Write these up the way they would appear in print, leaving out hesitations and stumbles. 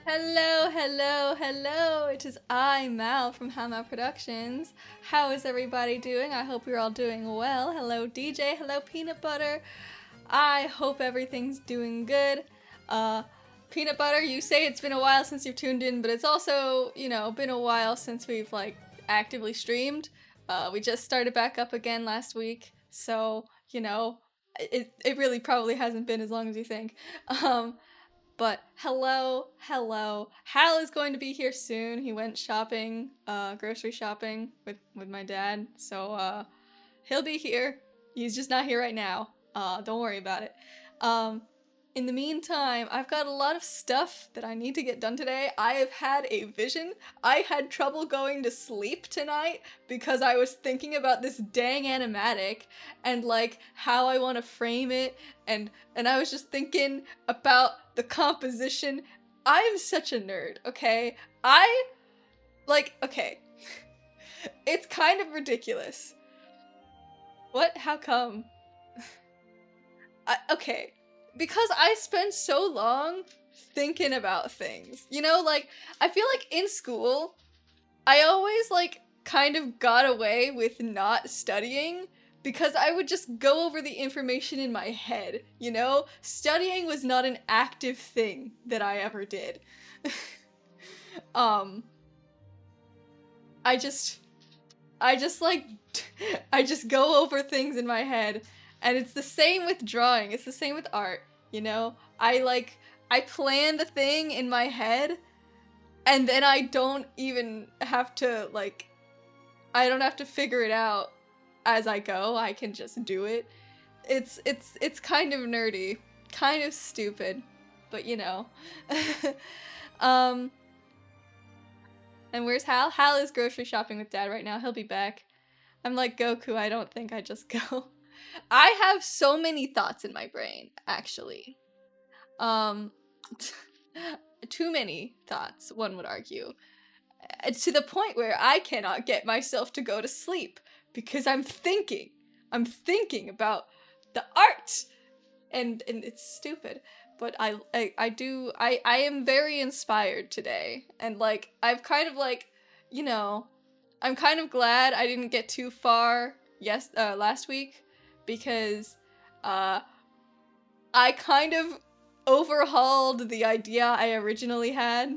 Hello, hello, hello! It is I, Mal, from Mal Productions. How is everybody doing? I hope you're all doing well. Hello, DJ. Hello, Peanut Butter. I hope everything's doing good. Peanut Butter, you say it's been a while since you've tuned in, but it's also, been a while since we've, actively streamed. We just started back up again last week, so, it really probably hasn't been as long as you think. But hello. Hal is going to be here soon. He went shopping, grocery shopping with my dad. So, he'll be here. He's just not here right now. Don't worry about it. In the meantime, I've got a lot of stuff that I need to get done today. I have had a vision. I had trouble going to sleep tonight because I was thinking about this dang animatic and how I want to frame it and I was just thinking about the composition. I am such a nerd, okay? Okay. It's kind of ridiculous. What? How come? Okay. Because I spend so long thinking about things. I feel like in school, I always, kind of got away with not studying because I would just go over the information in my head, Studying was not an active thing that I ever did. I just go over things in my head. And it's the same with drawing. It's the same with art, I plan the thing in my head, and then I don't even have to, I don't have to figure it out as I go. I can just do it. It's kind of nerdy, kind of stupid, but And where's Hal? Hal is grocery shopping with Dad right now. He'll be back. I'm like Goku, I don't think I just go. I have so many thoughts in my brain, actually. Too many thoughts, one would argue. To the point where I cannot get myself to go to sleep because I'm thinking about the art, and it's stupid. But I am very inspired today, and I've kind of I'm kind of glad I didn't get too far last week because I kind of overhauled the idea I originally had.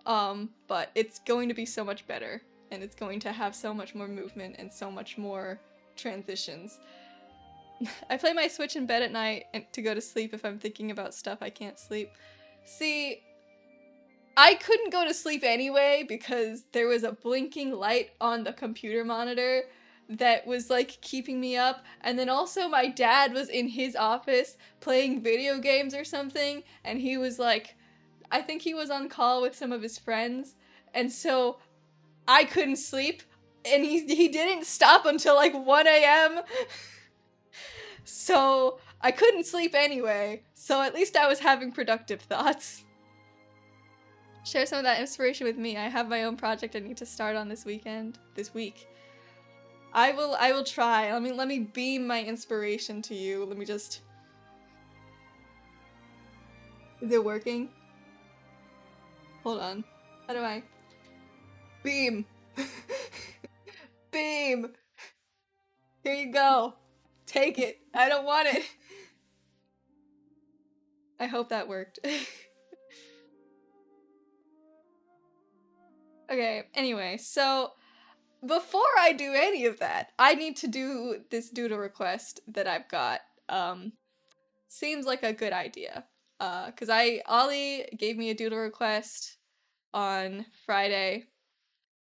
But it's going to be so much better, and it's going to have so much more movement and so much more transitions. I play my Switch in bed at night to go to sleep if I'm thinking about stuff I can't sleep. See, I couldn't go to sleep anyway because there was a blinking light on the computer monitor that was keeping me up, and then also my dad was in his office playing video games or something, and he was I think he was on call with some of his friends, and so I couldn't sleep, and he didn't stop until 1 a.m. So I couldn't sleep anyway, so at least I was having productive thoughts. Share some of that inspiration with me. I have my own project I need to start on this week. I will try. Let me beam my inspiration to you. Let me just... Is it working? Hold on. How do I... Beam! Beam! Here you go. Take it. I don't want it. I hope that worked. Okay, anyway, so before I do any of that, I need to do this doodle request that I've got. Seems like a good idea. Cause Ollie gave me a doodle request on Friday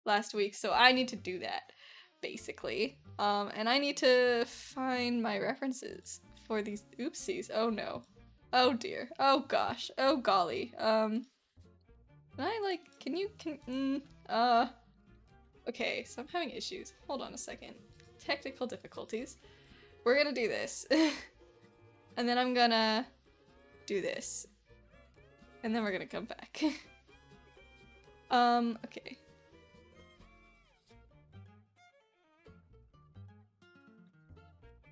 last week, so I need to do that, basically. And I need to find my references for these oopsies. Oh no. Oh dear. Oh gosh. Oh golly. Okay, so I'm having issues. Hold on a second. Technical difficulties. We're gonna do this. And then I'm gonna do this. And then we're gonna come back. Okay.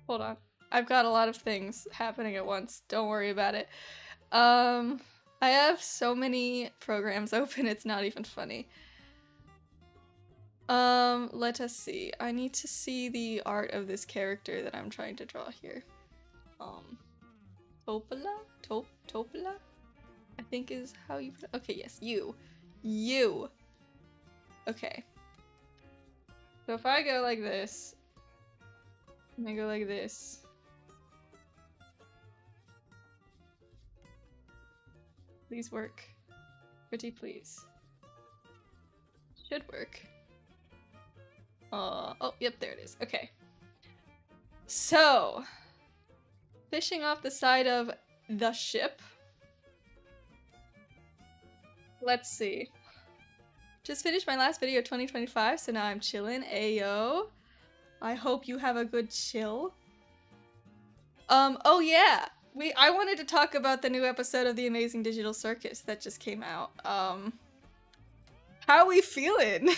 Hold on. I've got a lot of things happening at once. Don't worry about it. I I have so many programs open, it's not even funny. Let us see. I need to see the art of this character that I'm trying to draw here. Topola? Topola? I think is how you okay, yes, you. You. Okay. So if I go like this, and I go like this. Please work. Pretty please. Should work. Oh, yep, there it is. Okay. So, fishing off the side of the ship. Let's see. Just finished my last video of 2025, so now I'm chillin'. Ayo. I hope you have a good chill. Oh yeah. I wanted to talk about the new episode of The Amazing Digital Circus that just came out. How we feeling?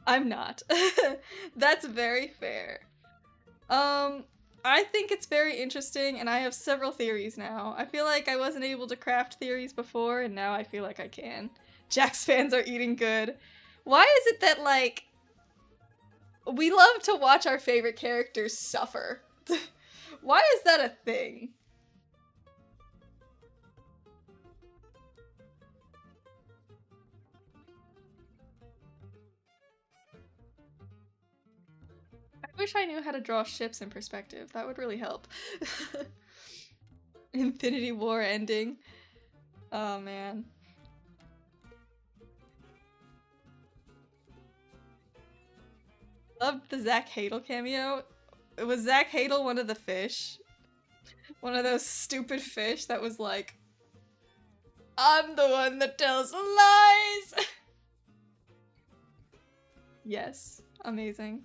I'm not. That's very fair. I think it's very interesting, and I have several theories now. I feel like I wasn't able to craft theories before, and now I feel like I can. Jax fans are eating good. Why is it that, like, we love to watch our favorite characters suffer? Why is that a thing? I wish I knew how to draw ships in perspective. That would really help. Infinity War ending. Oh man. Loved the Zach Hadel cameo. Was Zach Hadel one of the fish? One of those stupid fish that was like, I'm the one that tells lies! Yes. Amazing.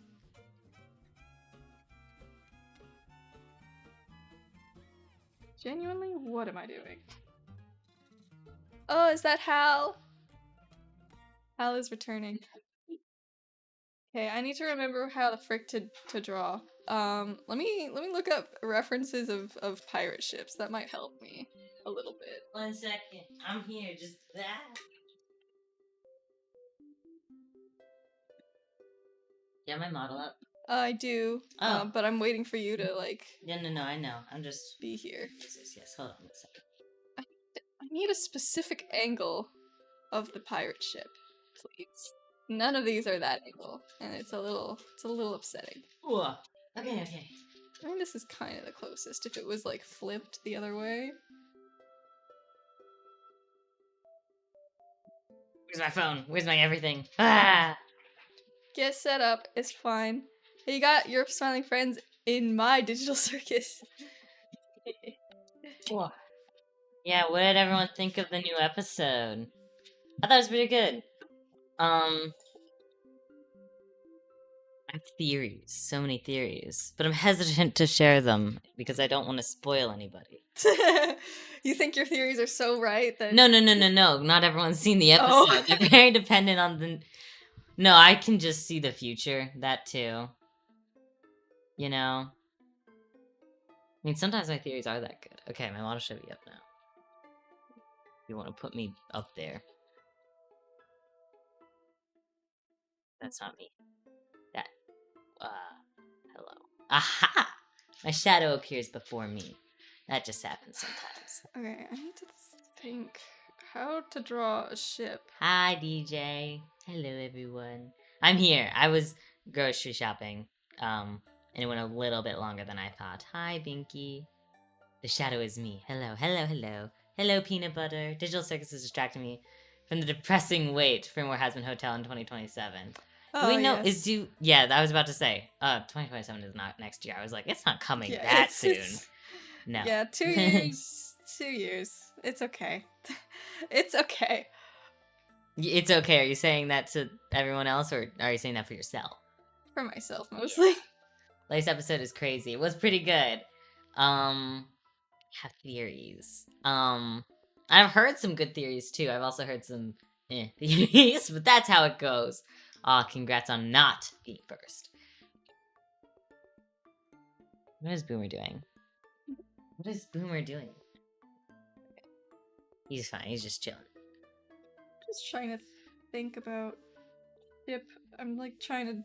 Genuinely, what am I doing? Oh, is that Hal? Hal is returning. Okay, I need to remember how the frick to draw. Let me look up references of pirate ships. That might help me a little bit. 1 second. I'm here. Just that. You have my model up? I do. Oh. But I'm waiting for you to like. Yeah, no, I know. I'm just be here. Yes. Hold on 1 second. I need a specific angle of the pirate ship, please. None of these are that angle, and it's a little upsetting. Ooh. Okay. I mean, this is kind of the closest. If it was like flipped the other way. Where's my phone? Where's my everything? Ah! Get set up. It's fine. Hey, you got your smiling friends in my digital circus. Yeah, what did everyone think of the new episode? I thought it was pretty good. I have theories, so many theories, but I'm hesitant to share them because I don't want to spoil anybody. You think your theories are so right that No. Not everyone's seen the episode. Oh. They're very dependent on the. No, I can just see the future. That too. You know. I mean, sometimes my theories are that good. Okay, my model should be up now. You want to put me up there? That's not me. That. Hello. Aha! My shadow appears before me. That just happens sometimes. Okay, I need to think how to draw a ship. Hi, DJ. Hello, everyone. I'm here. I was grocery shopping, and it went a little bit longer than I thought. Hi, Binky. The shadow is me. Hello. Hello, peanut butter. Digital circus is distracting me from the depressing wait for more Has Been Hotel in 2027. Oh, do we know? yes. Yeah, I was about to say. 2027 is not next year. I was like, it's not coming that soon. No. Yeah, 2 years. 2 years. It's okay. It's okay. It's okay. Are you saying that to everyone else, or are you saying that for yourself? For myself, mostly. Yeah. Latest episode is crazy. It was pretty good. Have theories. I've heard some good theories too. I've also heard some theories, but that's how it goes. Aw, congrats on not being first. What is Boomer doing? What is Boomer doing? He's fine. He's just chilling. Just trying to think about. Yep, I'm like trying to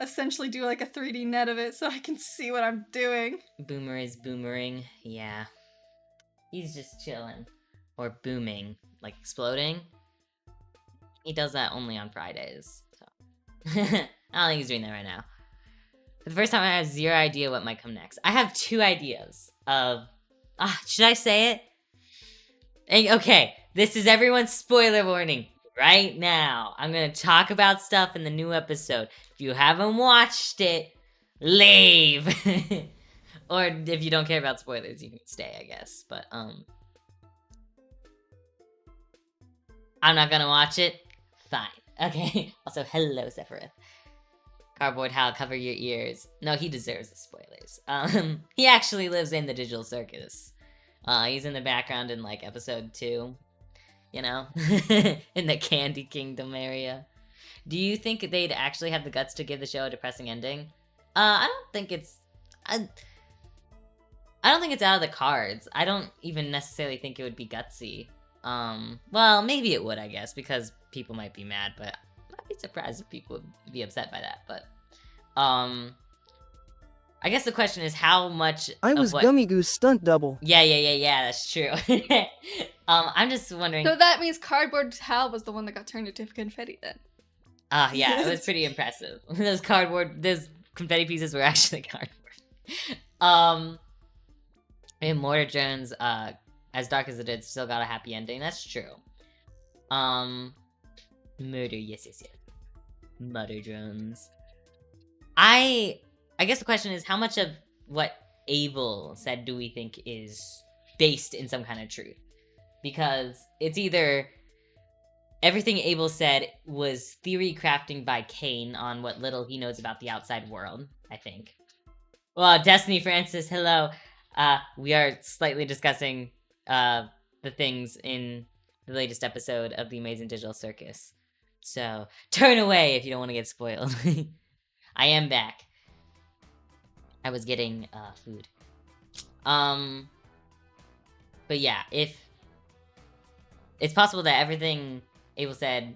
essentially do like a 3D net of it so I can see what I'm doing. Boomer is boomering. Yeah. He's just chilling. Or booming. Like exploding. He does that only on Fridays. So. I don't think he's doing that right now. For the first time, I have zero idea what might come next. I have 2 ideas of... should I say it? Okay, this is everyone's spoiler warning right now. I'm gonna talk about stuff in the new episode. If you haven't watched it, leave. Or if you don't care about spoilers, you can stay, I guess. But, I'm not gonna watch it. Fine. Okay. Also, hello, Sephiroth. Cardboard Hal, cover your ears. No, he deserves the spoilers. He actually lives in the digital circus. He's in the background in, like, episode 2. You know? In the Candy Kingdom area. Do you think they'd actually have the guts to give the show a depressing ending? I don't think it's... I don't think it's out of the cards. I don't even necessarily think it would be gutsy. Well, maybe it would, I guess, because people might be mad, but I'd be surprised if people would be upset by that, but, I guess the question is how much I was Gummy Goo's stunt double. Yeah, that's true. I'm just wondering... So that means Cardboard Hal was the one that got turned into confetti then. Yeah, it was pretty impressive. Those confetti pieces were actually cardboard. And Mortar Jones, as dark as it is, still got a happy ending. That's true. Murder, yes. Murder Jones. I guess the question is, how much of what Abel said do we think is based in some kind of truth? Because it's either everything Abel said was theory crafting by Kane on what little he knows about the outside world, I think. Well, Destiny Francis, hello. We are slightly discussing the things in the latest episode of The Amazing Digital Circus. So, turn away if you don't want to get spoiled. I am back. I was getting food. But yeah, if it's possible that everything Abel said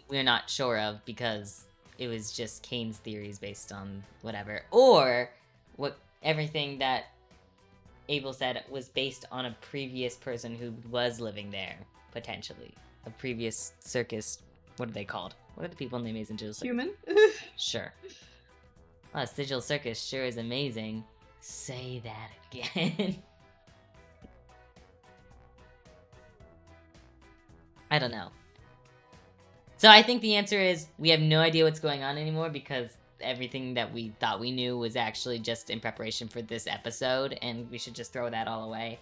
we're not sure of because it was just Kane's theories based on whatever, or what everything that Abel said was based on a previous person who was living there, potentially. A previous circus. What are they called? What are the people in the Amazing Digital Circus? Human? Sure. Well, this digital circus sure is amazing. Say that again. I don't know. So I think the answer is we have no idea what's going on anymore because everything that we thought we knew was actually just in preparation for this episode, and we should just throw that all away.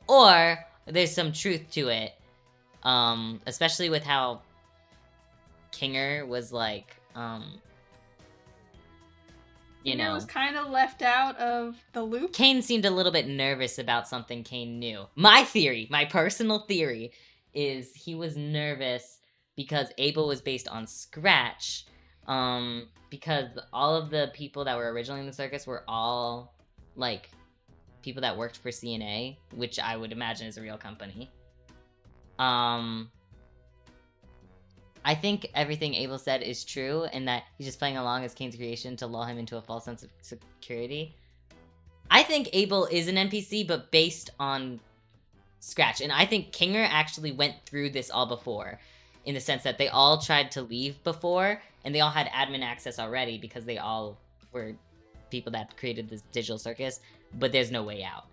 Or there's some truth to it, especially with how Kinger was like, you know, was kind of left out of the loop. Kane seemed a little bit nervous about something Kane knew. My theory, my personal theory, is he was nervous because Abel was based on Scratch, because all of the people that were originally in the circus were all, like, people that worked for CNA, which I would imagine is a real company. I think everything Abel said is true, and that he's just playing along as Kane's creation to lull him into a false sense of security. I think Abel is an NPC, but based on Scratch, and I think Kinger actually went through this all before, in the sense that they all tried to leave before, and they all had admin access already because they all were people that created this digital circus, but there's no way out.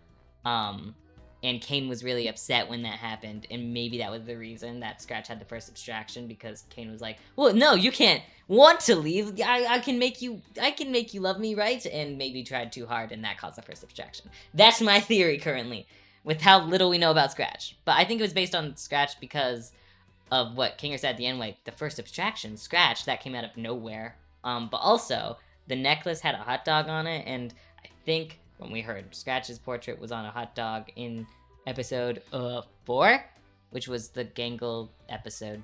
And Kane was really upset when that happened, and maybe that was the reason that Scratch had the first abstraction, because Kane was like, well, no, you can't want to leave, I can make you love me, right? And maybe tried too hard, and that caused the first abstraction. That's my theory currently, with how little we know about Scratch. But I think it was based on Scratch because of what Kinger said at the end, like, the first abstraction, Scratch, that came out of nowhere. But also, the necklace had a hot dog on it, and I think when we heard Scratch's portrait was on a hot dog in episode 4, which was the Gangle episode,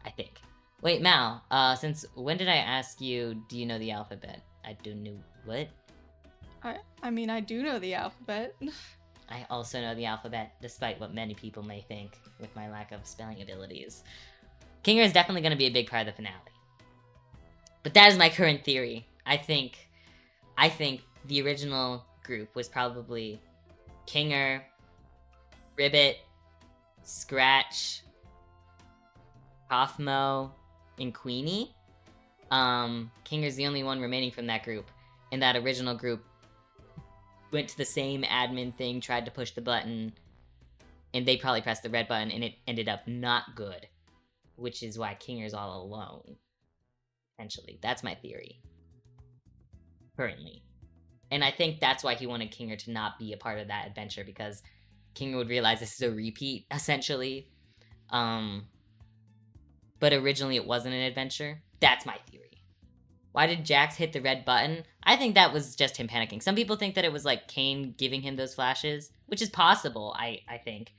I think. Wait, Mal, since when did I ask you, do you know the alphabet? I don't know what? I mean, I do know the alphabet. I also know the alphabet, despite what many people may think, with my lack of spelling abilities. Kinger is definitely going to be a big part of the finale. But that is my current theory. I think the original group was probably Kinger, Ribbit, Scratch, Kathmo, and Queenie. Kinger's the only one remaining from that group, and that original group went to the same admin thing, tried to push the button, and they probably pressed the red button, and it ended up not good, which is why Kinger's all alone. Essentially, that's my theory. Currently. And I think that's why he wanted Kinger to not be a part of that adventure, because Kinger would realize this is a repeat, essentially. But originally it wasn't an adventure. That's my theory. Why did Jax hit the red button? I think that was just him panicking. Some people think that it was like Kane giving him those flashes, which is possible, I think.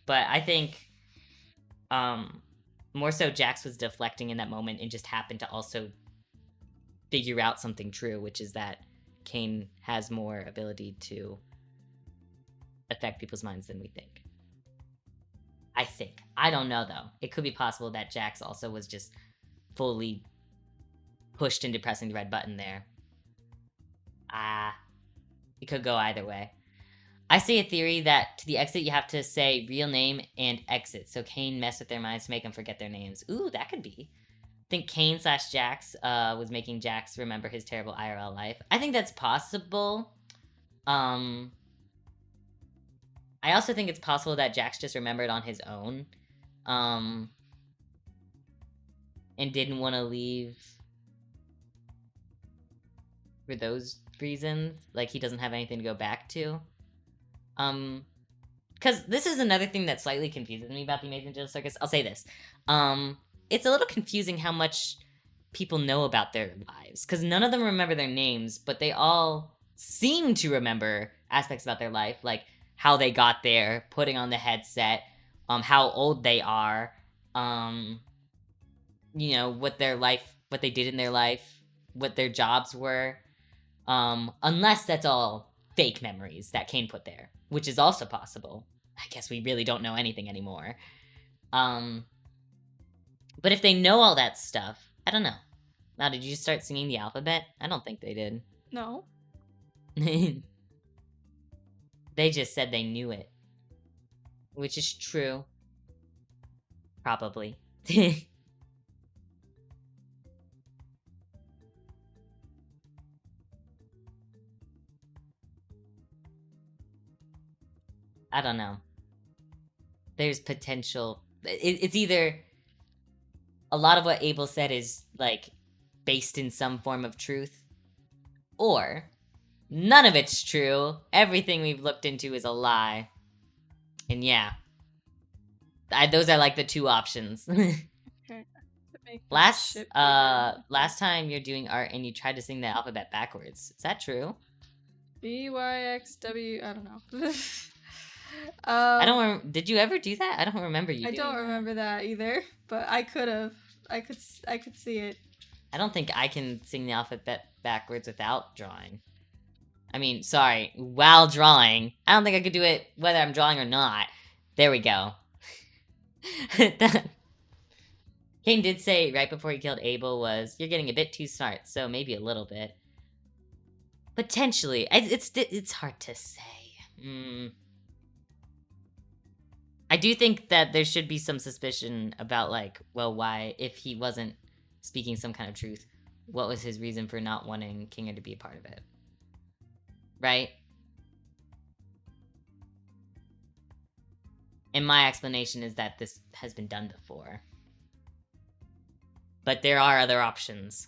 But I think more so Jax was deflecting in that moment and just happened to also figure out something true, which is that Kane has more ability to affect people's minds than we think. I think. I don't know, though. It could be possible that Jax also was just fully pushed into pressing the red button there. It could go either way. I see a theory that to the exit you have to say real name and exit, so Kane messed with their minds to make them forget their names. Ooh, that could be. I think Kane / Jax was making Jax remember his terrible IRL life. I think that's possible. I also think it's possible that Jax just remembered on his own. And didn't want to leave for those reasons. Like, he doesn't have anything to go back to. Because this is another thing that slightly confuses me about the Amazing Digital Circus. I'll say this. It's a little confusing how much people know about their lives. Because none of them remember their names, but they all seem to remember aspects about their life. Like, how they got there, putting on the headset, how old they are, you know, what they did in their life, what their jobs were. Unless that's all fake memories that Kane put there, which is also possible. I guess we really don't know anything anymore. But if they know all that stuff, I don't know. Now, did you just start singing the alphabet? I don't think they did. No. They just said they knew it. Which is true. Probably. I don't know. There's potential. It's either a lot of what Abel said is like based in some form of truth, or none of it's true. Everything we've looked into is a lie. And yeah, those are like the two options. Okay. Last time you're doing art and you tried to sing the alphabet backwards. Is that true? BYXW. I don't know. I don't. Did you ever do that? I don't remember you. I don't remember that either, but I could have. I could see it. I don't think I can sing the alphabet backwards without drawing. I mean, sorry, while drawing. I don't think I could do it whether I'm drawing or not. There we go. Kane did say right before he killed Abel was, "You're getting a bit too smart," so maybe a little bit. Potentially. It's hard to say. I do think that there should be some suspicion about, like, well, why, if he wasn't speaking some kind of truth, what was his reason for not wanting Kinger to be a part of it? Right? And my explanation is that this has been done before. But there are other options.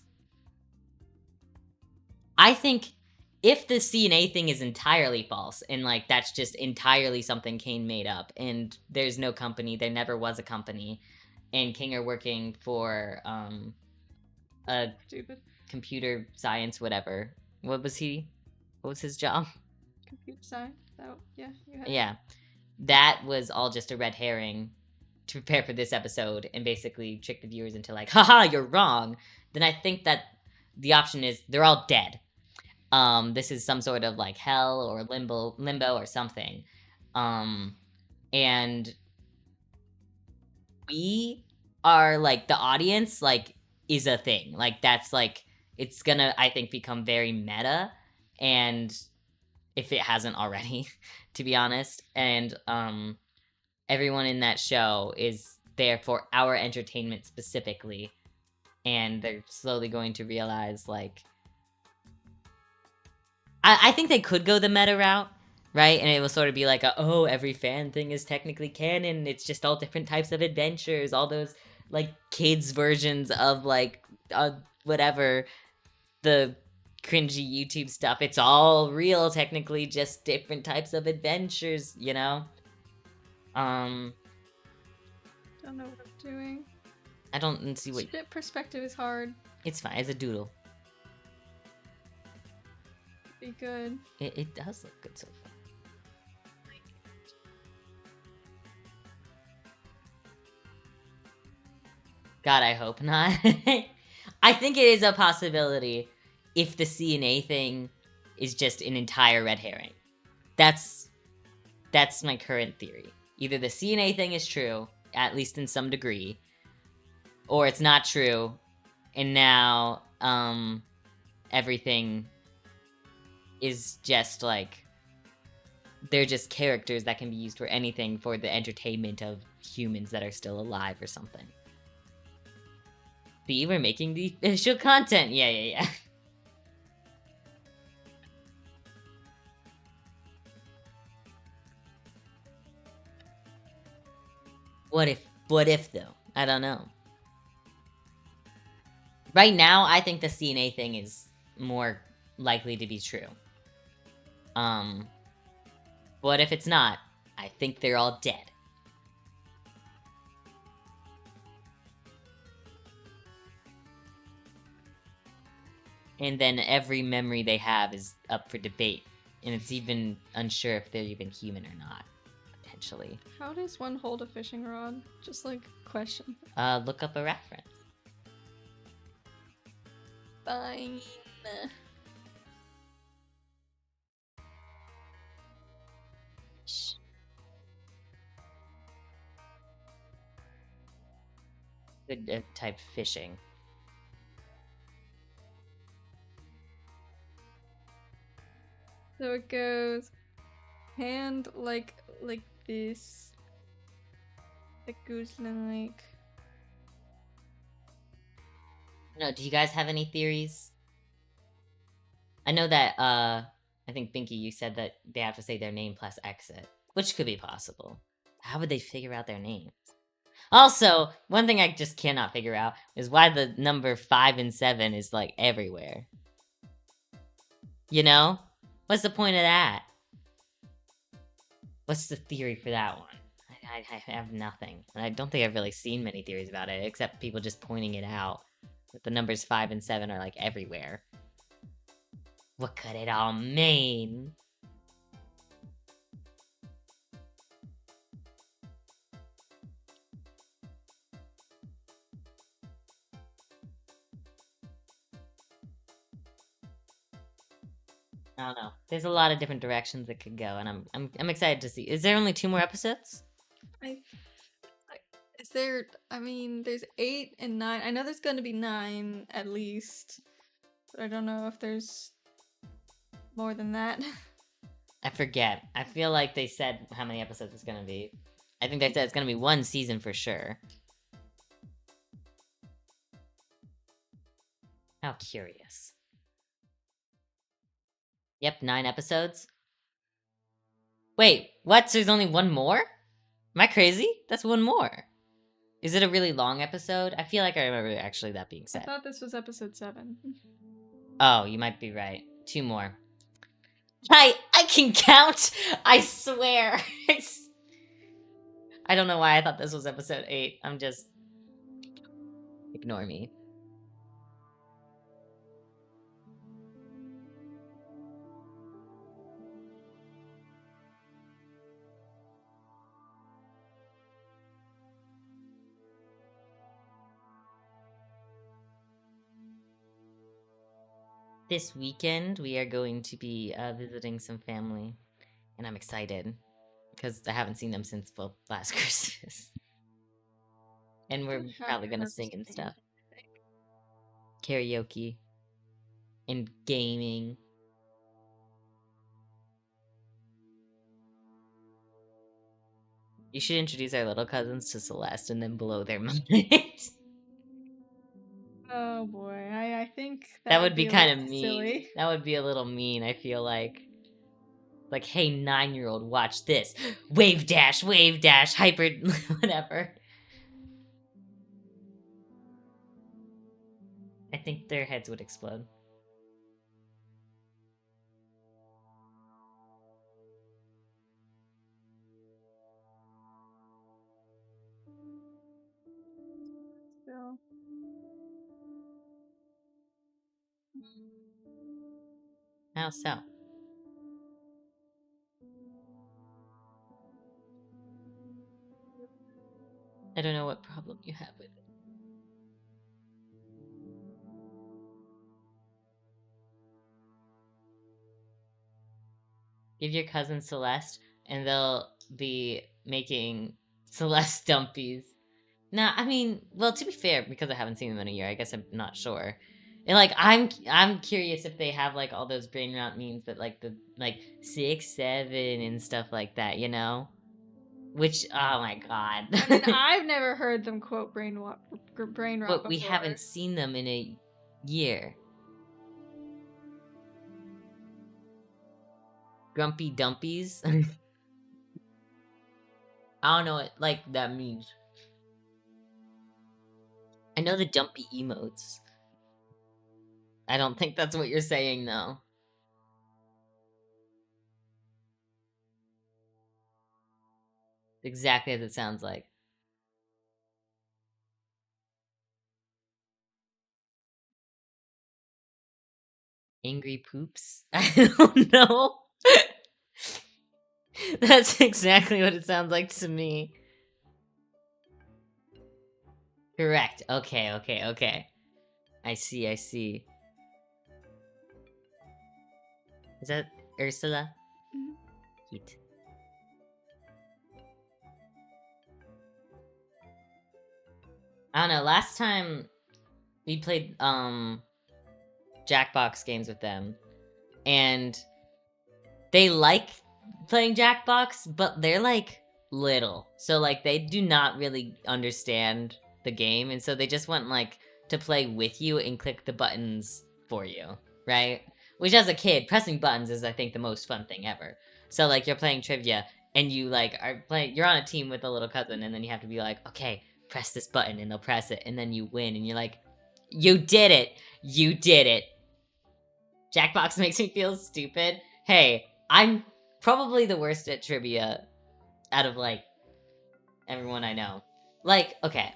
I think if the CNA thing is entirely false, and, like, that's just entirely something Kane made up, and there's no company, there never was a company, and Kinger working for, a Stupid. computer science, whatever. What was his job? Computer science. Yeah. Yeah. That was all just a red herring. to prepare for this episode and basically trick the viewers into like, haha, you're wrong, then I think that the option is they're all dead. This is some sort of like hell or limbo or something. And we are like the audience, like, is a thing. Like, that's like, it's gonna, I think, become very meta, and if it hasn't already, to be honest. And everyone in that show is there for our entertainment specifically, and they're slowly going to realize, like, I think they could go the meta route, right? And it will sort of be like, oh, every fan thing is technically canon. It's just all different types of adventures, all those, like, kids' versions of, like, whatever, the cringy YouTube stuff. It's all real, technically, just different types of adventures, you know? Don't know what I'm doing. I don't see what... Shit, perspective is hard. It's fine, it's a doodle. Be good. It does look good so far. God, I hope not. I think it is a possibility if the CNA thing is just an entire red herring. That's my current theory. Either the CNA thing is true, at least in some degree, or it's not true, and now everything is just like, they're just characters that can be used for anything for the entertainment of humans that are still alive or something. See, we're making the official content. Yeah. What if though? I don't know. Right now, I think the CNA thing is more likely to be true. What if it's not? I think they're all dead. And then every memory they have is up for debate. And it's even unsure if they're even human or not, potentially. How does one hold a fishing rod? Just like, question. Look up a reference. Fine. Good type fishing. So it goes hand like this. It goes like. No, do you guys have any theories? I know that, I think, Binky, you said that they have to say their name plus exit, which could be possible. How would they figure out their names? Also, one thing I just cannot figure out is why the number 5 and 7 is, like, everywhere. You know? What's the point of that? What's the theory for that one? I have nothing. And I don't think I've really seen many theories about it, except people just pointing it out. That the numbers 5 and 7 are, like, everywhere. What could it all mean? I don't know. There's a lot of different directions it could go, and I'm excited to see. Is there only 2 more episodes? Is there? I mean, there's 8 and 9. I know there's gonna be 9 at least, but I don't know if there's more than that. I forget. I feel like they said how many episodes it's gonna be. I think they said it's gonna be 1 season for sure. How curious. Yep, 9 episodes. Wait, what? So there's only 1 more? Am I crazy? That's 1 more. Is it a really long episode? I feel like I remember actually that being I said. thought this was episode 7. Oh, you might be right. 2 more. I can count! I swear! I don't know why I thought this was episode 8. I'm just... Ignore me. This weekend, we are going to be visiting some family, and I'm excited because I haven't seen them since last Christmas. And we're probably gonna sing and stuff. Karaoke. And gaming. You should introduce our little cousins to Celeste and then blow their mind. Oh boy, I think That would be kind of little mean. silly. That would be a little mean, I feel like. Like, hey, 9-year-old, watch this. Wave dash, hyper, whatever. I think their heads would explode. So. How so? I don't know what problem you have with it. Give your cousin Celeste, and they'll be making Celeste dumpies. Nah, I mean, well, to be fair, because I haven't seen them in a year, I guess I'm not sure. And like, I'm curious if they have like all those brain rot memes that like the like 6, 7 and stuff like that, you know? Which, oh my god. I mean, I've never heard them quote brain rot But we before. haven't seen them in a year. Grumpy dumpies. I don't know what like that means. I know the dumpy emotes. I don't think that's what you're saying, though. Exactly as it sounds like. Angry poops? I don't know. That's exactly what it sounds like to me. Correct. Okay. I see. Is that Ursula? Mhm. Cute. I don't know, last time we played Jackbox games with them, and they like playing Jackbox, but they're like little. So like they do not really understand the game, and so they just want like to play with you and click the buttons for you, right? Which as a kid, pressing buttons is I think the most fun thing ever. So like you're playing trivia and you like are playing you're on a team with a little cousin and then you have to be like, okay, press this button and they'll press it and then you win and you're like, you did it. You did it. Jackbox makes me feel stupid. Hey, I'm probably the worst at trivia out of like everyone I know. Like, okay.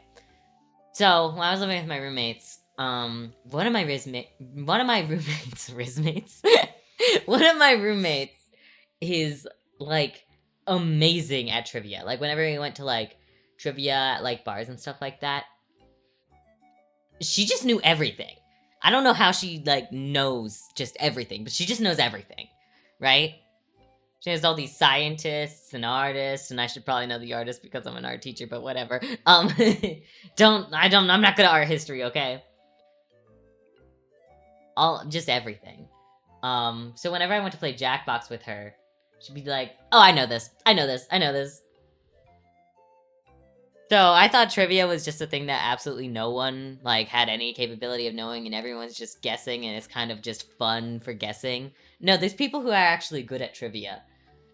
So when I was living with my roommates, one of my roommates one of my roommates is like amazing at trivia. Like whenever we went to like trivia at like bars and stuff like that, she just knew everything. I don't know how she like knows just everything, but she just knows everything, right? She has all these scientists and artists, and I should probably know the artists because I'm an art teacher, but whatever. I'm not good at art history, okay? Just everything. So whenever I went to play Jackbox with her, she'd be like, oh, I know this. So I thought trivia was just a thing that absolutely no one like had any capability of knowing, and everyone's just guessing, and it's kind of just fun for guessing. No, there's people who are actually good at trivia.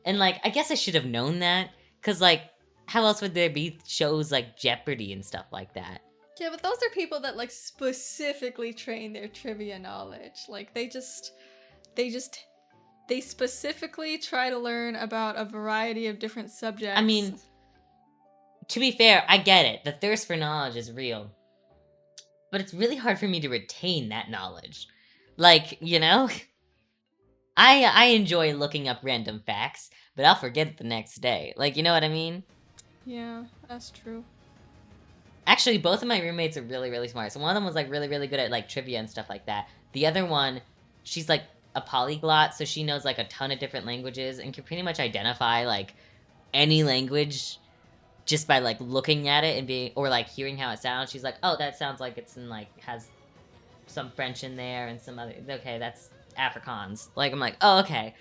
And, like, I guess I should have known that, because, like, how else would there be shows like Jeopardy and stuff like that? Yeah, but those are people that like specifically train their trivia knowledge. Like they specifically try to learn about a variety of different subjects. I mean, to be fair, I get it. The thirst for knowledge is real. But it's really hard for me to retain that knowledge. Like, you know? I enjoy looking up random facts, but I'll forget it the next day. Like, you know what I mean? Yeah, that's true. Actually, both of my roommates are really, really smart. So one of them was like really, really good at like trivia and stuff like that. The other one she's like a polyglot, so she knows like a ton of different languages and can pretty much identify like any language just by like looking at it and being, or like hearing how it sounds. She's like, oh, that sounds like it's in like, has some French in there and some other, okay, that's Afrikaans. Like, I'm like, oh, okay.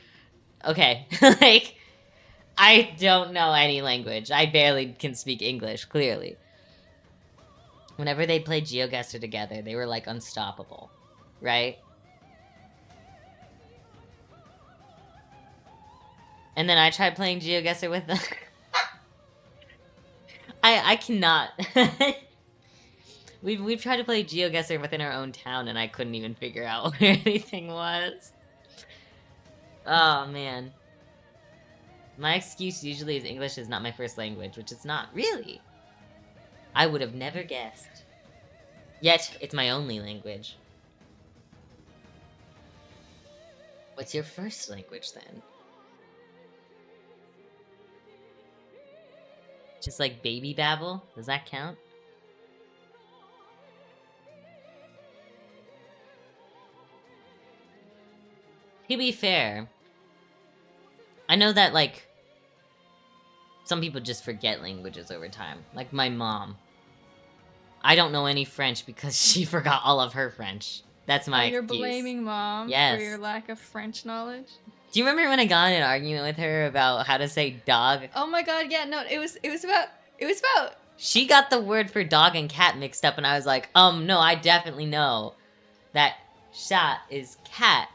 Like, I don't know any language. I barely can speak English, clearly. Whenever they played GeoGuessr together, they were like unstoppable, right? And then I tried playing GeoGuessr with them. I cannot. We've tried to play GeoGuessr within our own town, and I couldn't even figure out where anything was. Oh, man. My excuse usually is English is not my first language, which it's not. Really? I would have never guessed. Yet, it's my only language. What's your first language, then? Just like baby babble? Does that count? To be fair, I know that, like, some people just forget languages over time. Like my mom. I don't know any French because she forgot all of her French. That's my You're excuse. blaming mom Yes. for your lack of French knowledge? Do you remember when I got in an argument with her about how to say dog? Oh my god, yeah, no, it was about She got the word for dog and cat mixed up, and I was like, no, I definitely know that chat is cat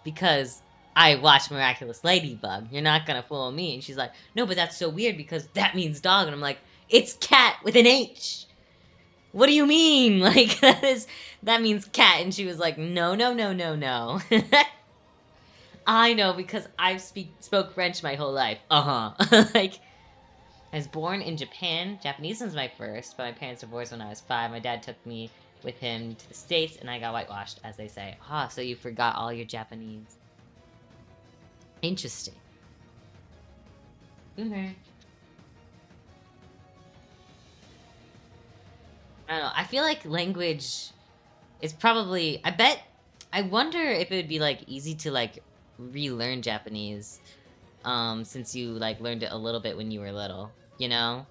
because I watched Miraculous Ladybug. You're not gonna fool me. And she's like, no, but that's so weird because that means dog. And I'm like, it's cat with an H. What do you mean? Like, that means cat. And she was like, no. I know because I've spoke French my whole life. Like, I was born in Japan. Japanese was my first, but my parents divorced when I was 5. My dad took me with him to the States, and I got whitewashed, as they say. Ah, so you forgot all your Japanese. Interesting. Boomer. I don't know. I feel like language is probably... I wonder if it would be, like, easy to, like, relearn Japanese, since you, like, learned it a little bit when you were little, you know?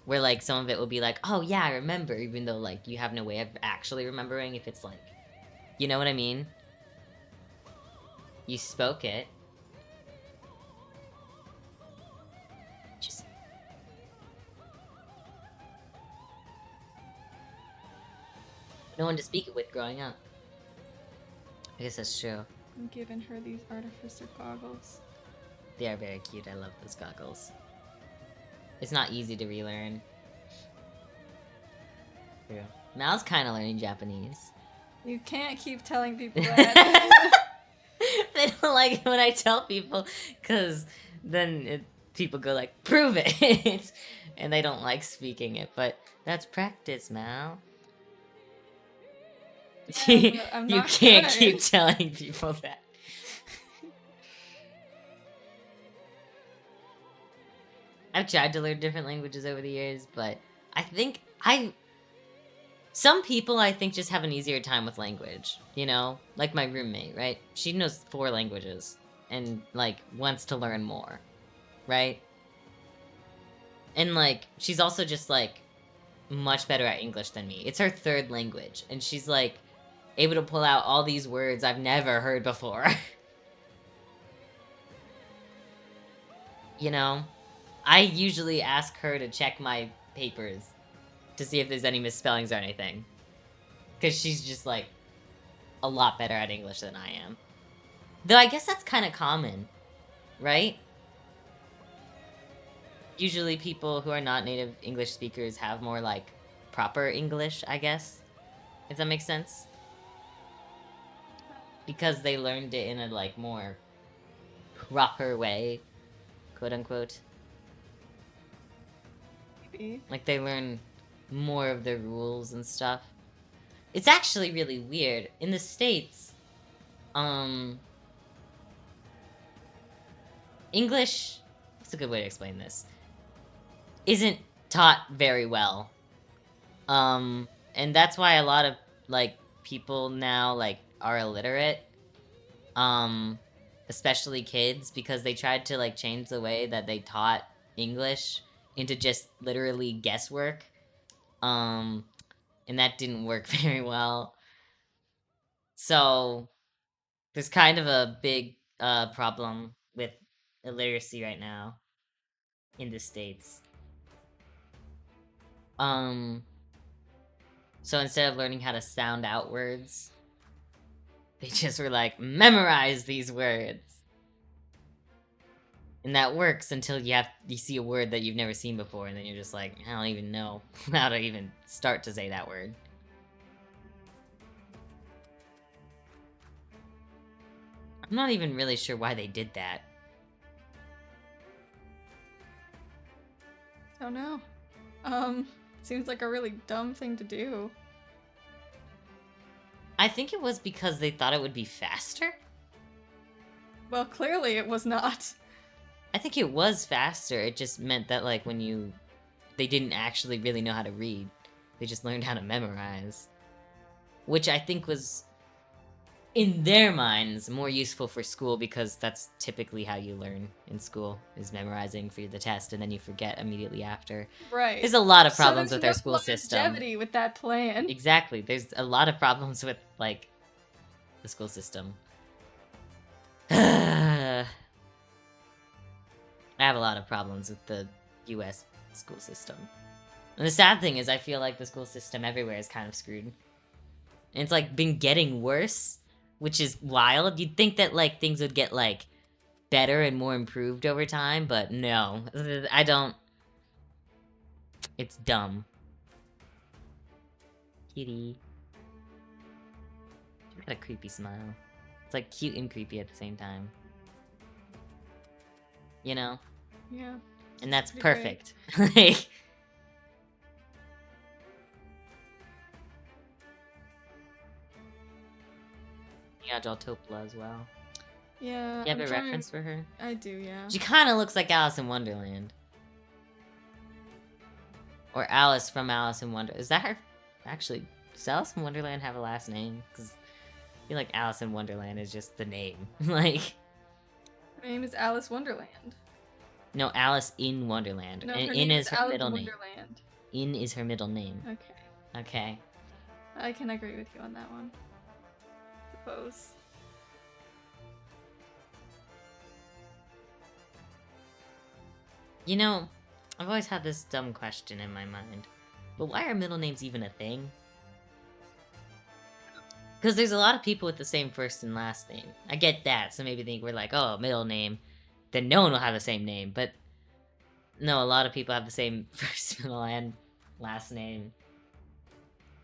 Where, like, some of it will be like, oh, yeah, I remember, even though, like, you have no way of actually remembering if it's, like... You know what I mean? You spoke it. Just... No one to speak it with growing up. I guess that's true. I'm giving her these artificer goggles. They are very cute. I love those goggles. It's not easy to relearn. True. Mal's kind of learning Japanese. You can't keep telling people that. They don't like it when I tell people, because then people go like, prove it! And they don't like speaking it, but that's practice, Mal. I'm You not can't good. keep telling people that. I've tried to learn different languages over the years, but I think some people, I think, just have an easier time with language, you know? Like my roommate, right? She knows 4 languages and, like, wants to learn more, right? And, like, she's also just, like, much better at English than me. It's her 3rd language, and she's, like, able to pull out all these words I've never heard before. You know? I usually ask her to check my papers to see if there's any misspellings or anything. Because she's just, like, a lot better at English than I am. Though I guess that's kind of common, right? Usually people who are not native English speakers have more, like, proper English, I guess. If that makes sense. Because they learned it in a, like, more proper way, quote-unquote. Maybe. Like, they learn more of the rules and stuff. It's actually really weird. In the States, English, what's a good way to explain this? Isn't taught very well. And that's why a lot of, like, people now, like, are illiterate. especially kids, because they tried to like change the way that they taught English into just literally guesswork. And that didn't work very well. So there's kind of a big problem with illiteracy right now in the States. So instead of learning how to sound out words, they just were like, memorize these words. And that works until you see a word that you've never seen before, and then you're just like, I don't even know how to even start to say that word. I'm not even really sure why they did that. I don't know. Seems like a really dumb thing to do. I think it was because they thought it would be faster. Well, clearly it was not. I think it was faster. It just meant that, like, they didn't actually really know how to read. They just learned how to memorize. Which I think was, in their minds, more useful for school, because that's typically how you learn in school, is memorizing for the test, and then you forget immediately after. Right. There's a lot of So problems there's with our no school system. longevity with that plan. Exactly. There's a lot of problems with, like, the school system. I have a lot of problems with the US school system. And the sad thing is, I feel like the school system everywhere is kind of screwed. And it's, like, been getting worse, which is wild. You'd think that, like, things would get, like, better and more improved over time, but no. I don't... It's dumb. Kitty. She's got a creepy smile. It's, like, cute and creepy at the same time. You know? Yeah. And that's Pretty perfect. Like... You gotta draw Topla as well. Yeah. You have I'm a trying- reference for her? I do, yeah. She kind of looks like Alice in Wonderland. Or Alice from Alice in Wonderland. Is that her? Actually, does Alice in Wonderland have a last name? Because I feel like Alice in Wonderland is just the name. Like... Her name is Alice Wonderland. No, Alice in Wonderland. No, And her In name is her Alice middle name. Wonderland. In is her middle name. Okay. Okay. I can agree with you on that one. Suppose. You know, I've always had this dumb question in my mind. But why are middle names even a thing? Because there's a lot of people with the same first and last name. I get that, so maybe think we're like, oh, middle name. Then no one will have the same name. But no, a lot of people have the same first, middle, and last name.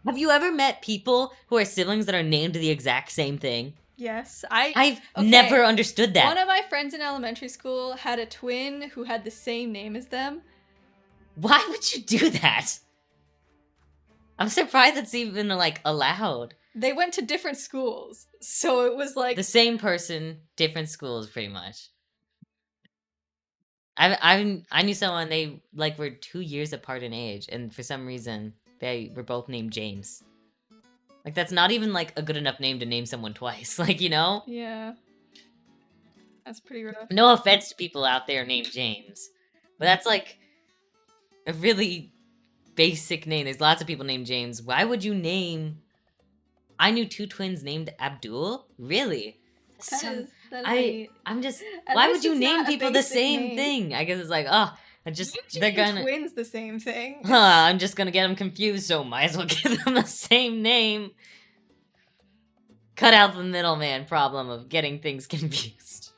Have you ever met people who are siblings that are named the exact same thing? Yes, I've Okay. never understood that. One of my friends in elementary school had a twin who had the same name as them. Why would you do that? I'm surprised it's even, like, allowed. They went to different schools, so it was like The same person, different schools, pretty much. I knew someone, they, like, were 2 years apart in age, and for some reason, they were both named James. Like, that's not even, like, a good enough name to name someone twice, like, you know? Yeah. That's pretty rough. No offense to people out there named James, but that's, like, a really basic name. There's lots of people named James. Why would you name... I knew 2 twins named Abdul? Really? I'm just... At why least would you it's name not a people the basic same name. thing? I guess it's like, oh, they're gonna... twins the same thing. I'm just gonna get them confused, so might as well give them the same name. Cut out the middleman problem of getting things confused.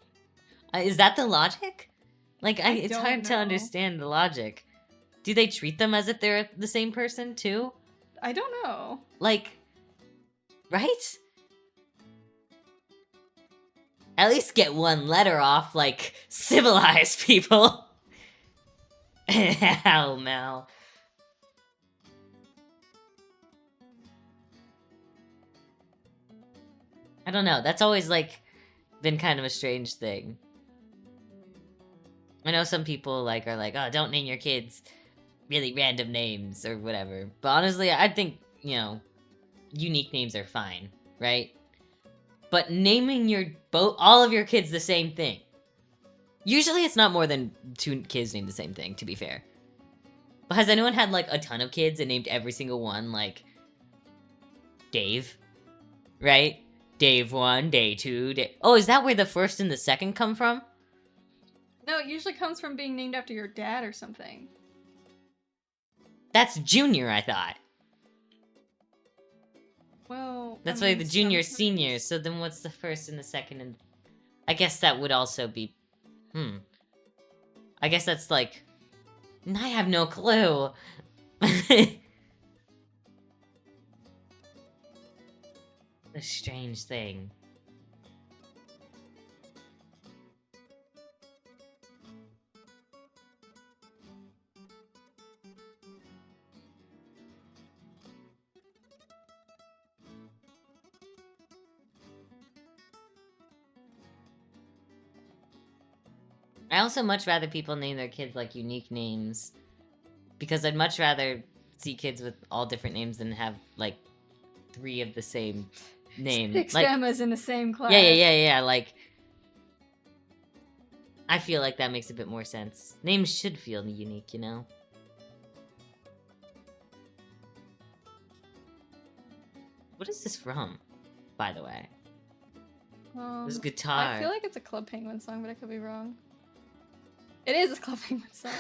Is that the logic? Like, it's don't hard to know. understand the logic. Do they treat them as if they're the same person, too? I don't know. Like, right? At least get one letter off, like, civilized people. Hell no. I don't know. That's always, like, been kind of a strange thing. I know some people, like, are like, oh, don't name your kids really random names or whatever. But honestly, I think, you know, unique names are fine, right? but naming all of your kids the same thing. Usually it's not more than 2 kids named the same thing, to be fair. But has anyone had, like, a ton of kids and named every single one, like, Dave? Right? Dave 1, Day 2, Day... Oh, is that where the first and the second come from? No, it usually comes from being named after your dad or something. That's Junior, I thought. Well, That's I why mean, the Junior, sometimes- Senior, so then what's the first and the second and... I guess that would also be... I guess that's like... I have no clue. A strange thing. I also much rather people name their kids like unique names, because I'd much rather see kids with all different names than have like 3 of the same name. 6 Like, Emmas in the same class. yeah. Like, I feel like that makes a bit more sense. Names should feel unique, you know. What is this from, by the way? This guitar. I feel like it's a Club Penguin song, but I could be wrong. It is a Club Penguin song,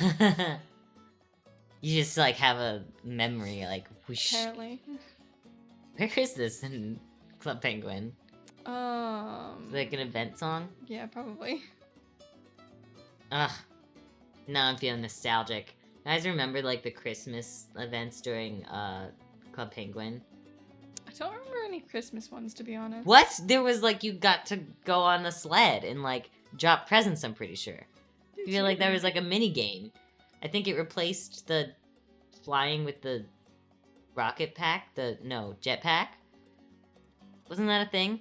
You just like have a memory, like whoosh. apparently. Where is this in Club Penguin? Um. Is it like an event song? Yeah, probably. Ugh. Now I'm feeling nostalgic. You guys remember like the Christmas events during Club Penguin? I don't remember any Christmas ones, to be honest. What? There was like you got to go on a sled and like drop presents, I'm pretty sure. I feel like there was like a mini game. I think it replaced the flying with the rocket pack, jetpack. Wasn't that a thing?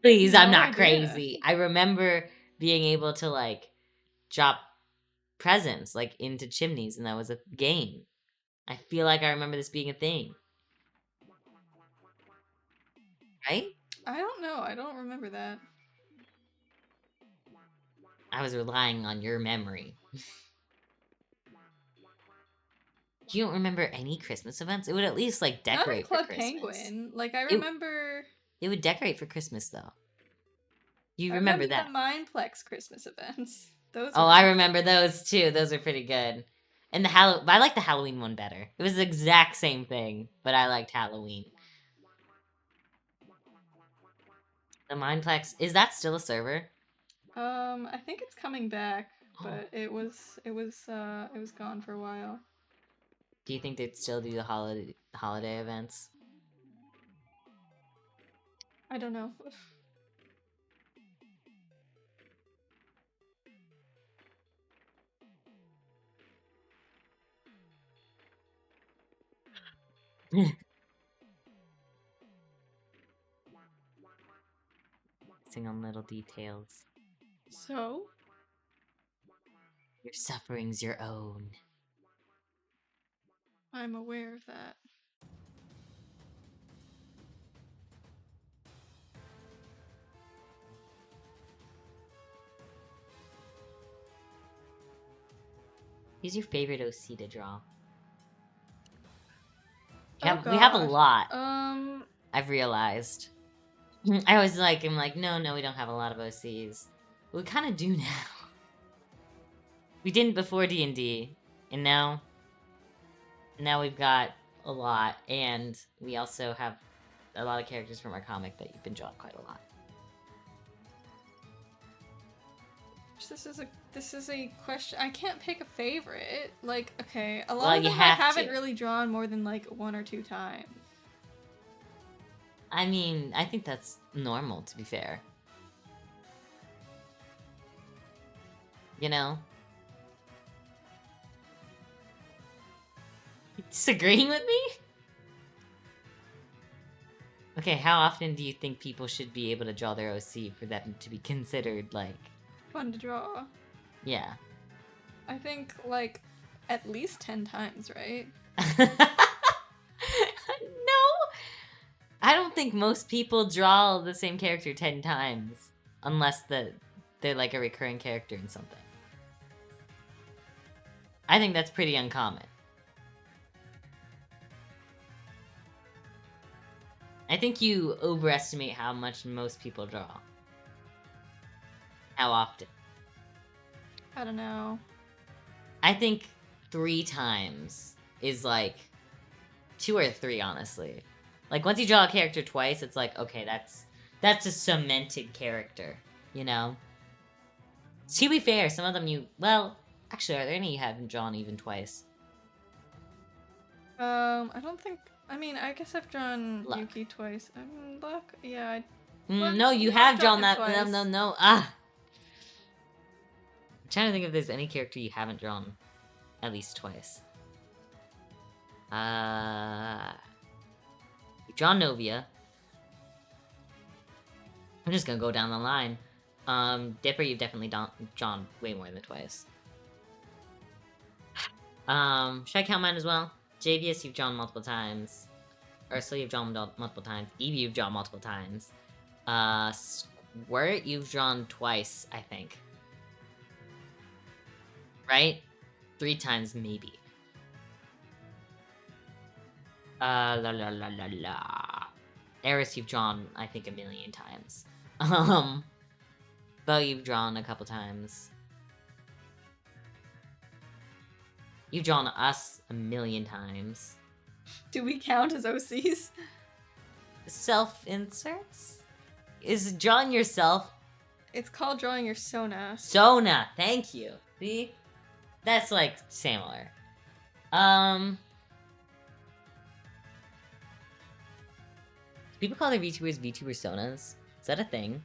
Please, I'm No not idea. crazy. I remember being able to like drop presents like into chimneys, and that was a game. I feel like I remember this being a thing. Right? I don't know. I don't remember that. I was relying on your memory. You don't remember any Christmas events? It would at least like Not in decorate Club for Christmas. Penguin. Like, I remember... It would decorate for Christmas though. You remember that? the Mindplex Christmas events. Those. Oh, were- I remember those too. Those are pretty good. And I like the Halloween one better. It was the exact same thing, but I liked Halloween. The Mindplex, is that still a server? I think it's coming back, but it was gone for a while. Do you think they'd still do the holiday events? I don't know. Focusing on little details. So, Your suffering's your own. I'm aware of that. Who's your favorite OC to draw? Oh, We have a gosh. lot. I've realized. I always I'm like, no, we don't have a lot of OCs. But we kind of do now. We didn't before D&D, and now we've got a lot, and we also have a lot of characters from our comic that you've been drawing quite a lot. This is a question. I can't pick a favorite. Like, okay, a lot Well, of you them I have haven't to. really drawn more than like 1 or 2 times. I mean, I think that's normal, to be fair. You know? You disagreeing with me? Okay, how often do you think people should be able to draw their OC for them to be considered, like... Fun to draw. Yeah. I think like at least 10 times, right? No! I don't think most people draw the same character 10 times. Unless they're like a recurring character in something. I think that's pretty uncommon. I think you overestimate how much most people draw. How often? I don't know. I think 3 times is like 2 or 3, honestly. Like once you draw a character twice, it's like, okay, that's a cemented character, you know? To be fair, some of them well, actually, are there any you haven't drawn even twice? I don't think. I mean, I guess I've drawn Luck. Yuki twice. Luck? Yeah. No, you I've have drawn him that. twice. No. Ah! I'm trying to think if there's any character you haven't drawn at least twice. You've drawn Novia. I'm just gonna go down the line. Dipper, you've definitely drawn way more than twice. Should I count mine as well? Javius, you've drawn multiple times. Ursula, you've drawn multiple times. Evie, you've drawn multiple times. Squirt, you've drawn twice, I think. Right? 3 times, maybe. Eris, you've drawn, I think, 1,000,000 times. Bo, you've drawn a couple times. You've drawn us 1,000,000 times. Do we count as OCs? Self-inserts? Is drawing yourself... It's called drawing your Sona. Sona, thank you. See? That's, like, similar. People call their VTubers VTuber Sonas? Is that a thing?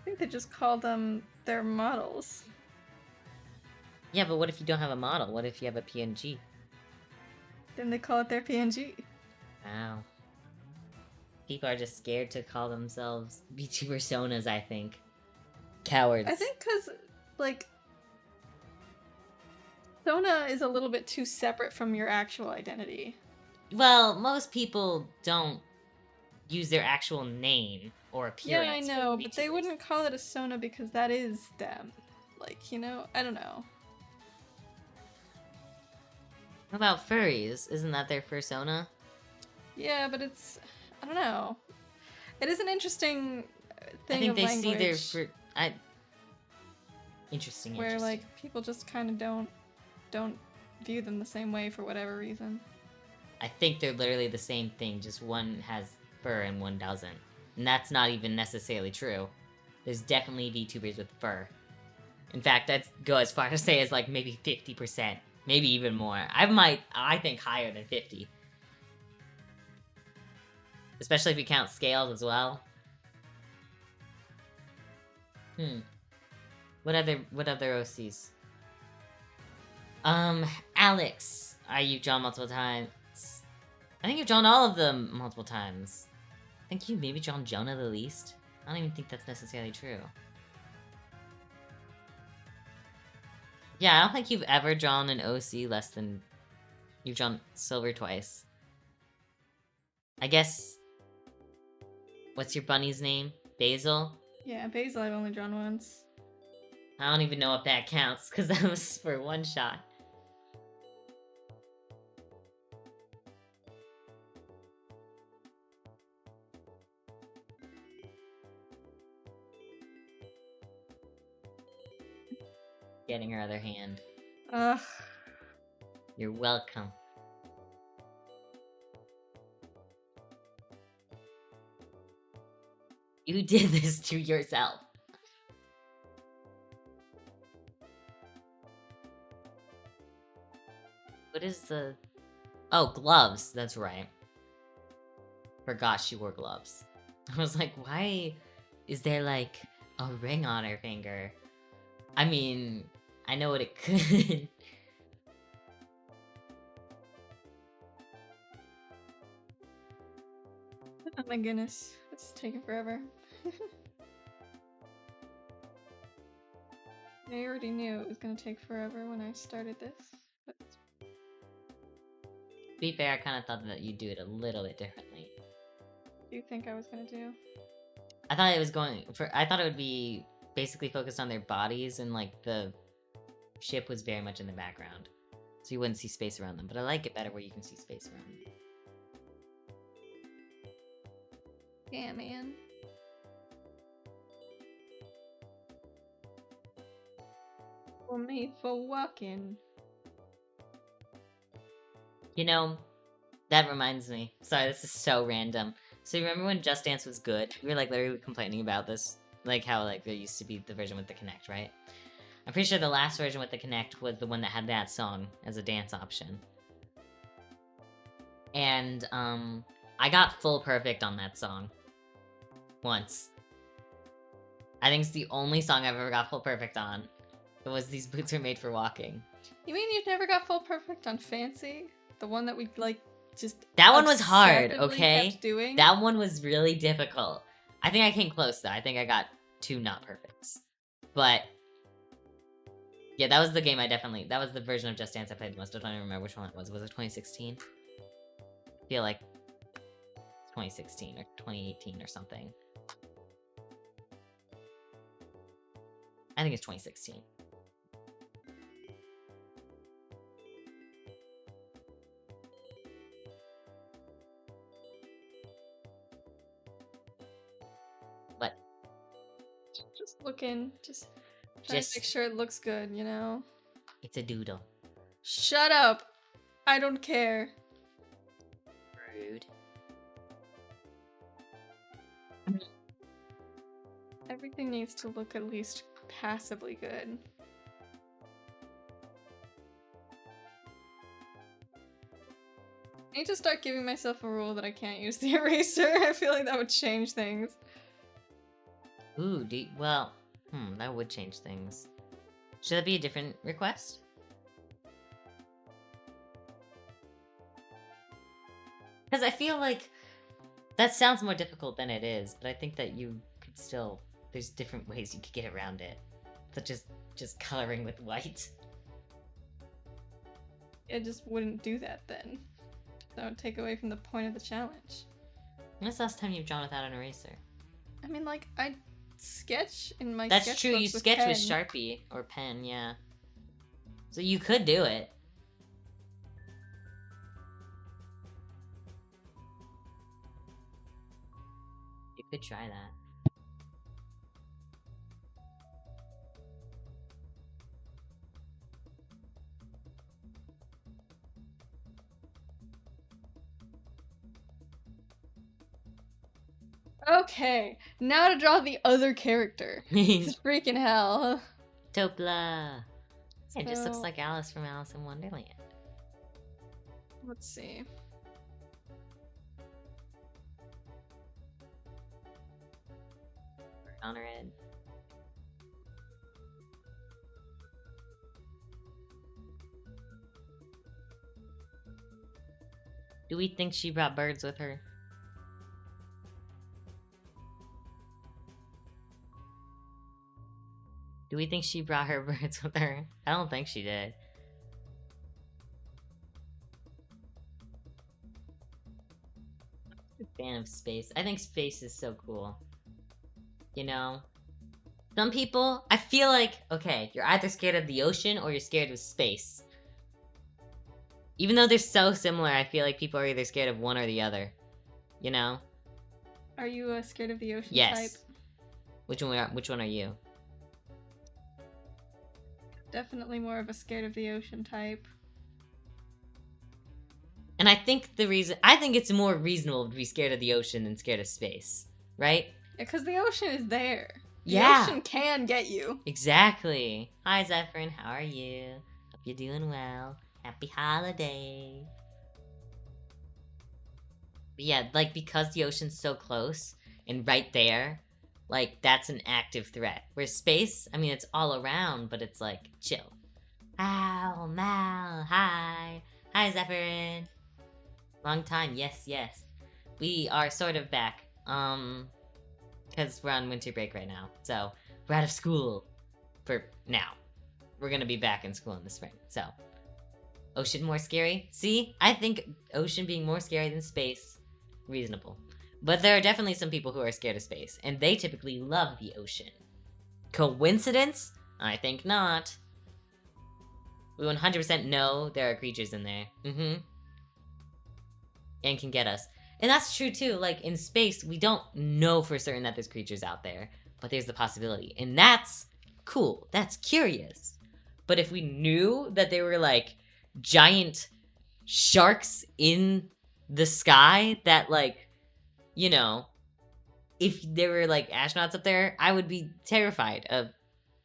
I think they just call them their models. Yeah, but what if you don't have a model? What if you have a PNG? Then they call it their PNG. Wow. People are just scared to call themselves VTuber Sonas, I think. Cowards. I think because, like, Sona is a little bit too separate from your actual identity. Well, most people don't use their actual name or appearance. Yeah, I know, but they wouldn't call it a Sona because that is them. Like, you know? I don't know. What about furries? Isn't that their persona? Yeah, but it's... I don't know. It is an interesting thing I think of they language. see their... Interesting. Where, like, people just kind of don't view them the same way for whatever reason. I think they're literally the same thing, just one has fur and one doesn't. And that's not even necessarily true. There's definitely VTubers with fur. In fact, I'd go as far to say as like maybe 50%. Maybe even more. I think higher than 50. Especially if you count scales as well. What other OCs? Alex. You've drawn multiple times. I think you've drawn all of them multiple times. I think you maybe drawn Jonah the least. I don't even think that's necessarily true. Yeah, I don't think you've ever drawn an OC less than... You've drawn Silver twice. I guess... What's your bunny's name? Basil? Yeah, Basil I've only drawn once. I don't even know if that counts, because that was for one shot. Getting her other hand. Ugh. You're welcome. You did this to yourself. What is the... Oh, gloves. That's right. Forgot she wore gloves. I was like, why is there like a ring on her finger? I mean, I know what it could. Oh my goodness. It's taking forever. I already knew it was gonna take forever when I started this. But... To be fair, I kind of thought that you'd do it a little bit differently. do you think I was gonna do? I thought it was I thought it would be basically focused on their bodies, and like the ship was very much in the background, so you wouldn't see space around them. But I like it better where you can see space around them. Yeah, man. We're made for walking. You know, that reminds me. Sorry, this is so random. So you remember when Just Dance was good? We were like literally complaining about this, like how like there used to be the version with the Kinect, right? I'm pretty sure the last version with the Kinect was the one that had that song as a dance option. And I got full perfect on that song once. I think it's the only song I've ever got full perfect on. It was These Boots Are Made for Walking. You mean you've never got full perfect on Fancy? The one that we like just That one was hard, obsessively okay? kept doing? That one was really difficult. I think I came close though. I think I got 2 not perfects. But yeah, that was the game that was the version of Just Dance I played the most. I don't even remember which one it was. Was it 2016? I feel like 2016 or 2018 or something. I think it's 2016. But just looking, just trying to make sure it looks good, you know? It's a doodle. Shut up! I don't care. Rude. Everything needs to look at least passably good. I need to start giving myself a rule that I can't use the eraser. I feel like that would change things. Ooh, well, that would change things. Should that be a different request? Because I feel like that sounds more difficult than it is, but I think that you could still, there's different ways you could get around it. Such as just coloring with white. I just wouldn't do that then. That would take away from the point of the challenge. When's the last time you've drawn without an eraser? I mean, like, I sketch in my That's true, you sketch pen. with Sharpie or pen, yeah. So you could do it. You could try that. Okay, now to draw the other character. It's freaking hell. Topla! It just looks So- like Alice from Alice in Wonderland. Let's see. On her head. Do we think she brought birds with her? Do we think she brought her birds with her? I don't think she did. I'm a fan of space. I think space is so cool. You know? Some people, I feel like, okay, you're either scared of the ocean or you're scared of space. Even though they're so similar, I feel like people are either scared of one or the other. You know? Are you scared of the ocean Yes. type? Which one are you? Definitely more of a scared of the ocean type. And I think I think it's more reasonable to be scared of the ocean than scared of space. Right? Yeah, because the ocean is there. The Yeah. ocean can get you. Exactly. Hi, Zephyrin. How are you? Hope you're doing well. Happy holiday. But yeah, like, because the ocean's so close and right there, like, that's an active threat. Whereas space, I mean, it's all around, but it's like, chill. Ow, Mal, hi. Hi, Zephyrin. Long time, yes, yes. We are sort of back. Because we're on winter break right now. So, we're out of school for now. We're gonna be back in school in the spring, so. Ocean more scary? See? I think ocean being more scary than space, reasonable. But there are definitely some people who are scared of space, and they typically love the ocean. Coincidence? I think not. We 100% know there are creatures in there. And can get us. And that's true too. Like, in space, we don't know for certain that there's creatures out there, but there's the possibility. And that's cool. That's curious. But if we knew that there were, like, giant sharks in the sky that, like, you know, if there were, like, astronauts up there, I would be terrified of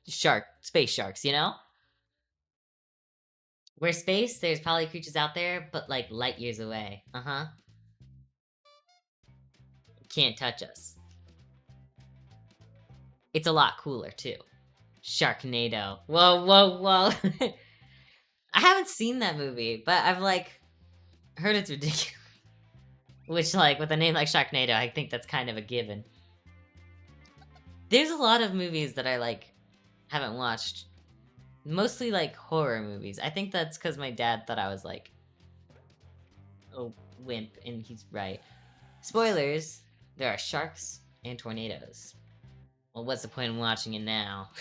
space sharks, you know? Where space, there's probably creatures out there, but, like, light years away. Can't touch us. It's a lot cooler, too. Sharknado. Whoa, whoa, whoa. I haven't seen that movie, but I've, like, heard it's ridiculous. Which, like, with a name like Sharknado, I think that's kind of a given. There's a lot of movies that I, like, haven't watched. Mostly, like, horror movies. I think that's because my dad thought I was, like, a wimp, and he's right. Spoilers, there are sharks and tornadoes. Well, what's the point in watching it now?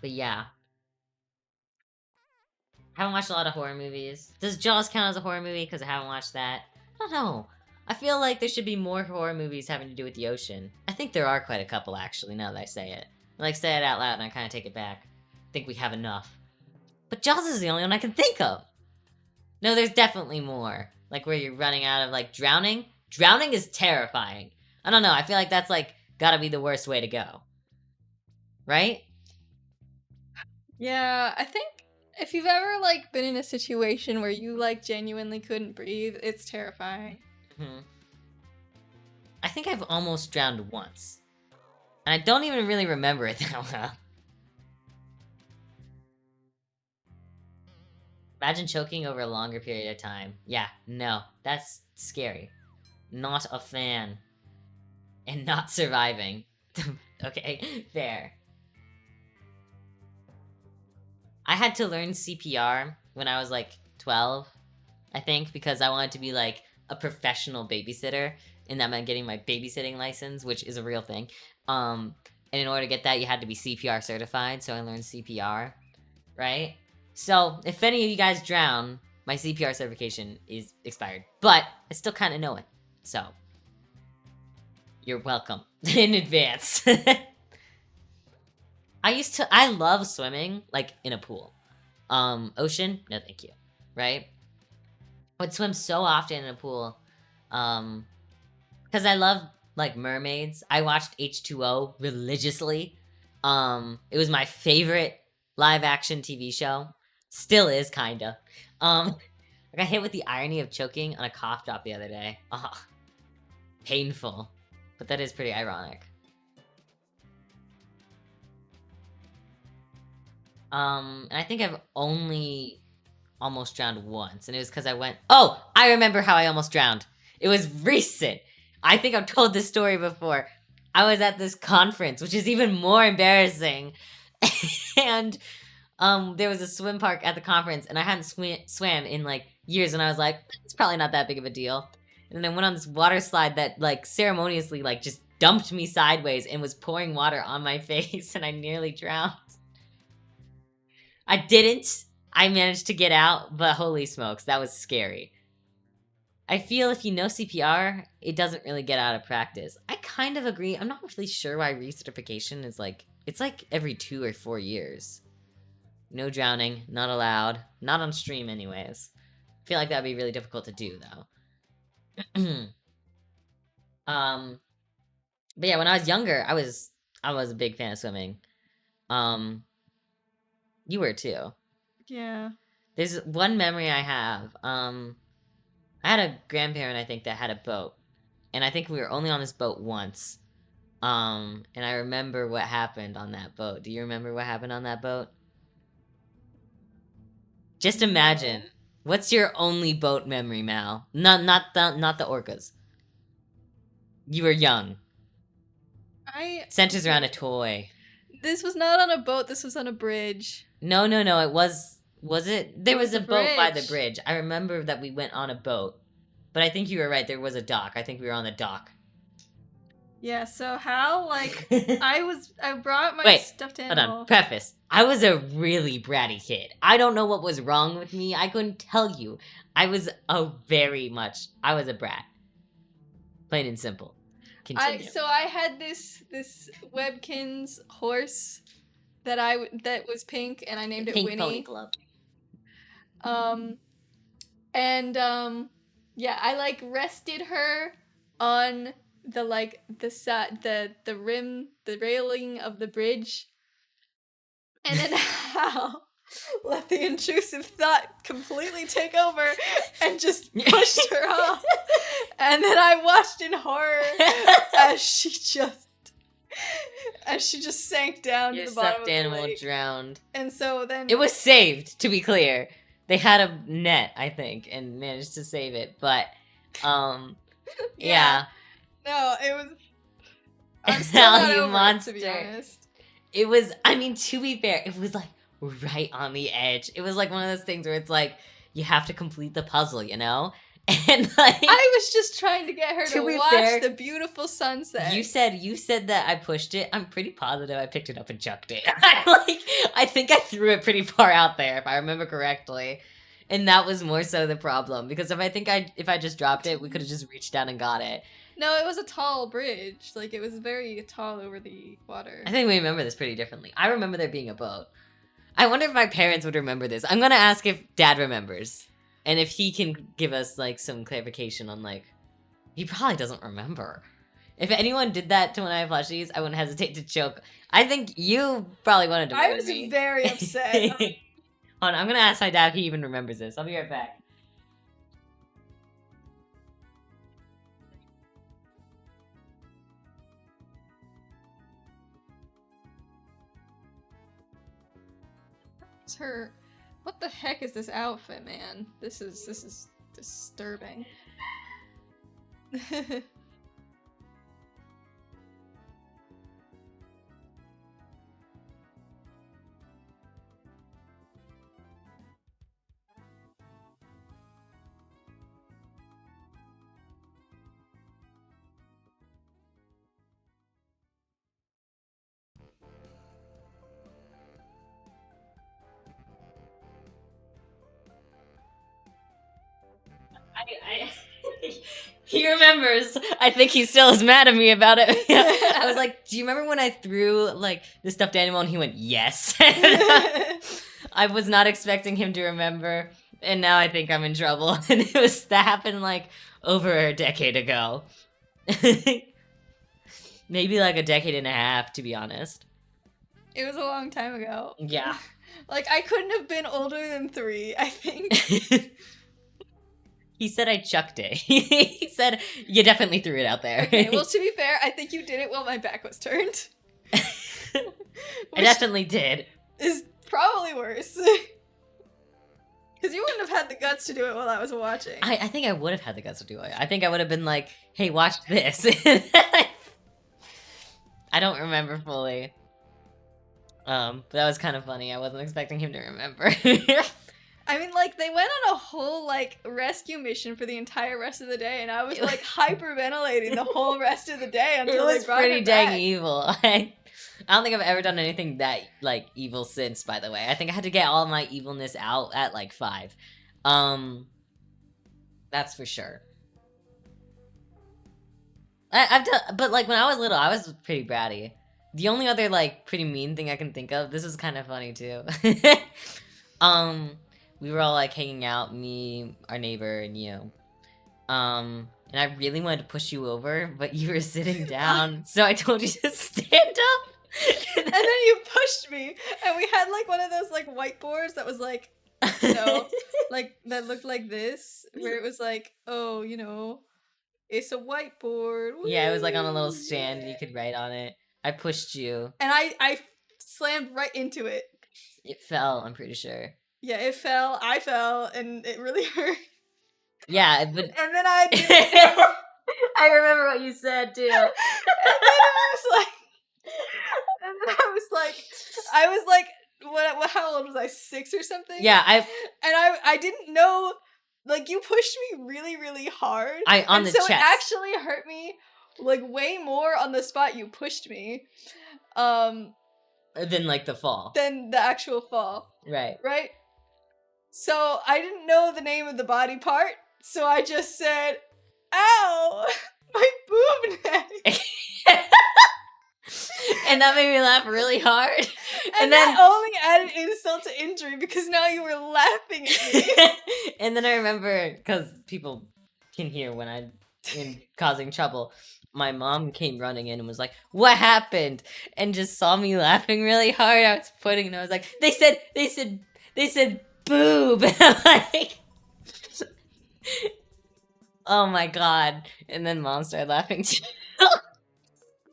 But yeah. I haven't watched a lot of horror movies. Does Jaws count as a horror movie because I haven't watched that? I don't know. I feel like there should be more horror movies having to do with the ocean. I think there are quite a couple, actually, now that I say it. I, like, say it out loud and I kind of take it back. I think we have enough. But Jaws is the only one I can think of. No, there's definitely more. Like, where you're running out of, like, drowning. Drowning is terrifying. I don't know, I feel like that's, like, gotta be the worst way to go. Right? Yeah, I think if you've ever, like, been in a situation where you, like, genuinely couldn't breathe, it's terrifying. I think I've almost drowned once. And I don't even really remember it that well. Imagine choking over a longer period of time. Yeah, no, that's scary. Not a fan. And not surviving. Okay, fair. I had to learn CPR when I was like 12, I think, because I wanted to be like a professional babysitter, and that meant getting my babysitting license, which is a real thing. And in order to get that, you had to be CPR certified, so I learned CPR, right? So, if any of you guys drown, my CPR certification is expired, but I still kind of know it, so you're welcome in advance. I love swimming, like, in a pool. Ocean? No thank you, right? I would swim so often in a pool, because I love, like, mermaids. I watched H2O religiously. It was my favorite live-action TV show. Still is, kinda. I got hit with the irony of choking on a cough drop the other day. Painful. But that is pretty ironic. And I think I've only almost drowned once, and it was because I went... Oh! I remember how I almost drowned. It was recent. I think I've told this story before. I was at this conference, which is even more embarrassing. And there was a swim park at the conference, and I hadn't swam in, like, years, and I was like, it's probably not that big of a deal. And then I went on this water slide that, like, ceremoniously, like, just dumped me sideways and was pouring water on my face, and I nearly drowned. I didn't. I managed to get out, but holy smokes, that was scary. I feel if you know CPR, it doesn't really get out of practice. I kind of agree. I'm not really sure why recertification is like... It's like every 2 or 4 years. No drowning, not allowed. Not on stream anyways. I feel like that would be really difficult to do, though. But yeah, when I was younger, I was a big fan of swimming. You were too. Yeah. There's one memory I have. I had a grandparent, I think, that had a boat. And I think we were only on this boat once. And I remember what happened on that boat. Do you remember what happened on that boat? Just imagine. No. What's your only boat memory, Mal? Not the orcas. You were young. Centers around a toy. This was not on a boat, this was on a bridge. No, it was Was it? There was was a a boat by the bridge. bridge. I remember that we went on a boat. But I think you were right, there was a dock. I think we were on the dock. Yeah, so how, like, I brought my Wait, stuffed hold animal. on. Preface. I was a really bratty kid. I don't know what was wrong with me. I couldn't tell you. I was a brat. Plain and simple. Continue. So I had this Webkinz horse that was pink, and I named it Pink Winnie. Pony Club. Yeah, I like rested her on the railing of the bridge, and then Hal let the intrusive thought completely take over and just pushed her off. And then I watched in horror as she just sank down Your to the bottom stuffed of the animal lake. drowned. And so then It was saved, to be clear. They had a net, I think, and managed to save it. But, yeah. No, it was. I'm still Hal, not you over monster. it, to be honest. It was, I mean, to be fair, it was like right on the edge. It was like one of those things where it's like, you have to complete the puzzle, you know? And like, I was just trying to get her to be watch fair, the beautiful sunset. you said that I pushed it. I'm pretty positive I picked it up and chucked it. I think I threw it pretty far out there, if I remember correctly. And that was more so the problem, because if I just dropped it, we could have just reached down and got it. No, it was a tall bridge. Like, it was very tall over the water. I think we remember this pretty differently. I remember there being a boat. I wonder if my parents would remember this. I'm gonna ask if Dad remembers. And if he can give us, like, some clarification on, like... He probably doesn't remember. If anyone did that to one of my plushies, I wouldn't hesitate to choke. I think you probably wanted to I murder was me. very upset. Hold on, I'm gonna ask my dad if he even remembers this. I'll be right back. It's her. What the heck is this outfit, man? This is disturbing. He remembers. I think he still is mad at me about it. I was like, do you remember when I threw, like, the stuffed animal and he went, yes? I was not expecting him to remember, and now I think I'm in trouble. And that happened, like, over a decade ago. Maybe, like, a decade and a half, to be honest. It was a long time ago. Yeah. Like, I couldn't have been older than 3, I think. He said I chucked it. He said, you definitely threw it out there. Okay, well, to be fair, I think you did it while my back was turned. I definitely did. Is probably worse. Because you wouldn't have had the guts to do it while I was watching. I think I would have had the guts to do it. I think I would have been like, hey, watch this. I don't remember fully. But that was kind of funny. I wasn't expecting him to remember. I mean, like, they went on a whole, like, rescue mission for the entire rest of the day, and I was, like, hyperventilating the whole rest of the day until it was they brought pretty her dang back. evil. I don't think I've ever done anything that, like, evil since, by the way. I think I had to get all my evilness out at, like, 5. That's for sure. I've done, but, like, when I was little, I was pretty bratty. The only other, like, pretty mean thing I can think of, this was kind of funny, too. We were all, like, hanging out, me, our neighbor, and you. And I really wanted to push you over, but you were sitting down, so I told you to stand up. And then you pushed me, and we had, like, one of those, like, whiteboards that was, like, you know, like, that looked like this, where it was like, oh, you know, it's a whiteboard. Yeah, it was, like, on a little Woo! stand, and you could write on it. I pushed you. And I slammed right into it. It fell, I'm pretty sure. Yeah, it fell, I fell, and it really hurt. Yeah, but... And then I did it. I remember what you said, too. And then I was like, how old was I? 6 or something? Yeah, I didn't know, like, you pushed me really, really hard. on and the so chest. it actually hurt me, like, way more on the spot you pushed me, Than like the fall. than the actual fall. Right. Right? So I didn't know the name of the body part, so I just said, ow, my boob neck. And that made me laugh really hard. And that only added insult to injury because now you were laughing at me. And then I remember, because people can hear when I'm causing trouble, my mom came running in and was like, "What happened?" And just saw me laughing really hard. I was pointing and I was like, they said boob. And I'm like, oh my god. And then mom started laughing too.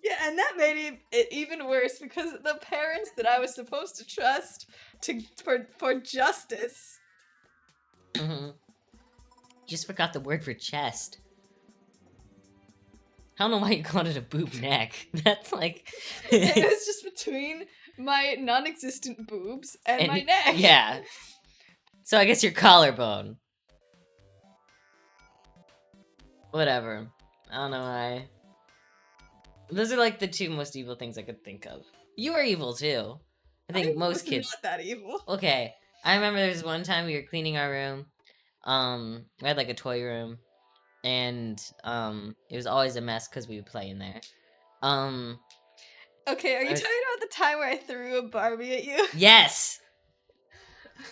Yeah, and that made it even worse because the parents that I was supposed to trust for justice. Just forgot the word for chest. I don't know why you called it a boob neck. That's like... It was just between my non-existent boobs and my neck. Yeah. So I guess your collarbone. Whatever. I don't know why. Those are like the two most evil things I could think of. You are evil too. I think most kids. Not that evil. Okay. I remember there was one time we were cleaning our room. We had like a toy room. And it was always a mess because we would play in there. Okay, are you talking about the time where I threw a Barbie at you? Yes!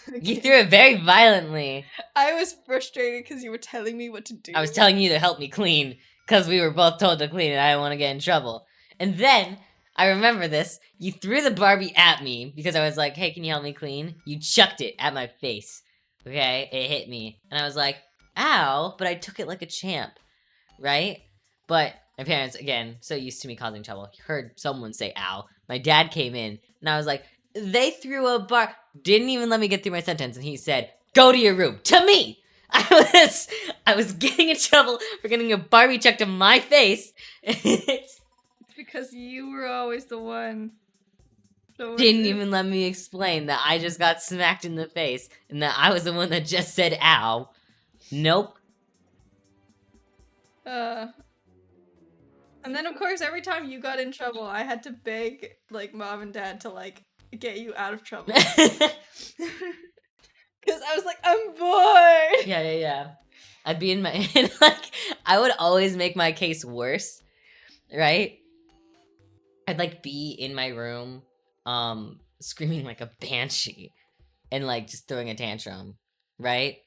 Okay. You threw it very violently. I was frustrated because you were telling me what to do. I was telling you to help me clean because we were both told to clean and I didn't want to get in trouble. And then, I remember this, you threw the Barbie at me because I was like, hey, can you help me clean? You chucked it at my face. Okay? It hit me. And I was like, ow, but I took it like a champ. Right? But my parents, again, so used to me causing trouble, heard someone say ow. My dad came in and I was like, they threw a didn't even let me get through my sentence, and he said, go to your room. To me! I was getting in trouble for getting a Barbie chucked in my face. It's because you were always the one. Didn't even let me explain that I just got smacked in the face, and that I was the one that just said ow. Nope. And then, of course, every time you got in trouble, I had to beg, like, mom and dad to, like, get you out of trouble. Because I was like, I'm bored! Yeah. I'd be in my... like, I would always make my case worse, right? I'd, like, be in my room, screaming like a banshee, and, like, just throwing a tantrum, right?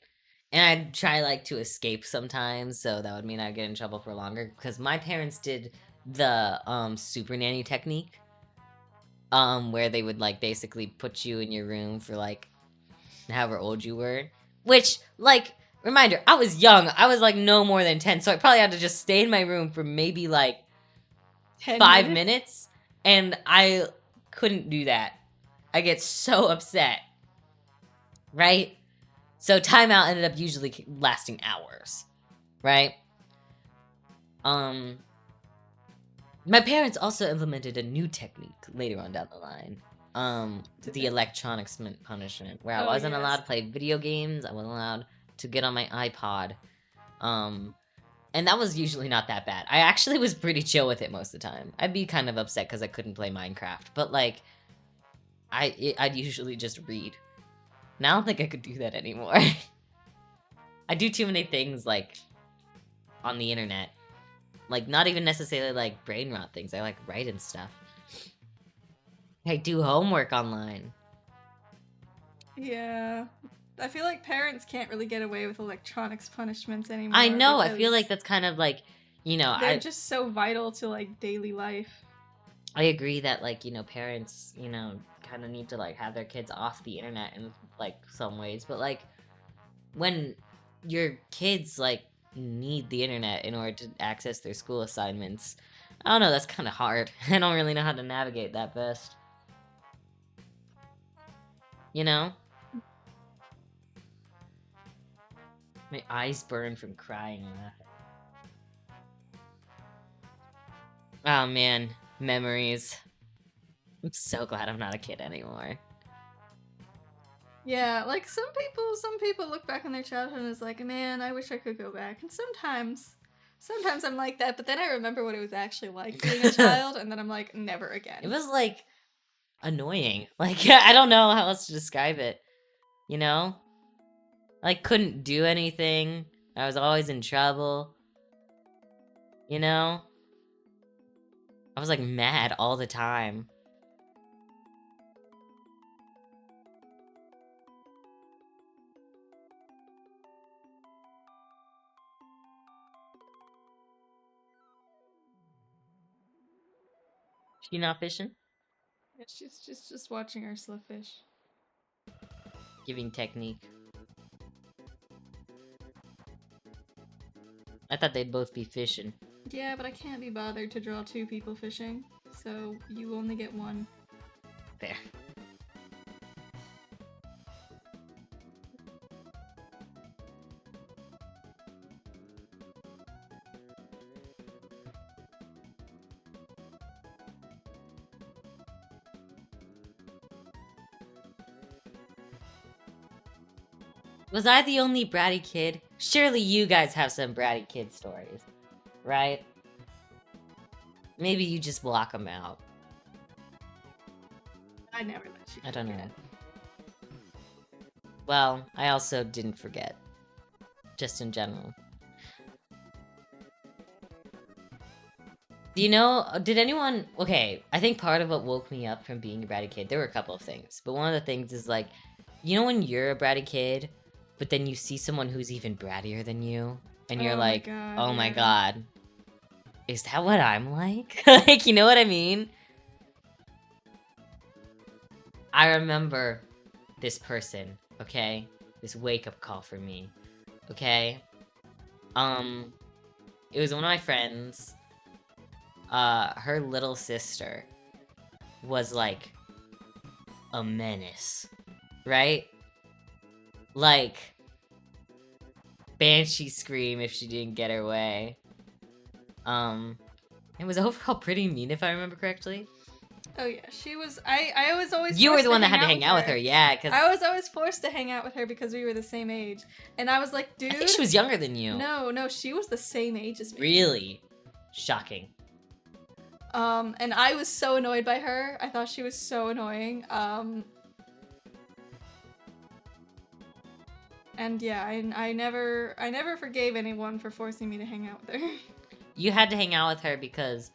And I'd try, like, to escape sometimes, so that would mean I'd get in trouble for longer, because my parents did the, super nanny technique, where they would, like, basically put you in your room for, like, however old you were, which, like, reminder, I was young, I was, like, no more than 10, so I probably had to just stay in my room for maybe, like, 5 minutes, and I couldn't do that. I get so upset, right? So timeout ended up usually lasting hours, right? My parents also implemented a new technique later on down the line. The electronics punishment, where I wasn't allowed to play video games, I wasn't allowed to get on my iPod. And that was usually not that bad. I actually was pretty chill with it most of the time. I'd be kind of upset because I couldn't play Minecraft, but like, I'd usually just read. And I don't think I could do that anymore. I do too many things, like, on the internet. Like, not even necessarily, like, brain rot things. I, like, write and stuff. I do homework online. Yeah. I feel like parents can't really get away with electronics punishments anymore. I know, I feel like that's kind of, like, you know... They're just so vital to, like, daily life. I agree that, like, you know, parents, you know, kind of need to, like, have their kids off the internet in, like, some ways. But, like, when your kids, like, need the internet in order to access their school assignments, I don't know, that's kind of hard. I don't really know how to navigate that best. You know? My eyes burn from crying. Oh man, memories. I'm so glad I'm not a kid anymore. Yeah, like some people look back on their childhood and is like, man, I wish I could go back. And sometimes I'm like that, but then I remember what it was actually like being a child, and then I'm like, never again. It was like annoying. Like I don't know how else to describe it. You know? Like couldn't do anything. I was always in trouble. You know? I was like mad all the time. She not fishing? Yeah, she's just watching our slow fish. Giving technique. I thought they'd both be fishing. Yeah, but I can't be bothered to draw 2 people fishing, so you only get 1. There. Was I the only bratty kid? Surely you guys have some bratty kid stories, right? Maybe you just block them out. I never let you I don't know. forget. Well, I also didn't forget. Just in general. Do you know, did anyone... Okay, I think part of what woke me up from being a bratty kid, there were a couple of things, but one of the things is like, you know when you're a bratty kid, but then you see someone who's even brattier than you, and you're Oh my like, God, oh my yeah. god, is that what I'm like? Like, you know what I mean? I remember this person, okay? This wake-up call for me, okay? It was one of my friends. Her little sister was like a menace, right? Like, banshee scream if she didn't get her way. It was overall pretty mean if I remember correctly. Oh yeah, she was. I was always. You were forced the to one that had to hang out with her, yeah, because I was always forced to hang out with her because we were the same age, and I was like, dude. I think she was younger than you. No, she was the same age as me. Really? Shocking. And I was so annoyed by her. I thought she was so annoying. And yeah, I never forgave anyone for forcing me to hang out with her. You had to hang out with her because,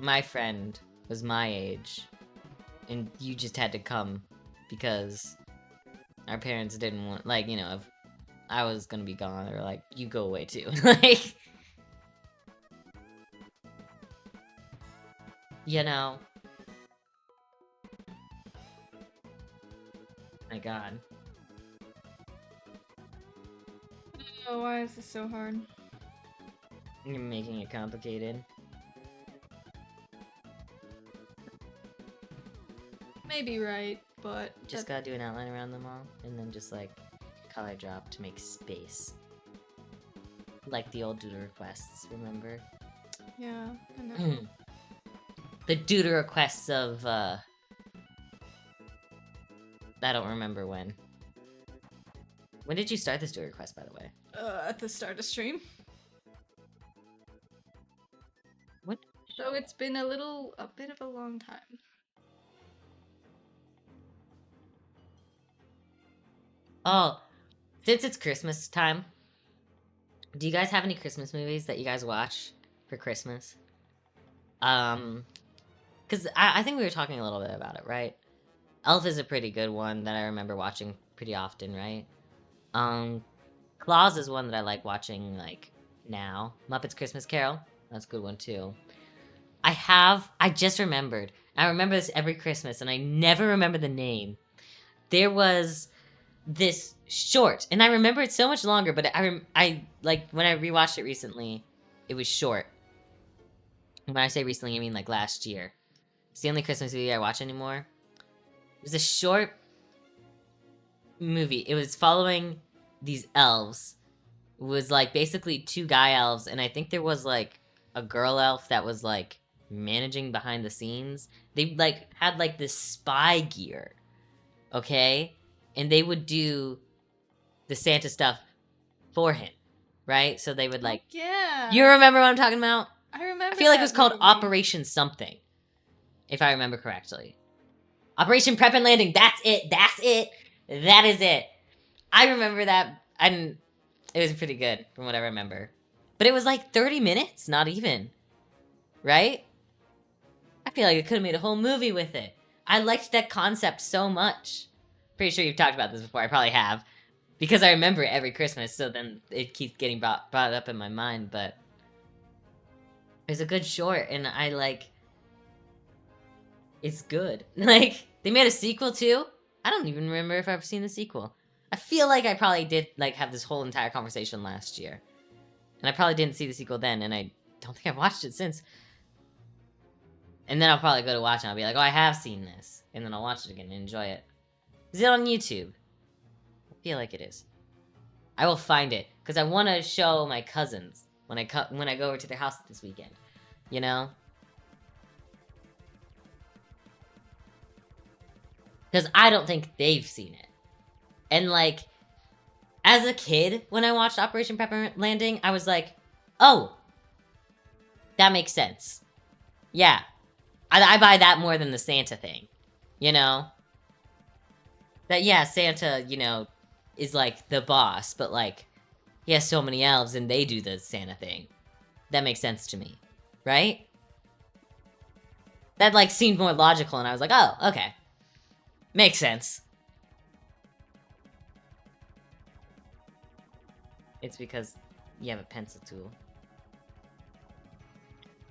my friend was my age, and you just had to come because our parents didn't want, like, you know, if I was gonna be gone, they were like, you go away too. Like, you know. My god. Oh, why is this so hard? You're making it complicated. Maybe right, but Just gotta do an outline around them all, and then just, like, color drop to make space. Like the old doodle requests, remember? yeah. I know. The doodle requests of, I don't remember when. When did you start this doodle request, by the way? At the start of stream. What? So it's been a bit of a long time. Oh, since it's Christmas time, do you guys have any Christmas movies that you guys watch for Christmas? Because I think we were talking a little bit about it, right? Elf is a pretty good one that I remember watching pretty often, right? Claus is one that I like watching, like, now. Muppets Christmas Carol, that's a good one, too. I just remembered. I remember this every Christmas, and I never remember the name. There was this short, and I remember it so much longer, but I like, when I rewatched it recently, it was short. When I say recently, I mean, like, last year. It's the only Christmas movie I watch anymore. It was a short movie. It was following these elves. It was, like, basically 2 guy elves, and I think there was, like, a girl elf that was, like, managing behind the scenes. They, like, had, like, this spy gear. okay? And they would do the Santa stuff for him, right? So they would like, Yeah. you remember what I'm talking about? I remember. I feel like it that was called movie. Operation something, if I remember correctly. Operation Prep and Landing. That's it. That's it. That is it. I remember that. It was pretty good from what I remember. But it was like 30 minutes, not even. Right? I feel like it could have made a whole movie with it. I liked that concept so much. Pretty sure you've talked about this before. I probably have. Because I remember it every Christmas, so then it keeps getting brought up in my mind, but it was a good short, and I like... It's good. Like, they made a sequel too? I don't even remember if I've seen the sequel. I feel like I probably did, like, have this whole entire conversation last year. And I probably didn't see the sequel then, and I don't think I've watched it since. And then I'll probably go to watch it, and I'll be like, oh, I have seen this. And then I'll watch it again and enjoy it. Is it on YouTube? I feel like it is. I will find it, because I want to show my cousins when I go over to their house this weekend. You know? Because I don't think they've seen it. And, like, as a kid, when I watched Operation Pepper Landing, I was like, oh, that makes sense. Yeah. I buy that more than the Santa thing. You know? That, yeah, Santa, you know, is, like, the boss, but, like, he has so many elves and they do the Santa thing. That makes sense to me. Right? That, like, seemed more logical, and I was like, oh, okay. Makes sense. It's because you have a pencil tool.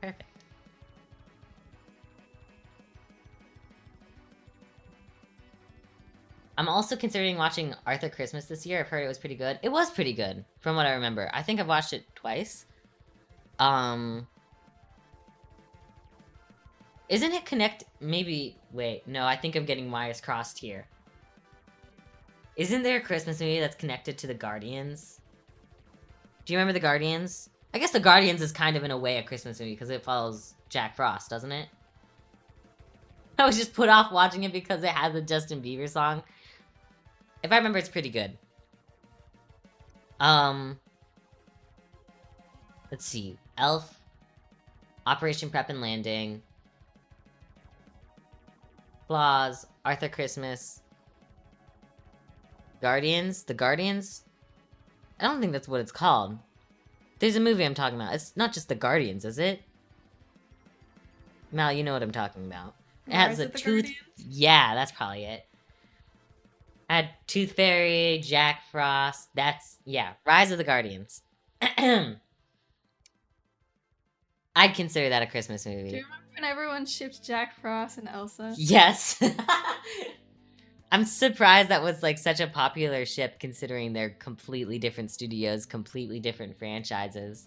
Perfect. I'm also considering watching Arthur Christmas this year. I've heard it was pretty good. It was pretty good, from what I remember. I think I've watched it twice. Isn't it maybe... Wait, no, I think I'm getting wires crossed here. Isn't there a Christmas movie that's connected to the Guardians? Do you remember the Guardians? I guess the Guardians is kind of, in a way, a Christmas movie, because it follows Jack Frost, doesn't it? I was just put off watching it because it has a Justin Bieber song. If I remember, it's pretty good. Let's see. Elf. Operation Prep and Landing. Flaws. Arthur Christmas. Guardians? The Guardians? I don't think that's what it's called. There's a movie I'm talking about. It's not just The Guardians, is it? Mal, you know what I'm talking about. It has a tooth... Yeah, that's probably it. I had Tooth Fairy, Jack Frost. That's... Yeah, Rise of the Guardians. I'd consider that a Christmas movie. Do you remember when everyone shipped Jack Frost and Elsa? Yes. I'm surprised that was, like, such a popular ship, considering they're completely different studios, completely different franchises.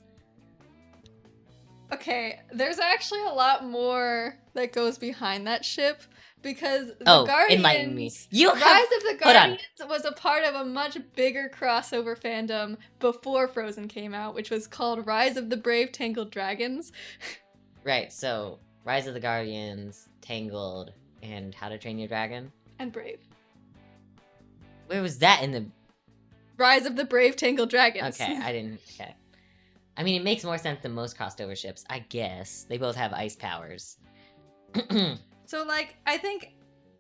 Okay, there's actually a lot more that goes behind that ship, because the Guardians... enlighten me. Rise of the Guardians was a part of a much bigger crossover fandom before Frozen came out, which was called Rise of the Brave Tangled Dragons. Right, so Rise of the Guardians, Tangled, and How to Train Your Dragon? And Brave. Where was that in the... Rise of the Brave Tangled Dragons. Okay, I didn't... Okay. I mean, it makes more sense than most crossed over ships, I guess. They both have ice powers. So, like, I think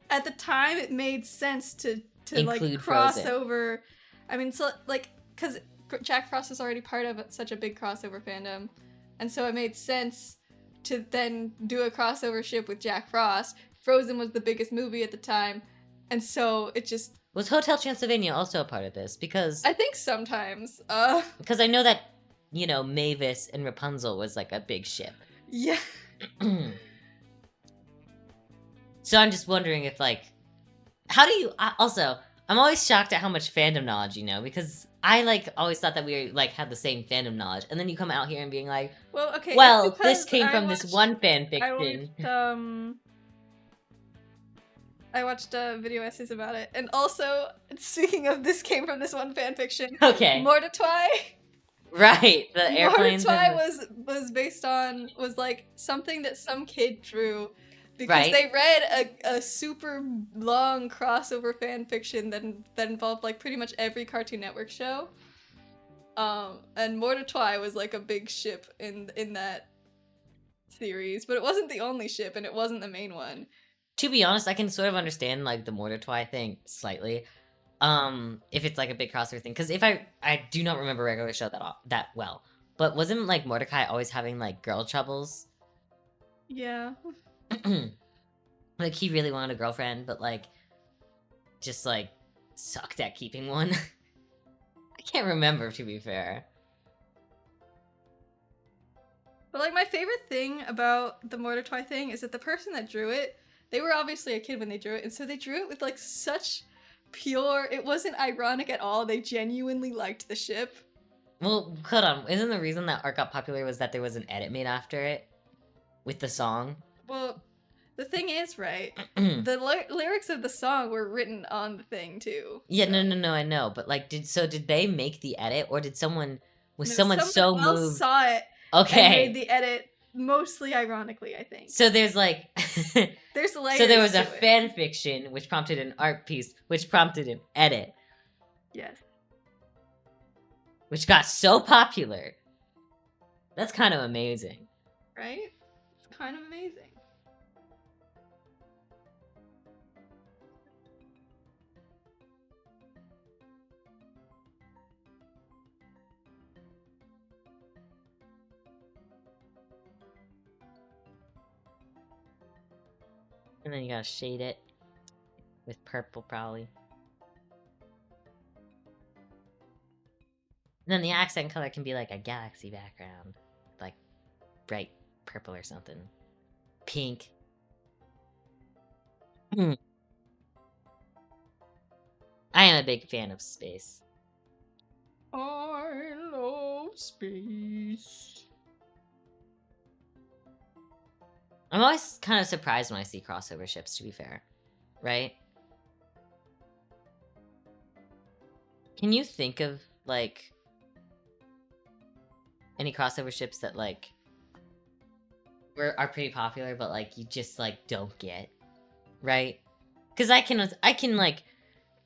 at the time it made sense to include like, cross Frozen. over. I mean, so, like, because Jack Frost is already part of such a big crossover fandom. And so it made sense to then do a crossover ship with Jack Frost. Frozen was the biggest movie at the time. And so it just... Was Hotel Transylvania also a part of this? Because... I think sometimes. Because I know that, you know, Mavis and Rapunzel was, like, a big ship. Yeah. So I'm just wondering if, like... How do you... Also, I'm always shocked at how much fandom knowledge you know, because I, like, always thought that we, like, had the same fandom knowledge, and then you come out here and being like, well, okay, well, this came from this one fanfiction. I watched video essays about it, and also, speaking of this came from this one fanfiction, Okay. Mordetwai. Right, the airplanes. Mordetwai was based on, was like something that some kid drew because Right. they read a super long crossover fan fiction that involved like pretty much every Cartoon Network show. And Mordetwai was like a big ship in that series, but it wasn't the only ship, and it wasn't the main one. To be honest, I can sort of understand like the Mordetwai thing slightly. If it's like a big crossover thing, because if I do not remember regular show that well, but wasn't like Mordecai always having like girl troubles? Yeah. Like he really wanted a girlfriend, but like just like sucked at keeping one. I can't remember, to be fair. But like my favorite thing about the Mordetwai thing is that the person that drew it, they were obviously a kid when they drew it, and so they drew it with like such pure. It wasn't ironic at all. They genuinely liked the ship. Well, hold on. Isn't the reason that art got popular was that there was an edit made after it with the song? Well, the thing is, right? The lyrics of the song were written on the thing too. Yeah, so. no, I know, but like, did they make the edit, or did someone No, someone so else moved? saw it Okay, and made the edit mostly ironically, I think. so there's like, There's layers. so there was a to it. fan fiction which prompted an art piece, which prompted an edit, Yes. which got so popular. That's kind of amazing. Right? It's kind of amazing. And then you gotta shade it with purple, probably. And then the accent color can be like a galaxy background, like bright purple or something. Pink. I am a big fan of space. I love space. I'm always kind of surprised when I see crossover ships, to be fair. Right? Can you think of, like, any crossover ships that, like, are pretty popular, but, like, you just, like, don't get? Right? Because I can, like,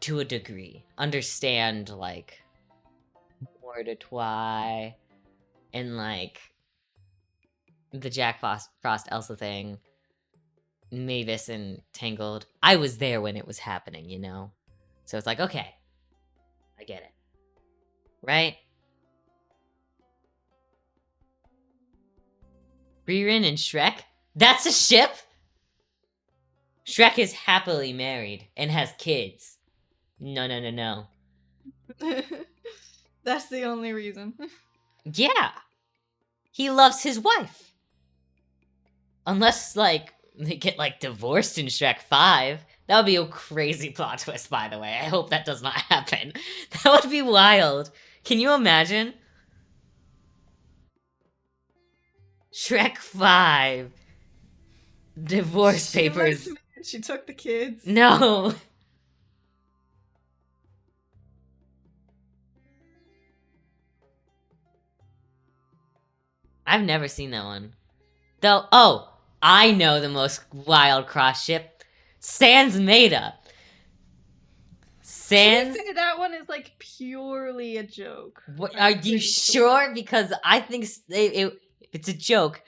to a degree, understand, like, Mordetwai and, like, the Jack Frost Elsa thing, Mavis and Tangled. I was there when it was happening, you know? So it's like, okay, I get it. Right? Ririn and Shrek? That's a ship? Shrek is happily married and has kids. No. That's the only reason. Yeah. He loves his wife. Unless, like, they get, like, divorced in Shrek 5. That would be a crazy plot twist, by the way. I hope that does not happen. That would be wild. Can you imagine? Shrek 5. Divorce papers. She took the kids. No. I've never seen that one. Though, oh, I know the most wild cross ship. Sans Maida. Sans? That one is like purely a joke. What, are you sure? Because I think it's a joke.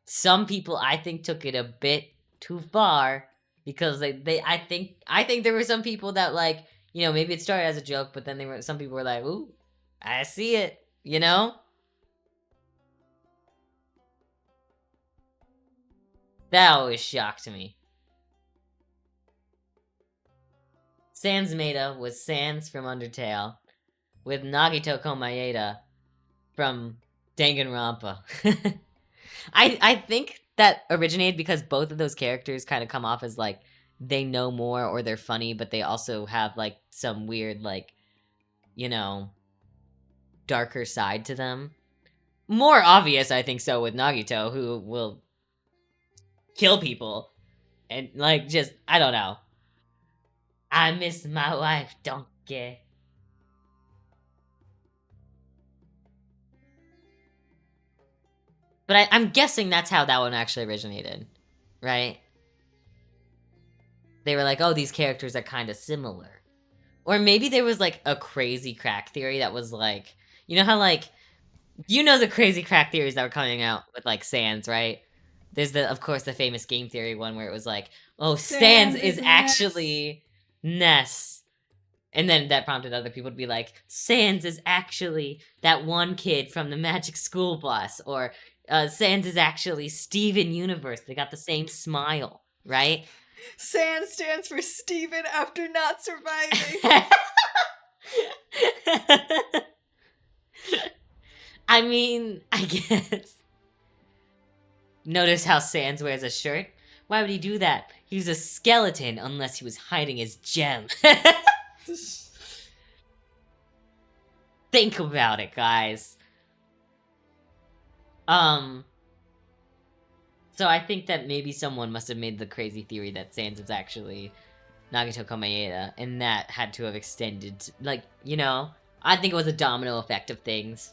Some people, I think, took it a bit too far. Because I think there were some people that, like, you know, maybe it started as a joke, but then some people were like, ooh, I see it, you know? That always shocked me. Sans Maida was Sans from Undertale, with Nagito Komaeda from Danganronpa. I think that originated because both of those characters kind of come off as, like, they know more or they're funny, but they also have, like, some weird, like, you know, darker side to them. More obvious, I think so, with Nagito, who will kill people. And, like, just, I don't know. I miss my wife, don't care. But I'm guessing that's how that one actually originated, right? they were like, oh, these characters are kind of similar. Or maybe there was like a crazy crack theory that was like, you know how like, you know the crazy crack theories that were coming out with like Sans, right? There's of course, the famous game theory one where it was like, oh, Sans is actually Ness. And then that prompted other people to be like, Sans is actually that one kid from the Magic School Bus, or Sans is actually Steven Universe. They got the same smile, right? Sans stands for Steven after not surviving. I mean, I guess. Notice how Sans wears a shirt? Why would he do that? He's a skeleton unless he was hiding his gem. Think about it, guys. So I think that maybe someone must have made the crazy theory that Sans is actually Nagito Komaeda, and that had to have extended, like, you know, I think it was a domino effect of things.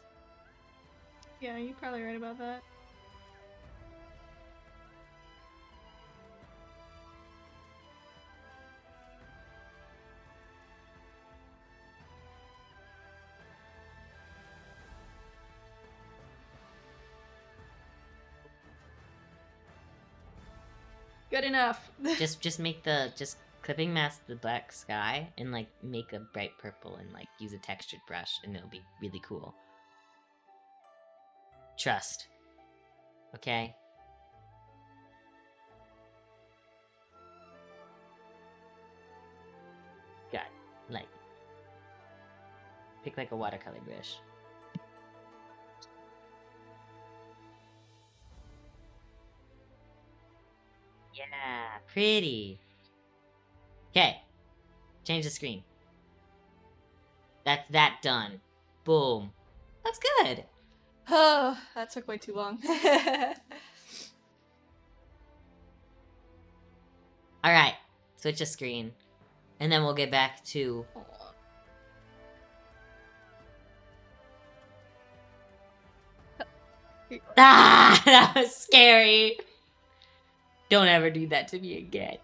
Yeah, you're probably right about that. Good enough. just make just clipping mask the black sky and like make a bright purple and like use a textured brush and it'll be really cool. Trust. Okay? God, like pick like a watercolor brush. Yeah, pretty. Okay. Change the screen. That's that done. Boom. That's good. Oh, that took way too long. Alright. Switch the screen. And then we'll get back to... Ah! That was scary! Don't ever do that to me again.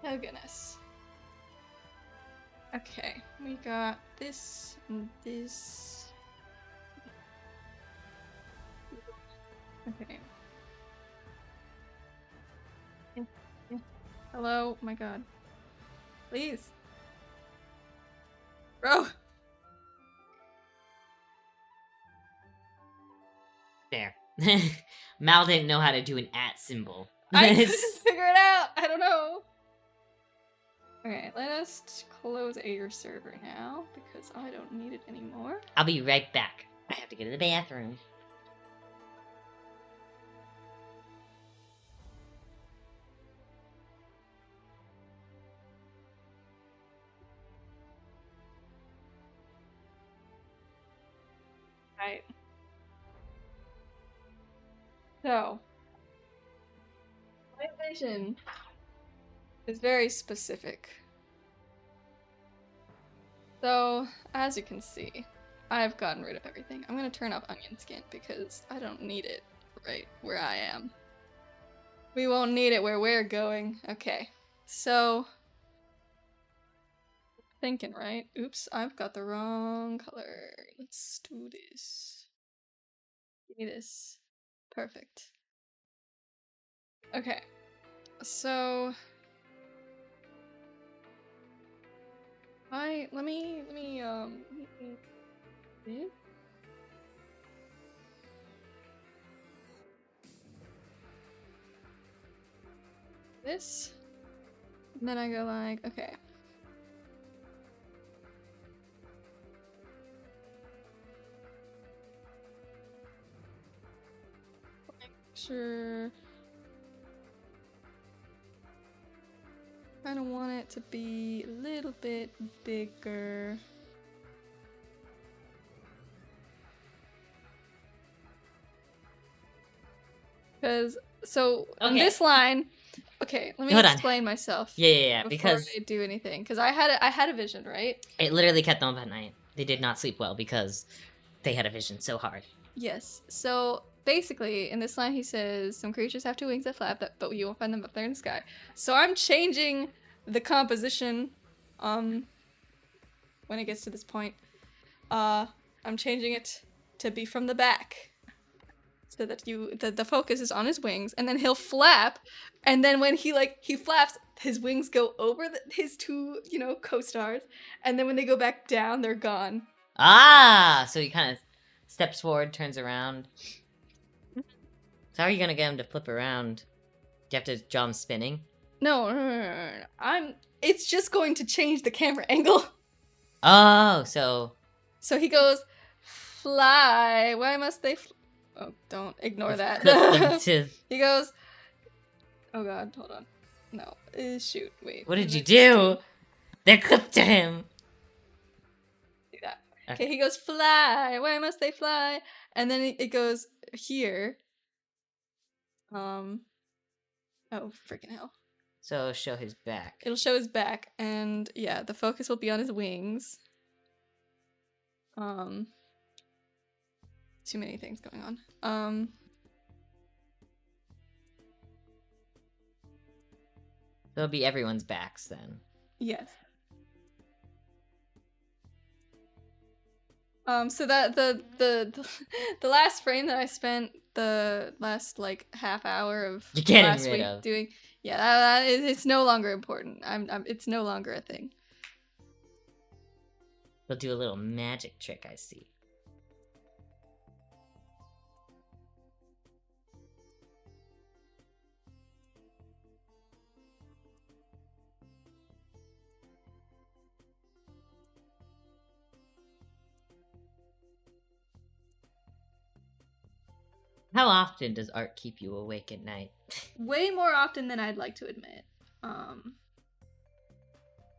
Oh goodness. Okay, we got this and this. Okay. Hello? Oh my god. Please. Bro! There. Mal didn't know how to do an @ symbol. I couldn't figure it out! I don't know! Okay, let us close your server now, because I don't need it anymore. I'll be right back. I have to go to the bathroom. Right. So, my vision is very specific. So, as you can see, I've gotten rid of everything. I'm gonna turn off onion skin because I don't need it right where I am. We won't need it where we're going. Okay, so... Thinking, right? Oops, I've got the wrong color. Let's do this. Give me this. Perfect. Okay, so... let me this, and then I go like, okay. Sure. Kind of want it to be a little bit bigger. Because, so, on Okay. this line, okay, let me Hold on. explain myself. Yeah, Before because I do anything. Because I had a vision, right? it literally kept them up at night. They did not sleep well because they had a vision so hard. Yes. So, basically, in this line, he says, some creatures have two wings that flap, but you won't find them up there in the sky. So I'm changing the composition, when it gets to this point. I'm changing it to be from the back. So that the focus is on his wings, and then he'll flap, and then when he flaps, his wings go over his two, co-stars, and then when they go back down, they're gone. Ah! So he kind of steps forward, turns around. So how are you gonna get him to flip around? Do you have to draw him spinning? No. It's just going to change the camera angle. Oh, so he goes, fly. Why must they? Oh, don't ignore that. He goes. Oh God, hold on. No, shoot. Wait. What did you do? They're clipped to him. Do that. Okay, he goes, fly. Why must they fly? And then it goes here. Oh, freaking hell. So show his back. It'll show his back, and yeah, the focus will be on his wings. Too many things going on. It'll be everyone's backs then. Yes. So that the last frame that I spent the last half hour of last week doing, yeah, it's no longer important. It's no longer a thing. We'll do a little magic trick, I see. How often does art keep you awake at night? Way more often than I'd like to admit.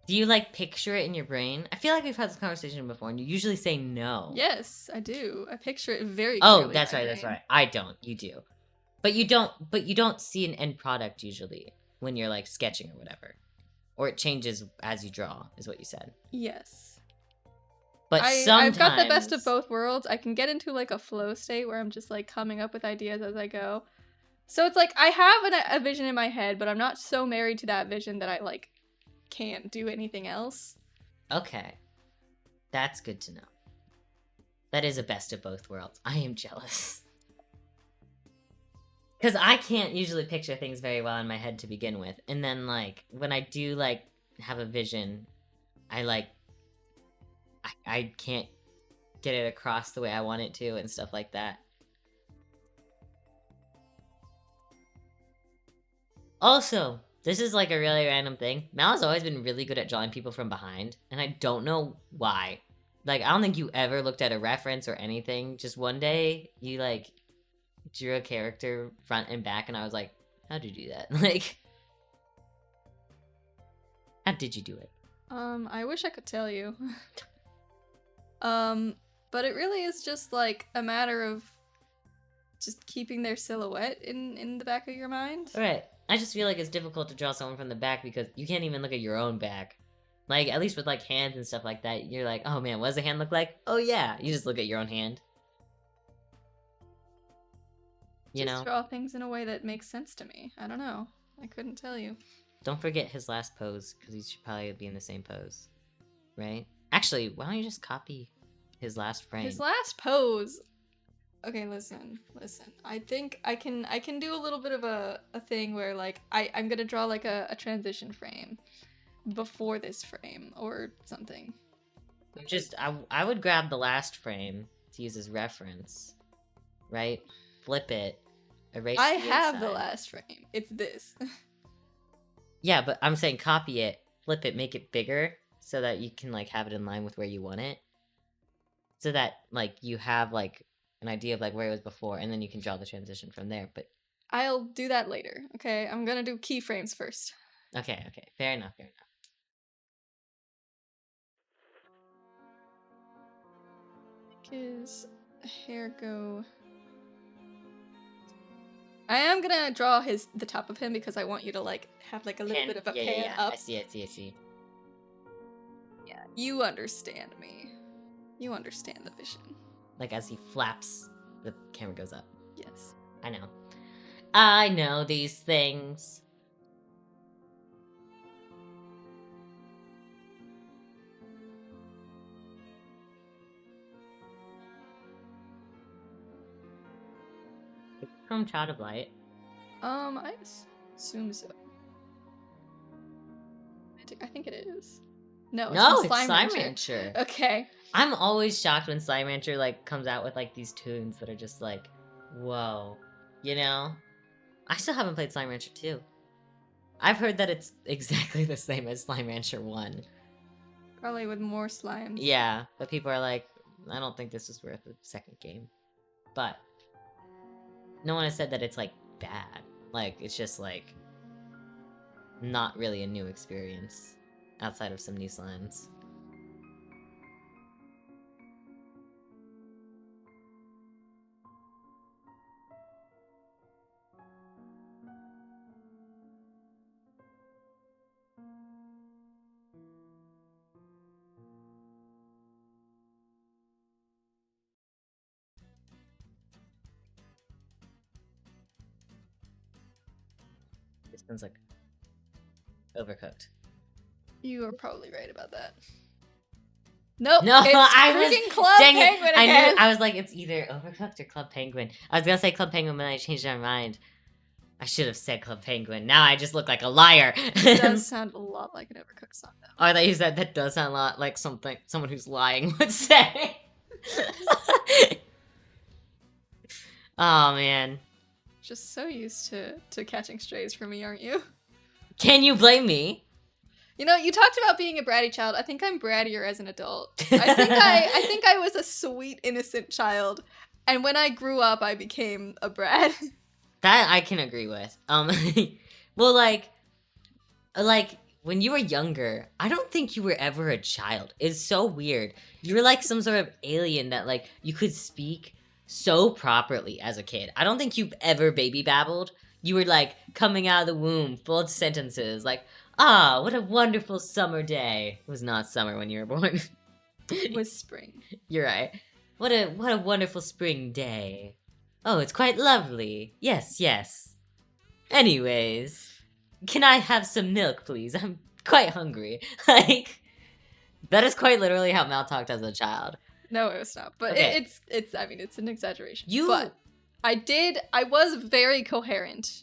Do you picture it in your brain? I feel like we've had this conversation before, and you usually say no. Yes, I do. I picture it very clearly. Oh, that's right. That's right. I don't. You do. But you don't see an end product usually when you're sketching or whatever, or it changes as you draw, is what you said. Yes. But sometimes I've got the best of both worlds. I can get into a flow state where I'm just coming up with ideas as I go. So it's I have a vision in my head, but I'm not so married to that vision that I can't do anything else. Okay. That's good to know. That is a best of both worlds. I am jealous. Because I can't usually picture things very well in my head to begin with. And then, when I do, have a vision, I can't get it across the way I want it to and stuff like that. Also, this is a really random thing. Mal has always been really good at drawing people from behind, and I don't know why. I don't think you ever looked at a reference or anything. Just one day, you drew a character front and back, and I was like, how'd you do that? How did you do it? I wish I could tell you. But it really is just a matter of just keeping their silhouette in the back of your mind. Right. I just feel it's difficult to draw someone from the back because you can't even look at your own back. At least with hands and stuff like that, you're oh man, what does a hand look like? Oh yeah, you just look at your own hand. You know? Draw things in a way that makes sense to me. I don't know. I couldn't tell you. Don't forget his last pose, because he should probably be in the same pose. Right? Actually, why don't you just copy his last frame? His last pose. Okay, listen. I think I can do a little bit of a thing where I'm gonna draw a transition frame before this frame or something. Just I would grab the last frame to use as reference, right? Flip it, erase. I have the last frame. It's this. Yeah, but I'm saying copy it, flip it, make it bigger so that you can have it in line with where you want it. So that you have an idea of where it was before, and then you can draw the transition from there. But I'll do that later. Okay, I'm gonna do keyframes first. Okay, fair enough. His hair go. I am gonna draw the top of him because I want you to have a little bit of a pan up. I see. Yeah, you understand me. You understand the vision. As he flaps, the camera goes up. Yes. I know. I know these things. From Child of Light. I assume so. I think it is. No, it's No, from it's Slime Slime Rancher. Rancher. Okay. I'm always shocked when Slime Rancher like comes out with like these tunes that are just like, whoa, you know? I still haven't played Slime Rancher 2. I've heard that it's exactly the same as Slime Rancher 1. Probably with more slimes. Yeah, but people are like, I don't think this is worth a second game. But no one has said that it's like bad. Like, it's just like not really a new experience outside of some new slimes. This one's like overcooked. You are probably right about that. Nope. No, it's I was freaking Club dang it, Penguin again. I knew. I was like, it's either Overcooked or Club Penguin. I was gonna say Club Penguin, but I changed my mind. I should have said Club Penguin. Now I just look like a liar. It does sound a lot like an Overcooked song, though. Oh, I thought you said that does sound a lot like someone who's lying would say. Oh man, Just so used to catching strays for me, aren't you? can you blame me? You know, you talked about being a bratty child. I think I'm brattier as an adult. I think I was a sweet, innocent child, and when I grew up, I became a brat. That I can agree with. Well, like when you were younger, I don't think you were ever a child. It's so weird. You were like some sort of alien that like you could speak so properly as a kid. I don't think you've ever baby babbled. You were like coming out of the womb, full of sentences like, "Ah, what a wonderful summer day." It was not summer when you were born. It was spring. You're right. What a wonderful spring day. Oh, it's quite lovely. Yes, yes. Anyways, can I have some milk, please? I'm quite hungry. Like, that is quite literally how Mal talked as a child. No, it was not. But Okay. it's. I mean, it's an exaggeration. You- But I was very coherent.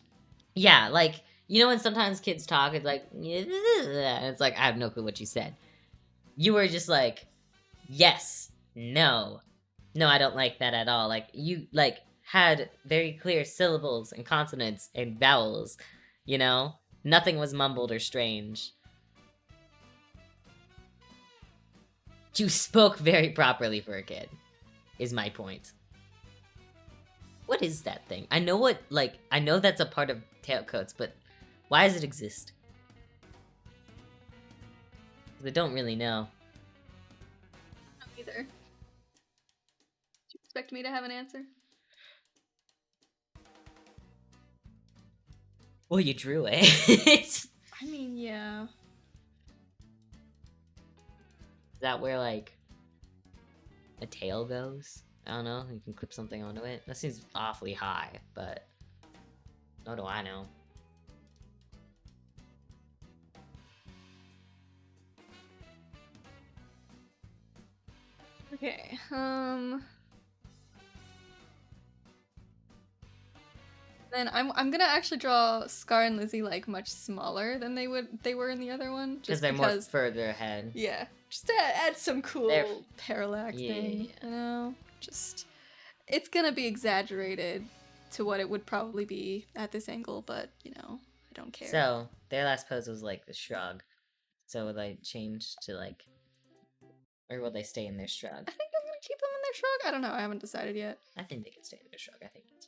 Yeah, like, you know when sometimes kids talk, it's like, and it's like, I have no clue what you said. You were just like, yes, no, I don't like that at all. Like, you, like, had very clear syllables and consonants and vowels, you know? Nothing was mumbled or strange. You spoke very properly for a kid, is my point. What is that thing? I know that's a part of tailcoats, but why does it exist? 'Cause I don't really know. I don't either. Do you expect me to have an answer? Well, you drew it. I mean, yeah. Is that where, like, a tail goes? I don't know. You can clip something onto it. That seems awfully high, but what do I know? Okay. Then I'm gonna actually draw Scar and Lizzie like much smaller than they were in the other one, Because just they're more because. further ahead. Yeah, just to add some cool They're- parallax Yeah. thing, you know? Just, it's gonna be exaggerated to what it would probably be at this angle, but, you know, I don't care. So, their last pose was like the shrug. So will they change to like, or will they stay in their shrug? I think I'm gonna keep them in their shrug. I don't know, I haven't decided yet. I think they can stay in their shrug. I think that's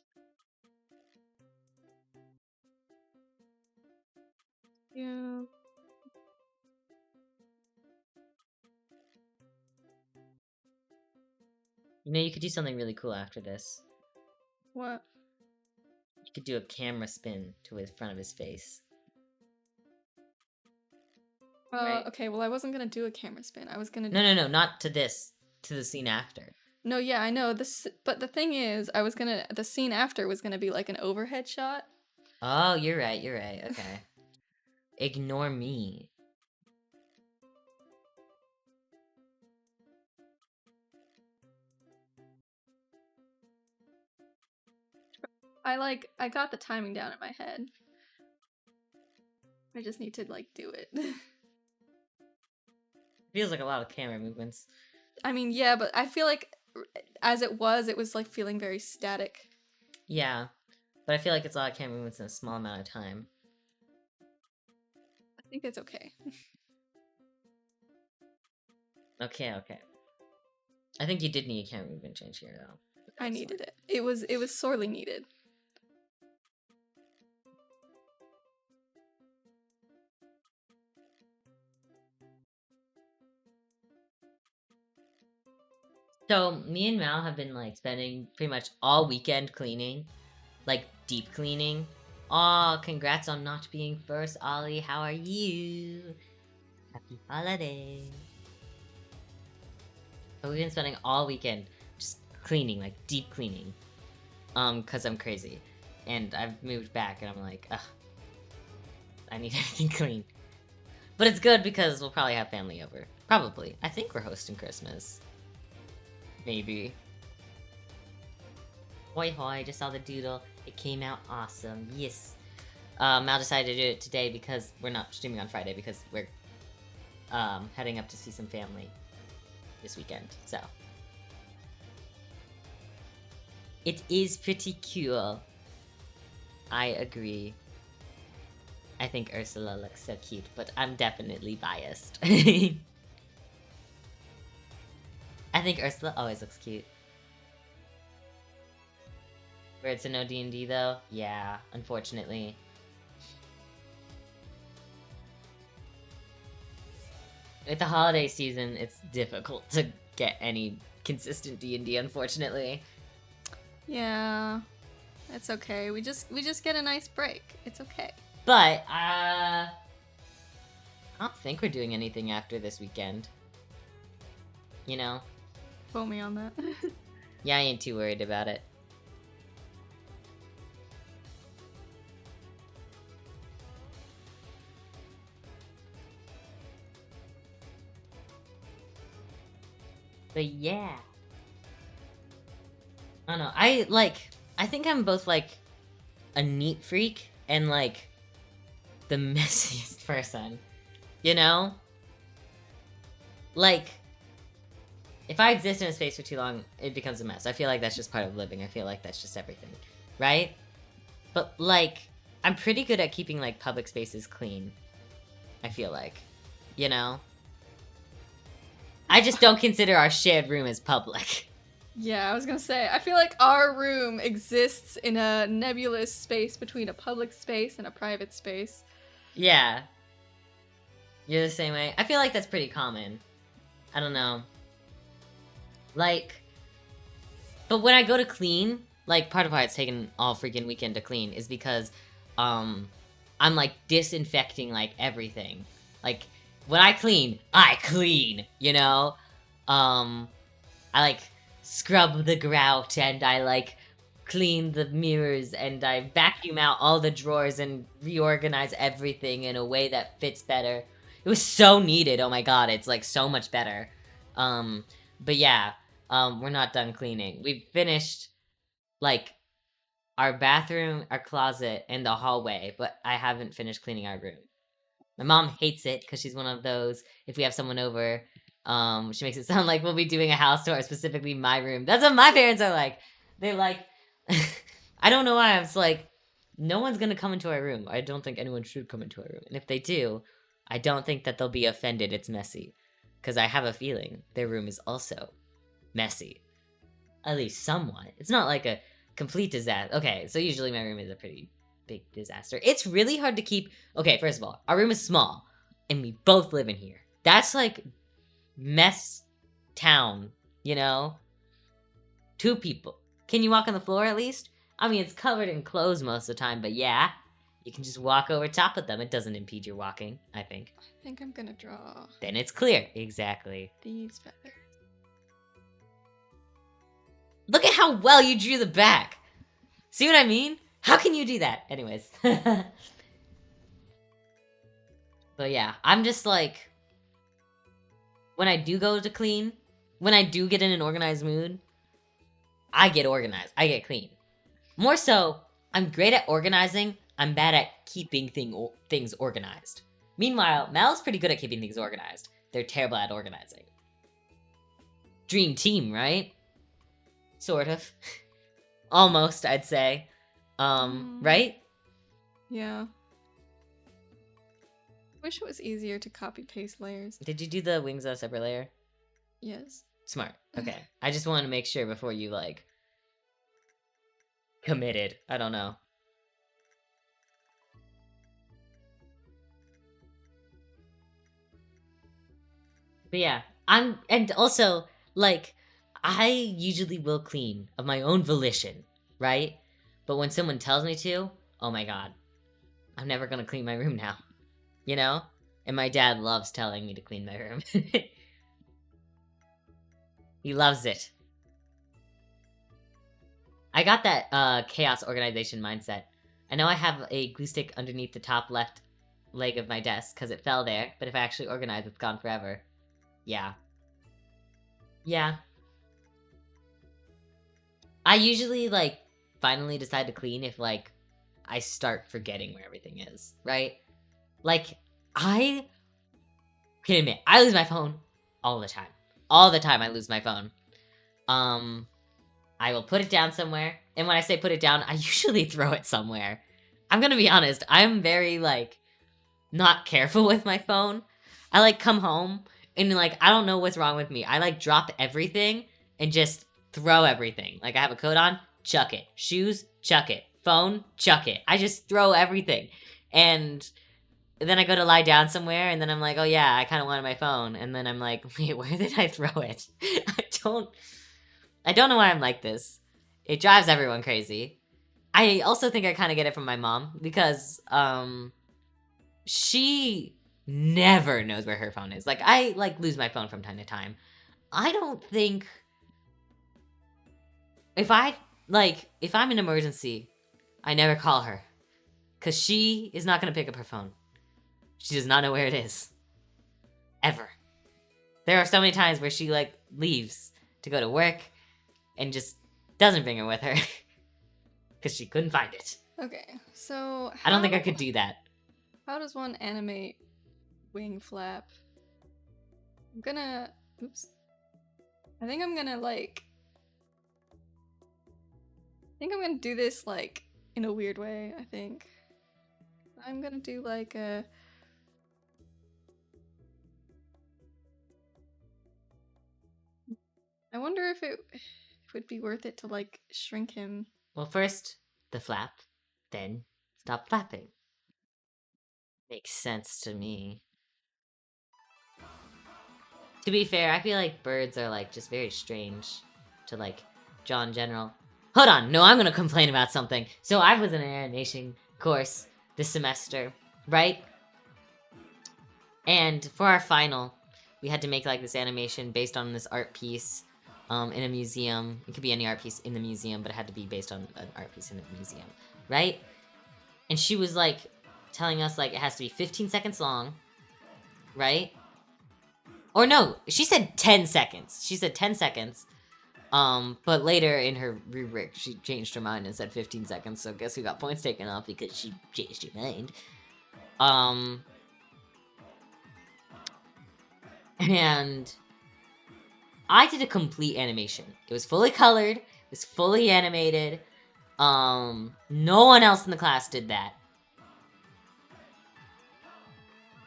Yeah. You know, you could do something really cool after this. What? You could do a camera spin to his front of his face. Right. Okay, well, I wasn't gonna do a camera spin. I was gonna No, not to this. To the scene after. No, yeah, I know this, but the thing is, the scene after was gonna be like an overhead shot. Oh, you're right. Okay. Ignore me. I got the timing down in my head. I just need to like do it. Feels like a lot of camera movements. I mean, yeah, but I feel like as it was like feeling very static. Yeah, but I feel like it's a lot of camera movements in a small amount of time. I think it's okay. Okay. I think you did need a camera movement change here, though. I needed it. It was sorely needed. So, me and Mal have been, like, spending pretty much all weekend cleaning. Like, deep cleaning. Aw, congrats on not being first, Ollie. How are you? Happy holiday. So we've been spending all weekend just cleaning, like, deep cleaning. Cause I'm crazy. And I've moved back, and I'm like, ugh. I need everything clean. But it's good because we'll probably have family over. Probably. I think we're hosting Christmas. Maybe. Hoi hoi, just saw the doodle. It came out awesome. Yes. Mal decided to do it today because we're not streaming on Friday because we're heading up to see some family this weekend. So it is pretty cool. I agree. I think Ursula looks so cute, but I'm definitely biased. I think Ursula always looks cute. Where it's a no D&D though? Yeah, unfortunately. With the holiday season, it's difficult to get any consistent D&D, unfortunately. Yeah. It's okay. We just get a nice break. It's okay. But, I don't think we're doing anything after this weekend. You know? Quote me on that. Yeah, I ain't too worried about it. But yeah. I don't know. I think I'm both, like, a neat freak and, like, the messiest person. You know? Like, if I exist in a space for too long, it becomes a mess. I feel like that's just part of living. I feel like that's just everything. Right? But, like, I'm pretty good at keeping, like, public spaces clean. I feel like. You know? I just don't consider our shared room as public. Yeah, I was gonna say, I feel like our room exists in a nebulous space between a public space and a private space. Yeah. You're the same way. I feel like that's pretty common. I don't know. Like, but when I go to clean, like, part of why it's taken all freaking weekend to clean is because, I'm, like, disinfecting, like, everything. Like, when I clean, you know? I, like, scrub the grout, and I, like, clean the mirrors, and I vacuum out all the drawers and reorganize everything in a way that fits better. It was so needed, oh my god, it's, like, so much better. But yeah, we're not done cleaning. We've finished, like, our bathroom, our closet, and the hallway, but I haven't finished cleaning our room. My mom hates it because she's one of those, if we have someone over, she makes it sound like we'll be doing a house tour, specifically my room. That's what my parents are like. They're like, I don't know why, I'm just like, no one's gonna come into our room. I don't think anyone should come into our room. And if they do, I don't think that they'll be offended it's messy. Because I have a feeling their room is also messy. At least somewhat. It's not like a complete disaster. Okay, so usually my room is a pretty big disaster. It's really hard to keep... Okay, first of all, our room is small, and we both live in here. That's like mess town, you know? 2 people. Can you walk on the floor at least? I mean, it's covered in clothes most of the time, but yeah, you can just walk over top of them. It doesn't impede your walking, I think. I think I'm gonna draw Then it's clear. Exactly. these feathers. how well you drew the back. See what I mean? How can you do that? Anyways. But yeah, I'm just like, when I do go to clean, when I do get in an organized mood, I get organized. I get clean. More so, I'm great at organizing. I'm bad at keeping things organized. Meanwhile, Mal's pretty good at keeping things organized. They're terrible at organizing. Dream team, right? Sort of. Almost, I'd say. Right? Yeah. Wish it was easier to copy paste layers. Did you do the wings on a separate layer? Yes. Smart. Okay. I just wanted to make sure before you, like, committed. I don't know. But yeah, and also, like, I usually will clean of my own volition, right? But when someone tells me to, oh my god, I'm never gonna clean my room now. You know? And my dad loves telling me to clean my room. He loves it. I got that chaos organization mindset. I know I have a glue stick underneath the top left leg of my desk because it fell there, but if I actually organize, it's gone forever. Yeah. Yeah. I usually, like, finally decide to clean if, like, I start forgetting where everything is, right? Like, I can admit, I lose my phone all the time. All the time I lose my phone. I will put it down somewhere, and when I say put it down, I usually throw it somewhere. I'm gonna be honest, I'm very, like, not careful with my phone. I, like, come home, and, like, I don't know what's wrong with me. I, like, drop everything and just throw everything. Like, I have a coat on, chuck it. Shoes, chuck it. Phone, chuck it. I just throw everything. And then I go to lie down somewhere, and then I'm like, oh yeah, I kind of wanted my phone. And then I'm like, wait, where did I throw it? I don't know why I'm like this. It drives everyone crazy. I also think I kind of get it from my mom, because, she never knows where her phone is. Like, I, like, lose my phone from time to time. I don't think... If I'm in an emergency, I never call her. Because she is not going to pick up her phone. She does not know where it is. Ever. There are so many times where she, like, leaves to go to work and just doesn't bring it with her. Because she couldn't find it. Okay, so I don't think I could do that. How does one animate wing flap? I'm gonna... Oops. I think I'm gonna, like... I think I'm gonna do this, like, in a weird way, I think. I'm gonna do, like, a... I wonder if it would be worth it to, like, shrink him. Well, first, the flap. Then, stop flapping. Makes sense to me. To be fair, I feel like birds are, like, just very strange to, like, draw in general. Hold on, no, I'm gonna complain about something. So I was in an animation course this semester, right? And for our final, we had to make, like, this animation based on this art piece in a museum. It could be any art piece in the museum, but it had to be based on an art piece in the museum, right? And she was, like, telling us, like, it has to be 15 seconds long, right? Or no, she said 10 seconds. She said 10 seconds. But later in her rubric, she changed her mind and said 15 seconds, so guess who got points taken off because she changed her mind. And I did a complete animation. It was fully colored, it was fully animated. No one else in the class did that.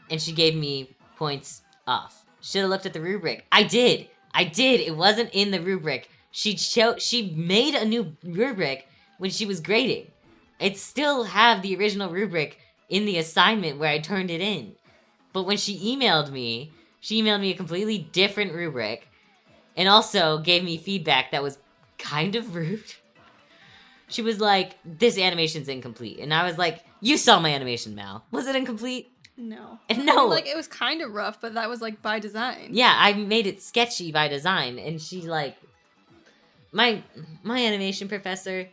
And she gave me points off. Should have looked at the rubric. I did. It wasn't in the rubric. She made a new rubric when she was grading. It still have the original rubric in the assignment where I turned it in. But when she emailed me a completely different rubric and also gave me feedback that was kind of rude. She was like, this animation's incomplete. And I was like, you saw my animation, Mal. Was it incomplete? No. No. I mean, like, it was kind of rough, but that was, like, by design. Yeah, I made it sketchy by design, and she, like, my animation professor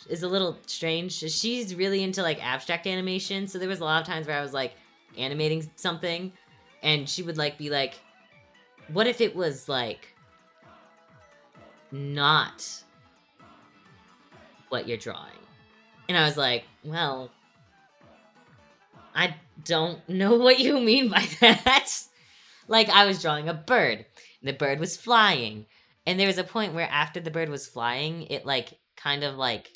is a little strange. She's really into like abstract animation, so there was a lot of times where I was like animating something, and she would like be like, "What if it was like not what you're drawing?" And I was like, "Well, I don't know what you mean by that." Like, I was drawing a bird. The bird was flying. And there was a point where after the bird was flying, it, like, kind of, like,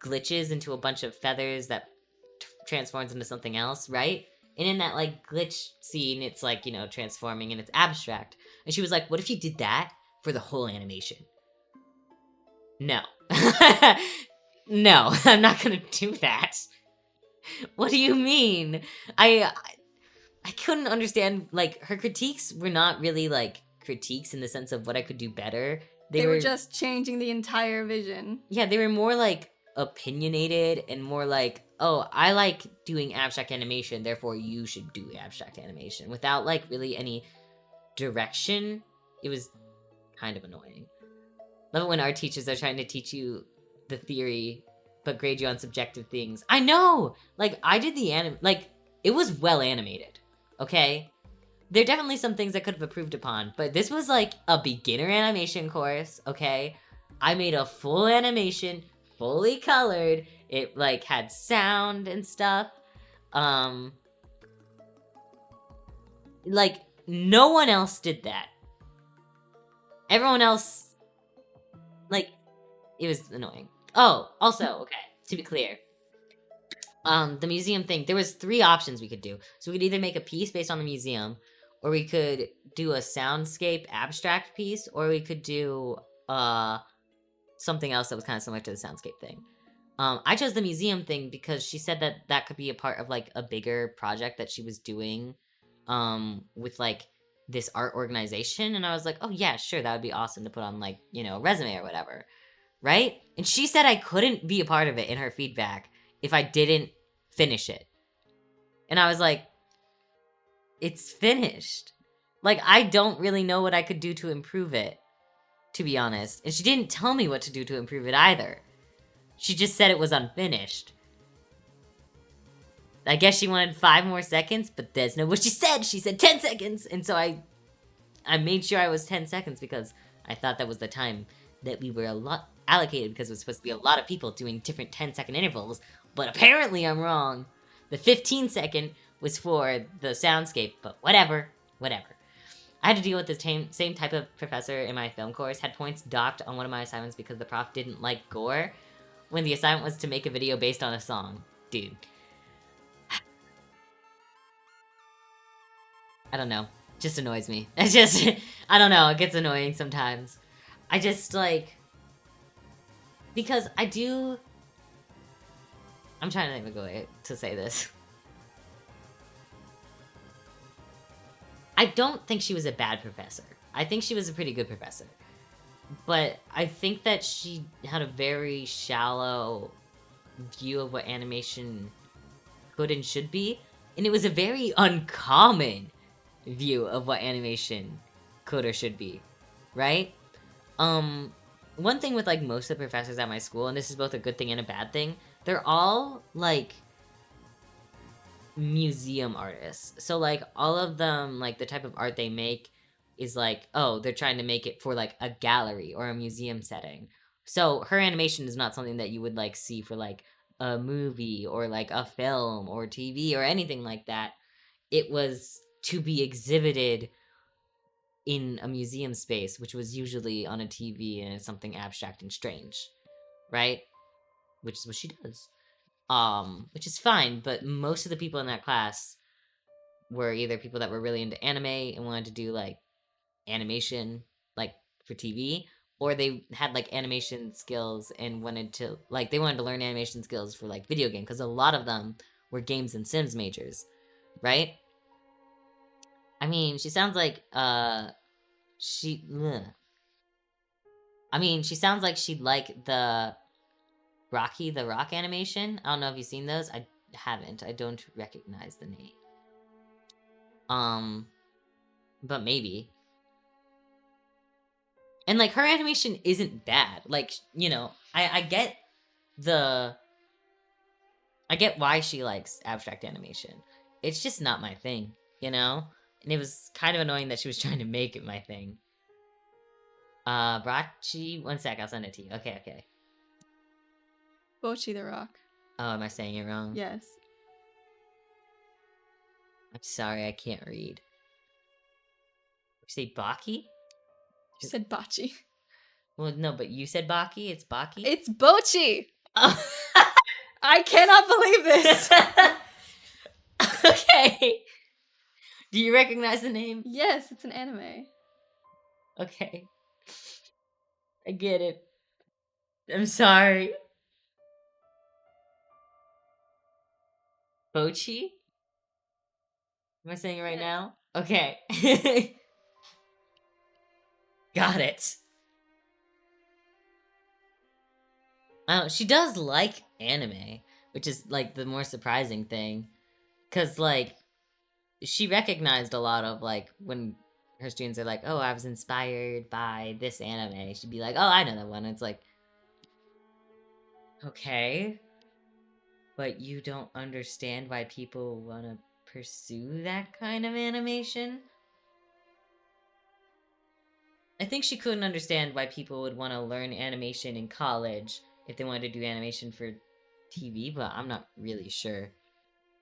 glitches into a bunch of feathers that transforms into something else, right? And in that, like, glitch scene, it's, like, you know, transforming and it's abstract. And she was like, what if you did that for the whole animation? No. No, I'm not gonna do that. What do you mean? I couldn't understand, like, her critiques were not really, like, critiques in the sense of what I could do better. They were just changing the entire vision. Yeah, they were more, like, opinionated and more like, oh, I like doing abstract animation, therefore you should do abstract animation, without, like, really any direction. It was kind of annoying. Love it when art teachers are trying to teach you the theory, but grade you on subjective things. I know! Like, I did the like, it was well animated. Okay? There are definitely some things I could have improved upon, but this was like a beginner animation course, okay? I made a full animation, fully colored. It like had sound and stuff. Like no one else did that. Everyone else, like, it was annoying. Oh, also, okay, to be clear, the museum thing, there was 3 options we could do. So we could either make a piece based on the museum, or we could do a soundscape abstract piece, or we could do something else that was kind of similar to the soundscape thing. I chose the museum thing because she said that that could be a part of like a bigger project that she was doing with like this art organization, and I was like, oh yeah, sure, that would be awesome to put on like, you know, a resume or whatever, right? And she said I couldn't be a part of it in her feedback if I didn't finish it. And I was like, it's finished. Like, I don't really know what I could do to improve it, to be honest. And she didn't tell me what to do to improve it either. She just said it was unfinished. I guess she wanted 5 more seconds, but that's not what she said. She said 10 seconds. And so I made sure I was 10 seconds because I thought that was the time that we were allocated, because it was supposed to be a lot of people doing different 10-second intervals. But apparently I'm wrong. The 15-second was for the soundscape, but whatever. I had to deal with the same type of professor in my film course, had points docked on one of my assignments because the prof didn't like gore, when the assignment was to make a video based on a song. Dude. I don't know. Just annoys me. It just, I don't know, it gets annoying sometimes. I just, like, because I'm trying to think of a way to say this. I don't think she was a bad professor. I think she was a pretty good professor. But I think that she had a very shallow view of what animation could and should be. And it was a very uncommon view of what animation could or should be. Right? One thing with, like, most of the professors at my school, and this is both a good thing and a bad thing, they're all, like, museum artists. So, like, all of them, like, the type of art they make is, like, oh, they're trying to make it for, like, a gallery or a museum setting. So, her animation is not something that you would, like, see for, like, a movie or, like, a film or TV or anything like that. It was to be exhibited in a museum space, which was usually on a TV and it's something abstract and strange, right? Which is what she does. Which is fine, but most of the people in that class were either people that were really into anime and wanted to do, like, animation, like, for TV, or they had, like, animation skills and wanted to, like, they wanted to learn animation skills for, like, video game, because a lot of them were games and Sims majors, right? I mean, she sounds like, she sounds like she'd like the Rocky the Rock animation. I don't know if you've seen those. I haven't. I don't recognize the name. But maybe. And like her animation isn't bad. Like, you know, I get why she likes abstract animation. It's just not my thing, you know? And it was kind of annoying that she was trying to make it my thing. Brachi, one sec, I'll send it to you. Okay. Bochi the Rock. Oh, am I saying it wrong? Yes. I'm sorry, I can't read. You say Baki? You said Bachi. Well, no, but you said Baki? It's Baki? It's Bochi! Oh. I cannot believe this! Okay. Do you recognize the name? Yes, it's an anime. Okay. I get it. I'm sorry. Bochi? Am I saying it right now? Okay. Got it. She does like anime, which is like the more surprising thing. Cause like she recognized a lot of like when her students are like, oh, I was inspired by this anime, she'd be like, oh, I know that one. It's like, okay, but you don't understand why people want to pursue that kind of animation? I think she couldn't understand why people would want to learn animation in college if they wanted to do animation for TV, but I'm not really sure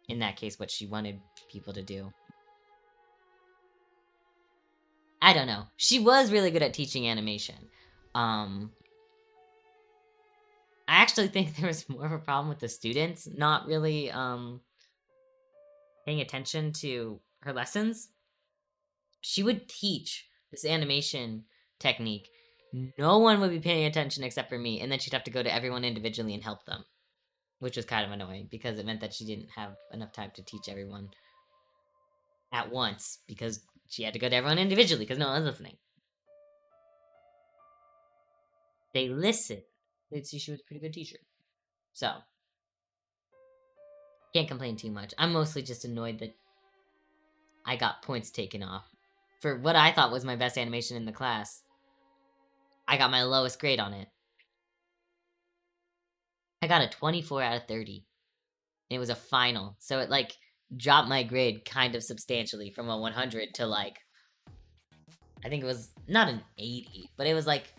in that case what she wanted people to do. I don't know. She was really good at teaching animation. I actually think there was more of a problem with the students not really paying attention to her lessons. She would teach this animation technique. No one would be paying attention except for me, and then she'd have to go to everyone individually and help them, which was kind of annoying because it meant that she didn't have enough time to teach everyone at once because she had to go to everyone individually because no one was listening. They listened. They'd see she was a pretty good teacher. So, can't complain too much. I'm mostly just annoyed that I got points taken off. For what I thought was my best animation in the class, I got my lowest grade on it. I got a 24 out of 30. And it was a final. So it, like, dropped my grade kind of substantially from a 100 to, like, I think it was not an 80, but it was, like,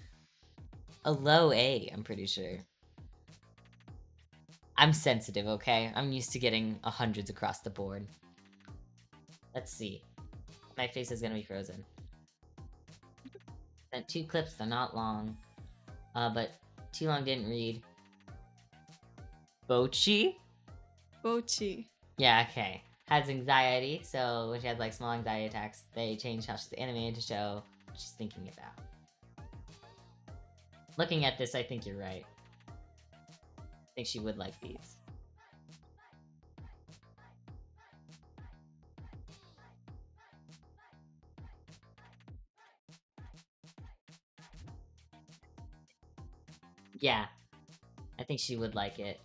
a low A, I'm pretty sure. I'm sensitive, okay? I'm used to getting 100s across the board. Let's see. My face is gonna be frozen. Sent 2 clips, they're not long. But too long didn't read. Bochi? Bochi. Yeah, okay. Has anxiety, so when she has like small anxiety attacks, they change how she's animated to show what she's thinking about. Looking at this, I think you're right. I think she would like these. Yeah, I think she would like it.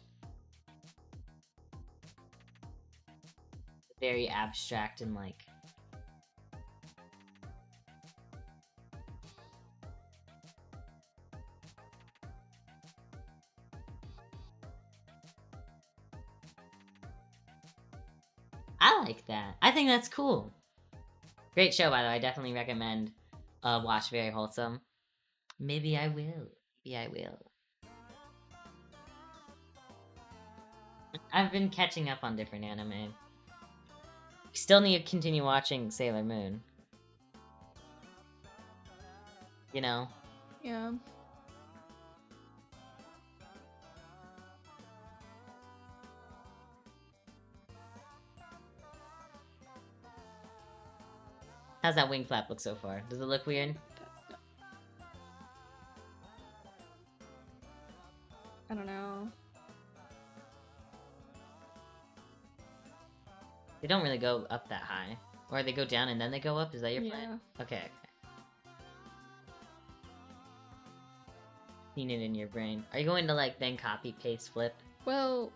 Very abstract and like... I like that. I think that's cool. Great show, by the way. I definitely recommend watch. Very wholesome. Maybe I will. Maybe I will. I've been catching up on different anime. Still need to continue watching Sailor Moon. You know? Yeah. How's that wing flap look so far? Does it look weird? I don't know. They don't really go up that high. Or they go down and then they go up? Is that your plan? Okay. Seen it in your brain. Are you going to like then copy, paste, flip? Well,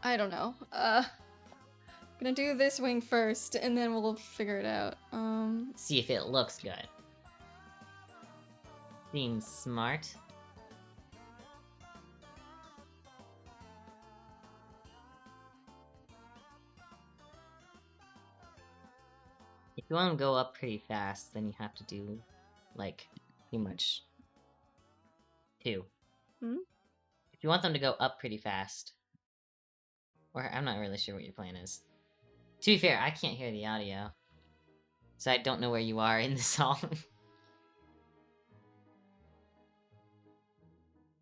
I don't know. Gonna do this wing first, and then we'll figure it out. See if it looks good. Seems smart. If you want to go up pretty fast, then you have to do, like, pretty much 2. Hmm? If you want them to go up pretty fast, or I'm not really sure what your plan is. To be fair, I can't hear the audio, so I don't know where you are in the song.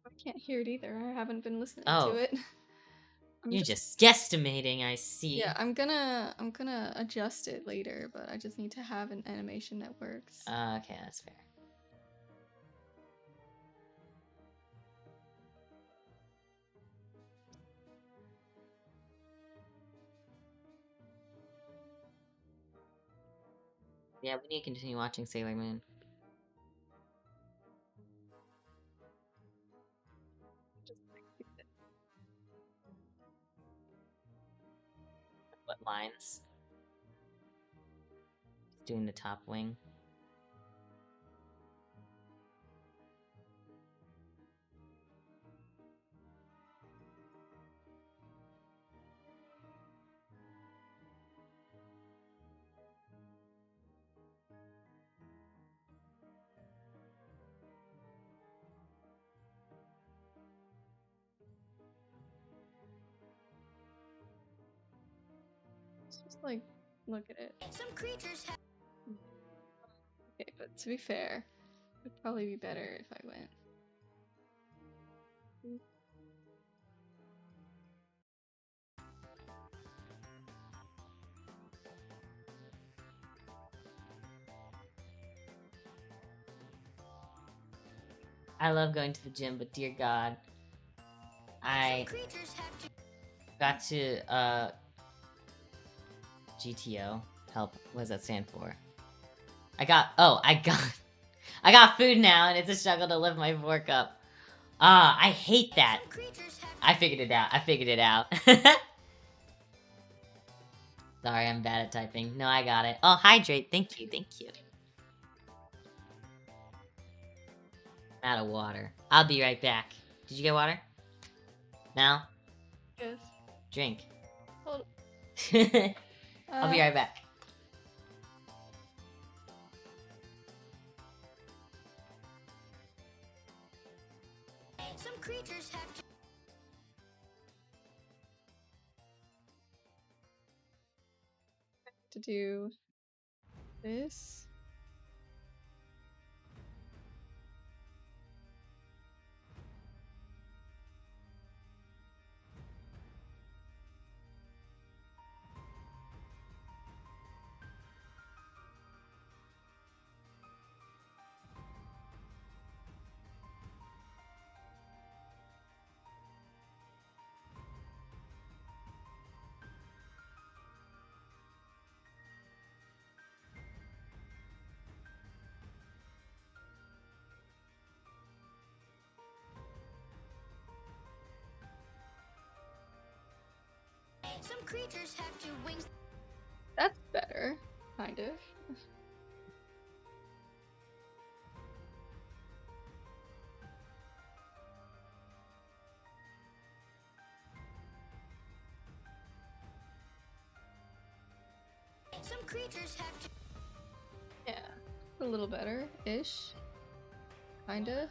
I can't hear it either. I haven't been listening Oh. to it. You're just guesstimating, I see. Yeah, I'm gonna adjust it later, but I just need to have an animation that works. Okay, that's fair. Yeah, we need to continue watching Sailor Moon. What lines? Doing the top wing. Let's just like look at it. Some creatures have Okay, but to be fair, it would probably be better if I went. I love going to the gym, but dear God, I some creatures have to got to GTO. Help. What does that stand for? I got food now, and it's a struggle to lift my fork up. I hate that. some creatures have I figured it out. Sorry, I'm bad at typing. No, I got it. Oh, hydrate. Thank you. I'm out of water. I'll be right back. Did you get water? No? Yes. Drink. Hold. I'll be right back. some creatures have To do this. some creatures have two wings. That's better, kind of. Some creatures have two Yeah, a little better-ish. Kind of.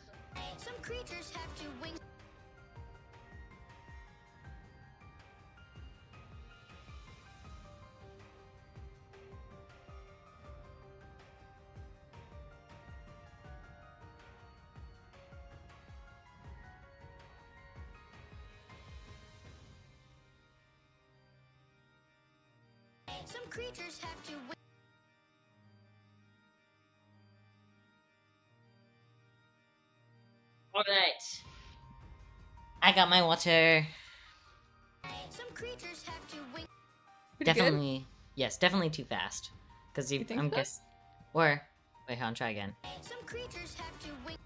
some creatures have two wings. Some creatures have two wings. Alright. I got my water. Some creatures have two wings. Pretty good? Definitely. Yes, definitely too fast. Because You think I'm so? guess. Or. Wait, hold on, try again. Some creatures have two wings.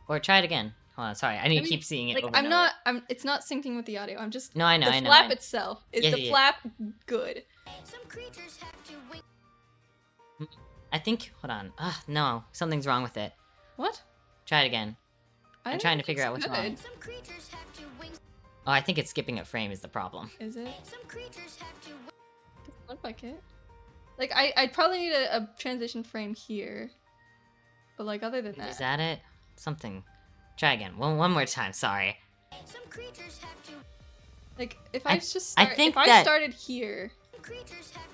Or try it again. Hold on, sorry. I need I to mean, keep seeing it Like, over I'm and over. not. It's not syncing with the audio. I'm just. No, I know, The I know. flap itself is Yeah, the yeah. flap good. Some creatures have two wings. I think. Hold on. No. Something's wrong with it. What? Try it again. I I'm don't trying to think figure it's out what's wrong. good. Some creatures have two wings. Oh, I think it's skipping a frame is the problem. Is it? Some creatures have two wings. Doesn't look like it. Like I'd probably need a transition frame here. But like other than that. Is that it? Something. Try again. One more time. Sorry. Some creatures have two. Like if I- I just I start, think if I that- started here. Some creatures have.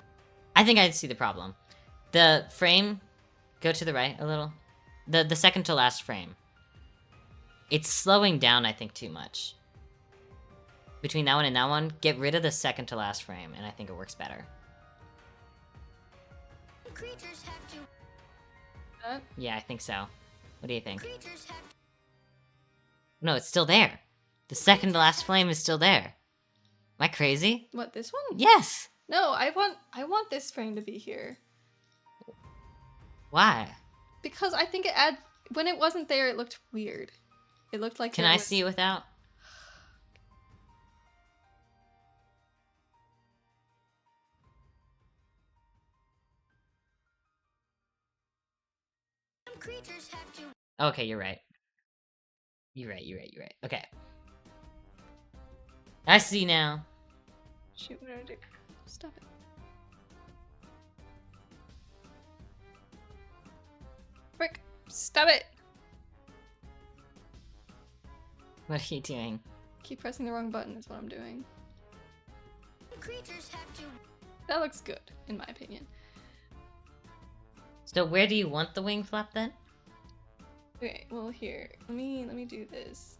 I think I see the problem. The frame, go to the right a little. The second to last frame. It's slowing down, I think, too much. Between that one and that one, get rid of the second to last frame, and I think it works better. Some creatures have two. Yeah, I think so. What do you think? Creatures have. No, it's still there. The second to last flame is still there. Am I crazy? What, this one? Yes! No, I want this frame to be here. Why? Because I think it adds when it wasn't there it looked weird. It looked like Can there I was- see it without? Some creatures have two. Okay, you're right. You're right. Okay. I see now. Shoot, what do I do? Stop it. Frick! Stop it! What are you doing? Keep pressing the wrong button is what I'm doing. Some creatures have two. That looks good, in my opinion. So where do you want the wing flap then? Okay, well here, let me do this.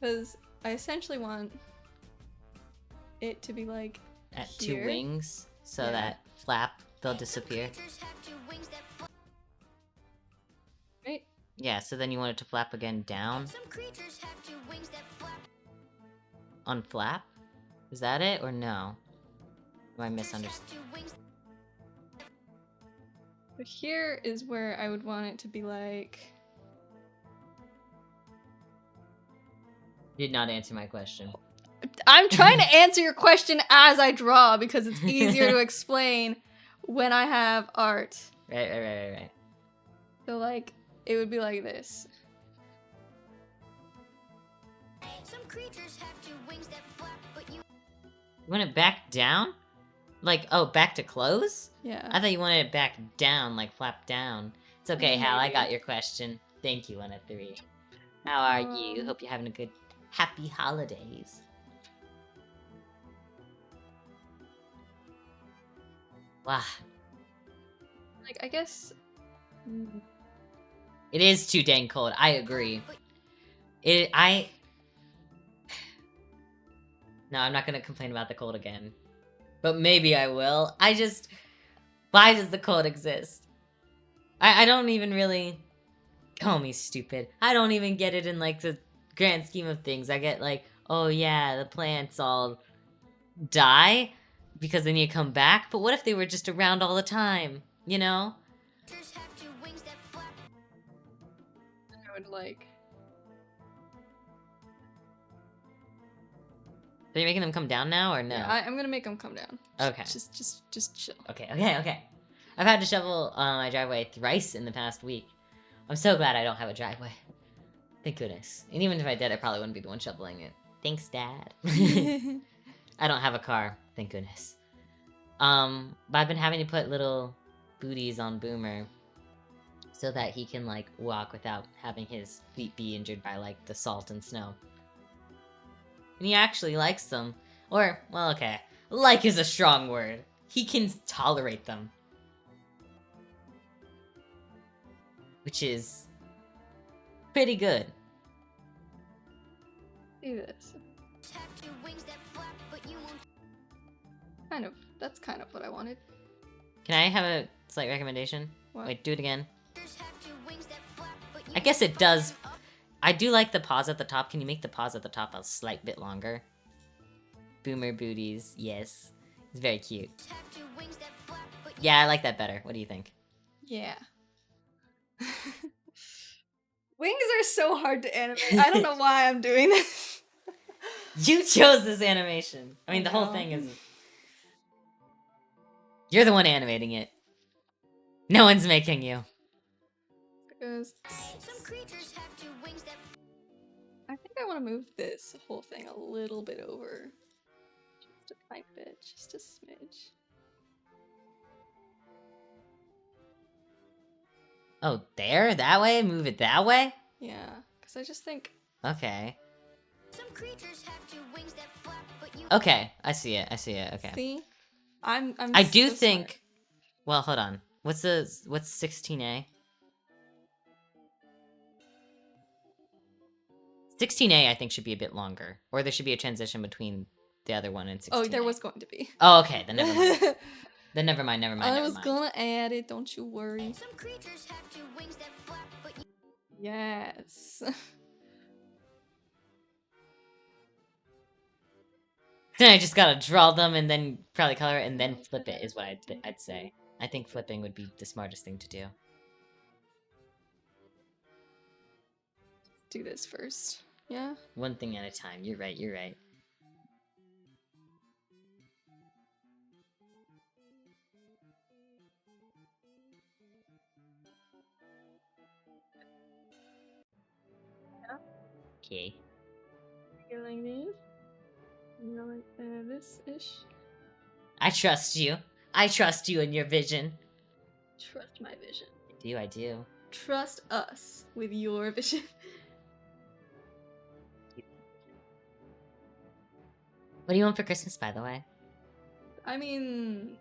Because I essentially want it to be like At here. 2 wings, so Yeah. that flap, they'll disappear. Some creatures have two wings that fly. right? Yeah, so then you want it to flap again down Some creatures have two wings that flap. on flap? Is that it or no? Am I misunderstanding? Two wings. But here is where I would want it to be like Did not answer my question. I'm trying to answer your question as I draw because it's easier to explain when I have art. Right. So like it would be like this. Some creatures have two wings that flap, but you. You want it back down? Like, oh, back to close? Yeah. I thought you wanted it back down, like flap down. It's okay, Hal, I Maybe. got your question. Thank you, 1 of 3. How are you? Hope you're having a good, happy holidays. Wow. Like I guess It is too dang cold, I agree. No, I'm not gonna complain about the cold again. But maybe I will. Why does the cold exist? I don't even really... Call me stupid. I don't even get it in, like, the grand scheme of things. I get, like, oh yeah, the plants all die because they need to come back. But what if they were just around all the time? You know? Creatures have two wings that flap. I would like Are you making them come down now or no? yeah, I'm gonna make them come down. Okay. Just chill. Okay. I've had to shovel my driveway thrice in the past week. I'm so glad I don't have a driveway. Thank goodness. And even if I did, I probably wouldn't be the one shoveling it. Thanks, Dad. I don't have a car. Thank goodness. But I've been having to put little booties on Boomer so that he can, like, walk without having his feet be injured by, like, the salt and snow. And he actually likes them. Or, well, okay. Like is a strong word. He can tolerate them. Which is pretty good. See this. Have two wings that flap, but you won't. That's kind of what I wanted. Can I have a slight recommendation? What? Wait, do it again. Creatures have two wings that flap, but you I guess won't it does. fly up. I do like the pause at the top. Can you make the pause at the top a slight bit longer? Boomer booties, yes. It's very cute. Have two wings that flap, but you Yeah, I like that better. What do you think? Yeah. Wings are so hard to animate. I don't know why I'm doing this. You chose this animation. I mean, the whole know. thing is... You're the one animating it. No one's making you. goes. Some creatures have two wings that I think I want to move this whole thing a little bit over. Just a tiny bit, just a smidge. Oh, there? That way? Move it that way? Yeah, because I just think. Okay. some creatures have two wings that flap, but you Okay, I see it. I see it. Okay. See, I'm. I do so think. smart. Well, hold on. What's 16A? 16A I think should be a bit longer, or there should be a transition between the other one and 16A. Oh, there was going to be. Oh, okay. Then never mind. Then never mind. Never mind. I Never was mind. gonna add it. Don't you worry. some creatures have two wings that flap, but you Yes. Then I just gotta draw them and then probably color it and then flip it is what I'd say. I think flipping would be the smartest thing to do. Do this first. Yeah. One thing at a time. You're right. You're right. Okay. You like these? You like this-ish? I trust you. I trust you and your vision. Trust my vision. I do. Trust us with your vision. What do you want for Christmas, by the way? I mean,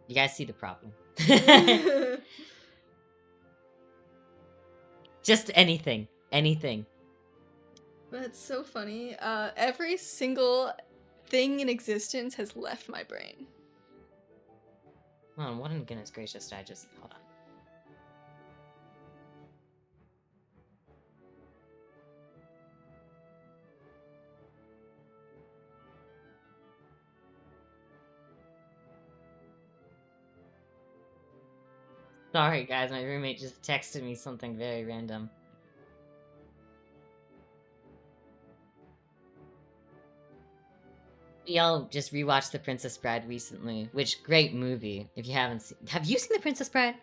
You guys see the problem. Just anything. Anything. That's so funny. Every single thing in existence has left my brain. Hold on, what in goodness gracious did I just... Hold on. Sorry guys, my roommate just texted me something very random. We all just rewatched The Princess Bride recently, which great movie. If you haven't seen, have you seen The Princess Bride?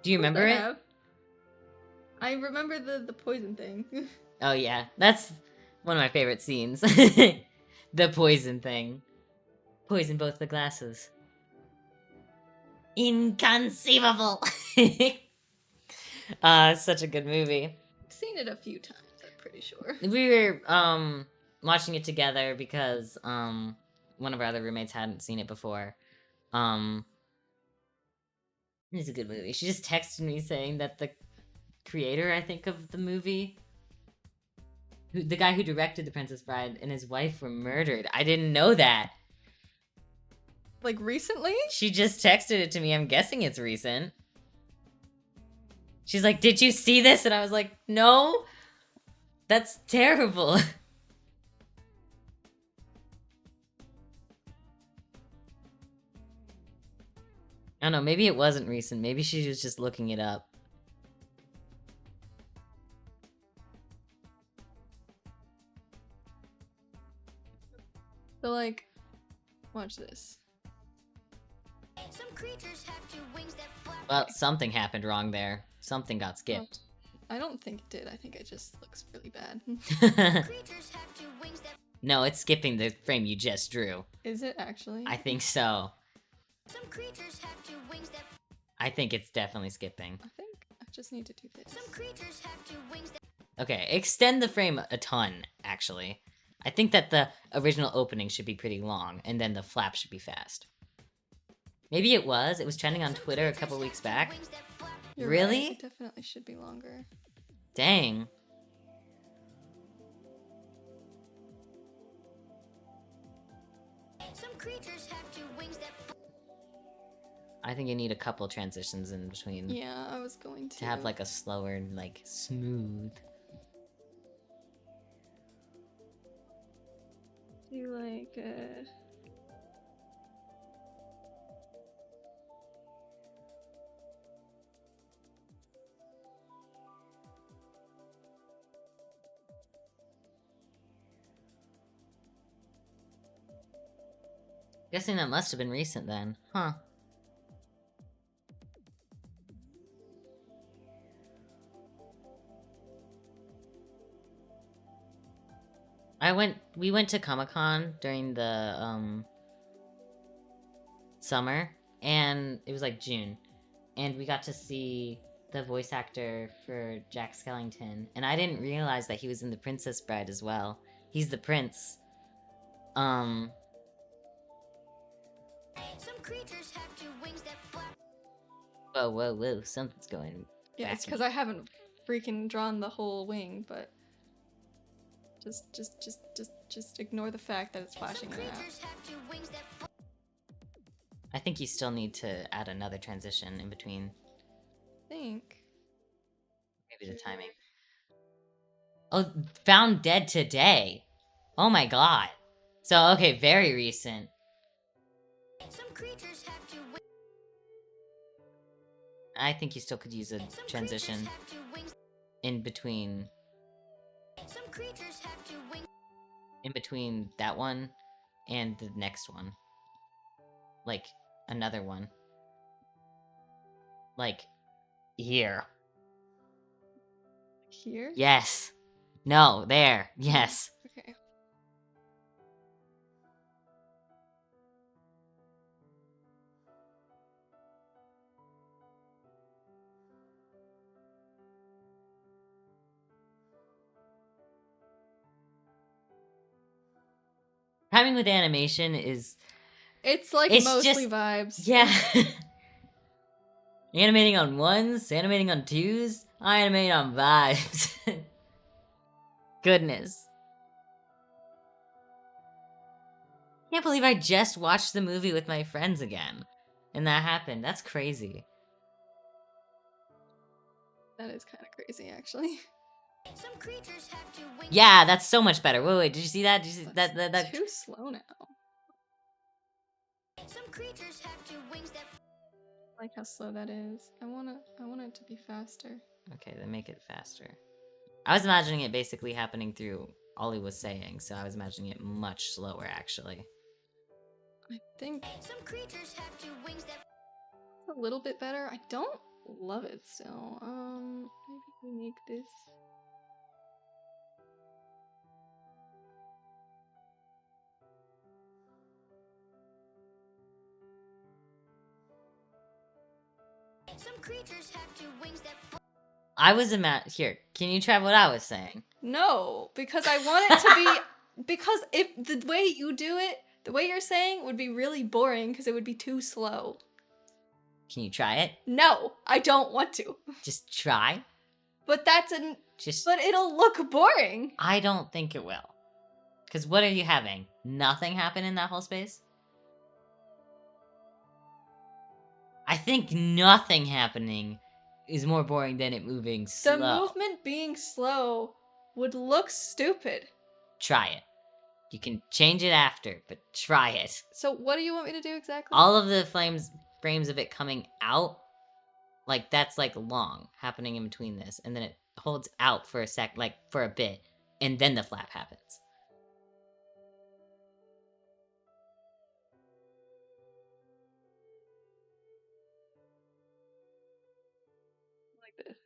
Do you remember I it? have. I remember the poison thing. Oh yeah, that's one of my favorite scenes. The poison thing. Poison both the glasses. Inconceivable. Such a good movie. I've seen it a few times, I'm pretty sure. We were watching it together because one of our other roommates hadn't seen it before. It's a good movie. She just texted me saying that the creator, I think, of the movie, the guy who directed The Princess Bride and his wife were murdered. I didn't know that. Like recently? She just texted it to me. I'm guessing it's recent. She's like, "Did you see this?" And I was like, "No. That's terrible." I don't know, maybe it wasn't recent. Maybe she was just looking it up. So like, watch this. some creatures have two wings that flap. Well, something happened wrong there. Something got skipped. I don't think it did. I think it just looks really bad. Creatures have two wings that No, it's skipping the frame you just drew. Is it actually? I think so. some creatures have two wings that I think it's definitely skipping. I think I just need to do this. some creatures have two wings that Okay, extend the frame a ton, actually. I think that the original opening should be pretty long, and then the flap should be fast. Maybe it was. It was trending on Twitter a couple weeks back. wings that flap. You're Really? right, it definitely should be longer. Dang. Some creatures have two wings that flap. I think you need a couple transitions in between Yeah, I was going to. to have like a slower, like smooth. Do like Guessing that must have been recent then, huh? We went to Comic-Con during the summer, and it was like June, and we got to see the voice actor for Jack Skellington, and I didn't realize that he was in The Princess Bride as well. He's the prince. Some creatures have two wings that flap. Whoa, something's going. Yeah, it's because I haven't freaking drawn the whole wing, but just ignore the fact that it's flashing in and out. Creatures have two wings that flap. I think you still need to add another transition in between. I think. Maybe the timing. Oh, found dead today. Oh my god. So, okay, very recent. Some creatures have two wings. I think you still could use a Some transition creatures have two wings. in between Some creatures have two wings. that one and the next one. Like, another one. Like, here. Here? Yes. No, there. Yes. Okay. Timing with animation is... It's like It's mostly just- vibes. Yeah. Animating on ones, animating on twos, animating on vibes. Goodness. Can't believe I just watched the movie with my friends again. And that happened. That's crazy. That is kind of crazy, actually. Some creatures have two wings. Yeah, that's so much better. Wait, did you see that? Did you see that? That's too slow now. Some creatures have two wings that I like how slow that is. I want it to be faster. Okay, then make it faster. I was imagining it basically happening through all he was saying, so I was imagining it much slower, actually. I think some creatures have two wings that it's a little bit better. I don't love it still. Maybe we make this. some creatures have two wings that flap. I was here. Can you try what I was saying? No, because I want it to be because if the way you do it, the way you're saying would be really boring because it would be too slow. Can you try it? No, I don't want to. Just try. But that's an Just. but it'll look boring. I don't think it will. Because what are you having? Nothing happen in that whole space? I think nothing happening is more boring than it moving slow. The movement being slow would look stupid. Try it. You can change it after, but try it. So what do you want me to do exactly? All of the frames of it coming out, like that's like long happening in between this, and then it holds out for a sec, like for a bit, and then the flap happens. Like this.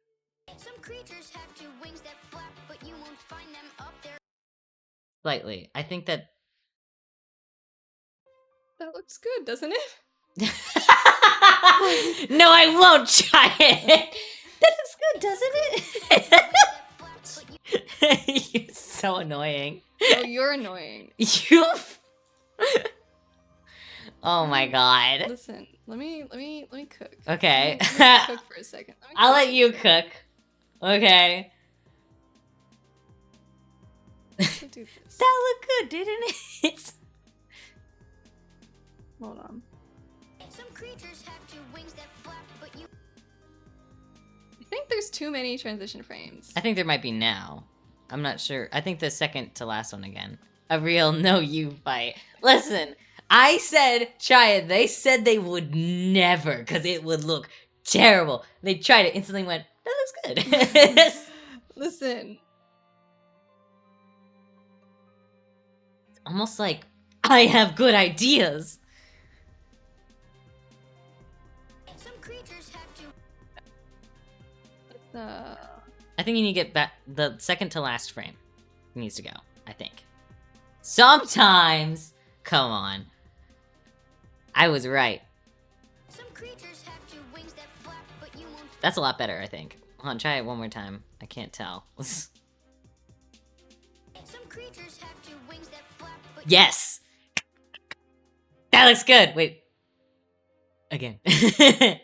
Some creatures have two wings that flap, but you won't find them up there. Slightly. I think that... That looks good, doesn't it? No, I won't try it! That looks good, doesn't it? You're so annoying. No, you're annoying. You... Oh my god. Listen, let me cook. Okay. Let me cook for a second. I'll let you cook. Okay. I'll do this. That looked good, didn't it? Hold on. Some creatures have two wings that flap, but you I think there's too many transition frames. I think there might be now. I'm not sure. I think the second to last one again. A real no you fight. Listen, I said try it. They said they would never because it would look terrible. They tried it, instantly went, that looks good. Listen. It's almost like I have good ideas. some creatures have two I think you need to get back the second to last frame. Needs to go, I think. Sometimes. Come on. I was right. Some creatures have two wings that flap, but you won't. That's a lot better, I think. Hold on, try it one more time. I can't tell. Some creatures have two wings that flap, but Yes! That looks good! Wait. Again. some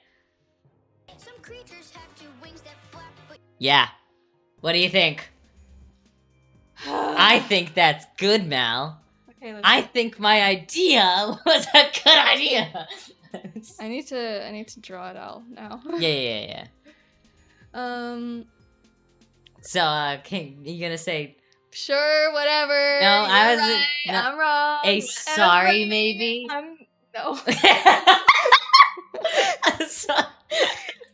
creatures have two wings that flap, but Yeah. What do you think? I think that's good, Mal. Okay, I think my idea was a good idea. I need to draw it out now. Yeah. So, you gonna say Sure, whatever. No, I was- right, no, I'm wrong. a sorry, Everybody- maybe? No. So-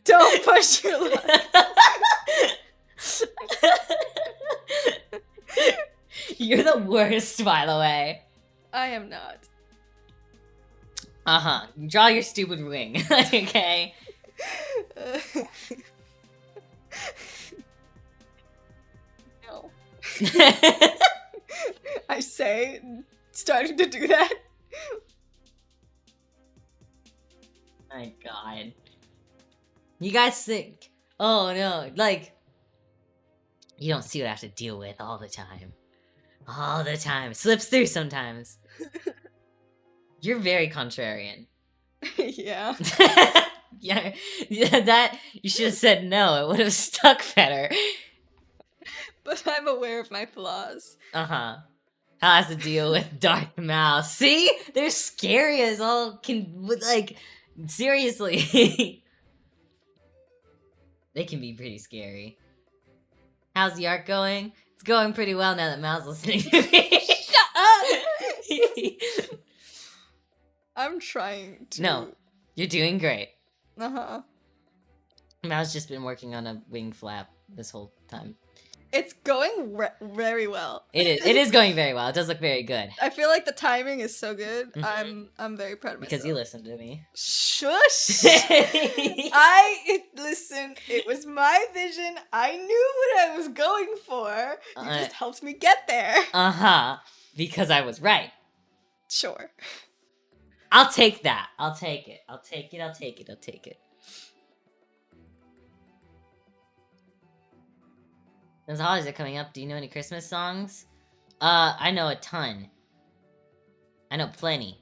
Don't push your luck. You're the worst, by the way. I am not. Draw your stupid wing, okay? No. I say, starting to do that. My god. You guys think, oh no, like, you don't see what I have to deal with all the time. All the time. Slips through sometimes. You're very contrarian. Yeah. yeah, that, you should have said no, it would have stuck better. But I'm aware of my flaws. How has to deal with Darth Maul. See? They're scary as all can, like, seriously. They can be pretty scary. How's the art going? It's going pretty well now that Mal's listening to me. Shut up! I'm trying to. No, you're doing great. Uh-huh. Mal's just been working on a wing flap this whole time. It's going very well. It is going very well. It does look very good. I feel like the timing is so good. Mhm. I'm very proud of myself. Because you listened to me. Shush! Listen, it was my vision. I knew what I was going for. You just helped me get there. Because I was right. Sure. I'll take that. I'll take it. I'll take it. I'll take it. I'll take it. Those holidays are coming up. Do you know any Christmas songs? I know a ton. I know plenty.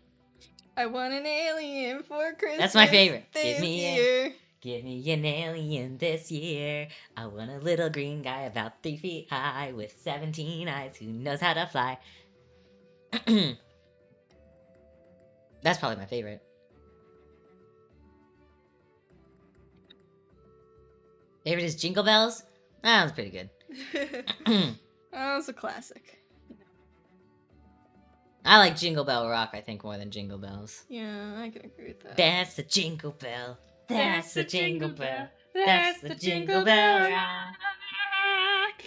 I want an alien for Christmas. That's my favorite. This year. Give me an alien this year. I want a little green guy about 3 feet high with 17 eyes who knows how to fly. That's probably my favorite. Favorite is Jingle Bells? That was pretty good. That was a classic. I like Jingle Bell Rock, I think, more than Jingle Bells. Yeah, I can agree with that. That's the Jingle Bell. That's the Jingle Bell. That's the Jingle Bell Rock.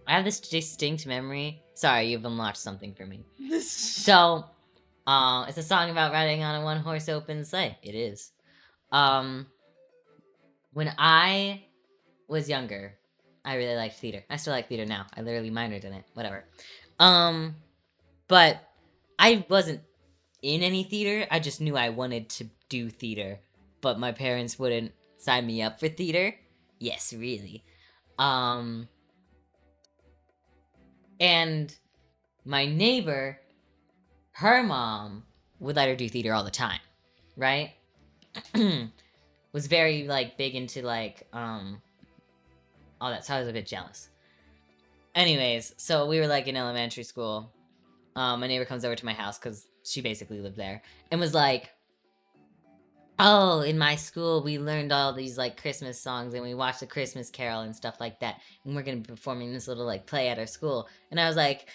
I have this distinct memory. Sorry, you've unlocked something for me. So, it's a song about riding on a one-horse open sleigh. It is. When I was younger, I really liked theater. I still like theater now. I literally minored in it. Whatever. But I wasn't in any theater. I just knew I wanted to do theater. But my parents wouldn't sign me up for theater. Yes, really. And my neighbor, her mom would let her do theater all the time, right? Was very, like, big into, like, all that, so I was a bit jealous. Anyways, so we were, like, in elementary school. My neighbor comes over to my house, because she basically lived there, and was like, oh, in my school, we learned all these, like, Christmas songs, and we watched the Christmas Carol and stuff like that, and we're gonna be performing this little, like, play at our school. And I was like,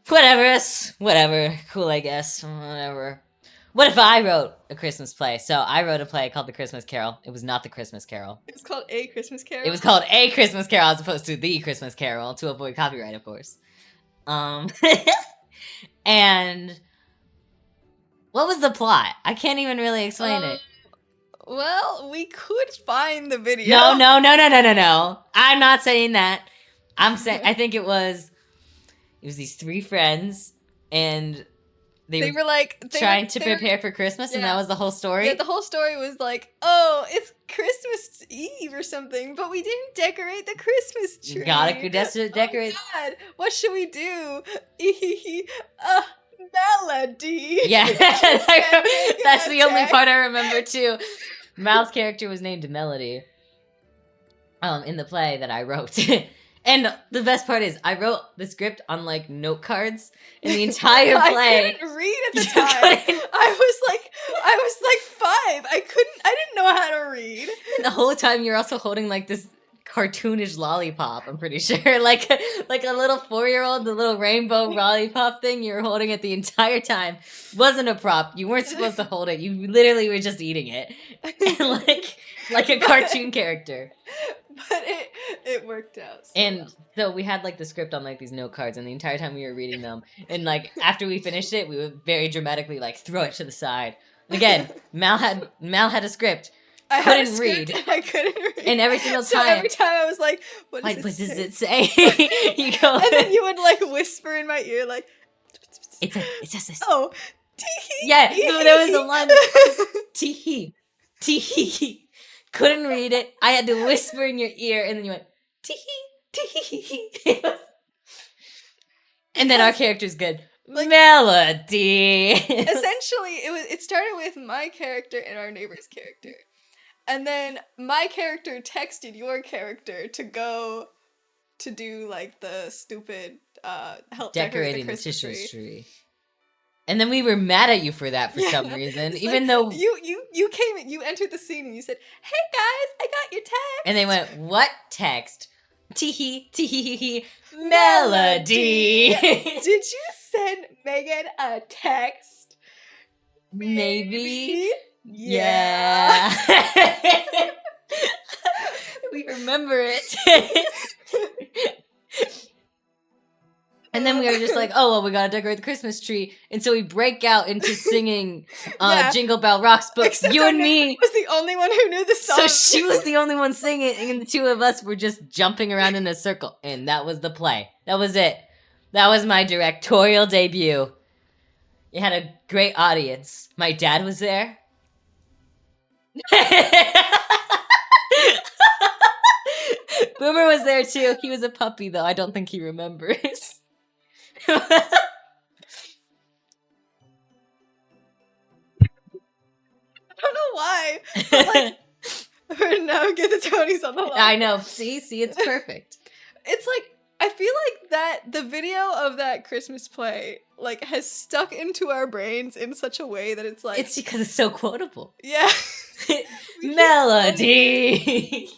whatever, cool, I guess, whatever. What if I wrote a Christmas play? So I wrote a play called The Christmas Carol. It was not The Christmas Carol. It was called A Christmas Carol? It was called A Christmas Carol as opposed to The Christmas Carol, to avoid copyright, of course. And what was the plot? I can't even really explain it. Well, we could find the video. No. I'm not saying that. I'm saying I think it was these 3 friends, and They were like trying to prepare for Christmas, and that was the whole story. Yeah, the whole story was like, oh, it's Christmas Eve or something, but we didn't decorate the Christmas tree. Gotta decorate. Oh God, what should we do? Melody. Yeah, that's the only part I remember too. Mal's character was named Melody. In the play that I wrote. And the best part is, I wrote the script on, like, note cards in the entire play. I couldn't read at the time. I was like 5. I didn't know how to read. And the whole time you're also holding, like, this cartoonish lollipop, I'm pretty sure. Like a little 4-year-old, the little rainbow lollipop thing you were holding it the entire time. Wasn't a prop. You weren't supposed to hold it. You literally were just eating it. like a cartoon character. But it worked out. And so we had, like, the script on, like, these note cards, and the entire time we were reading them, and, like, after we finished it, we would very dramatically, like, throw it to the side. And again, Mal had a script. I couldn't read. And every single time. So every time I was like, what does it say? You go, and then you would, like, whisper in my ear, like, it says this. Oh, tee-hee. Yeah, there was a line. Tee-hee. Tee-hee. Couldn't read it. I had to whisper in your ear, and then you went, tee-hee, tee-hee. And then our character's good. Like, Melody. Essentially, it started with my character and our neighbor's character. And then my character texted your character to go to do, like, the stupid help decorating the Christmas tree. And then we were mad at you for that for some reason, even though you came in, you entered the scene and you said, "Hey guys, I got your text." And they went, "What text?" Tee-hee, tee-hee, Melody. Did you send Megan a text? Maybe. Yeah. We remember it. And then we were just like, oh, well, we gotta decorate the Christmas tree. And so we break out into singing Jingle Bell Rocks, but except you and me was the only one who knew the song. So she was the only one singing, and the 2 of us were just jumping around in a circle. And that was the play. That was it. That was my directorial debut. It had a great audience. My dad was there. Boomer was there too. He was a puppy, though. I don't think he remembers. I don't know why. But, like, we're now get the Tonys on the line. I know. See, it's perfect. It's like, I feel like that the video of that Christmas play, like, has stuck into our brains in such a way that it's like, it's because it's so quotable. Yeah. Melody.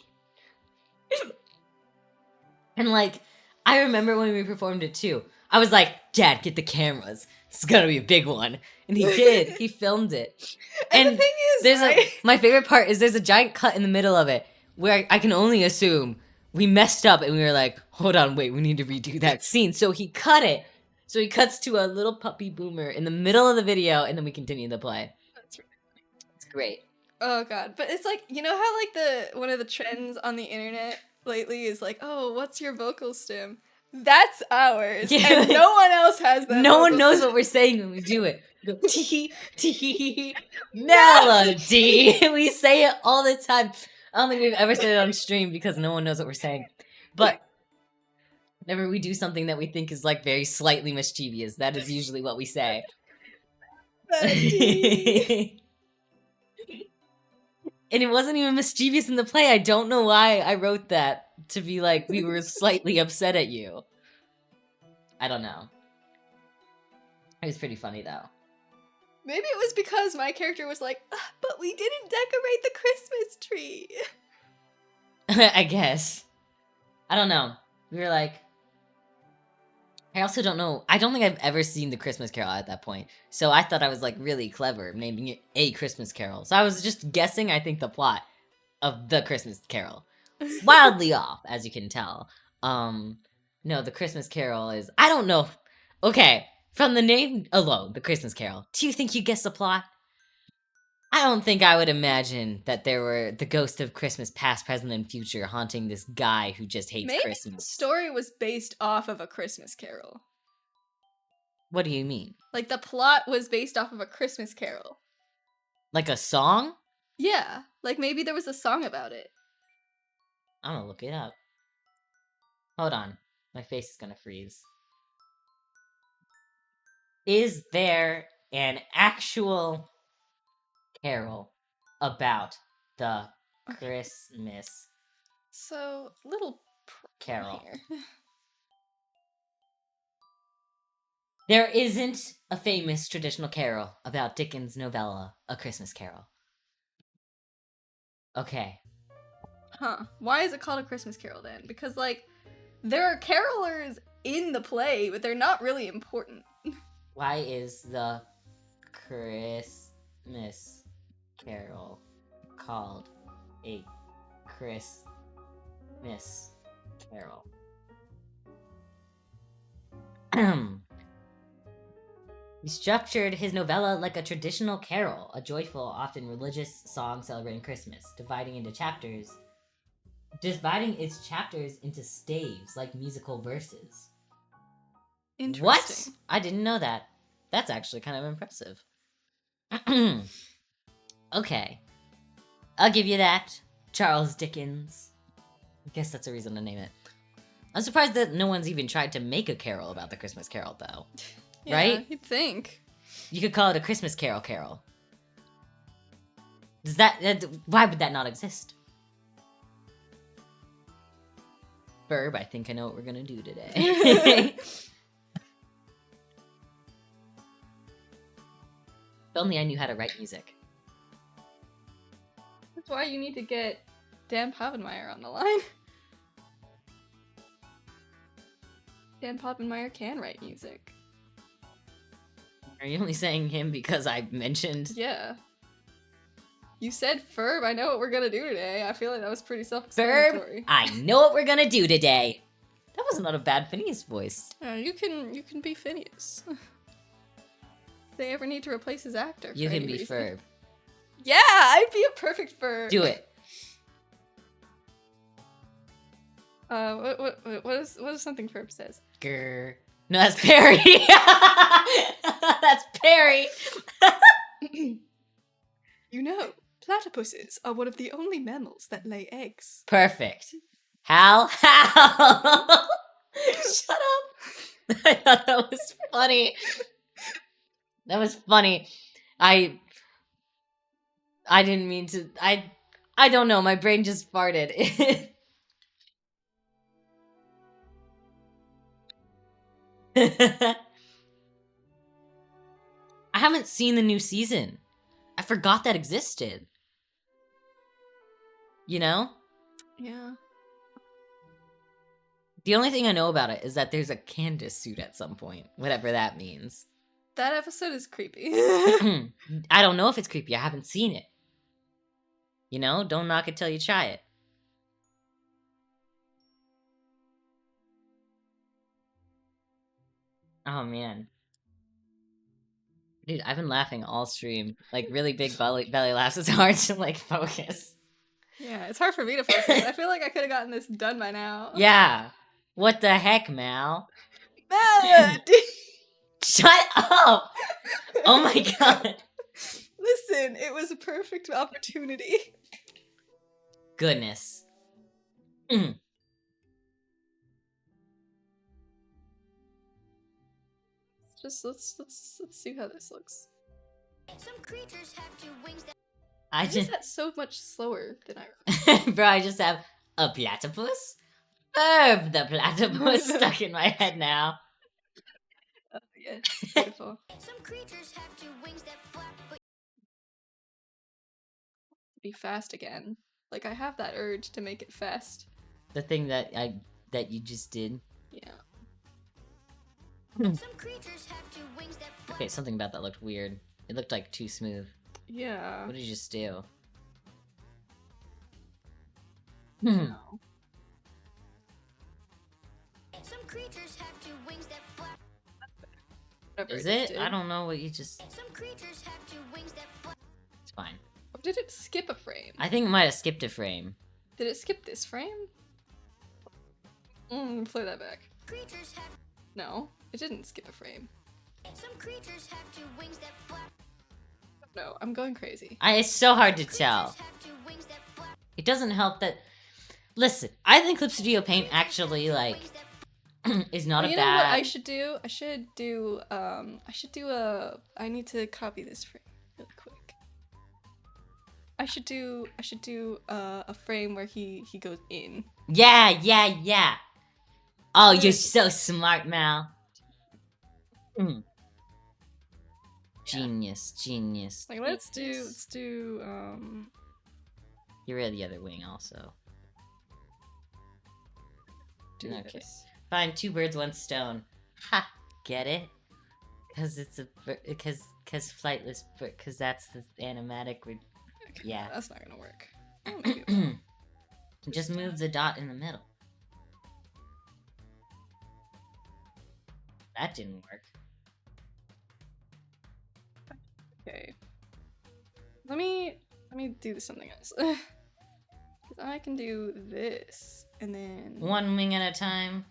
And, like, I remember when we performed it too. I was like, Dad, get the cameras. This is gonna be a big one. And he did. He filmed it. And the thing is, my favorite part is there's a giant cut in the middle of it where I can only assume we messed up and we were like, hold on, wait, we need to redo that scene. So he cut it. So he cuts to a little puppy Boomer in the middle of the video, and then we continue the play. That's right. It's great. Oh god. But it's like, you know how, like, one of the trends on the internet lately is like, oh, what's your vocal stim? That's ours. Yeah. And no one else has that. No one knows what we're saying when we do it. We go, tee, tee, Melody. We say it all the time. I don't think we've ever said it on stream because no one knows what we're saying. But whenever we do something that we think is, like, very slightly mischievous, that is usually what we say. And it wasn't even mischievous in the play. I don't know why I wrote that to be like, we were slightly upset at you. I don't know. It was pretty funny, though. Maybe it was because my character was like, but we didn't decorate the Christmas tree. I guess. I don't know. We were like... I also don't know. I don't think I've ever seen The Christmas Carol at that point. So I thought I was, like, really clever naming it A Christmas Carol. So I was just guessing, I think, the plot of The Christmas Carol. Wildly off, as you can tell. No, The Christmas Carol is... I don't know. Okay, from the name alone, The Christmas Carol, do you think you guessed the plot? I don't think I would imagine that there were the ghost of Christmas past, present, and future haunting this guy who just hates Maybe the Christmas. story was based off of A Christmas Carol. What do you mean? Like, the plot was based off of A Christmas Carol. Like a song? Yeah, like maybe there was a song about it. I'm gonna look it up. Hold on. My face is gonna freeze. Is there an actual carol about the Christmas So, little Carol? here. There isn't a famous traditional carol about Dickens' novella, A Christmas Carol. Okay. Huh. Why is it called A Christmas Carol then? Because, like, there are carolers in the play, but they're not really important. Why is the Christmas Carol called a Christmas Carol? He structured his novella like a traditional carol, a joyful, often religious song celebrating Christmas, dividing its chapters into staves like musical verses. Interesting. What? I didn't know that. That's actually kind of impressive. Okay. I'll give you that. Charles Dickens. I guess that's a reason to name it. I'm surprised that no one's even tried to make a carol about the Christmas Carol, though. Yeah, Right? You'd think. You could call it a Christmas Carol. Does why would that not exist? Verb, I think I know what we're gonna do today. If only I knew how to write music. That's why you need to get Dan Povenmire on the line. Dan Povenmire can write music. Are you only saying him because I mentioned? Yeah. You said Ferb, I know what we're gonna do today. I feel like that was pretty Verb, self-explanatory. I know what we're gonna do today. That was not a bad Phineas voice. You can be Phineas. If they ever need to replace his actor. You for can any be reason. Ferb. Yeah, I'd be a perfect Ferb. Do it. What is something Ferb says? Grr. No, that's Perry. That's Perry. You know, platypuses are one of the only mammals that lay eggs. Perfect. Hal. Shut up. I thought that was funny. That was funny. I didn't mean to. I don't know. My brain just farted. I haven't seen the new season. I forgot that existed. You know? Yeah. The only thing I know about it is that there's a Candace suit at some point, whatever that means. That episode is creepy. I don't know if it's creepy. I haven't seen it. You know? Don't knock it till you try it. Oh, man. Dude, I've been laughing all stream. Like, really big belly laughs. It's hard to, like, focus. Yeah, it's hard for me to focus. I feel like I could have gotten this done by now. Yeah. What the heck, Mal? Melody! Shut up! Oh my god. Listen, it was a perfect opportunity. Goodness. Let's see how this looks. Some creatures have two wings that I Why is just, that so much slower than I remember? bro, I just have a platypus? Herb the platypus stuck in my head now. Oh, yeah, it's beautiful. some creatures have two wings that flap, but Be fast again. Like, I have that urge to make it fast. The thing that you just did. Yeah. some creatures have two wings that flap. Okay, something about that looked weird. It looked like too smooth. Yeah. What did you just do? No. Some creatures have two wings that flap. Whatever Is just it? did. I don't know what you just... Some creatures have two wings that flap. It's fine. Did it skip a frame? I think it might have skipped a frame. Did it skip this frame? Play that back. Creatures have No, it didn't skip a frame. some creatures have two wings that flap. No, I'm going crazy. It's so hard to tell. Creatures have two wings that flap. It doesn't help that. Listen, I think Clip Studio Paint actually like Wings that is not a You know what I bad. should do? I should do a. I need to copy this frame really quick. I should do a frame where he goes in. Yeah. Oh, you're so smart, Mal. Genius. Like let's do You're the other wing also. do Okay. this. Fine, 2 birds, 1 stone. Ha! Get it? Cause it's a because flightless bird. Cause that's the animatic. Okay, Yeah. that's not gonna work. Oh, maybe it will. Just move the dot in the middle. That didn't work. Okay. Let me do something else. Cause I can do this and then 1 wing at a time.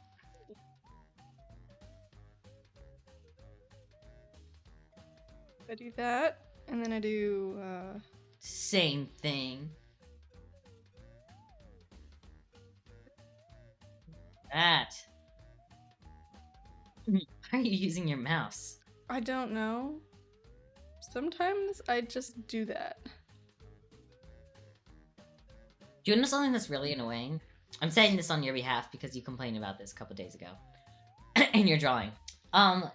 I do that and then I do Same thing. That. Why are you using your mouse? I don't know. Sometimes I just do that. Do you know something that's really annoying? I'm saying this on your behalf because you complained about this a couple days ago. In your drawing.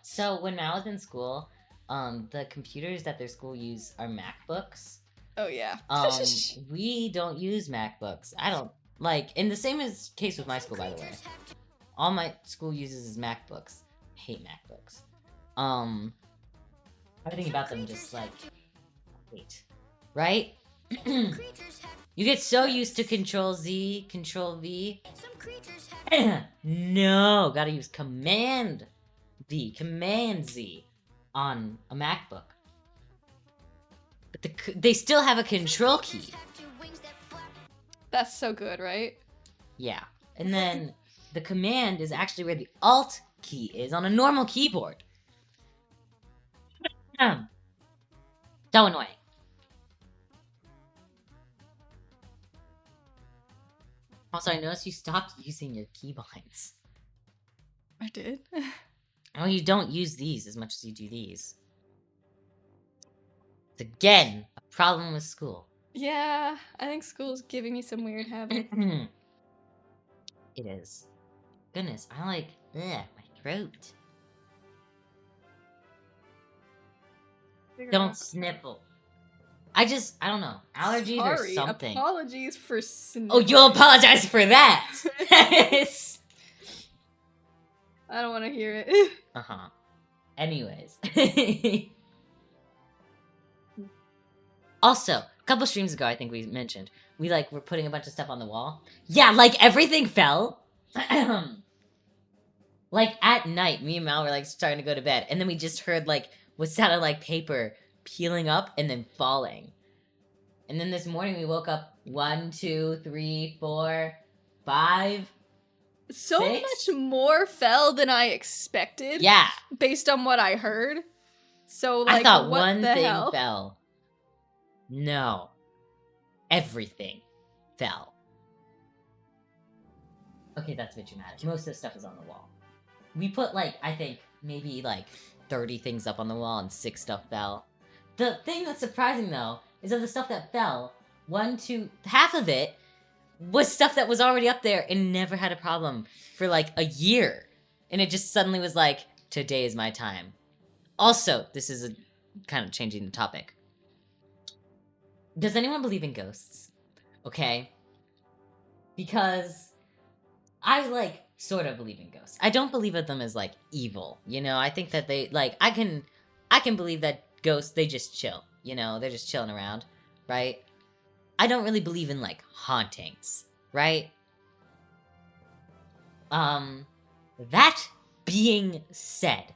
So when Mal was in school, the computers that their school use are MacBooks. Oh yeah. We don't use MacBooks. I don't like, and the same is case with my school, by the way. All my school uses is MacBooks. I hate MacBooks. Everything about them just like hate. Right? You get so used to Control Z, Control V. some creatures have No, gotta use Command V, Command Z on a MacBook. But they still have a Control key. have two wings that flap. That's so good, right? Yeah. And then the Command is actually where the Alt key is on a normal keyboard. So annoying. Also, I noticed you stopped using your keybinds. I did. Oh, you don't use these as much as you do these. It's again a problem with school. Yeah, I think school's giving me some weird habits. It is. Goodness, I like my throat. Don't sniffle. I don't know. Allergies or Sorry, something. apologies for Oh, you'll apologize for that. I don't want to hear it. Uh-huh. Anyways. Also, a couple streams ago, I think we mentioned, we were putting a bunch of stuff on the wall. Yeah, everything fell. At night, me and Mal were starting to go to bed, and then we just heard what sounded like paper peeling up and then falling. And then this morning we woke up 1, 2, 3, 4, 5. So 6? much more fell than I expected. Yeah. Based on what I heard. So I thought what one the thing hell? fell. No. Everything fell. Okay, that's a bit dramatic. Most of the stuff is on the wall. We put I think maybe 30 things up on the wall and 6 stuff fell. The thing that's surprising though is that the stuff that fell, half of it was stuff that was already up there and never had a problem for a year. And it just suddenly was today is my time. Also, this is kind of changing the topic. Does anyone believe in ghosts? Okay. Because I sort of believe in ghosts. I don't believe in them as evil. I think that they I can believe that ghosts, they just chill. They're just chilling around, right? I don't really believe in hauntings, right? That being said,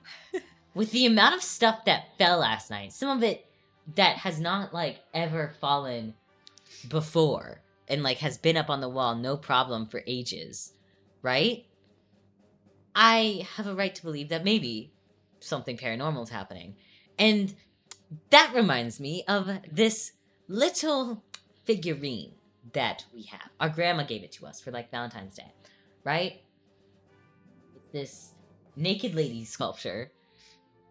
with the amount of stuff that fell last night, some of it that has not, like, ever fallen before and, like, has been up on the wall no problem for ages, right? I have a right to believe that maybe something paranormal is happening. And that reminds me of this little figurine that we have. Our grandma gave it to us for, like, Valentine's Day, right? It's this naked lady sculpture.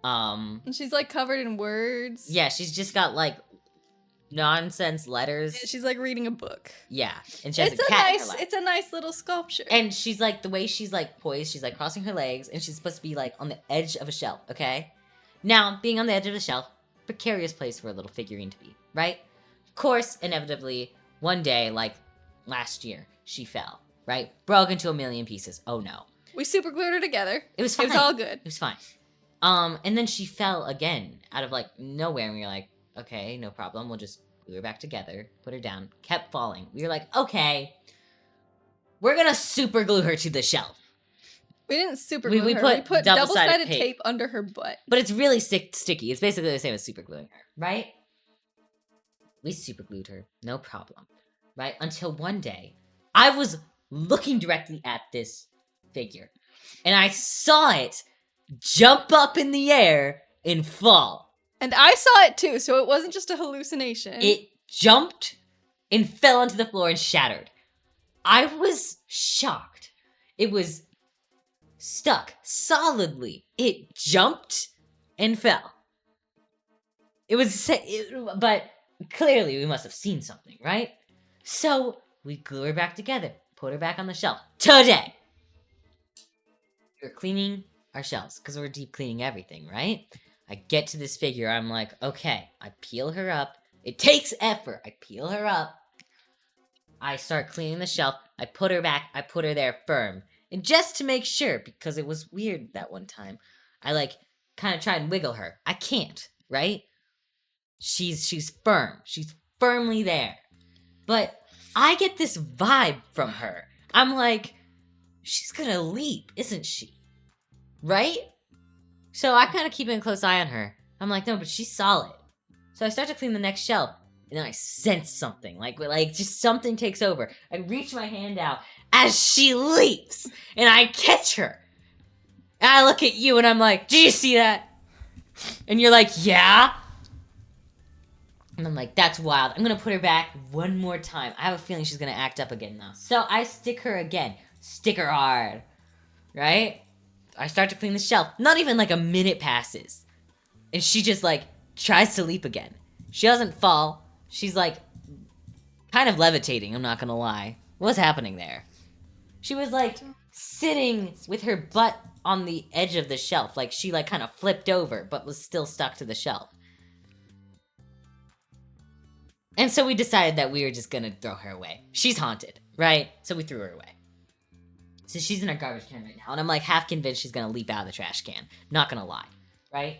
And she's like covered in words. Yeah, she's just got, like, nonsense letters. And she's like reading a book. Yeah, and she has a cat in her nice. lap. It's a nice little sculpture. And she's like, the way she's like poised, she's like crossing her legs, and she's supposed to be like on the edge of a shelf. Okay, now being on the edge of a shelf, precarious place for a little figurine to be, right? Of course, inevitably, one day, like last year, she fell. Right, broke into a million pieces. Oh no, we super glued her together. It was fine. It was all good. It was fine. And then she fell again out of like nowhere, and we were like, okay, no problem. We'll just glue her back together, put her down. Kept falling. We were like, okay, we're gonna super glue her to the shelf. We didn't super glue her. We put double-sided tape under her butt. But it's really sticky. It's basically the same as super gluing her, right? We super glued her, no problem, right? Until one day, I was looking directly at this figure, and I saw it jump up in the air and fall. And I saw it too, so it wasn't just a hallucination. It jumped and fell onto the floor and shattered. I was shocked. It was stuck solidly. It jumped and fell. But clearly we must have seen something, right? So we glue her back together, put her back on the shelf. Today, we're cleaning our shelves because we're deep cleaning everything, right? I get to this figure. I'm like, okay, I peel her up. It takes effort. I peel her up. I start cleaning the shelf. I put her back. I put her there firm. And just to make sure, because it was weird that one time, I like kind of try and wiggle her. I can't, right? She's firm. She's firmly there. But I get this vibe from her. I'm like, she's gonna leap, isn't she? Right? So I kind of keep a close eye on her. I'm like, no, but she's solid. So I start to clean the next shelf, and then I sense something. Like just something takes over. I reach my hand out as she leaps, and I catch her. And I look at you, and I'm like, did you see that? And you're like, yeah. And I'm like, that's wild. I'm going to put her back one more time. I have a feeling she's going to act up again now. So I stick her again. Stick her hard. Right? I start to clean the shelf. Not even like a minute passes. And she just like tries to leap again. She doesn't fall. She's like kind of levitating, I'm not going to lie. What's happening there? She was like sitting with her butt on the edge of the shelf. Like she like kind of flipped over, but was still stuck to the shelf. And so we decided that we were just gonna throw her away. She's haunted, right? So we threw her away. So she's in our garbage can right now, and I'm like half convinced she's gonna leap out of the trash can. Not gonna lie, right?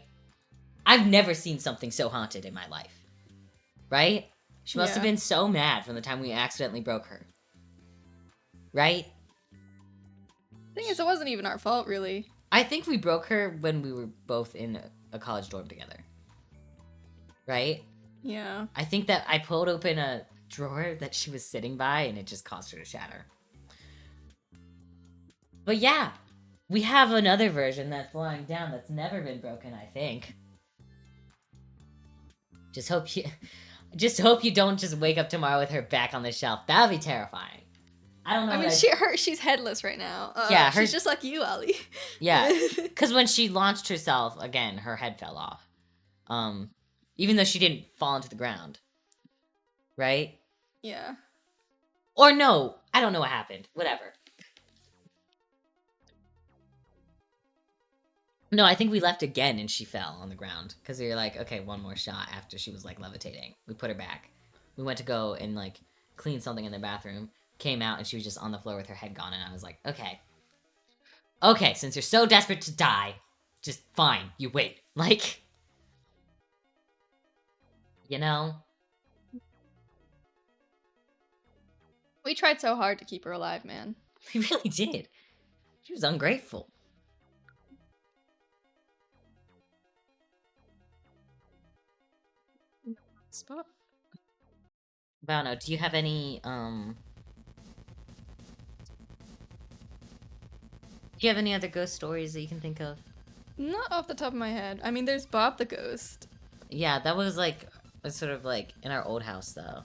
I've never seen something so haunted in my life, right? She must have been so mad from the time we accidentally broke her, right? Thing is, it wasn't even our fault, really. I think we broke her when we were both in a college dorm together, right? Yeah. I think that I pulled open a drawer that she was sitting by, and it just caused her to shatter. But yeah, we have another version that's lying down that's never been broken, I think. Just hope you don't just wake up tomorrow with her back on the shelf. That would be terrifying. I don't know. I mean, she's headless right now. Yeah, she's just like you, Ali. Yeah, because when she launched herself again, her head fell off. Even though she didn't fall into the ground, right? Yeah. Or no, I don't know what happened. Whatever. No, I think we left again and she fell on the ground because we were like, okay, one more shot after she was like levitating. We put her back. We went to go and like clean something in the bathroom. Came out and she was just on the floor with her head gone, and I was like, okay, since you're so desperate to die, just fine, you wait. Like, you know? We tried so hard to keep her alive, man. We really did. She was ungrateful. spot. But I don't know. Do you have any Do you have any other ghost stories that you can think of? Not off the top of my head. I mean, there's Bob the Ghost. Yeah, that was like sort of like in our old house though.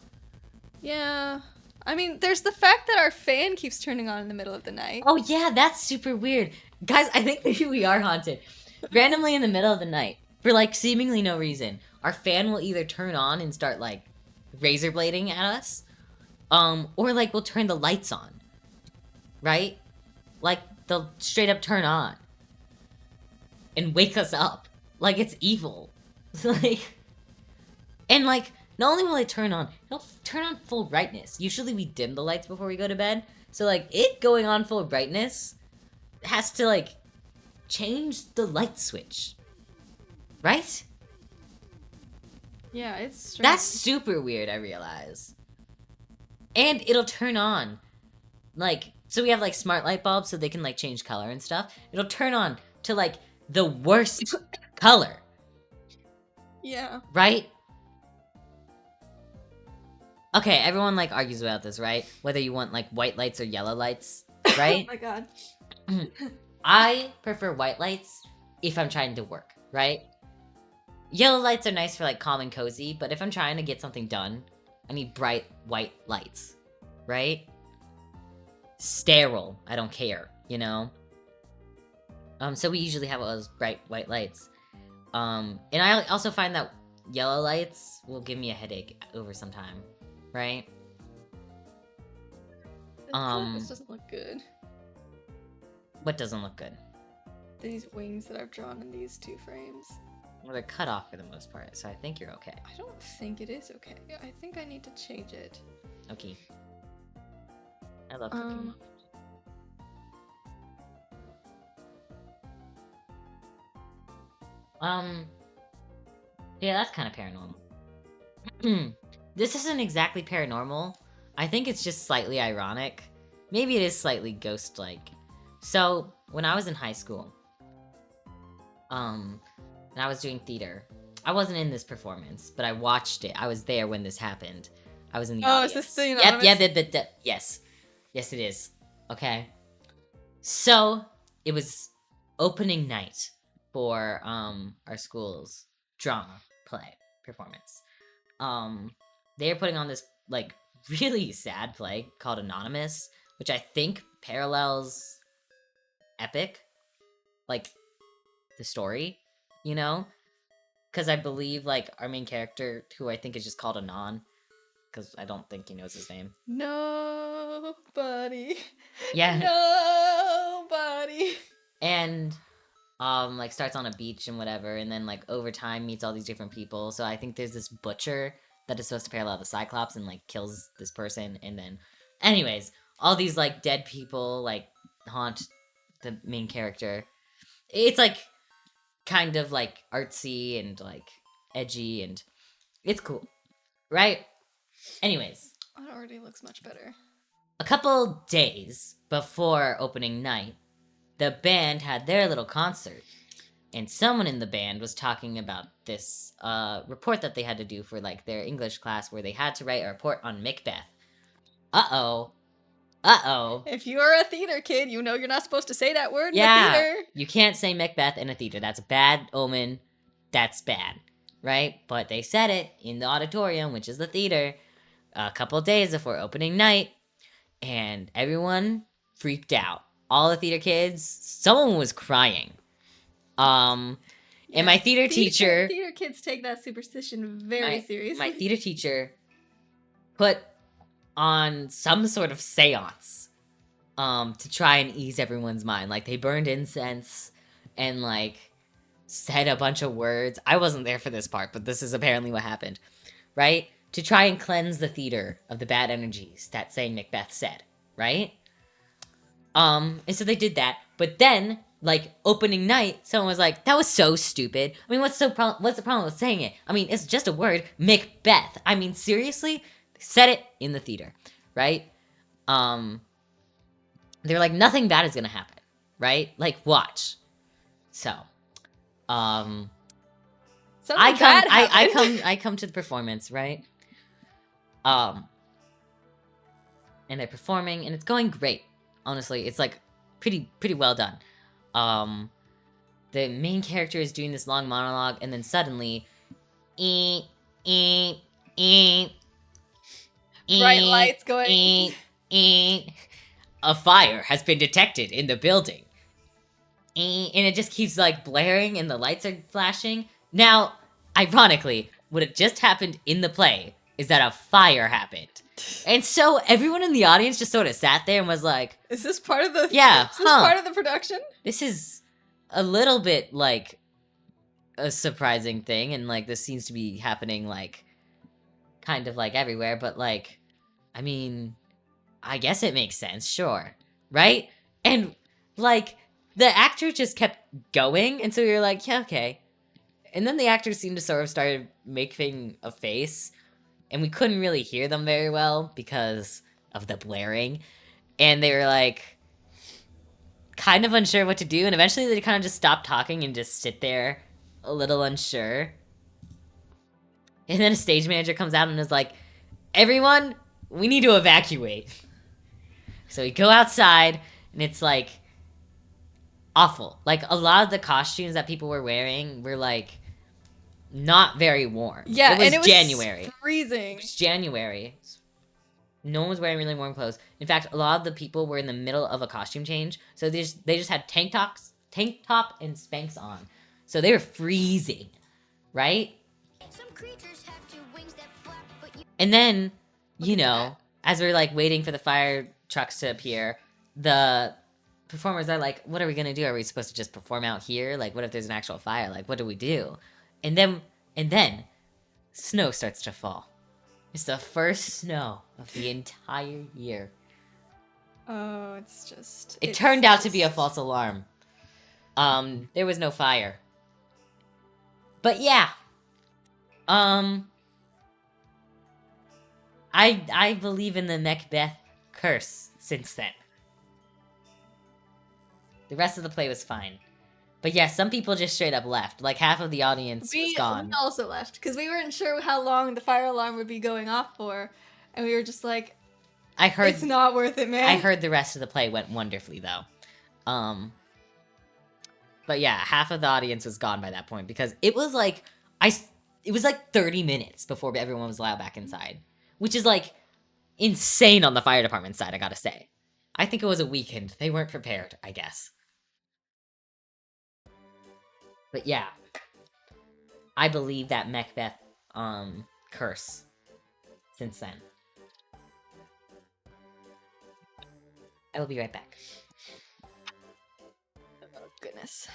Yeah. I mean, there's the fact that our fan keeps turning on in the middle of the night. Oh yeah, that's super weird. Guys, I think maybe we are haunted. Randomly in the middle of the night, for like seemingly no reason, our fan will either turn on and start like razor blading at us, or like we'll turn the lights on. Right? Like they'll straight up turn on and wake us up. Like it's evil. Like, and like not only will it turn on, it'll turn on full brightness. Usually we dim the lights before we go to bed. So like it going on full brightness has to like change the light switch. Right? Yeah, it's strange. That's super weird, I realize. And it'll turn on. Like, so we have like smart light bulbs so they can like change color and stuff. It'll turn on to like the worst color. Yeah. Right? Okay, everyone like argues about this, right? Whether you want like white lights or yellow lights, right? Oh my god. I prefer white lights if I'm trying to work, right? Yellow lights are nice for like calm and cozy, but if I'm trying to get something done, I need bright white lights, right? Sterile, I don't care, you know? So we usually have those bright white lights. And I also find that yellow lights will give me a headache over some time, right? This doesn't look good. What doesn't look good? These wings that I've drawn in these 2 frames. Well, they're cut off for the most part, so I think you're okay. I don't think it is okay. I think I need to change it. Okay. I love cooking. Yeah, that's kind of paranormal. This isn't exactly paranormal. I think it's just slightly ironic. Maybe it is slightly ghost-like. So, when I was in high school, and I was doing theater, I wasn't in this performance, but I watched it. I was there when this happened. I was in the audience. Is this the anonymous? Yep, yes. Yes, it is. Okay. So, it was opening night for, our school's drama play performance. They were putting on this, like, really sad play called Anonymous, which I think parallels Epic. Like, the story, you know? Because I believe, like, our main character, who I think is just called Anon, because I don't think he knows his name. Nobody. Yeah. Nobody. And, like, starts on a beach and whatever, and then, like, over time meets all these different people. So I think there's this butcher that is supposed to parallel the Cyclops and, like, kills this person, and then... Anyways, all these, like, dead people, like, haunt the main character. It's, like, kind of, like, artsy and, like, edgy, and it's cool. Right? Anyways. That already looks much better. A couple days before opening night, the band had their little concert. And someone in the band was talking about this report that they had to do for, like, their English class where they had to write a report on Macbeth. Uh-oh. Uh-oh. If you're a theater kid, you know you're not supposed to say that word in the Yeah, theater. you can't say Macbeth in a theater. That's a bad omen. That's bad, right? But they said it in the auditorium, which is the theater, a couple days before opening night, and everyone freaked out. All the theater kids, someone was crying. And my theater teacher... Theater kids take that superstition very seriously. My theater teacher put on some sort of seance to try and ease everyone's mind. Like, they burned incense and, like, said a bunch of words. I wasn't there for this part, but this is apparently what happened, right? To try and cleanse the theater of the bad energies that saying Macbeth said, right? And so they did that, but then, like, opening night, someone was like, that was so stupid. I mean, what's the problem with saying it? I mean, it's just a word, Macbeth. I mean, seriously? Said it in the theater, right? They're like, nothing bad is gonna happen, right? Like, watch. So Something bad happened. I come to the performance, right? And they're performing, and it's going great. Honestly, it's like pretty well done. The main character is doing this long monologue, and then suddenly, Bright lights going. A fire has been detected in the building. And it just keeps like blaring and the lights are flashing. Now, ironically, what had just happened in the play is that a fire happened. And so everyone in the audience just sort of sat there and was like, Is this part of the yeah, is this part of the production? This is a little bit like a surprising thing, and like this seems to be happening like kind of like everywhere, but like, I mean, I guess it makes sense, sure. Right? And like the actor just kept going, and so you're like, yeah, okay. And then the actors seemed to sort of started making a face, and we couldn't really hear them very well because of the blaring. And they were like kind of unsure what to do, and eventually they kind of just stopped talking and just sit there a little unsure. And then a stage manager comes out and is like, everyone, we need to evacuate. So we go outside, and it's like awful. Like a lot of the costumes that people were wearing were like not very warm. Yeah, it was and it was January. Freezing. It was January. No one was wearing really warm clothes. In fact, a lot of the people were in the middle of a costume change, so they just had tank top and Spanx on, so they were freezing, right? Some creatures have two wings that flap, but you And then, you know, as we're like waiting for the fire trucks to appear, the performers are like, what are we gonna do? Are we supposed to just perform out here? Like, what if there's an actual fire? Like, what do we do? And then snow starts to fall. It's the first snow of the entire year. Oh, it's just It turned out to be a false alarm. There was no fire. But yeah. I believe in the Macbeth curse since then. The rest of the play was fine. But yeah, some people just straight up left. Like half of the audience was gone. We also left because we weren't sure how long the fire alarm would be going off for, and we were just like, I heard it's not worth it, man. I heard the rest of the play went wonderfully though. But yeah, half of the audience was gone by that point because it was like 30 minutes before everyone was allowed back inside, which is like insane on the fire department side, I gotta say. I think it was a weekend. They weren't prepared, I guess. But yeah, I believe that Macbeth curse since then. I will be right back. Oh, goodness.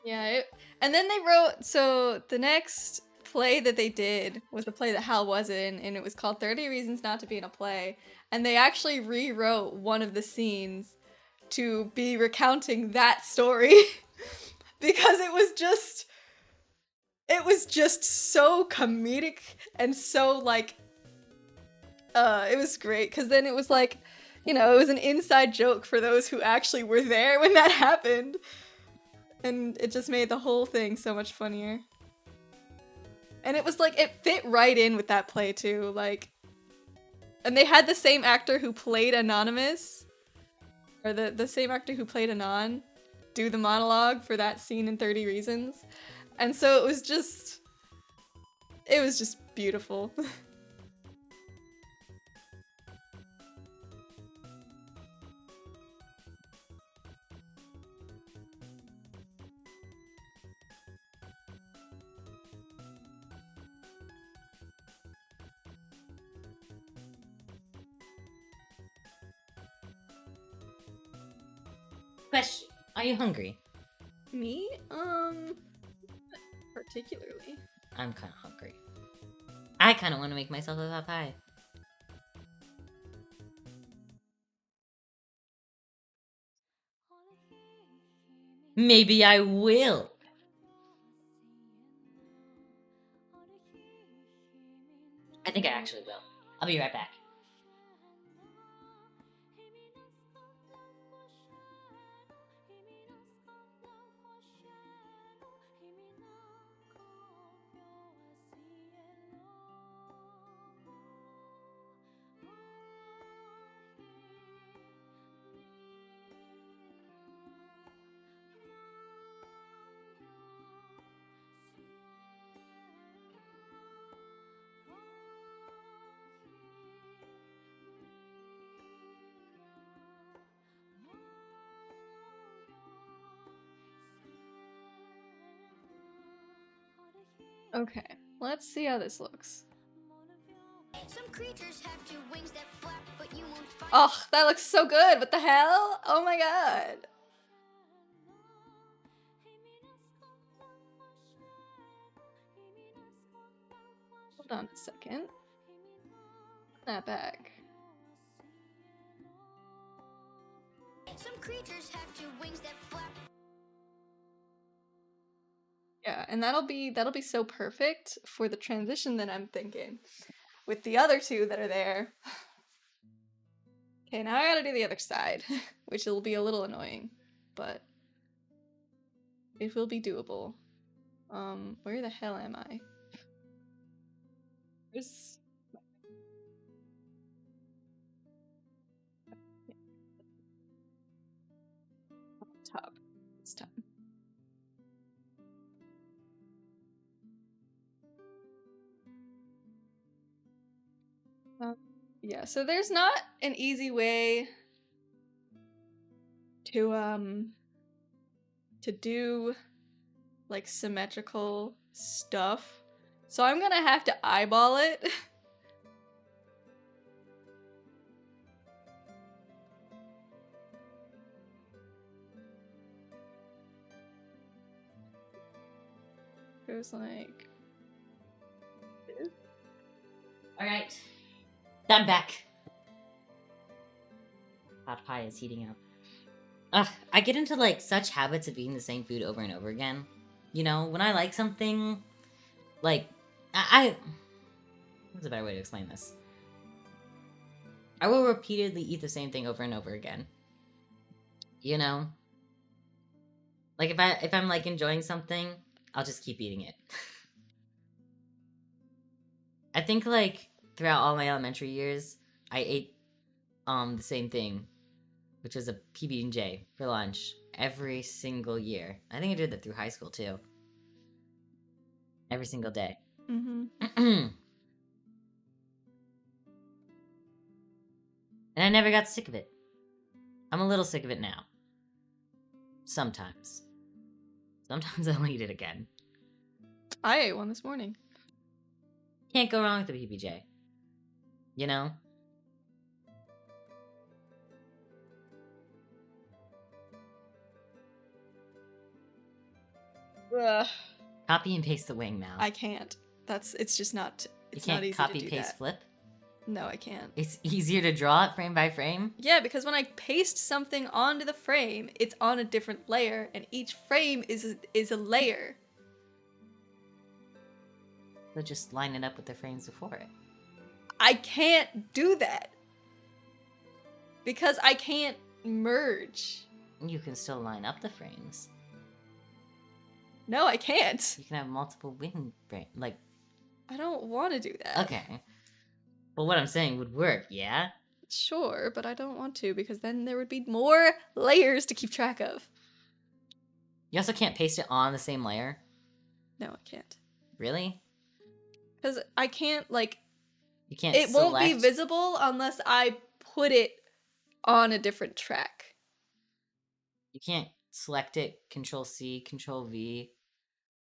Yeah, and then they wrote, so the next play that they did was the play that Hal was in, and it was called 30 Reasons Not to Be in a Play, and they actually rewrote one of the scenes to be recounting that story because it was just so comedic and so like it was great because then it was like, you know, it was an inside joke for those who actually were there when that happened, and it just made the whole thing so much funnier. And it was like, it fit right in with that play too, like, and they had the same actor who played Anonymous, or the same actor who played Anon, do the monologue for that scene in 30 Reasons. And so it was just beautiful. Question, are you hungry? Me? Particularly. I'm kind of hungry. I kind of want to make myself a pot pie. Maybe I will. I think I actually will. I'll be right back. Okay, let's see how this looks. Some creatures have two wings that flap, but you won't find. Oh, that looks so good. What the hell? Oh my god. Hold on a second. Put that back. Some creatures have two wings that flap. Yeah, and that'll be so perfect for the transition that I'm thinking. With the other two that are there. Okay, now I gotta do the other side, which will be a little annoying, but it will be doable. Where the hell am I? Where's top this time? Yeah, so there's not an easy way to do like symmetrical stuff. So I'm gonna have to eyeball it. Goes like this. Alright. I'm back. Hot pie is heating up. Ugh, I get into like such habits of eating the same food over and over again. You know, when I like something, like, what's a better way to explain this? I will repeatedly eat the same thing over and over again. You know? Like if I'm like enjoying something, I'll just keep eating it. I think like throughout all my elementary years, I ate the same thing, which was a PB&J for lunch every single year. I think I did that through high school too. Every single day. Mm-hmm. And I never got sick of it. I'm a little sick of it now. Sometimes. Sometimes I'll eat it again. I ate one this morning. Can't go wrong with the PBJ. You know? Ugh. Copy and paste the wing now. I can't. It's just not. It's you not can't easy copy to do paste that. flip. No, I can't. It's easier to draw it frame by frame. Yeah, because when I paste something onto the frame, it's on a different layer, and each frame is a layer. So just line it up with the frames before it. I can't do that because I can't merge. You can still line up the frames. No, I can't. You can have multiple wing frame, like. I don't want to do that. Okay. But what I'm saying would work, yeah? Sure, but I don't want to because then there would be more layers to keep track of. You also can't paste it on the same layer. No, I can't. Really? Because I can't, like... You can't It won't be select- visible unless I put it on a different track. You can't select it, Control C, Control V,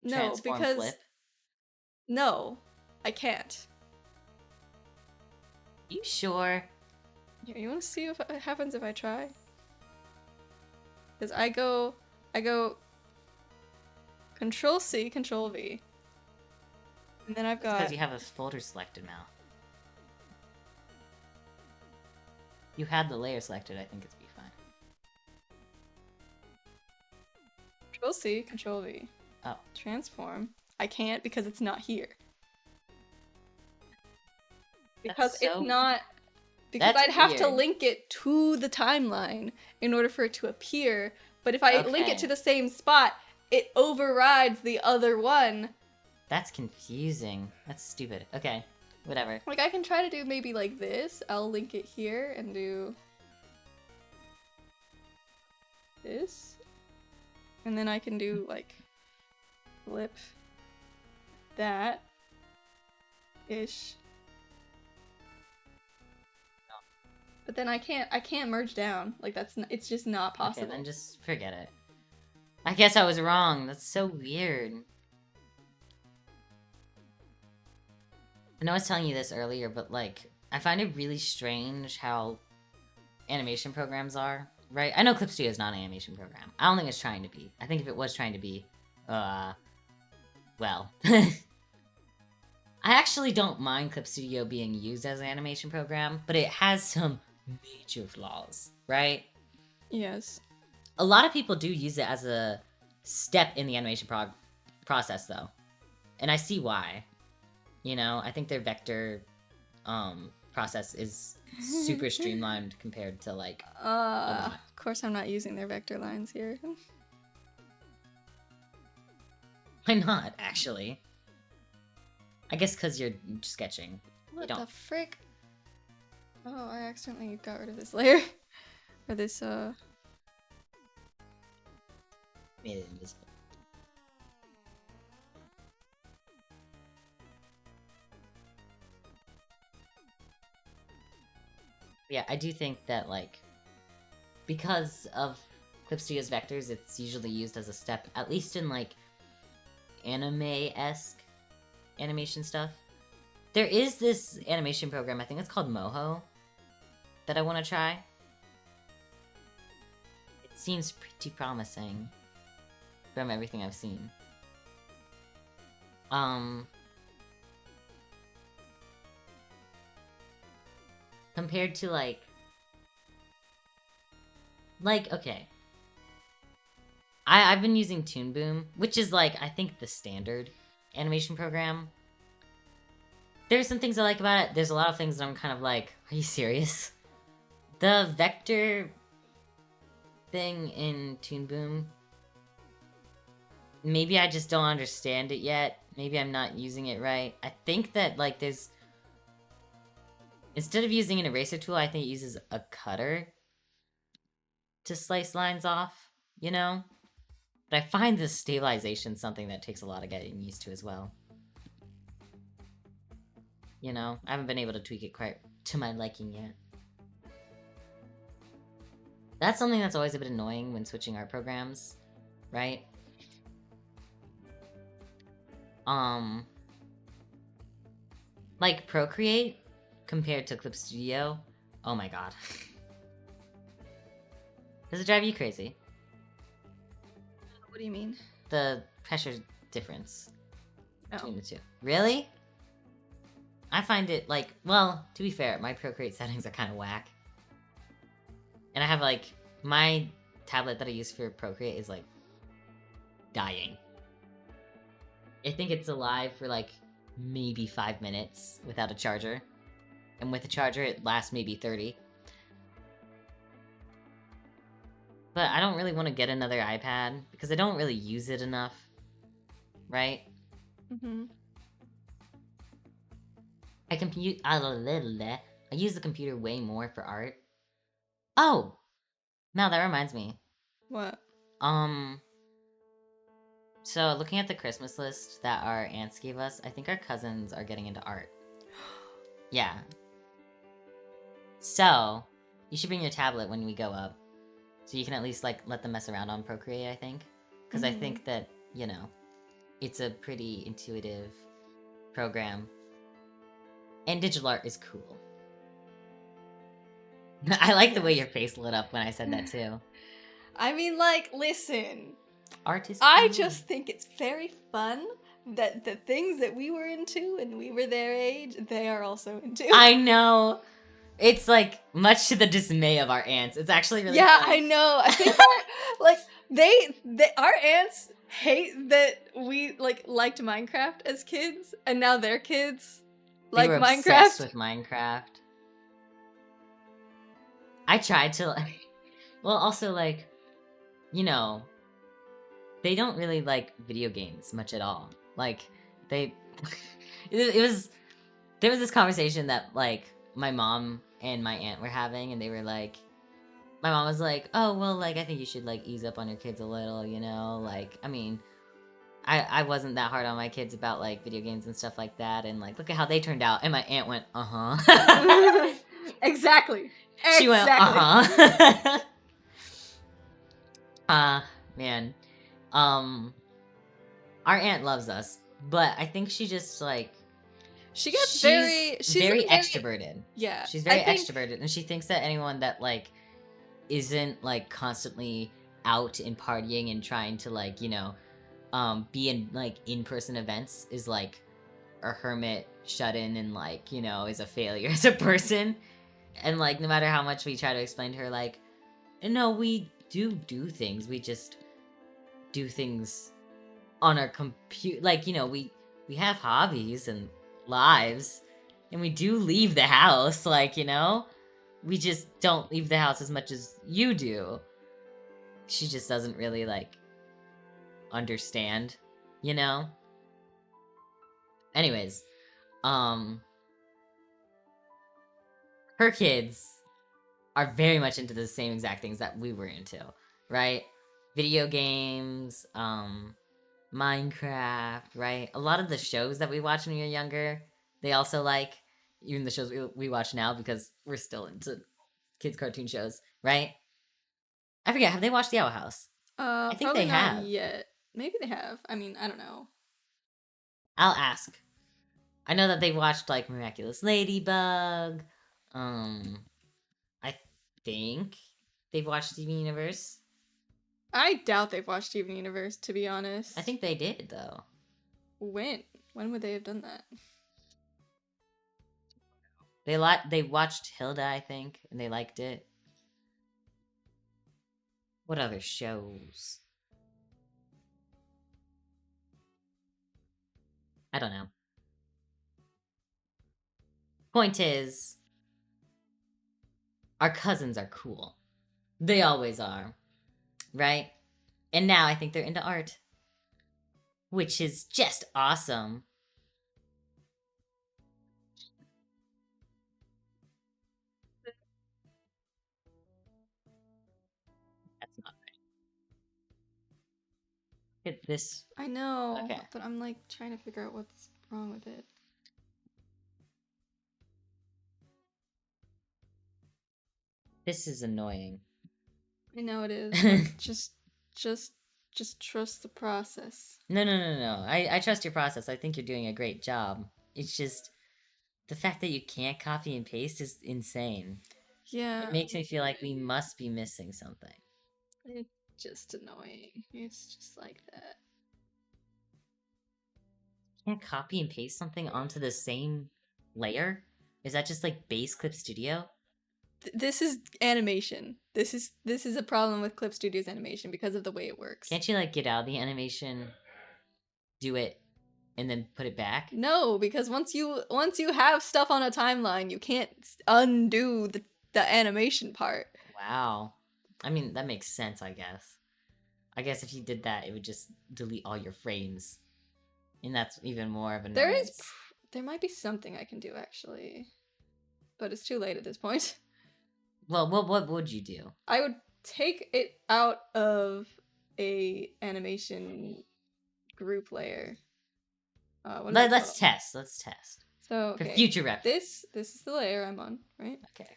No, transform because... flip. No, I can't. You sure? Here, you want to see what happens if I try? Because I go Control C, Control V. And then I've got... Because you have a folder selected now. You had the layer selected, I think it's be fine. Control C, Control V. Oh. Transform. I can't because it's not here. Because That's so- it's not... Because That's I'd have to weird. link it to the timeline in order for it to appear. But if I link it Okay. to the same spot, it overrides the other one. That's confusing. That's stupid. Okay, whatever. Like, I can try to do maybe like this. I'll link it here and do this. And then I can do, like, flip that ish. But then I can't merge down. Like, it's just not possible. Okay, then just forget it. I guess I was wrong. That's so weird. I know I was telling you this earlier, but like, I find it really strange how animation programs are, right? I know Clip Studio is not an animation program. I don't think it's trying to be. I think if it was trying to be, well. I actually don't mind Clip Studio being used as an animation program, but it has some major flaws, right? Yes. A lot of people do use it as a step in the animation process, though. And I see why. You know, I think their vector process is super streamlined compared to, like... Of course I'm not using their vector lines here. Why not, actually? I guess because you're sketching. What don't. the frick? Oh, I accidentally got rid of this layer. Or this, Made it invisible. Yeah, I do think that, like, because of Clip Studio's vectors, it's usually used as a step, at least in, like, anime-esque animation stuff. There is this animation program, I think it's called Moho, that I want to try. It seems pretty promising from everything I've seen. Compared to, like, okay. I've been using Toon Boom, which is, like, I think the standard animation program. There's some things I like about it. There's a lot of things that I'm kind of like, are you serious? The vector thing in Toon Boom, maybe I just don't understand it yet. Maybe I'm not using it right. I think that, like, there's... Instead of using an eraser tool, I think it uses a cutter to slice lines off, you know? But I find this stabilization something that takes a lot of getting used to as well. You know, I haven't been able to tweak it quite to my liking yet. That's something that's always a bit annoying when switching art programs, right? Like Procreate compared to Clip Studio, oh my god. Does it drive you crazy? what do you mean? The pressure difference between Oh. the two. Really? I find it, like, well, to be fair, my Procreate settings are kind of whack. And I have, like, my tablet that I use for Procreate is, like, dying. I think it's alive for, like, maybe 5 minutes without a charger. And with a charger, it lasts maybe 30. But I don't really want to get another iPad, because I don't really use it enough. Right? Mm-hmm. I use the computer way more for art. Oh! Mel, that reminds me. What? So looking at the Christmas list that our aunts gave us, I think our cousins are getting into art. Yeah. So, you should bring your tablet when we go up. So you can at least, like, let them mess around on Procreate, I think. Because I think that, you know, it's a pretty intuitive program. And digital art is cool. I like the way your face lit up when I said that, too. I mean, like, listen. Art is I cool. just think it's very fun that the things that we were into when we were their age, they are also into. I know. It's, like, much to the dismay of our aunts. It's actually really Yeah, fun. I know. I think our aunts hate that we liked Minecraft as kids, and now their kids They like were Minecraft. obsessed with Minecraft. I tried to, like... Well, also, like, you know, they don't really like video games much at all. Like, they... it was... There was this conversation that, like, my mom and my aunt were having, and they were like... My mom was like, oh, well, like, I think you should, like, ease up on your kids a little, you know? Like, I mean... I wasn't that hard on my kids about, like, video games and stuff like that, and, like, look at how they turned out. And my aunt went, uh-huh. Exactly. She went, uh-huh. Man. Our aunt loves us, but I think she just, like... She gets she's she's very like extroverted. Yeah. She's very I think, extroverted, and she thinks that anyone that like isn't like constantly out and partying and trying to like, you know, be in like in-person events is like a hermit shut in and like, you know, is a failure as a person. And like no matter how much we try to explain to her, like, no, we do things. We just do things on our computer. Like, you know, we have hobbies and lives, and we do leave the house. Like, you know, we just don't leave the house as much as you do. She just doesn't really like understand, you know. Anyways, her kids are very much into the same exact things that we were into, right? Video games, Minecraft, right? A lot of the shows that we watched when we were younger, they also like, even the shows we watch now because we're still into kids' cartoon shows, right? I forget, have they watched The Owl House? I think probably they not have. yet. Maybe they have. I mean, I don't know. I'll ask. I know that they watched like Miraculous Ladybug. I think they've watched Steven Universe. I doubt they've watched Steven Universe, to be honest. I think they did though. When? When would they have done that? They watched Hilda, I think, and they liked it. What other shows? I don't know. Point is, our cousins are cool. They always are. Right? And now I think they're into art. Which is just awesome. That's not right. Hit this. I know, Okay. but I'm like trying to figure out what's wrong with it. This is annoying. I know it is. But just trust the process. No. I trust your process. I think you're doing a great job. It's just the fact that you can't copy and paste is insane. Yeah. It makes me feel like we must be missing something. It's just annoying. It's just like that. Can't copy and paste something onto the same layer? Is that just like base Clip Studio? This is animation. This is a problem with Clip Studio's animation because of the way it works. Can't you like get out of the animation, do it, and then put it back? No, because once you have stuff on a timeline, you can't undo the animation part. Wow. I mean, that makes sense, I guess. I guess if you did that, it would just delete all your frames. And that's even more of an annoyance. There might be something I can do, actually. But it's too late at this point. Well, what would you do? I would take it out of a animation group layer. Let's test. Let's test. So, For okay. future reference. This is the layer I'm on, right? Okay.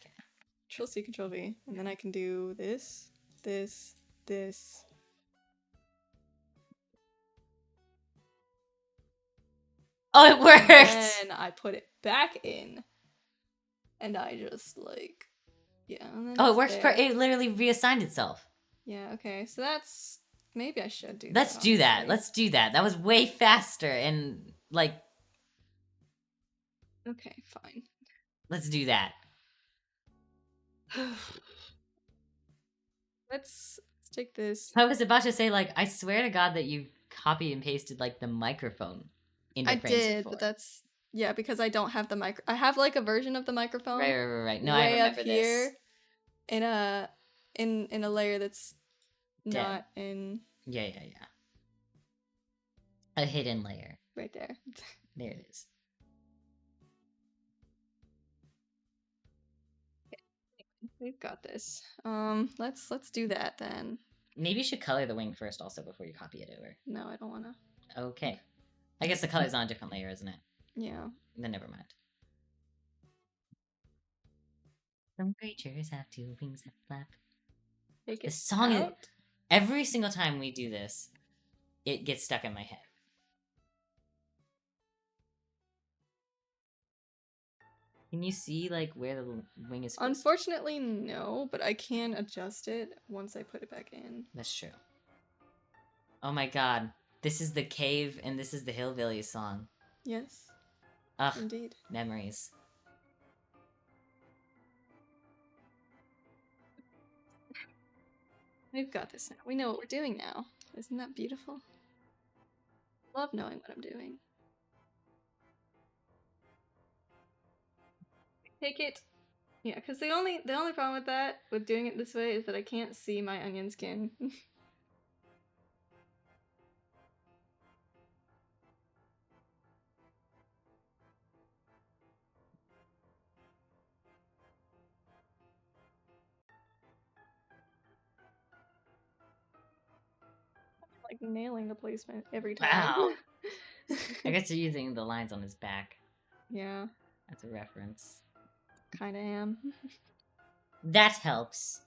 Control C, Control V. And then I can do this. Oh, it worked! And I put it back in. And I just like, yeah. And then Oh, it works. there. It literally reassigned itself. Yeah, okay. So that's, maybe I should do that. Let's do that. honestly. Let's do that. That was way faster and like, Okay, fine. let's do that. Let's take this. I was about to say, like, I swear to God that you copy and pasted like the microphone into I frames did, before. but that's, yeah, because I don't have the micro. I have like a version of the microphone. Right. No, way I remember up this. here in a layer that's Dead. not in Yeah. A hidden layer. right there. There it is. We've got this. Let's do that then. Maybe you should color the wing first also before you copy it over. No, I don't wanna. Okay. I guess the color's on a different layer, isn't it? Yeah. Then never mind. Some creatures have two wings that flap. Take The it song is... out. Every single time we do this, it gets stuck in my head. Can you see like where the wing is supposed to- Unfortunately, no, but I can adjust it once I put it back in. That's true. Oh my god. This is the cave and this is the hillbilly song. Yes, Ugh, indeed. memories. We've got this now. We know what we're doing now. Isn't that beautiful? Love knowing what I'm doing. Take it. Yeah, because the only problem with that, with doing it this way, is that I can't see my onion skin. Like nailing the placement every time. Wow. I guess you're using the lines on his back. Yeah, That's a reference. kinda am. That helps.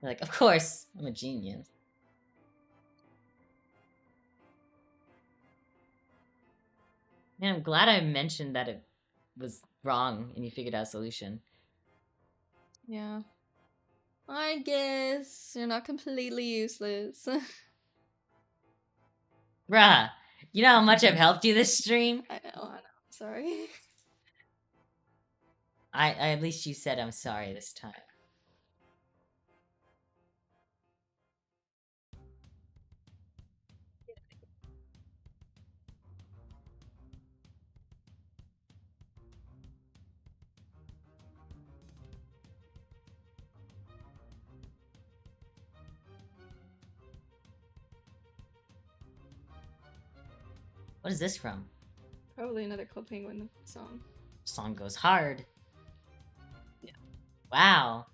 You're like, of course, I'm a genius. Man, I'm glad I mentioned that it was wrong and you figured out a solution. Yeah. I guess you're not completely useless. Bruh, you know how much I've helped you this stream? I know. Sorry. I at least you said I'm sorry this time. What is this from? Probably another Club Penguin song. Song goes hard. Yeah. Wow.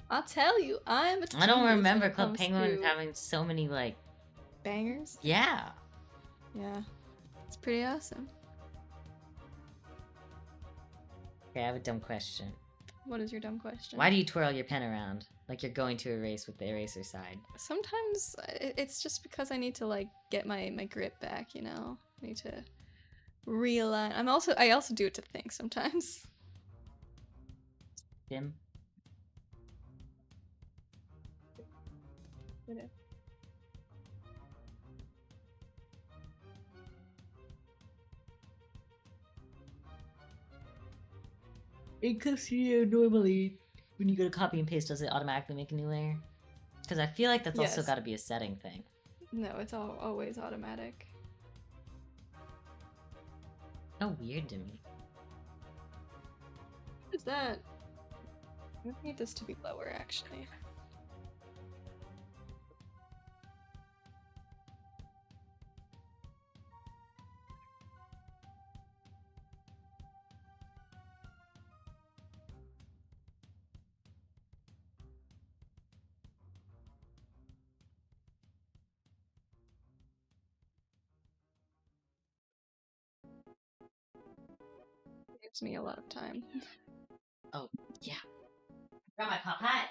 I'll tell you, I'm a I don't genius remember when it Club comes Penguin to having so many, like... bangers. Yeah. Yeah. It's pretty awesome. Okay, I have a dumb question. What is your dumb question? Why do you twirl your pen around? Like you're going to erase with the eraser side. Sometimes it's just because I need to like get my grip back, you know? I need to realign. I also do it to think sometimes. Tim? Because you normally, when you go to copy and paste, does it automatically make a new layer? Because I feel like that's also Yes. got to be a setting thing. No, it's always automatic. So weird to me. What is that? I need this to be lower, actually. Saves me a lot of time. Oh, yeah. Grab my pop hat.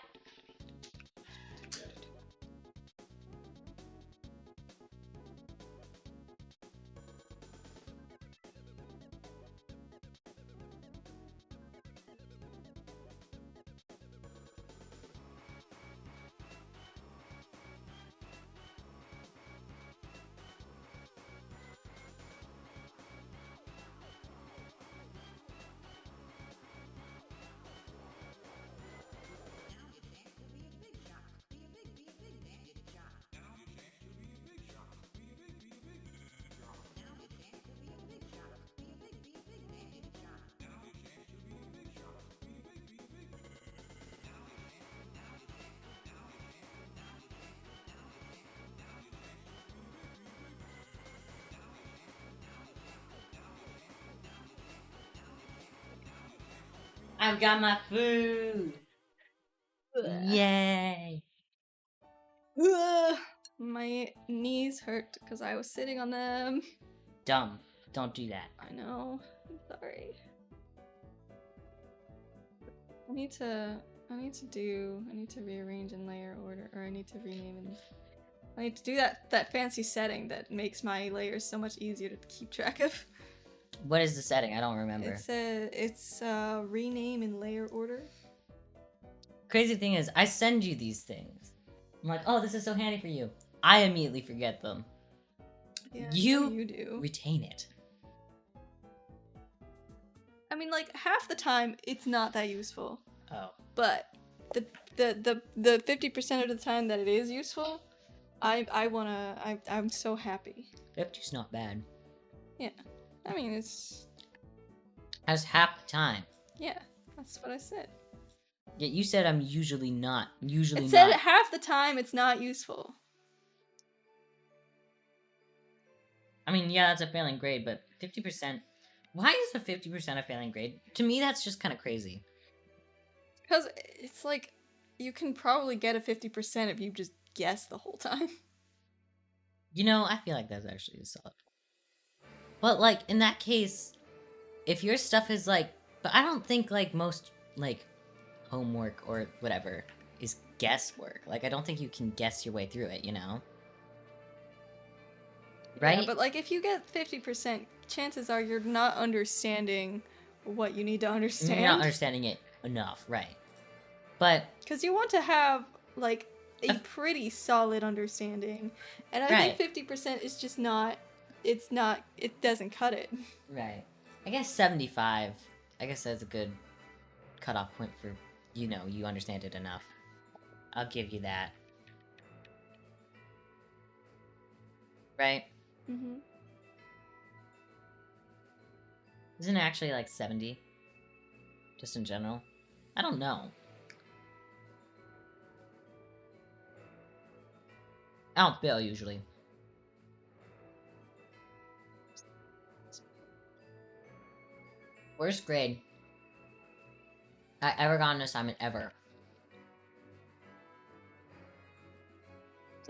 I've got my food. Yay. Ugh. My knees hurt because I was sitting on them. Dumb. Don't do that. I know. I'm sorry. I need to rearrange in layer order, or I need to rename and I need to do that fancy setting that makes my layers so much easier to keep track of. What is the setting? I don't remember. It's rename in layer order. Crazy thing is, I send you these things. I'm like, oh, this is so handy for you. I immediately forget them. Yeah, You do. retain it. I mean, like half the time it's not that useful. Oh. But the 50% of the time that it is useful, I'm so happy. 50's not bad. Yeah. I mean, it's That's half the time. yeah, that's what I said. Yet you said I'm usually not. It said half the time it's not useful. I mean, yeah, that's a failing grade, but 50%. Why is a 50% a failing grade? To me, that's just kind of crazy. Because it's like, you can probably get a 50% if you just guess the whole time. You know, I feel like that's actually solid. But, like, in that case, if your stuff is, like... But I don't think, like, most, like, homework or whatever is guesswork. Like, I don't think you can guess your way through it, you know? Right? Yeah, but, like, if you get 50%, chances are you're not understanding what you need to understand. You're not understanding it enough, right. But... Because you want to have, like, a pretty solid understanding. And I think 50% is just not... It doesn't cut it. Right. I guess 75. I guess that's a good cutoff point for, you know, you understand it enough. I'll give you that. Right? Mm-hmm. Isn't it actually like 70? Just in general? I don't know. I don't fail usually. Worst grade I ever got an assignment ever.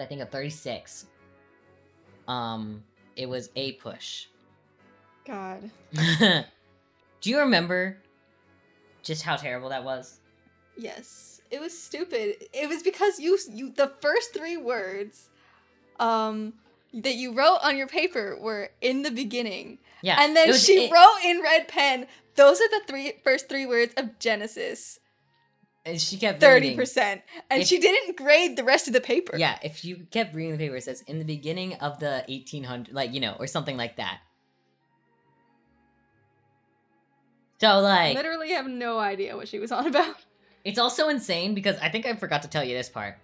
I think a 36. It was a push. God. Do you remember just how terrible that was? Yes. It was stupid. It was because you the first 3 words that you wrote on your paper were in the beginning. Yeah. And then she wrote in red pen, those are the first 3 words of Genesis. And she kept 30%. And she didn't grade the rest of the paper. Yeah, if you kept reading the paper, it says, in the beginning of the 1800s, like, you know, or something like that. So, like... Literally have no idea what she was on about. It's also insane, because I think I forgot to tell you this part.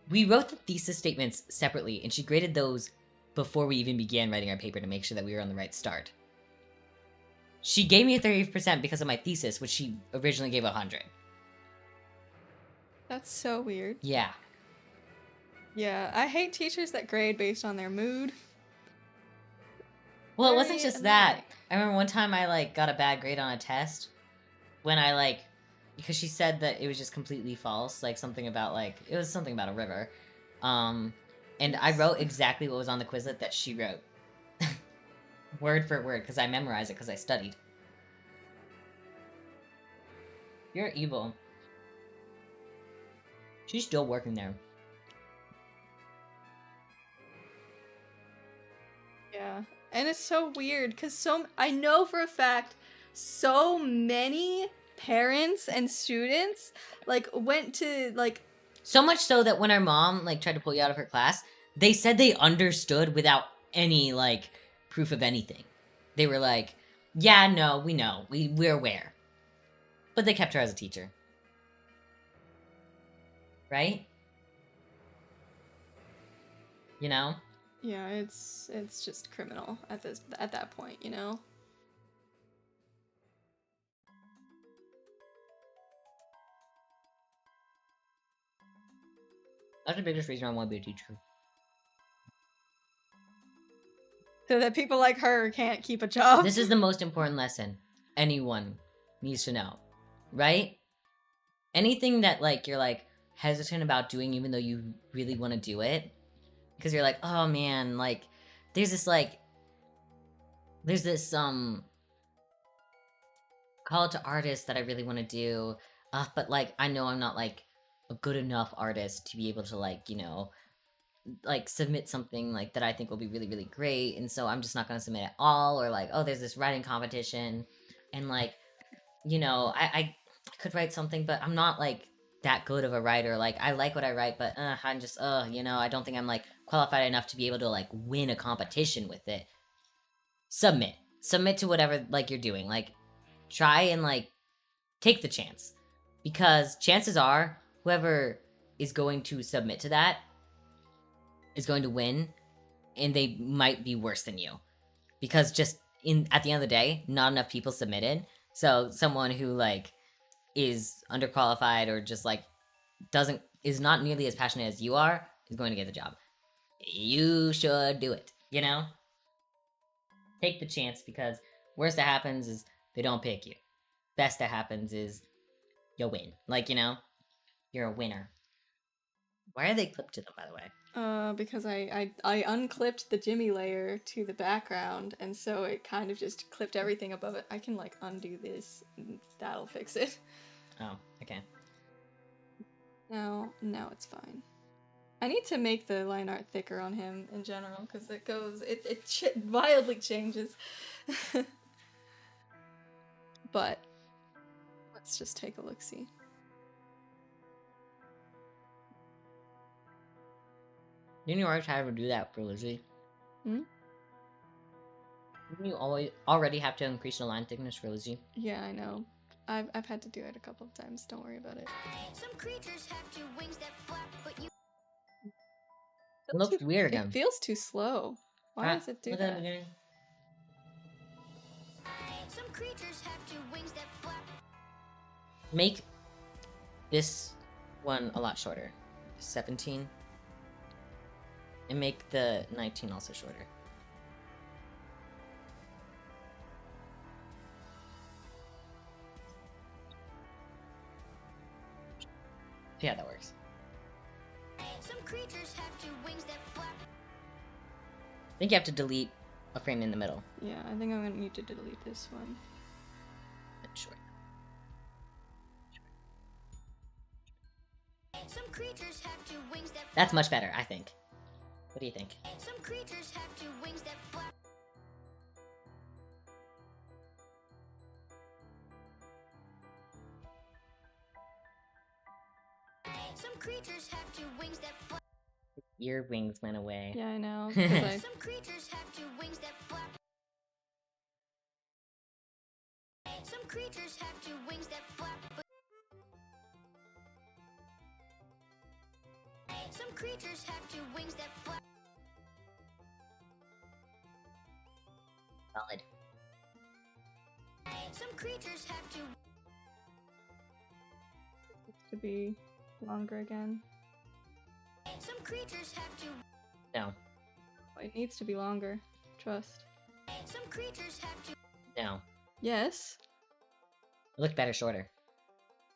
We wrote the thesis statements separately, and she graded those before we even began writing our paper to make sure that we were on the right start. She gave me a 30% because of my thesis, which she originally gave 100. That's so weird. Yeah. Yeah, I hate teachers that grade based on their mood. Well, it wasn't just that. I remember one time I, like, got a bad grade on a test when I, like... Because she said that it was just completely false, like, something about, like... It was something about a river. And I wrote exactly what was on the Quizlet that she wrote. Word for word, because I memorized it because I studied. You're evil. She's still working there. Yeah. And it's so weird, because I know for a fact so many parents and students, like, went to, like... So much so that when our mom, like, tried to pull you out of her class, they said they understood without any, like, proof of anything. They were like, yeah, no, we know. We're aware. But they kept her as a teacher. Right? You know? Yeah, it's just criminal at that point, you know? That's the biggest reason I want to be a teacher. So that people like her can't keep a job. This is the most important lesson anyone needs to know. Right? Anything that, like, you're, like, hesitant about doing even though you really want to do it. Because you're like, oh, man, like, there's this call to artist that I really want to do. But, like, I know I'm not, like, a good enough artist to be able to, like, you know, like submit something like that I think will be really, really great, and so I'm just not gonna submit at all, or like, oh, there's this writing competition, and like, you know, I could write something, but I'm not like that good of a writer. Like, I like what I write, but I'm just you know, I don't think I'm like qualified enough to be able to like win a competition with it. Submit to whatever like you're doing. Like, try and like take the chance, because chances are whoever is going to submit to that is going to win, and they might be worse than you, because just at the end of the day, not enough people submitted. So someone who like is underqualified or just like is not nearly as passionate as you are is going to get the job. You should do it, you know? Take the chance, because worst that happens is they don't pick you. Best that happens is you'll win. Like, you know, you're a winner. Why are they clipped to them, by the way? Because I unclipped the Jimmy layer to the background, and so it kind of just clipped everything above it. I can like undo this, and that'll fix it. Oh, okay. Now it's fine. I need to make the line art thicker on him in general, because it wildly changes. But let's just take a look-see. Didn't you always have to do that for Lizzie? Hmm? Didn't you already have to increase the line thickness for Lizzie? Yeah, I know. I've had to do it a couple of times. Don't worry about it. Some creatures have two wings that flap, but you It looks weird It again. feels too slow. Why does it do Look at the that? beginning. some creatures have two wings that flap. Make this one a lot shorter. 17. And make the 19 also shorter. Yeah, that works. Some creatures have two wings that flap. I think you have to delete a frame in the middle. Yeah, I think I'm gonna need to delete this one. Sure. Some creatures have two wings that flap. That's much better, I think. What do you think? Some creatures have two wings that flap. Some creatures have two wings that flap. Your wings went away. Yeah, I know. 'Cause I Some creatures have two wings that flap. Some creatures have two wings that flap. Some creatures have two wings that flap. Solid. Some creatures have two. to be longer again. Some creatures have two. No. It needs to be longer. Trust. Some creatures have two. No. Yes. It looked better shorter.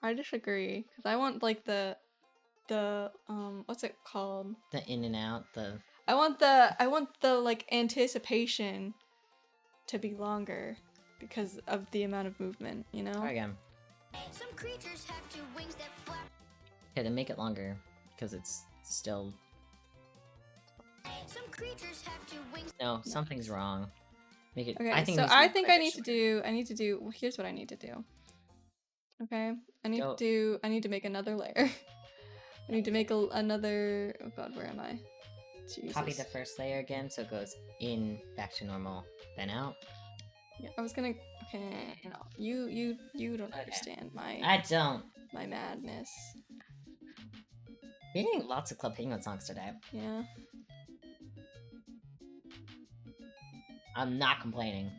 I disagree, because I want like the what's it called? The in and out, the... I want the like anticipation to be longer because of the amount of movement, you know? Try again. Some creatures have two wings that flap. Okay, then make it longer, because it's still... Some creatures have two wings. No, something's wrong. Make it... Okay, I think so it needs to I be think quite I a need bit to do well, here's what I need to do. Okay? I need Go. to make another layer. I need to make another, oh god, where am I? Jesus. Copy the first layer again, so it goes in, back to normal, then out. Yeah, I was gonna, okay, no, you don't Okay. understand my I don't. my madness. We're getting lots of Club Penguin songs today. Yeah. I'm not complaining.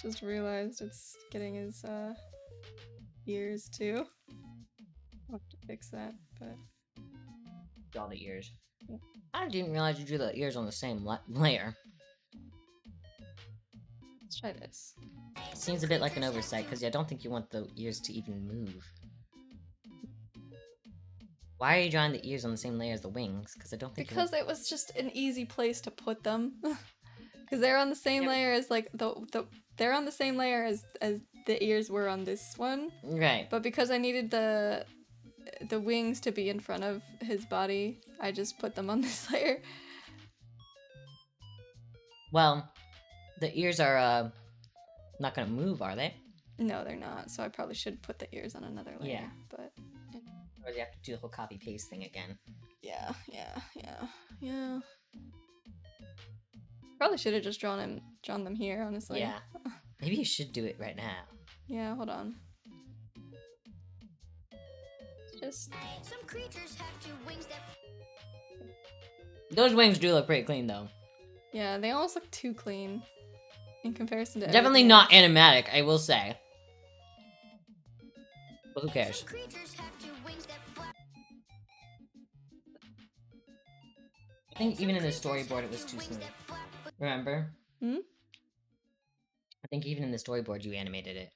Just realized it's getting his ears too. I'll have to fix that, but Do all the ears. Yeah. I didn't realize you drew the ears on the same layer. let's try this. Seems a bit like an oversight, because I don't think you want the ears to even move. Why are you drawing the ears on the same layer as the wings? Because I don't think Because it was just an easy place to put them. Because they're on the same Yeah, but- layer as like they're on the same layer as the ears were on this one. Right. But because I needed the wings to be in front of his body, I just put them on this layer. Well, the ears are not gonna move, are they? No, they're not. So I probably should put the ears on another layer. Yeah. But Or you have to do the whole copy paste thing again. yeah. Probably should have just drawn them here, honestly. Yeah. Maybe you should do it right now. Yeah, hold on. Just Some creatures have two wings that Those wings do look pretty clean though. yeah, they almost look too clean in comparison to Definitely everything not else. animatic, I will say. But who cares? some creatures have two wings that flap. I think even in the storyboard it was too smooth. Remember? Hmm? I think even in the storyboard you animated it.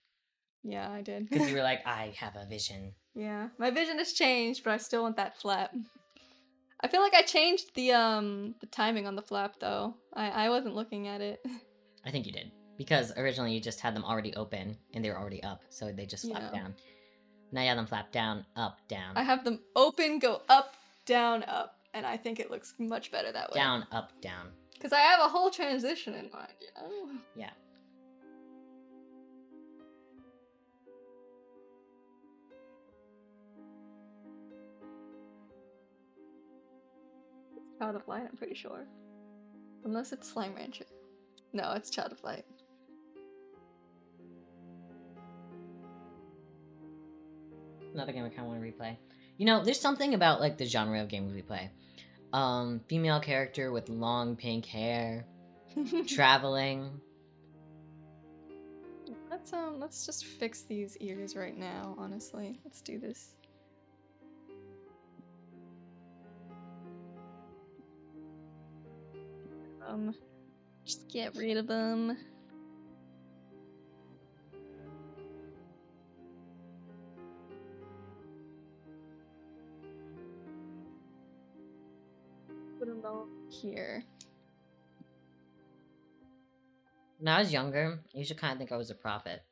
Yeah, I did. Because you were like, I have a vision. Yeah, my vision has changed, but I still want that flap. I feel like I changed the timing on the flap though. I wasn't looking at it. I think you did. Because originally you just had them already open and they were already up, so they just flapped Yeah. down. Now you have them flap down, up, down. I have them open, go up, up, and I think it looks much better that way. Down, up, down. Because I have a whole transition in mind, you know? Yeah. Child of Light, I'm pretty sure. Unless it's Slime Rancher. No, it's Child of Light. Another game I kind of want to replay. You know, there's something about like the genre of games we play. Female character with long pink hair, traveling. Let's just fix these ears right now, honestly. Let's do this. Just get rid of them. Put them all here. When I was younger, I used to kind of think I was a prophet.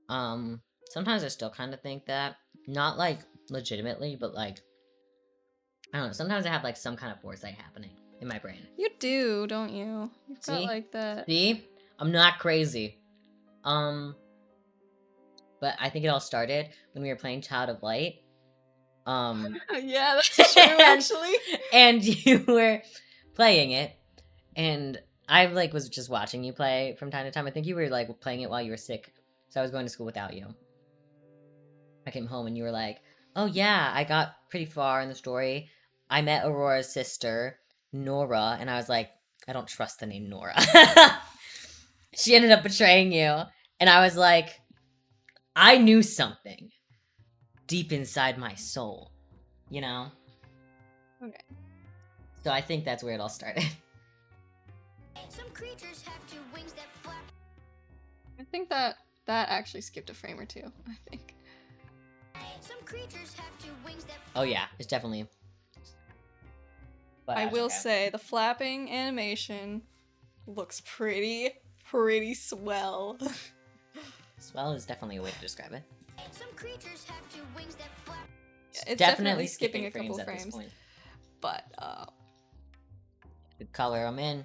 Sometimes I still kind of think that. Not like legitimately, but like, I don't know, sometimes I have like some kind of foresight happening in my brain. You do, don't you? You've got See? like that. See? I'm not crazy. But I think it all started when we were playing Child of Light. Yeah, that's true, actually. And you were playing it, and I like was just watching you play from time to time. I think you were like playing it while you were sick, so I was going to school without you. I came home and you were like, "Oh yeah, I got pretty far in the story. I met Aurora's sister, Nora," and I was like, "I don't trust the name Nora." She ended up betraying you, and I was like, I knew something deep inside my soul, you know? Okay. So I think that's where it all started. Some creatures have two wings that flap. I think that actually skipped a frame or two, I think. Some creatures have two wings that Oh yeah, it's definitely... But I that's will okay. say the flapping animation looks pretty swell. Swell is definitely a way to describe it. Some creatures have two wings that flap. It's definitely skipping a couple at this frames. point. But Good color them in.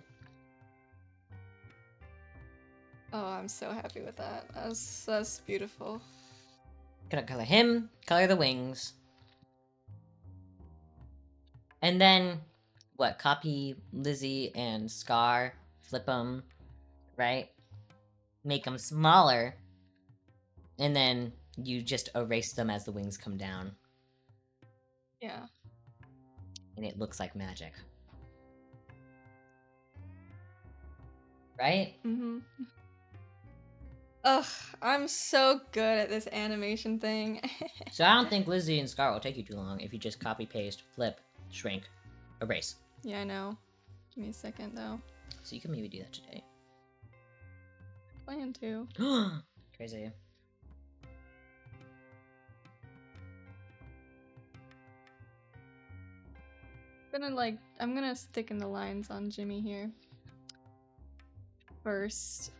oh, I'm so happy with that. That's beautiful. Gonna color him, color the wings. And then, what, copy Lizzie and Scar, flip them, right? Make them smaller, and then you just erase them as the wings come down. Yeah. And it looks like magic. Right? Mm-hmm. Ugh, I'm so good at this animation thing. So I don't think Lizzie and Scar will take you too long if you just copy, paste, flip, shrink, erase. Yeah, I know. Give me a second, though. So you can maybe do that today. Plan to. Crazy. I'm gonna stick in the lines on Jimmy here. First.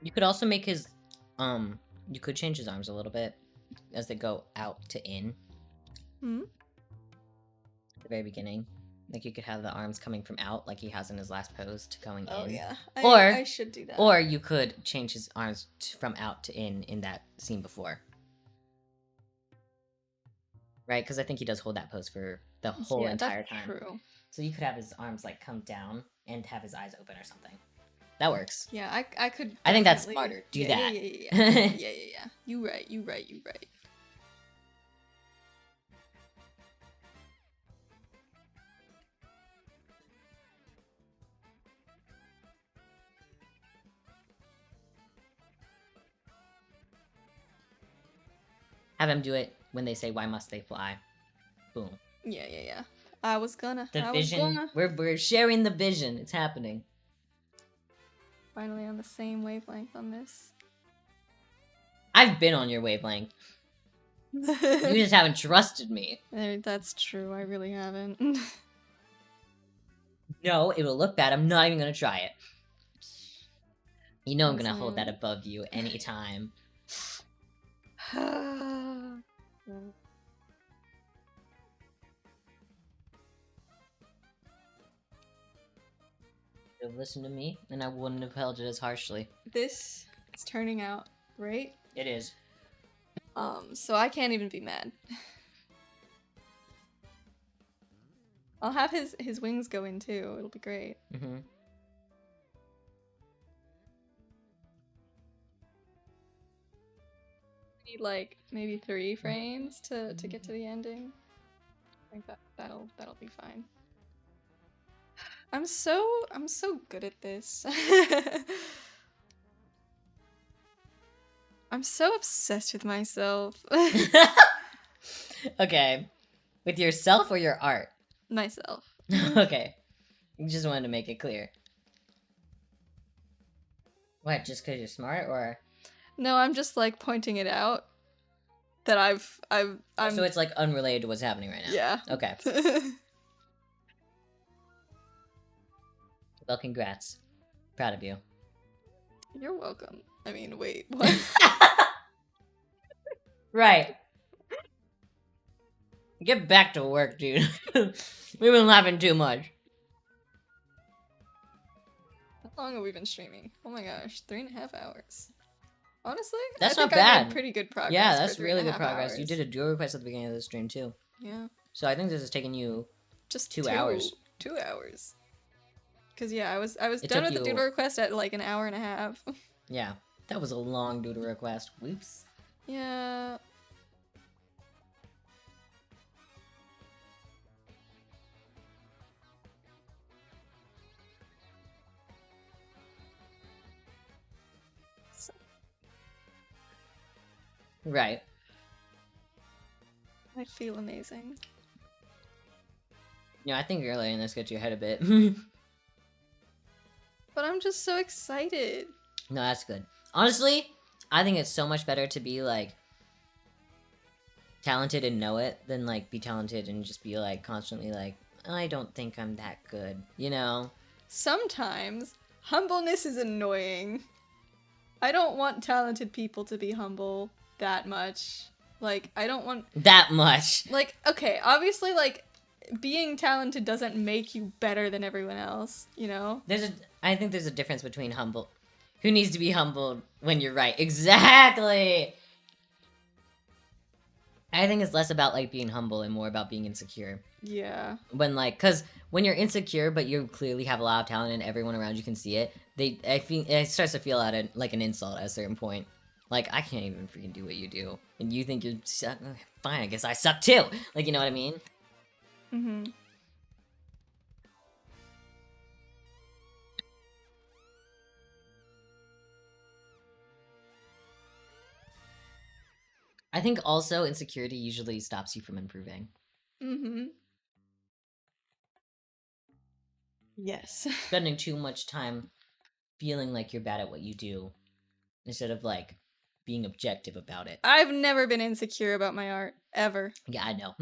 You could also make his, you could change his arms a little bit as they go out to in. Hmm? At the very beginning. Like, you could have the arms coming from out, like he has in his last pose, to going Oh in. yeah. Or- I should do that. Or you could change his arms from out to in that scene before. Right? Because I think he does hold that pose for the whole entire time. True. So you could have his arms, like, come down and have his eyes open or something. That works. Yeah, I could. I think that's definitely- smarter. Do yeah, that. Yeah. You right. Have him do it when they say, "Why must they fly?" Boom. Yeah. I was gonna. The vision. We're sharing the vision. It's happening. Finally on the same wavelength on this. I've been on your wavelength. You just haven't trusted me. That's true. I really haven't. No, it will look bad. I'm not even gonna try it. You know I'm gonna Listen. hold that above you anytime. You have listened to me, and I wouldn't have held it as harshly. This is turning out great. It is. So I can't even be mad. I'll have his wings go in too. It'll be great. Mm-hmm. Need like maybe 3 frames to get to the ending. I think that'll be fine. I'm so good at this. I'm so obsessed with myself. Okay. With yourself or your art? Myself. Okay. Just wanted to make it clear. What, just because you're smart, or? No, I'm just like pointing it out that I'm So it's like unrelated to what's happening right now? yeah. Okay. Well, congrats. Proud of you. You're welcome. I mean, wait, what? Right. Get back to work, dude. We've been laughing too much. How long have we been streaming? Oh my gosh, 3.5 hours. Honestly, That's I not think I bad. made pretty good progress. Yeah, for that's really good 3.5 progress. You hours. did a dual request at the beginning of the stream, too. Yeah. So I think this has taken you... Just 2 hours. 2 hours. Cause yeah, I was It done took with the you- doodle request at like an hour and a half. Yeah. That was a long doodle request. Whoops. Yeah. Right. I feel amazing. Yeah, I think you're letting this get to your head a bit. But I'm just so excited. No, that's good. Honestly, I think it's so much better to be, like, talented and know it than, like, be talented and just be, like, constantly, like, I don't think I'm that good, you know? Sometimes humbleness is annoying. I don't want talented people to be humble that much. Like, I don't want... That much. Like, okay, obviously, like, being talented doesn't make you better than everyone else, you know? I think there's a difference between humble... Who needs to be humbled when you're right? Exactly! I think it's less about, like, being humble and more about being insecure. Yeah. When, like, because when you're insecure, but you clearly have a lot of talent and everyone around you can see it, it starts to feel like an insult at a certain point. Like, I can't even freaking do what you do. And you think you're fine, I guess I suck too! Like, you know what I mean? Mm-hmm. I think also insecurity usually stops you from improving. Mm-hmm. Yes. Spending too much time feeling like you're bad at what you do instead of, like, being objective about it. I've never been insecure about my art, ever. Yeah, I know.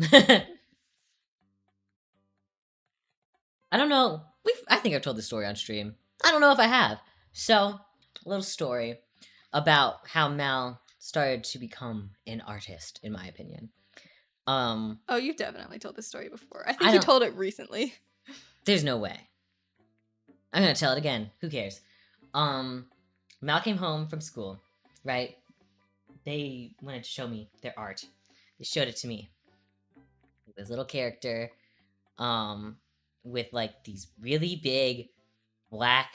I don't know. I think I've told this story on stream. I don't know if I have. So, a little story. about how Mal started to become an artist, in my opinion. Oh, you've definitely told this story before. I I think you don't- told it recently. There's no way. I'm gonna tell it again. Who cares? Mal came home from school, right? They wanted to show me their art. They showed it to me. This little character, with like these really big black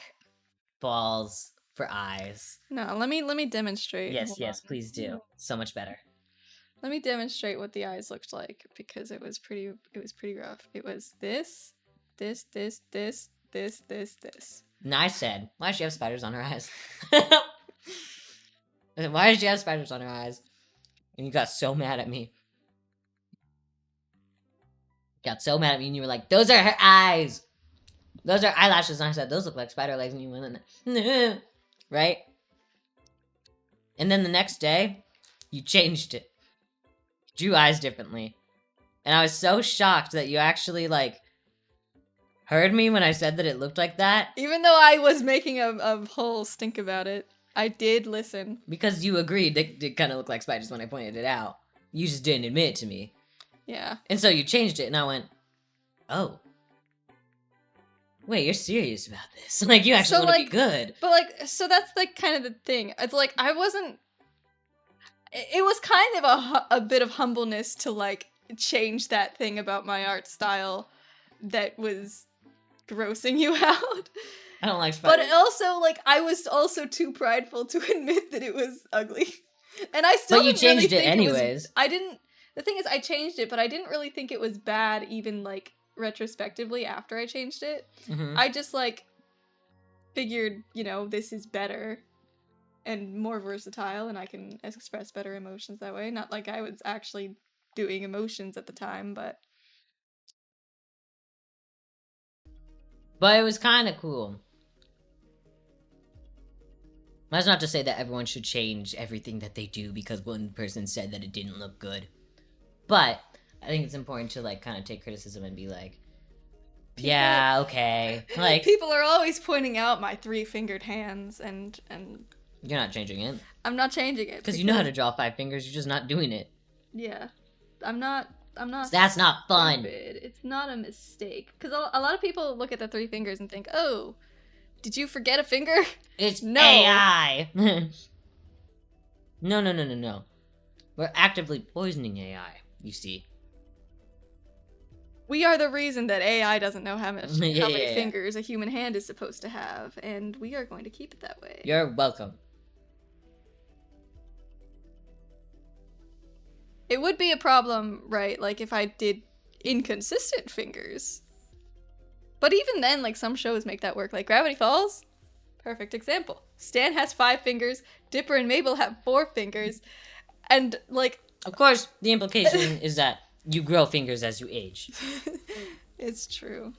balls for eyes. No, let me demonstrate. Yes, Hold yes, on. please do. So much better. Let me demonstrate what the eyes looked like because it was pretty rough. It was this. And I said, why does she have spiders on her eyes? I said, why does she have spiders on her eyes? And you got so mad at me. Got so mad at me and you were like, those are her eyes! Those are eyelashes. And I said, those look like spider legs. And you went, right? And then the next day, you changed it. Drew eyes differently. And I was so shocked that you actually, like, heard me when I said that it looked like that. Even though I was making a whole stink about it, I did listen. Because you agreed that it kind of looked like spiders when I pointed it out. You just didn't admit it to me. Yeah. And so you changed it, and I went, oh. Wait, you're serious about this. Like, you actually So, want to like, be good. But like, so that's like kind of the thing. It's like I wasn't. It was kind of a bit of humbleness to like change that thing about my art style that was grossing you out. I don't like spiders. But also, like, I was also too prideful to admit that it was ugly, and I still. But you didn't really changed it think anyways. I didn't. The thing is, I changed it, but I didn't really think it was bad, even like retrospectively after I changed it. Mhm. I just like figured, you know, this is better and more versatile, and I can express better emotions that way. Not like I was actually doing emotions at the time, but But it was kind of cool. That's not to say that everyone should change everything that they do because one person said that it didn't look good. But I think it's important to like kind of take criticism and be like, yeah, okay. Like, people are always pointing out my 3-fingered hands, and you're not changing it. I'm not changing it Because you know how to draw 5 fingers, you're just not doing it. Yeah, I'm not. That's not fun. Stupid. It's not a mistake. Because a lot of people look at the 3 fingers and think, oh, did you forget a finger? It's No. AI. No. We're actively poisoning AI, you see. We are the reason that AI doesn't know how many Yeah. fingers a human hand is supposed to have, and we are going to keep it that way. You're welcome. It would be a problem, right? Like if I did inconsistent fingers. But even then, like some shows make that work. Like Gravity Falls, perfect example. Stan has 5 fingers, Dipper and Mabel have 4 fingers, and like... Of course, the implication is that you grow fingers as you age. It's true.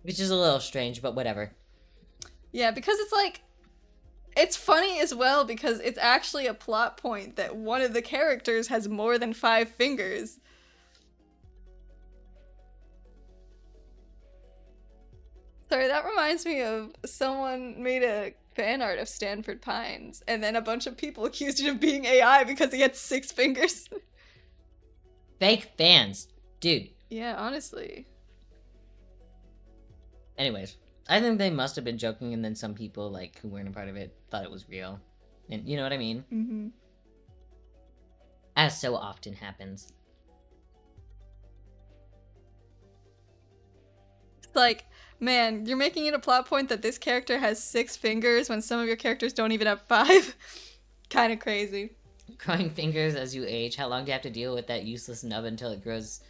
Which is a little strange, but whatever. Yeah, because it's like... It's funny as well because it's actually a plot point that one of the characters has more than 5 fingers. Sorry, that reminds me of someone made a fan art of Stanford Pines, and then a bunch of people accused him of being AI because he had 6 fingers. Fake fans. Dude. Yeah, honestly. Anyways, I think they must have been joking, and then some people, like, who weren't a part of it thought it was real. And you know what I mean? Mm-hmm. As so often happens. It's like, man, you're making it a plot point that this character has 6 fingers when some of your characters don't even have 5. Kind of crazy. Growing fingers as you age. How long do you have to deal with that useless nub until it grows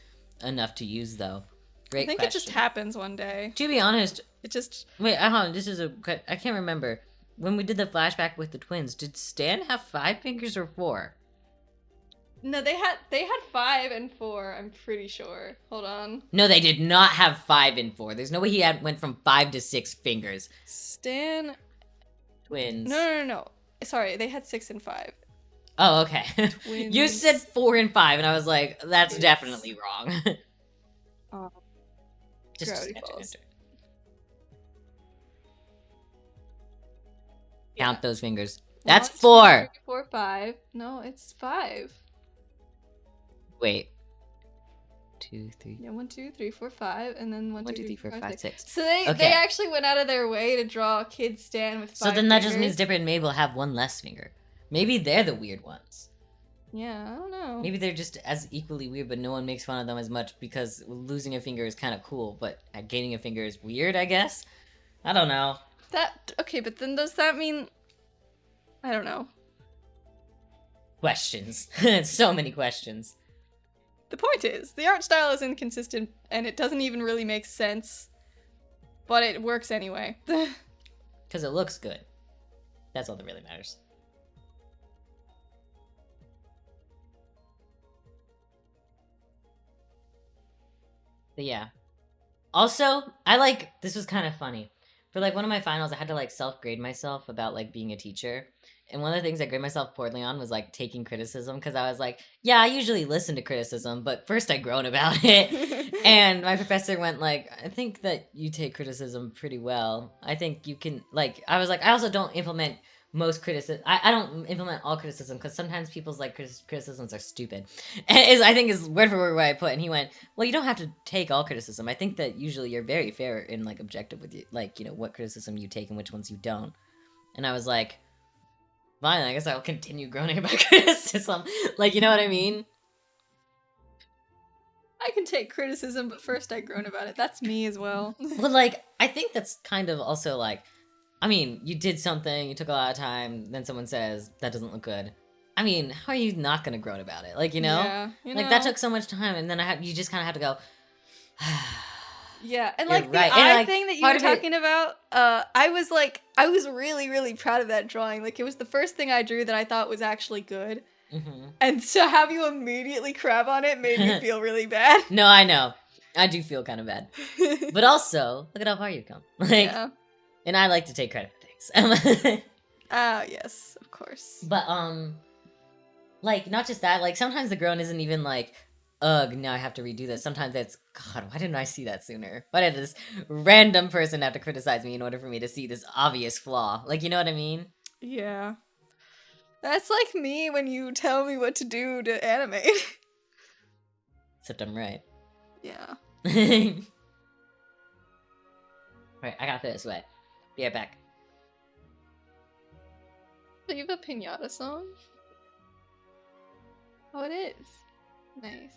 enough to use, though? Great I think question. it just happens one day. To be honest... It just... Wait, hold on. This is a... I can't remember. When we did the flashback with the twins, did Stan have 5 fingers or 4? No, they had 5 and 4, I'm pretty sure. Hold on. No, they did not have 5 and 4. There's no way he went from 5 to 6 fingers. Stan... Twins. No. Sorry, they had 6 and 5. Oh, okay. Twins. You said 4 and 5, and I was like, that's It's- definitely wrong. Gravity enter, Falls. enter. Count those fingers. That's 1, 2, 4. 3, 4, 5. No, it's 5. Wait. 2, 3. Yeah, 1, 2, 3, 4, 5, and then 1, 1, 2, 3, 4, 5, 6. So they Okay. actually went out of their way to draw a kid stand with 5 So then that just means fingers. Dipper and Mabel have 1 less finger. Maybe they're the weird ones. Yeah, I don't know. Maybe they're just as equally weird, but no one makes fun of them as much because losing a finger is kind of cool, but gaining a finger is weird, I guess? I don't know. Okay, but then does that mean... I don't know. Questions. So many questions. The point is, the art style is inconsistent, and it doesn't even really make sense. But it works anyway. Because it looks good. That's all that really matters. But yeah. Also, this was kind of funny. For like one of my finals, I had to like self-grade myself about like being a teacher. And one of the things I graded myself poorly on was like taking criticism, because I was like, yeah, I usually listen to criticism, but first I groan about it. And my professor went like, I think that you take criticism pretty well. I think you can, like, I was like, I also don't implement most criticism. I don't implement all criticism, because sometimes people's like criticisms are stupid. And I think is word for word what I put. And he went, well, you don't have to take all criticism. I think that usually you're very fair and like objective with you, like, you know, what criticism you take and which ones you don't. And I was like, fine, I guess I'll continue groaning about criticism. Like, you know what I mean? I can take criticism, but first I groan about it. That's me as well. But like, I think that's kind of also like, I mean, you did something, you took a lot of time, then someone says, that doesn't look good. I mean, how are you not gonna groan about it? Like, you know? Yeah, like, that took so much time, and then you just kind of have to go, yeah, and You're like right. the And, eye like, thing that you part were of it- talking about, I was really, really proud of that drawing. Like, it was the first thing I drew that I thought was actually good. Mhm. And to have you immediately crap on it made me feel really bad. No, I know. I do feel kind of bad. But also, look at how far you've come. Like, yeah. and I like to take credit for things. Ah, yes, of course. But, like, not just that, like, sometimes the groan isn't even like, ugh, now I have to redo this. Sometimes it's, God, why didn't I see that sooner? Why did this random person have to criticize me in order for me to see this obvious flaw? Like, you know what I mean? Yeah. That's like me when you tell me what to do to animate. Except I'm right. Yeah. Right, I got this way. Be right back. Do you have a pinata song? Oh, it is. Nice.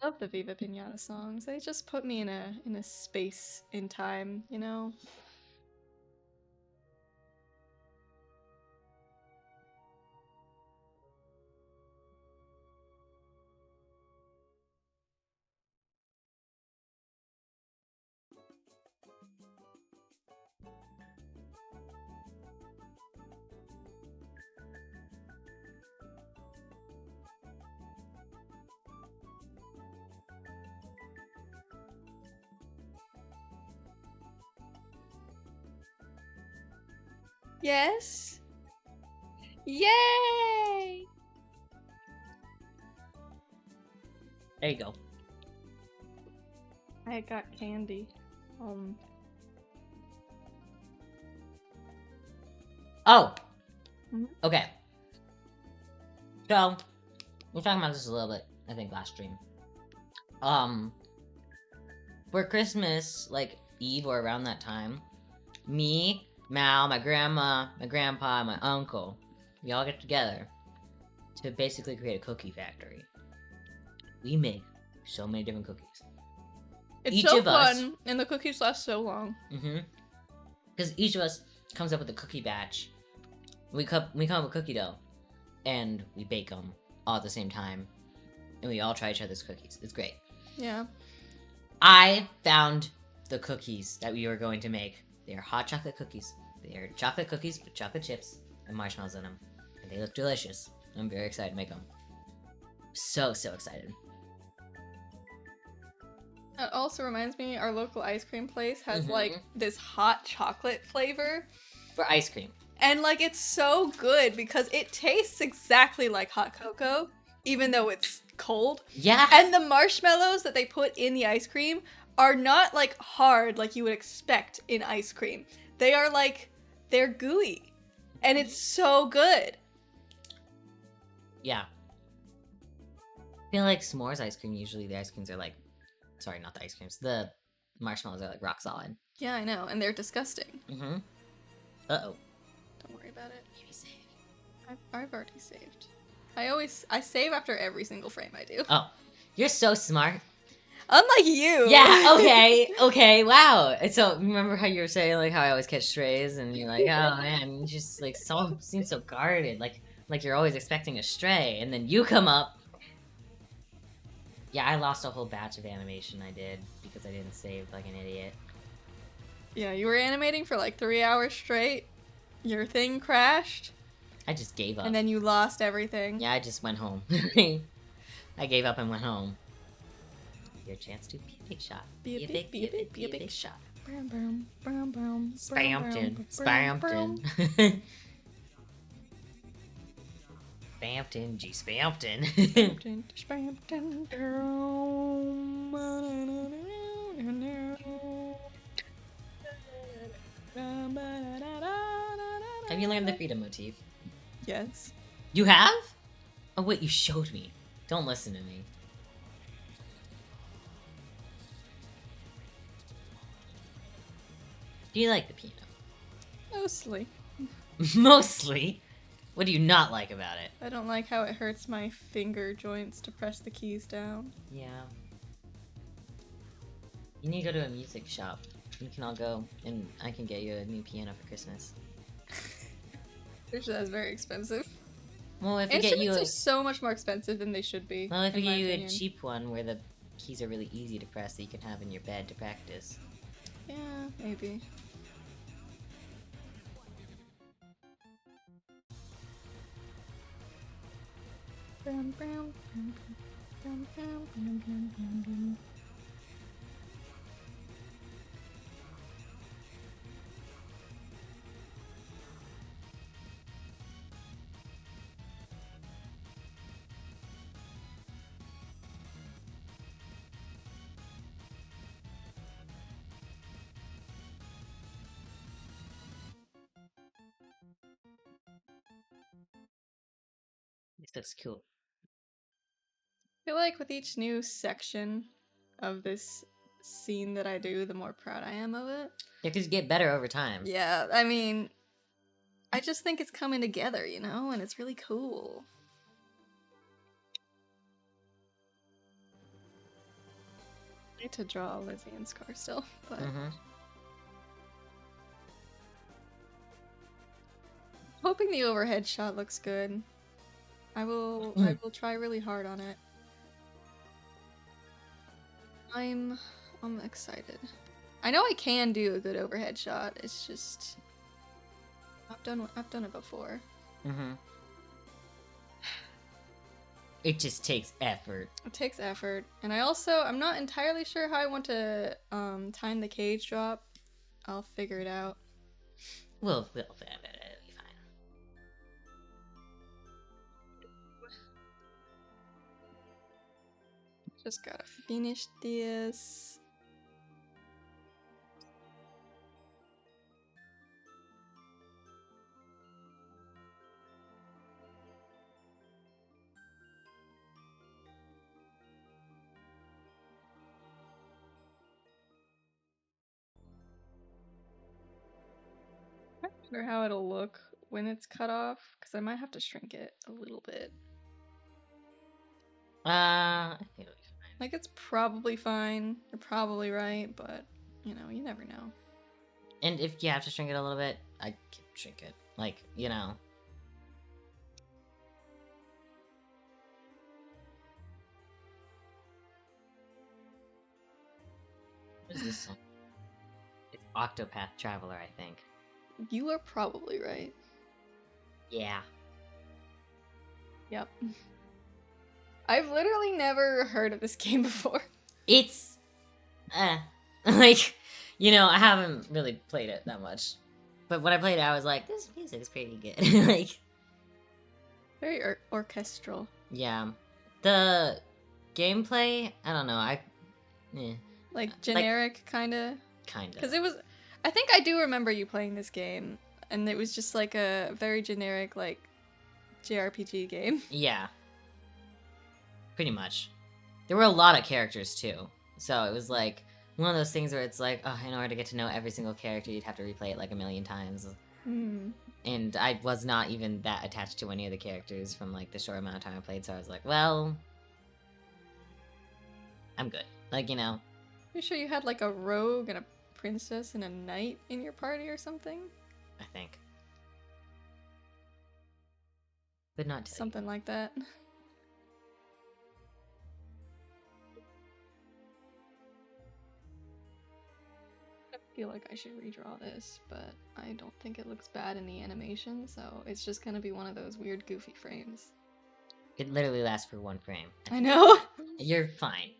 Love the Viva Pinata songs. They just put me in a space in time, you know? Yes. Yay! There you go. I got candy. Oh! Mhm. Okay. So, we were talking about this a little bit, I think, last stream. For Christmas, like, Eve or around that time, me, Mal, my grandma, my grandpa, and my uncle, we all get together to basically create a cookie factory. We make so many different cookies. It's Each so of us- fun, and the cookies last so long. Because each of us comes up with a cookie batch. We come up with cookie dough, and we bake them all at the same time, and we all try each other's cookies. It's great. Yeah. I found the cookies that we were going to make. They are hot chocolate cookies. They are chocolate cookies with chocolate chips and marshmallows in them, and they look delicious. I'm very excited to make them. So excited. That also reminds me, our local ice cream place has Mhm. like this hot chocolate flavor. For ice cream. And like it's so good because it tastes exactly like hot cocoa, even though it's cold. Yeah. And the marshmallows that they put in the ice cream are not like hard like you would expect in ice cream. They are like, they're gooey. And it's so good. Yeah. I feel like s'mores ice cream, usually the ice creams are like, sorry, not the ice creams, the marshmallows are like rock solid. Yeah, I know, and they're disgusting. Mm-hmm. Uh-oh. Don't worry about it. Maybe save. I've already saved. I save after every single frame I do. Oh, you're so smart. Unlike you. Yeah, okay, okay, wow. And so, remember how you were saying, like, how I always catch strays, and you're like, oh man, you just, like, so seems so guarded, like you're always expecting a stray, and then you come up. Yeah, I lost a whole batch of animation I did, because I didn't save like an idiot. Yeah, you were animating for like 3 hours straight. Your thing crashed. I just gave up. And then you lost everything. Yeah, I just went home. I gave up and went home. Your chance to be a big shot. Be a big shot. Brum, brum, brum, brum, Spampton. brum, brum. Spampton. Spampton. G. Spampton. Spampton, Spampton, Have you learned the freedom motif? Yes. You have? Oh wait, you showed me. Don't listen to me. Do you like the piano? Mostly. Mostly. What do you not like about it? I don't like how it hurts my finger joints to press the keys down. Yeah. You need to go to a music shop. We can all go, and I can get you a new piano for Christmas. Which that's very expensive. Well, if we get you Instruments a... are so much more expensive than they should be. Well, if we in my get you opinion. a cheap one where the keys are really easy to press that you can have in your bed to practice. Yeah, maybe. Brum, brum, brum, brum, brum, brum, brum, brum, brum. This looks cool. I feel like with each new section of this scene that I do, the more proud I am of it. Yeah, because you get better over time. Yeah, I mean, I just think it's coming together, you know, and it's really cool. I need to draw Lizzie and Scar still, but hoping the overhead shot looks good. I will try really hard on it. I'm excited. I know I can do a good overhead shot. It's just I've done it before. It just takes effort. It takes effort, and I'm not entirely sure how I want to time the cage drop. I'll figure it out. We'll fit it. It'll be fine. Just gotta finish this. I wonder how it'll look when it's cut off, because I might have to shrink it a little bit. I think it'll be fine. Like, it's probably fine. You're probably right, but, you know, you never know. And if you have to shrink it a little bit, I can shrink it. Like, you know. What is this song? It's Octopath Traveler, I think. You are probably right. Yeah. Yep. I've literally never heard of this game before. It's... like, you know, I haven't really played it that much. But when I played it, I was like, this music's pretty good. Like... Very orchestral. Yeah. The gameplay, I don't know. Like generic, kind of. Kind of. Because it was, I think I do remember you playing this game, and it was just like a very generic like JRPG game. Yeah. Pretty much. There were a lot of characters too, so it was like one of those things where it's like, oh, in order to get to know every single character, you'd have to replay it like a million times. And I was not even that attached to any of the characters from like the short amount of time I played, so I was like, well, I'm good. Like, you know. You sure you had like a rogue and a princess and a knight in your party or something? I think. But not something like that. I feel like I should redraw this, but I don't think it looks bad in the animation, so it's just gonna be one of those weird goofy frames. It literally lasts for 1 frame. I know! You're fine.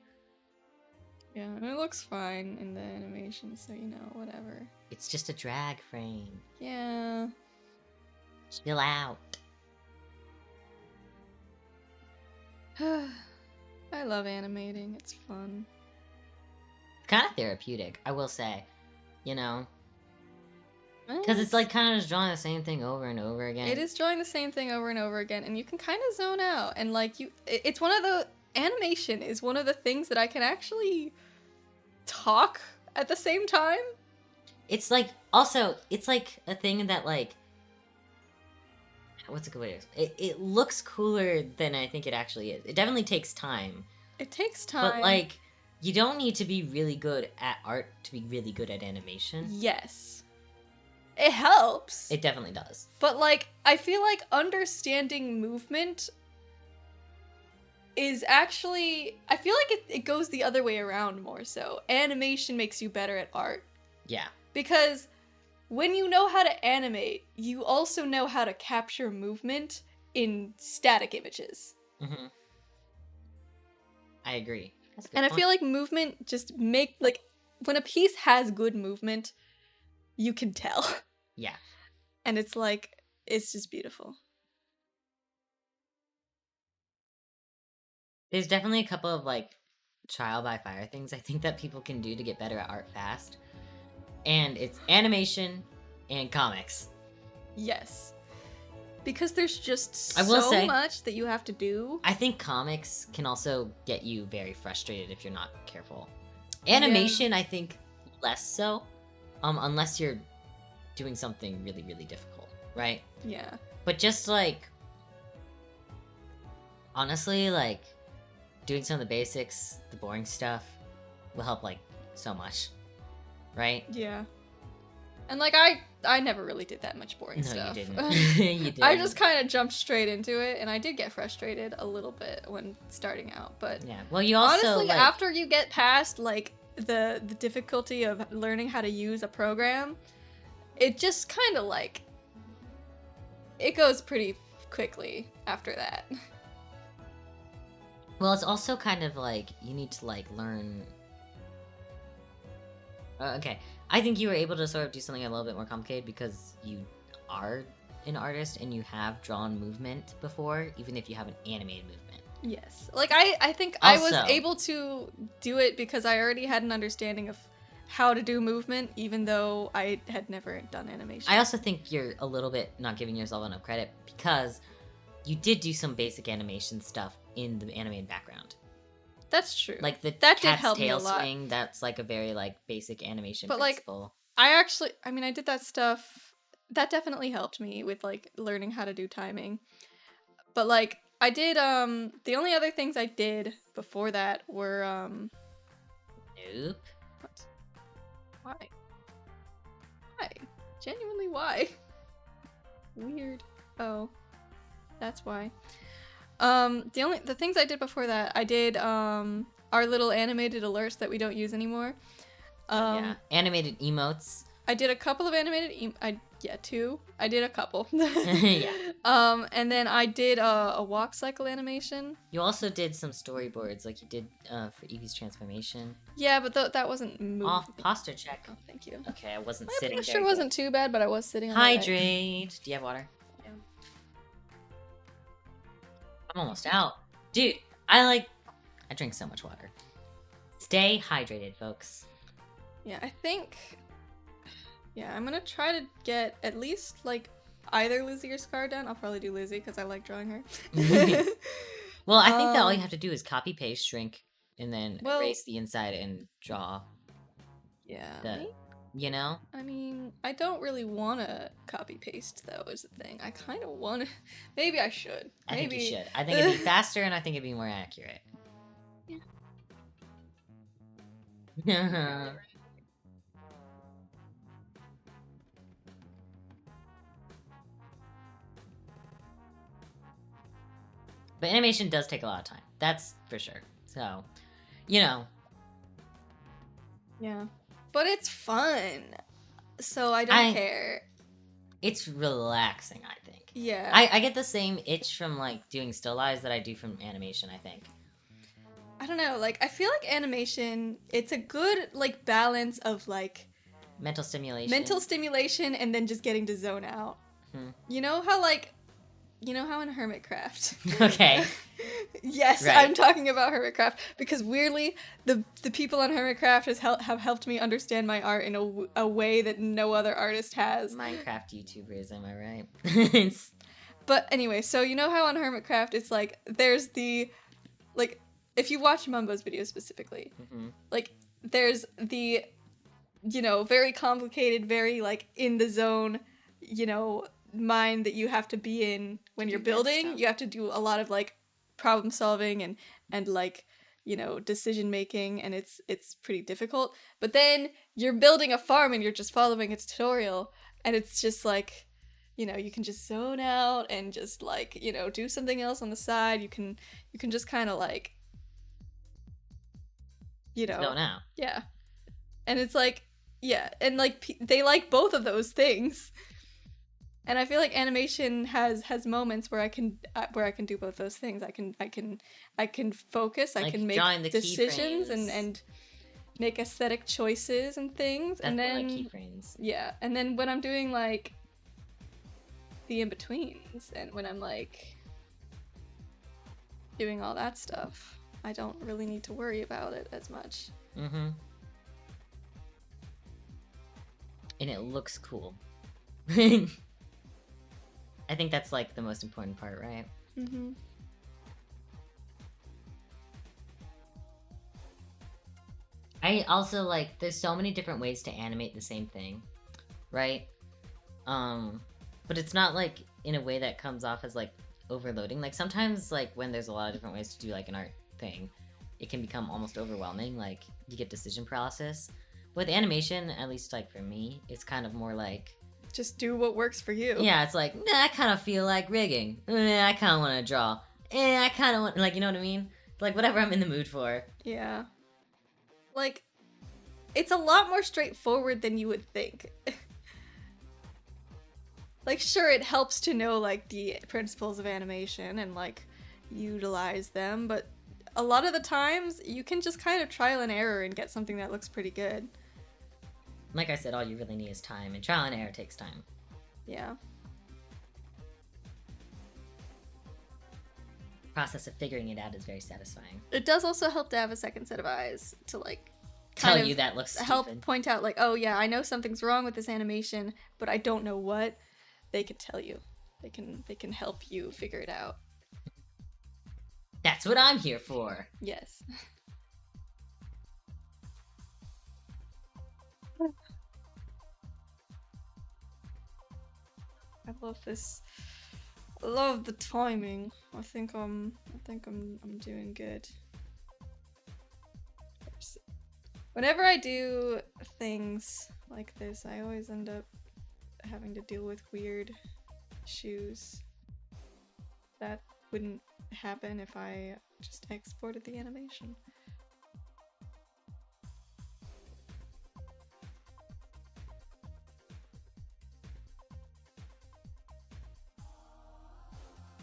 Yeah, it looks fine in the animation, so you know, whatever. It's just a drag frame. Yeah. Chill out. I love animating, it's fun. Kind of therapeutic, I will say. You know? Because it's like kind of just drawing the same thing over and over again. It is drawing the same thing over and over again, and you can kind of zone out. And like it's one of the animation is one of the things that I can actually talk at the same time. It's like also it's like a thing that like what's a good way to explain? It looks cooler than I think it actually is. It definitely takes time. It takes time, but like you don't need to be really good at art to be really good at animation. Yes. It helps. It definitely does. But, like, I feel like understanding movement is actually... I feel like it goes the other way around more so. Animation makes you better at art. Yeah. Because when you know how to animate, you also know how to capture movement in static images. Mm-hmm. I agree. And I feel like movement just like, when a piece has good movement, you can tell. Yeah. And it's like, it's just beautiful. There's definitely a couple of like trial by fire things I think that people can do to get better at art fast. And it's animation and comics. Yes. Because there's just I will so say, much that you have to do. I think comics can also get you very frustrated if you're not careful. Animation, I think, less so. Unless you're doing something really, really difficult, right? Yeah. But just like, honestly, like, doing some of the basics, the boring stuff, will help like so much, right? Yeah. And like I never really did that much boring stuff. No, you didn't. You didn't. I just kind of jumped straight into it, and I did get frustrated a little bit when starting out. But yeah, well, you also honestly, like... after you get past like the difficulty of learning how to use a program, it just kind of like it goes pretty quickly after that. Well, it's also kind of like you need to like learn. Okay, I think you were able to sort of do something a little bit more complicated because you are an artist and you have drawn movement before, even if you haven't animated movement. Yes. Like, I think Also, I was able to do it because I already had an understanding of how to do movement, even though I had never done animation. I also think you're a little bit not giving yourself enough credit because you did do some basic animation stuff in the animated background. That's true. Like the that did cat's help me tail a lot. swing, that's like a very like basic animation But principle. like, I did that stuff. That definitely helped me with like learning how to do timing. But like, I did the only other things I did before that were Nope. What? Why? Why? Genuinely, why? Weird. Oh, that's why. The things I did before that, I did our little animated alerts that we don't use anymore. Yeah, animated emotes. I did a couple of animated two. I did a couple. Yeah. And then I did a walk cycle animation. You also did some storyboards, like you did for Evie's transformation. Yeah, but that wasn't moving. Off posture check. Oh, thank you. Okay, I wasn't My sitting. posture wasn't too bad, but I was sitting on Hydrate. Do you have water? Yeah. I'm almost out, dude. I drink so much water. Stay hydrated, folks. Yeah, I think. Yeah, I'm gonna try to get at least like either Lizzie or Scar done. I'll probably do Lizzie because I like drawing her. Well, I think that all you have to do is copy, paste, shrink, and then well, erase the inside and draw. Yeah. The, you know? I mean, I don't really want to copy paste though. Is the thing. I kind of want to. Maybe I should. I Maybe. think you should. I think it'd be faster, and I think it'd be more accurate. Yeah. But animation does take a lot of time. That's for sure. So, you know. Yeah. But it's fun. So I don't care. It's relaxing, I think. Yeah. I get the same itch from, like, doing still lives that I do from animation, I think. I don't know. Like, I feel like animation, it's a good, like, balance of, like... Mental stimulation. Mental stimulation and then just getting to zone out. Hmm. You know how, like... You know how in Hermitcraft? Okay. Yes, Right. I'm talking about Hermitcraft because weirdly, the people on Hermitcraft have helped me understand my art in a way that no other artist has. Minecraft YouTubers, am I right? It's... But anyway, so you know how on Hermitcraft it's like there's the like if you watch Mumbo's videos specifically, like there's the very complicated, very like in the zone, mind that you have to be in when you're building. You have to do a lot of like problem solving and like decision making, and it's pretty difficult. But then you're building a farm and you're just following a tutorial, and it's just like you can just zone out and just like do something else on the side. You can just kind of like zone out. Yeah. And it's like and like they like both of those things. And I feel like animation has moments where I can do both those things. I can focus. Like I can make decisions and make aesthetic choices and things. That's and then like keyframes. Yeah, and then when I'm doing like the in betweens and when I'm like doing all that stuff, I don't really need to worry about it as much. Mm-hmm. And it looks cool. I think that's like the most important part, right? Mm-hmm. I also like there's so many different ways to animate the same thing, right? But it's not like in a way that comes off as like overloading. Like sometimes like when there's a lot of different ways to do like an art thing, it can become almost overwhelming. Like you get decision paralysis. With animation, at least like for me, it's kind of more like just do what works for you. Yeah, it's like, I kind of feel like rigging. I kind of want to draw. I kind of want, like, you know what I mean? Like, whatever I'm in the mood for. Yeah. Like, it's a lot more straightforward than you would think. Like, sure, it helps to know, like, the principles of animation and, like, utilize them, but a lot of the times, you can just kind of trial and error and get something that looks pretty good. Like I said, all you really need is time, and trial and error takes time. Yeah. The process of figuring it out is very satisfying. It does also help to have a second set of eyes to, like, tell you that looks stupid. Help point out, like, oh yeah, I know something's wrong with this animation, but I don't know what. They can tell you. They can help you figure it out. That's what I'm here for. Yes. I love this. I love the timing. I think I'm doing good. Whenever I do things like this, I always end up having to deal with weird issues that wouldn't happen if I just exported the animation.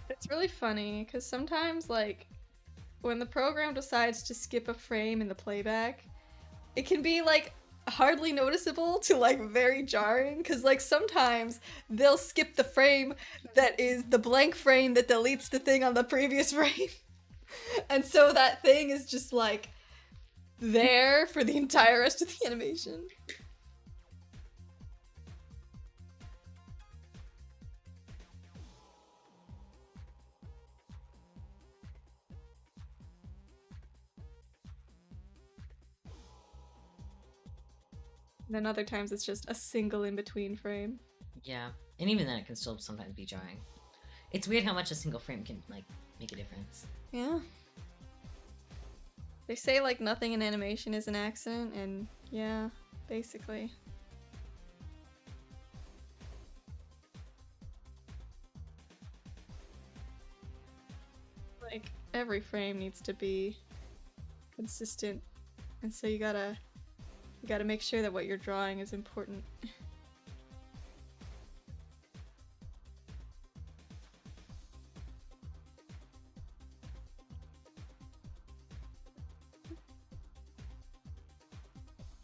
It's really funny because sometimes, like, when the program decides to skip a frame in the playback, it can be like hardly noticeable to like very jarring, because like sometimes they'll skip the frame that is the blank frame that deletes the thing on the previous frame. And so that thing is just like there for the entire rest of the animation. And then other times it's just a single in-between frame. Yeah, and even then it can still sometimes be jarring. It's weird how much a single frame can, like, make a difference. Yeah. They say, like, nothing in animation is an accident, and yeah, basically. Like, every frame needs to be consistent, and so you gotta make sure that what you're drawing is important.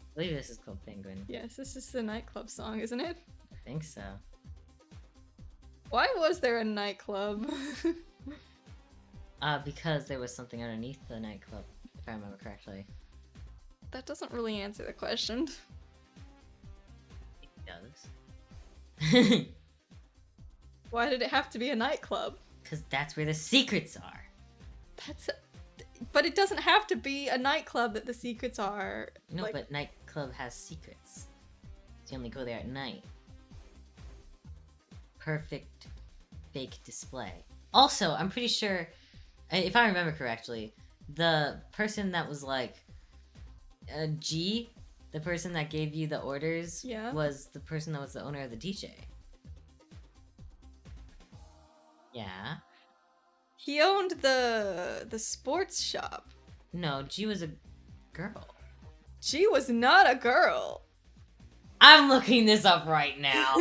I believe this is called Penguin. Yes, this is the nightclub song, isn't it? I think so. Why was there a nightclub? Because there was something underneath the nightclub, if I remember correctly. That doesn't really answer the question. It does. Why did it have to be a nightclub? Because that's where the secrets are. But it doesn't have to be a nightclub that the secrets are. No, like... but nightclub has secrets. So you only go there at night. Perfect fake display. Also, I'm pretty sure, if I remember correctly, the person that was like G, the person that gave you the orders, was the person that was the owner of the DJ. Yeah. He owned the sports shop. No, G was a girl. G was not a girl. I'm looking this up right now.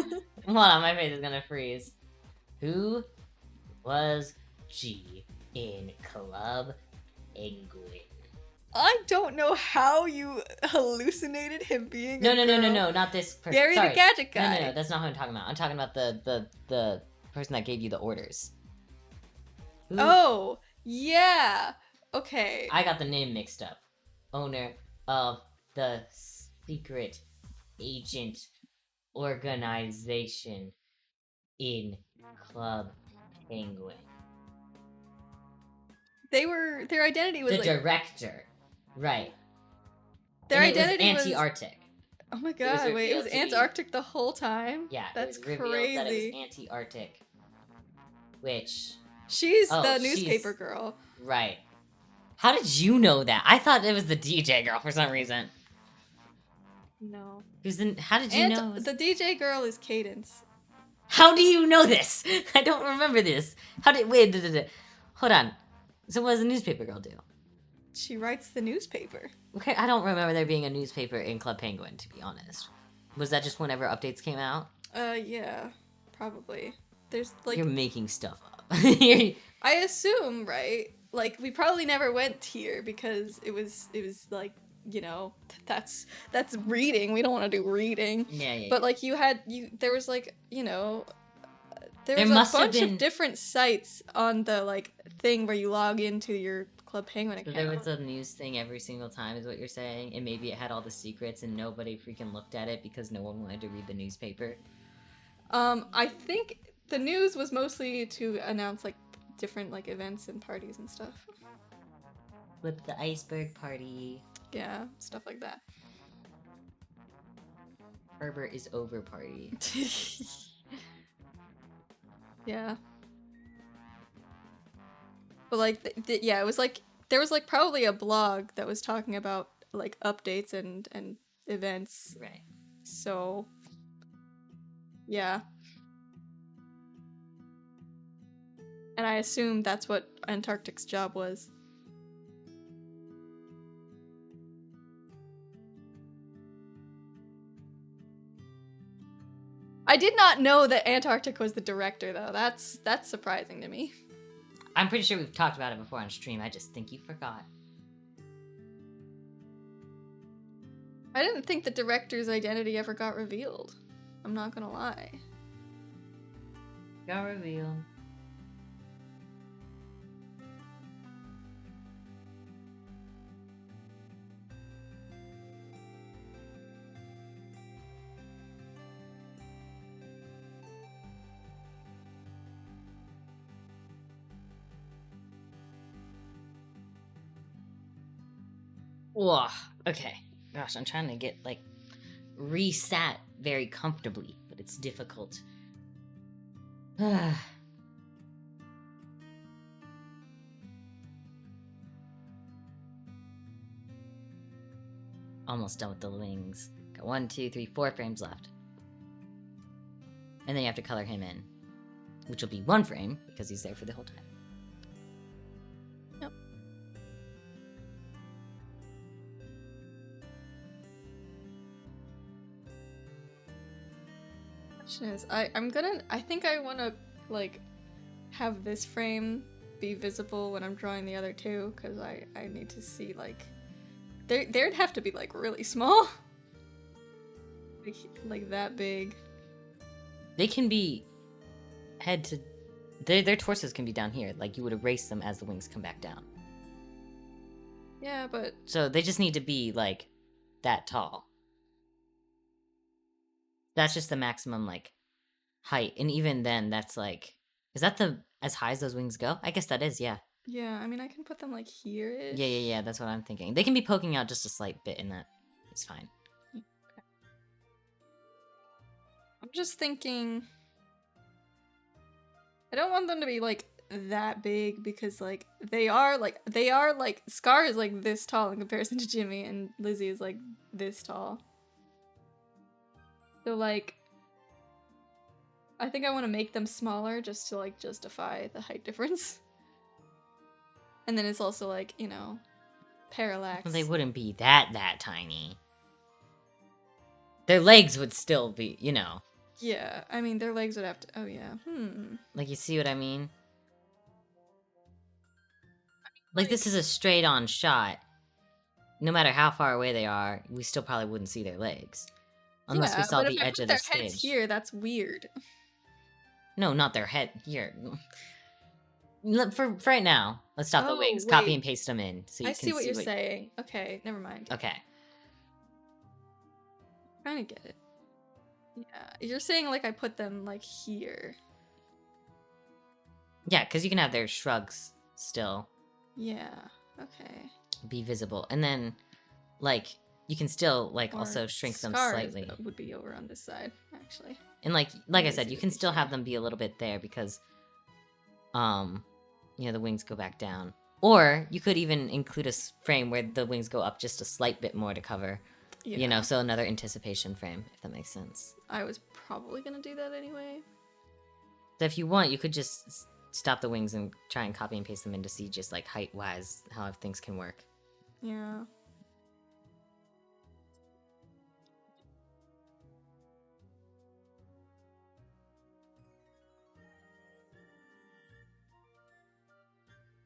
Hold on, my face is gonna freeze. Who was G in Club Penguin? I don't know how you hallucinated him being No, a no, girl. no, no, no, not this person. Gary Sorry. the Gadget Guy. No, that's not who I'm talking about. I'm talking about the person that gave you the orders. Who? Oh, yeah. Okay. I got the name mixed up. Owner of the secret agent organization in Club Penguin. Their identity was The like... director. Right. Their and identity it was was... Anti-Arctic. Oh my god, wait, it was revealed to be- Antarctic the whole time? Yeah, That's it was revealed that it crazy. was Anti-Arctic. Which... She's Oh, the she's- newspaper girl. Right. How did you know that? I thought it was the DJ girl for some reason. No. How did you know? The DJ girl is Cadence. How do you know this? I don't remember this. Wait, hold on. So what does the newspaper girl do? She writes the newspaper. Okay, I don't remember there being a newspaper in Club Penguin, to be honest. Was that just whenever updates came out? Yeah. Probably. There's like... You're making stuff up. I assume, right? Like, we probably never went here because it was like, you know, that's reading. We don't want to do reading. Yeah. But like there was like, you know, there was must a have bunch been- of different sites on the like thing where you log into your Club Penguin So account. there was a news thing every single time, is what you're saying? And maybe it had all the secrets and nobody freaking looked at it because no one wanted to read the newspaper? I think the news was mostly to announce like different like events and parties and stuff. Flip the iceberg party. Yeah, stuff like that. Herbert is over party. Yeah. But like, yeah, it was like there was like probably a blog that was talking about like updates and events. Right. So, yeah. And I assume that's what Antarctic's job was. I did not know that Antarctic was the director, though. That's surprising to me. I'm pretty sure we've talked about it before on stream. I just think you forgot. I didn't think the director's identity ever got revealed. I'm not gonna lie. Got revealed. Ugh, okay. Gosh, I'm trying to get, like, resat very comfortably, but it's difficult. Almost done with the wings. Got 1, 2, 3, 4 frames left. And then you have to color him in, which will be 1 frame because he's there for the whole time. Yep. Question is, I think I wanna like have this frame be visible when I'm drawing the other two, because I need to see like they'd have to be like really small. like that big. They can be head to... Their torsos can be down here. Like, you would erase them as the wings come back down. Yeah, but... So they just need to be, like, that tall. That's just the maximum, like, height. And even then, that's, like... Is that the... as high as those wings go? I guess that is, yeah. Yeah, I mean, I can put them, like, here-ish. Yeah, that's what I'm thinking. They can be poking out just a slight bit, and that is fine. I'm just thinking... I don't want them to be, like, that big, because, like, they are, like, Scar is, like, this tall in comparison to Jimmy, and Lizzie is, like, this tall. So, like, I think I want to make them smaller just to, like, justify the height difference. And then it's also, like, you know, parallax. Well, they wouldn't be that tiny. Their legs would still be, you know... Yeah, I mean, their legs would have to... Oh, yeah. Like, you see what I mean? Like, this is a straight-on shot. No matter how far away they are, we still probably wouldn't see their legs. Unless we saw the edge of the stage. Their heads here, that's weird. No, not their head. Here. For right now, let's stop the wings. Wait. Copy and paste them in. So you I can see what you're saying. Okay, never mind. Okay. I'm trying to get it. Yeah, you're saying, like, I put them, like, here. Yeah, because you can have their shrugs still. Yeah, okay. Be visible. And then, like, you can still, like, Or also shrink them Scar slightly. would be over on this side, actually. And, like I I said, see you what can you're still saying. have them be a little bit there because, you know, the wings go back down. Or you could even include a frame where the wings go up just a slight bit more to cover. Yeah. You know, so another anticipation frame, if that makes sense. I was probably gonna do that anyway. So if you want, you could just stop the wings and try and copy and paste them in to see just, like, height-wise how things can work. Yeah.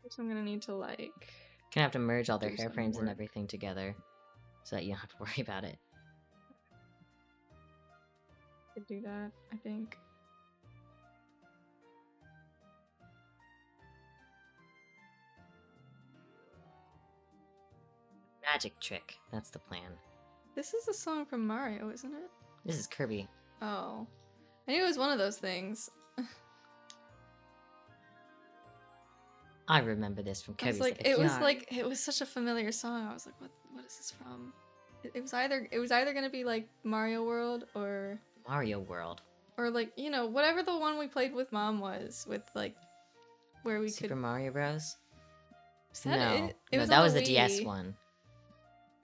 So I'm gonna need to, like... Gonna have to merge all their Do hair some frames and work. everything together so that you don't have to worry about it. could do that, I think. Magic trick. That's the plan. This is a song from Mario, isn't it? This is Kirby. Oh. I knew it was one of those things. I remember this from I was Kirby's like, Backyard. it was such a familiar song. I was like, what is this from? It was either gonna be like Mario World or Mario World. like, you know, whatever the one we played with Mom was, with like where we Super could. Mario Bros? Is that No, it? It no, was that on was the the DS Wii. one.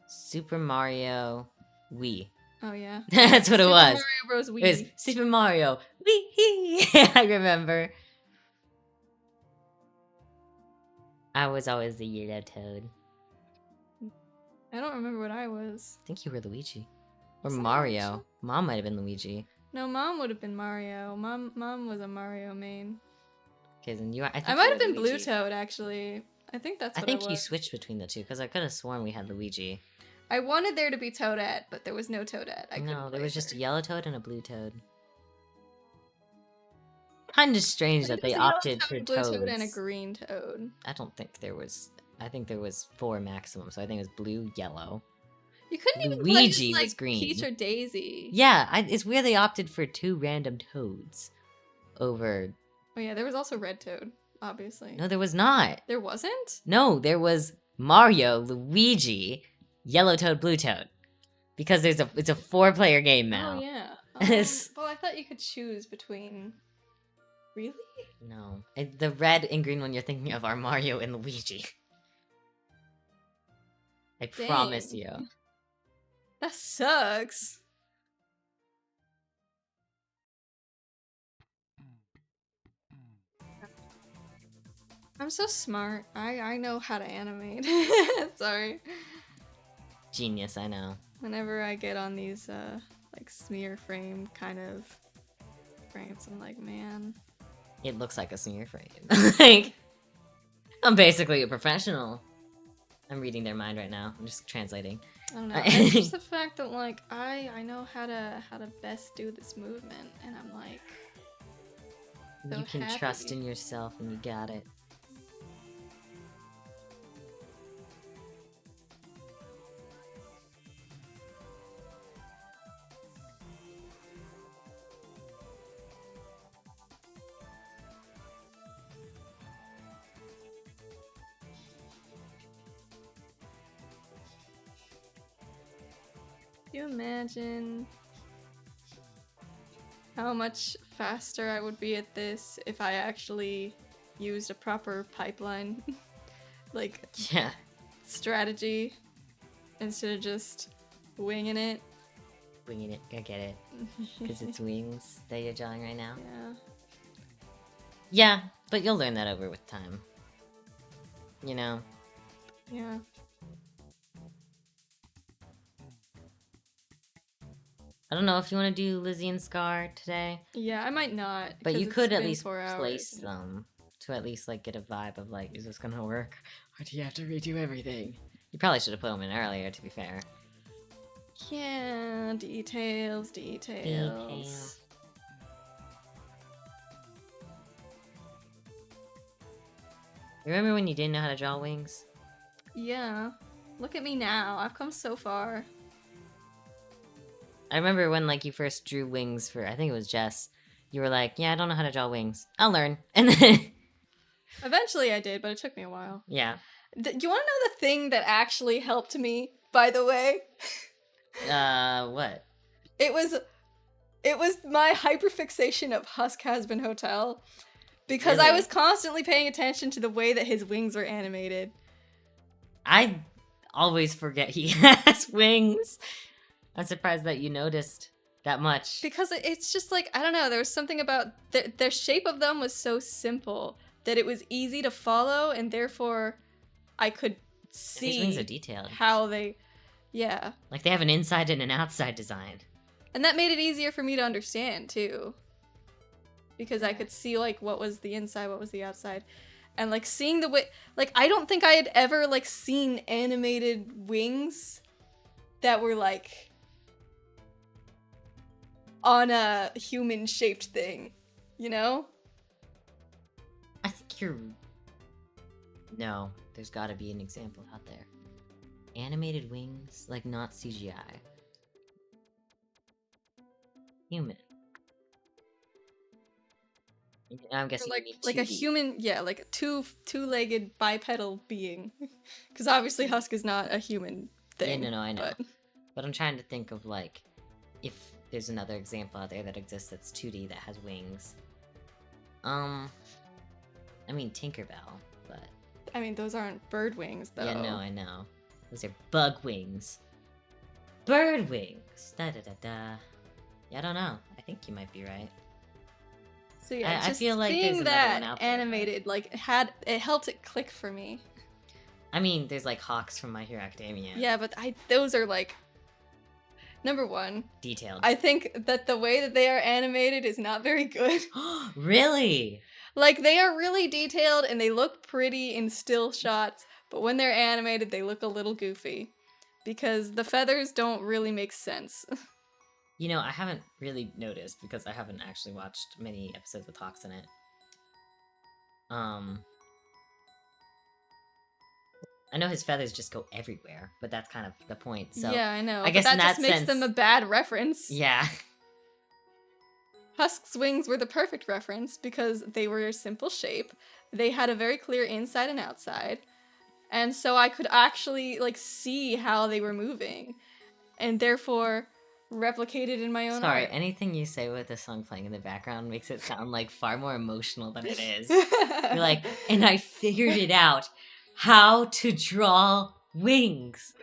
Super Mario Wii. Oh yeah. That's what it Super was. Mario Bros. Wii. It was Super Mario Wii. I remember. I was always the yellow toad. I don't remember what I was. I think you were Luigi. Or Was I Mario. Luigi? Mom might have been Luigi. No, Mom would have been Mario. Mom was a Mario main. Okay, then you are. I might have been Blue Toad actually. I think that's I what think it you was. switched between the two because I could have sworn we had Luigi. I wanted there to be Toadette, but there was no Toadette. I No, couldn't there play was just her. a yellow toad and a blue toad. Kind of strange that I think they it was a yellow opted toad, for blue toads. toad, and a green toad. I don't think there was. I think there was 4 maximum, so I think it was blue, yellow. You couldn't even play Luigi as, was like, green. Peach or Daisy. Yeah, it's weird they opted for 2 random toads over. Oh yeah, there was also Red Toad, obviously. No, there was not. There wasn't? No, there was Mario, Luigi, Yellow Toad, Blue Toad. Because it's a 4-player game now. Oh yeah. It's- Well, I thought you could choose between. Really? No. The red and green one you're thinking of are Mario and Luigi. I promise Dang. you. That sucks. I'm so smart. I know how to animate. Sorry. Genius, I know. Whenever I get on these like smear frame kind of frames, I'm like, man. It looks like a smear frame. Like, I'm basically a professional. I'm reading their mind right now. I'm just translating. I don't know. It's just the fact that like I know how to best do this movement, and I'm like, so You can trust happy. in yourself and you got it. Can you imagine how much faster I would be at this if I actually used a proper pipeline, like Yeah. strategy, instead of just winging it? Winging it. I get it. Because it's wings that you're drawing right now. Yeah. Yeah, but you'll learn that over with time. You know? Yeah. I don't know if you want to do Lizzie and Scar today, Yeah, I might not. but 'cause you it's could at been least 4 hours. place them to at least like get a vibe of like, is this gonna work? Or do you have to redo everything? You probably should have put them in earlier, to be fair. Yeah, details. Details. Remember when you didn't know how to draw wings? Yeah. Look at me now. I've come so far. I remember when like you first drew wings for, I think it was Jess. You were like, yeah, I don't know how to draw wings. I'll learn. And then, Eventually I did, but it took me a while. yeah. Do you want to know the thing that actually helped me, by the way? What? It was my hyperfixation of Husk Has Been Hotel. Because I Really? was constantly paying attention to the way that his wings were animated. I always forget he has wings. I'm surprised that you noticed that much. Because it's just like, I don't know, there was something about their shape of them was so simple that it was easy to follow, and therefore I could His wings are see detailed. how they, yeah. Like they have an inside and an outside design. And that made it easier for me to understand too. Because I Yeah. could see like what was the inside, what was the outside. And like seeing the way, like I don't think I had ever like seen animated wings that were like on a human shaped thing, you know? I think you're... No, there's gotta be an example out there. Animated wings, like not CGI. Human. I'm Or guessing like you need like a 2D. human, yeah, like a two-legged bipedal being. Because obviously Husk is not a human thing. Yeah, no, I know. But But I'm trying to think of like, if there's another example out there that exists that's 2D that has wings. I mean Tinkerbell, but I mean, those aren't bird wings though. yeah, no, I know. Those are bug wings. Bird wings. Da da da da. Yeah, I don't know. I think you might be right. So yeah, I just feel like there's seeing another that one out there, but- animated, like it helped it click for me. I mean, there's like Hawks from My Hero Academia. Yeah, but those are like, number one, Detailed. I think that the way that they are animated is not very good. Really? Like they are really detailed and they look pretty in still shots, but when they're animated, they look a little goofy because the feathers don't really make sense. You know, I haven't really noticed because I haven't actually watched many episodes with Hawks in it. I know his feathers just go everywhere, but that's kind of the point. So Yeah, I know. I But guess that in just that makes them a sense- bad reference. yeah. Husk's wings were the perfect reference because they were a simple shape. They had a very clear inside and outside. and so I could actually like see how they were moving, and therefore replicate it in my own Sorry, art. anything you say with the song playing in the background makes it sound like far more emotional than it is. You're like, and I figured it out how to draw wings.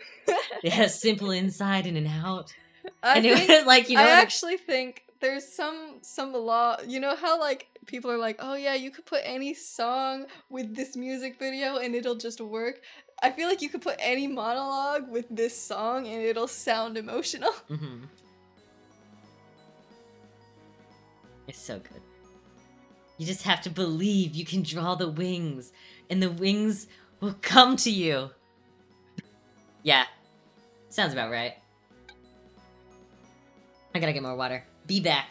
It has simple inside and an out. I And it think, was like, you know, I what actually think there's some law. You know how like people are like, oh yeah, you could put any song with this music video and it'll just work. I feel like you could put any monologue with this song and it'll sound emotional. Mm-hmm. It's so good. You just have to believe you can draw the wings, and the wings will come to you. Yeah, sounds about right. I gotta get more water. Be back.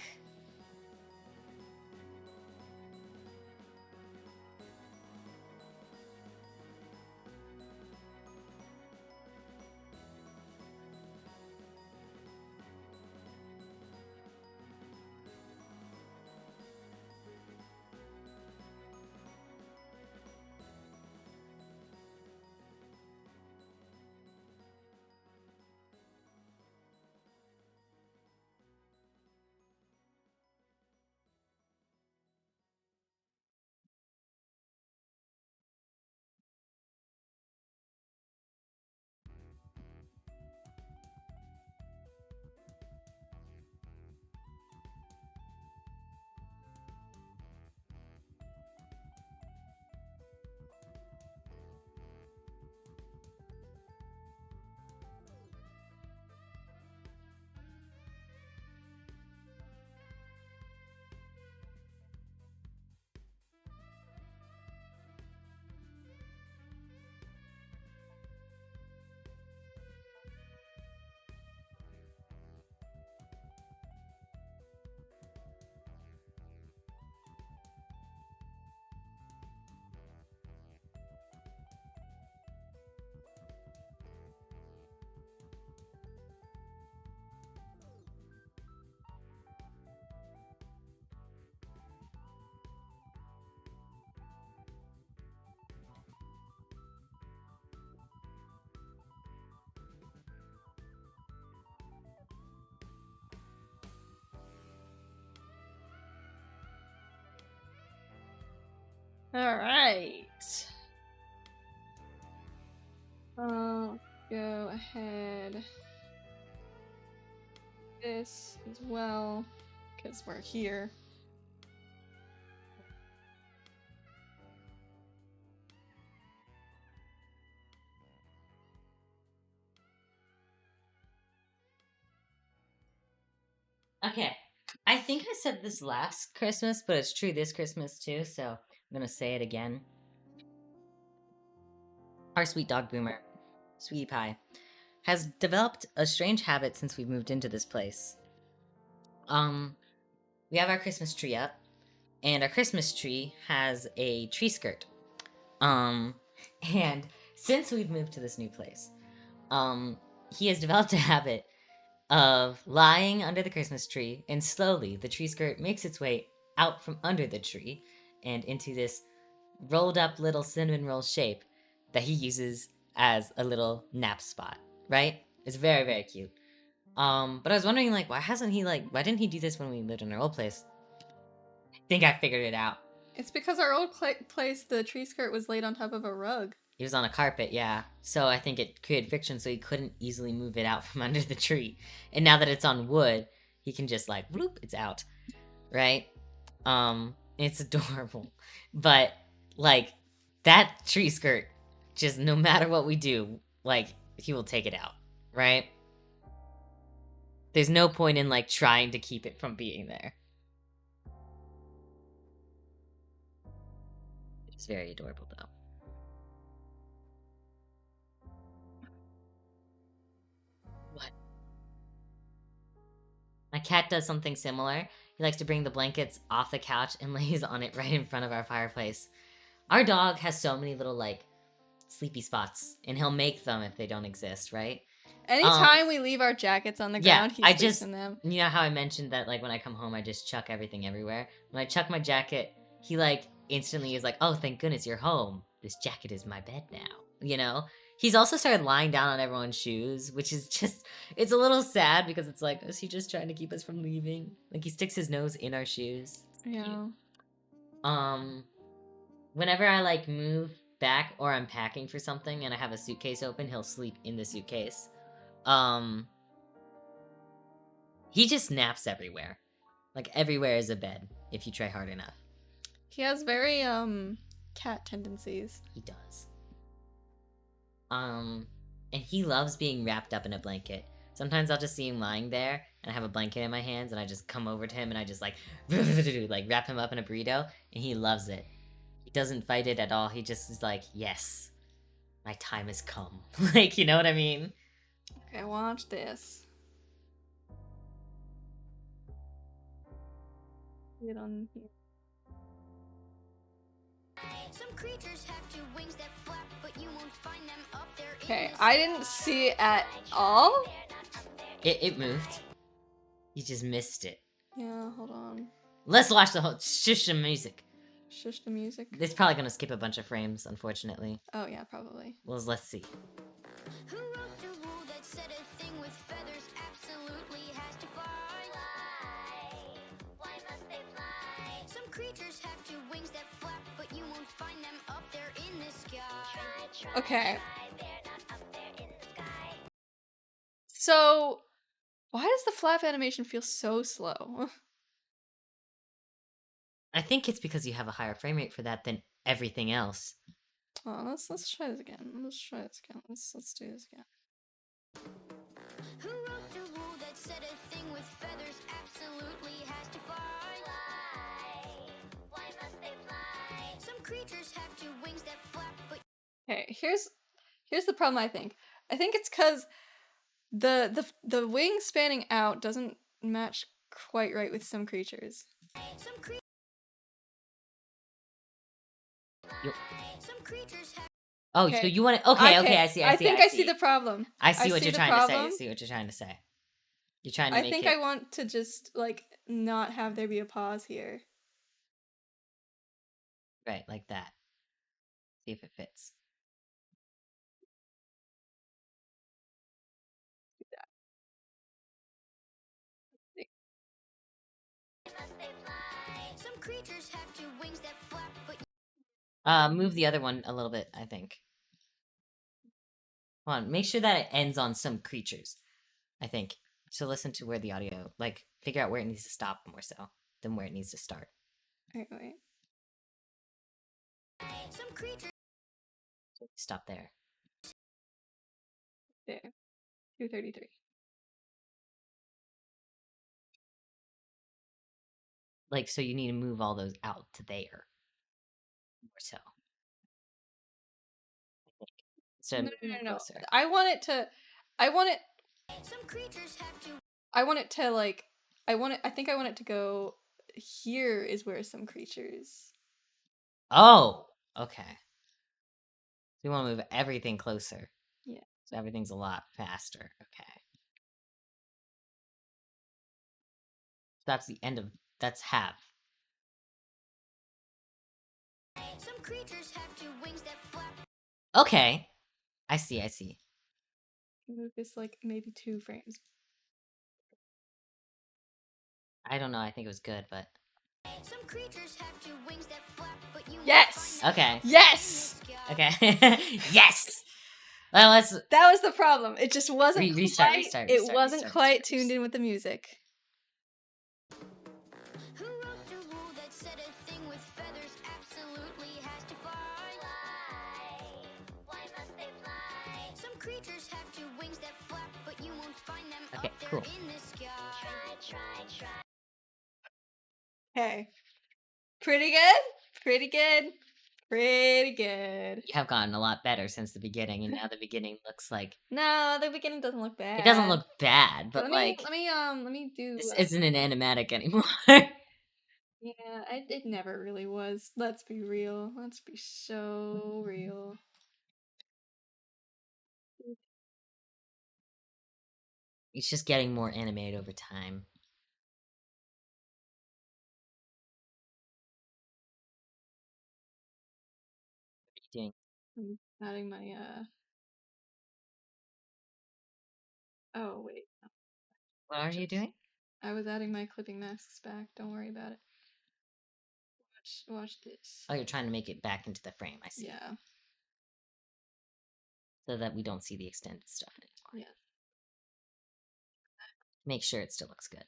All right. Go ahead. This as well, because we're here. Okay. I think I said this last Christmas, but it's true this Christmas too, so I'm gonna say it again. Our sweet dog Boomer, Sweetie Pie, has developed a strange habit since we moved into this place. We have our Christmas tree up, and our Christmas tree has a tree skirt. And since we've moved to this new place, he has developed a habit of lying under the Christmas tree, and slowly the tree skirt makes its way out from under the tree and into this rolled up little cinnamon roll shape that he uses as a little nap spot, right? It's very, very cute. But I was wondering, like, why didn't he do this when we lived in our old place? I think I figured it out. It's because our old place, the tree skirt was laid on top of a rug. He was on a carpet, yeah. So I think it created friction, so he couldn't easily move it out from under the tree. And now that it's on wood, he can just like, whoop, it's out, right? It's adorable. But like that tree skirt, just no matter what we do, like he will take it out, right? There's no point in like trying to keep it from being there. It's very adorable though. What? My cat does something similar. He likes to bring the blankets off the couch and lays on it right in front of our fireplace. Our dog has so many little like sleepy spots, and he'll make them if they don't exist, right? Anytime we leave our jackets on the ground, he sleeps in them. You know how I mentioned that like when I come home I just chuck everything everywhere? When I chuck my jacket, he like instantly is like, oh, thank goodness you're home. This jacket is my bed now. you know? He's also started lying down on everyone's shoes, which is just, it's a little sad because it's like, is he just trying to keep us from leaving? Like, he sticks his nose in our shoes. Yeah. Whenever I, like, move back or I'm packing for something and I have a suitcase open, he'll sleep in the suitcase. He just naps everywhere. Like, everywhere is a bed, if you try hard enough. He has very cat tendencies. He does. And he loves being wrapped up in a blanket. Sometimes I'll just see him lying there, and I have a blanket in my hands, and I just come over to him, and I just, like, like, wrap him up in a burrito, and he loves it. He doesn't fight it at all. He just is like, yes, my time has come. Like, you know what I mean? Okay, watch this. Get on here. Some creatures have two wings that flap, but you won't find them up there. Okay, I didn't see it at all. It moved. You just missed it. Yeah, hold on. Let's watch the whole shush the music. Shush the music. It's probably gonna skip a bunch of frames, unfortunately. Oh yeah, probably. Well, let's see. Who wrote the rule that said a thing with feathers absolutely has to fly? Why must they fly? Some creatures have two wings that flap, but you won't find them up there in the sky. Okay. So, why does the flap animation feel so slow? I think it's because you have a higher frame rate for that than everything else. Oh, let's try this again. Let's try this again. Let's do this again. Who wrote the rule that said a thing with feathers absolutely has to fly? Why must they fly? Some creatures have two wings that flap, but Okay, here's the problem. I think it's because the wing spanning out doesn't match quite right with some creatures. some creatures. You- Some creatures have Oh, Okay. so you want to? Okay, I see. I think I see the problem. I see what see you're the trying to say. I problem. see what you're trying to say. You're trying to I make think it I want to just like not have there be a pause here. right, like that. See if it fits. some creatures have two wings that flap, but Move the other one a little bit, I think. Hold on, make sure that it ends on some creatures, I think. So listen to where the audio, like, figure out where it needs to stop more so than where it needs to start. Wait. some creatures Stop there. There. 233. Like, so you need to move all those out to there. More so. I think. So No. closer. I want it. some creatures have two I want it to like. I think I want it to go. Here is where some creatures. Oh! Okay. So you want to move everything closer. Yeah. So everything's a lot faster. Okay. So that's the end of... That's half. some creatures have two wings that flap. Okay. I see. Move this like maybe 2 frames. I don't know, I think it was good, but... Some creatures have two wings that flap, but you won't Yes! find them Okay. Yes! Okay. Yes! Well, let's... That was the problem. It just wasn't Restart, quite. restart, It restart, wasn't restart, quite restart, tuned in with the music. Who wrote the rule that said a thing with feathers absolutely has to fly? Why must they fly? Some creatures have two wings that flap, but you won't find them Okay, up there cool. in the sky. Try. Okay. Pretty good? Pretty good. Pretty good. You have gotten a lot better since the beginning, and now the beginning looks like... No, the beginning doesn't look bad. It doesn't look bad, but let like... me do. This isn't an animatic anymore. Yeah, it never really was. Let's be real. Let's be so real. It's just getting more animated over time. What are you doing? I'm adding my Oh wait, What are you doing? I was adding my clipping masks back. Don't worry about it. Watch this. Oh, you're trying to make it back into the frame. I see. Yeah. So that we don't see the extended stuff anymore. Yeah. Make sure it still looks good.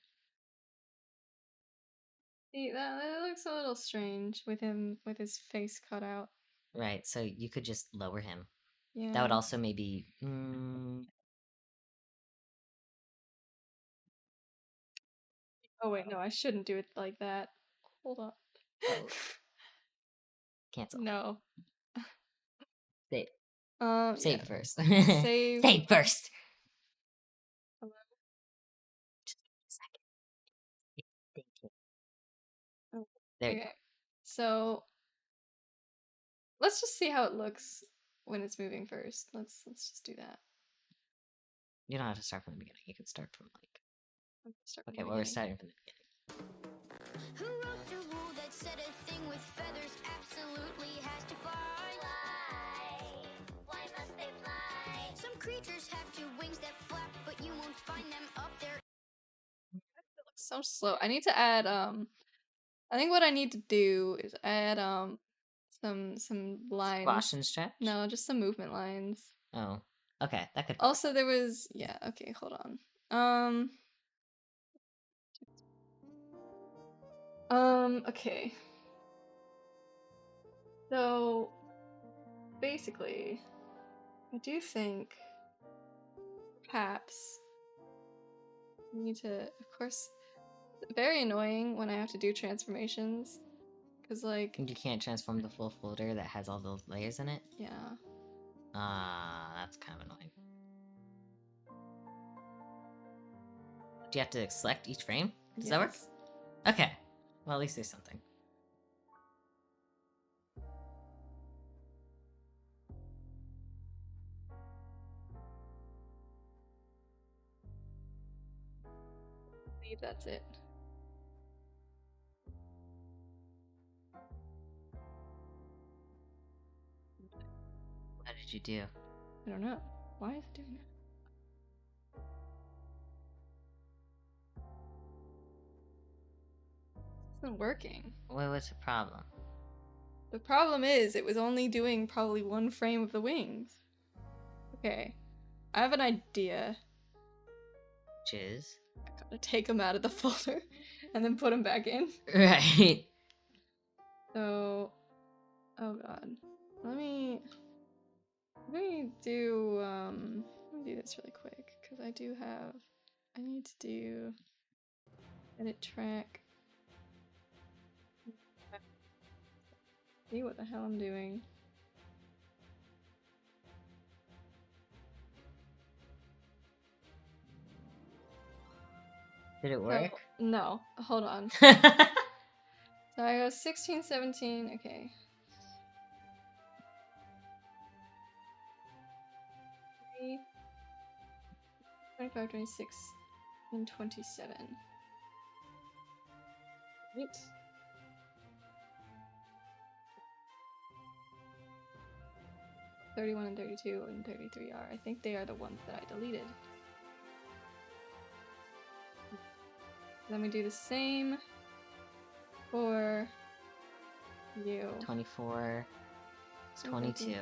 See, that looks a little strange with him with his face cut out. Right. So you could just lower him. Yeah. That would also maybe. Oh wait, no, I shouldn't do it like that. Hold on. Oh. Cancel. No. Save. Yeah. Save first. Save. Save first. Hello? Just a second. Thank you. Oh, There you okay. So let's just see how it looks when it's moving first. Let's just do that. You don't have to start from the beginning. You can start from like. Let's start from Okay, the well, we're beginning. starting from the beginning. Who wrote the rule that said a thing with feathers absolutely has to fly? Why must they fly? Some creatures have two wings that flap, but you won't find them up there. It looks so slow. I need to add I think what I need to do is add some lines. Squash and stretch? No, just some movement lines. Oh. Okay, that could. Also there was yeah, okay, hold on. Okay. So basically, I do think perhaps I need to, of course, very annoying when I have to do transformations. Because, like, You can't transform the full folder that has all those layers in it? yeah. That's kind of annoying. Do you have to select each frame? Does that work? Yes. Okay. Well, at least there's something. I believe that's it. What did you do? I don't know. Why is it doing that? It's not working. What's the problem? The problem is it was only doing probably one frame of the wings. Okay. I have an idea. Which is? I gotta take them out of the folder and then put them back in. Right. So, oh god. Let me do let me do this really quick because I need to do edit track. See what the hell I'm doing. Did it work? So, no, hold on. So I go 16, 17, okay. 3, 25, 26, and 27. Right. $31 and $32 and $33 are. I think they are the ones that I deleted. Then we do the same for you. 24. 22.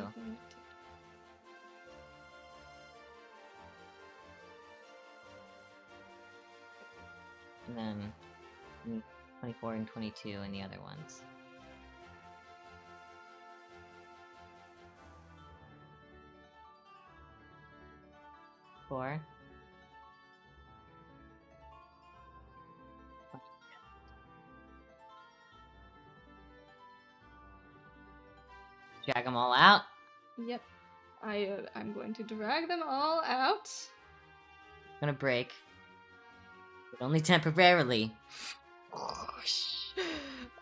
And then 24 and 22 in the other ones. Four. Drag them all out. Yep. I'm going to drag them all out. I'm gonna break. But only temporarily.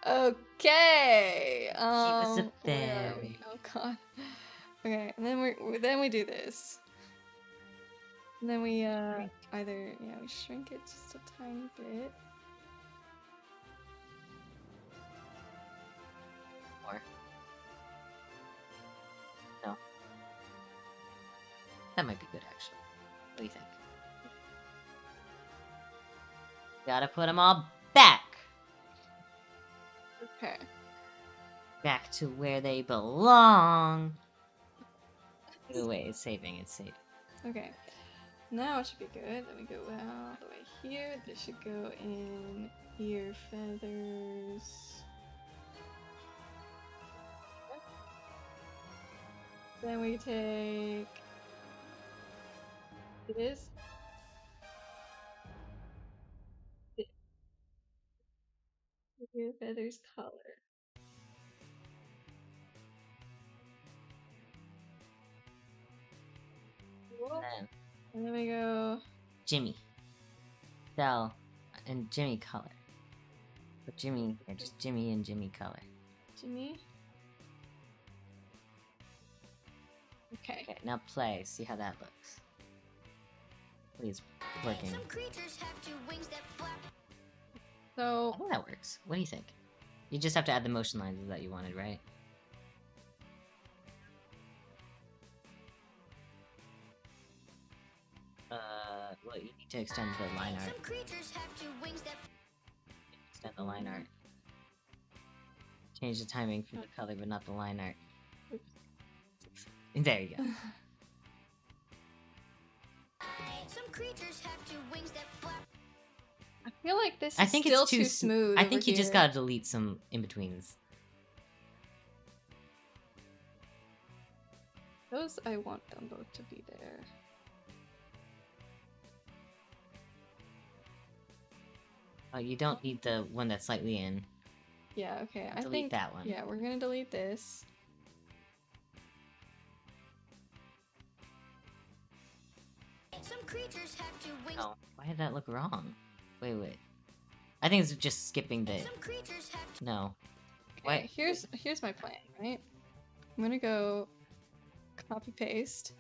Okay. was a Where are we? fairy. Oh god. Okay, and then we do this. And then we either we shrink it just a tiny bit. More. No. That might be good, actually. What do you think? Gotta put them all back! Okay. Back to where they belong! Wait, it's saving, it's saving. Okay. Now it should be good. Let me go all the way here. This should go in ear feathers. Then we take this. Ear feathers color. Then And then we go. Jimmy. Cell. And Jimmy color. But Jimmy, or just Jimmy and Jimmy color. Jimmy. Okay. Okay, now play. See how that looks. Please, working. Some creatures have two wings that flap. I So think that works. What do you think? You just have to add the motion lines that you wanted, right? Well, you need to extend the line art. Some creatures have two wings that Extend the line art. Change the timing for the color, but not the line art. There you go. Some creatures have two wings that flap. I feel like this is I think still it's too smooth. I think over you just here. gotta delete some in-betweens. Those I want them both to be there. Oh, you don't need the one that's slightly in. Yeah, okay. I Delete think that one. Yeah, we're gonna delete this. Some creatures have two wings. Oh, why did that look wrong? Wait. I think it's just skipping the... Some creatures have No. Okay, here's my plan, right? I'm gonna go copy paste.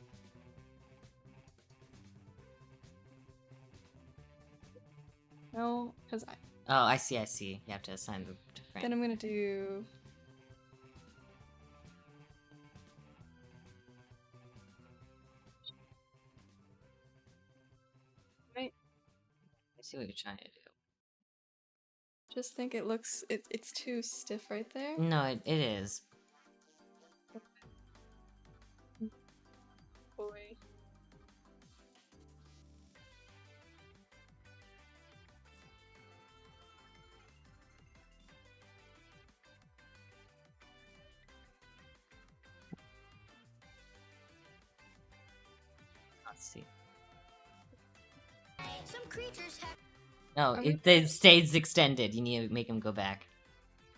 No, because Oh, I see. You have to assign the to frame. then I'm gonna do right. I see what you're trying to do. Just think it looks it's too stiff right there. No, it is. Boy. Let's see. some creatures have No, Are we- it stays extended. You need to make him go back.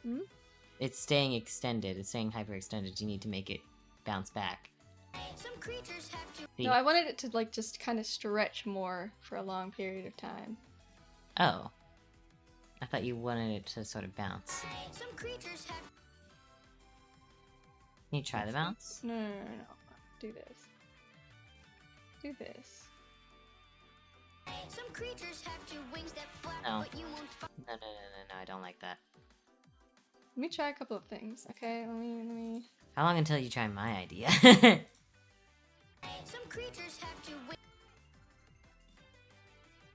Hmm? It's staying extended. It's staying hyperextended. You need to make it bounce back. some creatures have two See? No, I wanted it to like just kind of stretch more for a long period of time. Oh. I thought you wanted it to sort of bounce. some creatures have Can you try the bounce? No. Do this. Do this. some creatures have two wings that flap, No. but you won't find No, I don't like that. Let me try a couple of things. Okay, let me. How long until you try my idea? some creatures have two wings.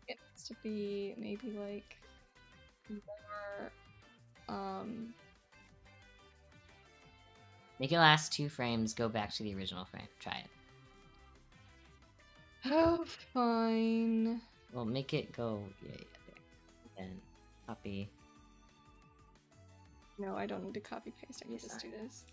It needs to be maybe like more. Make it last 2 frames, go back to the original frame. Try it. Oh, fine. Well, make it go... Yeah, there. Then copy. No, I don't need to copy paste. I can Yes, just I- do this.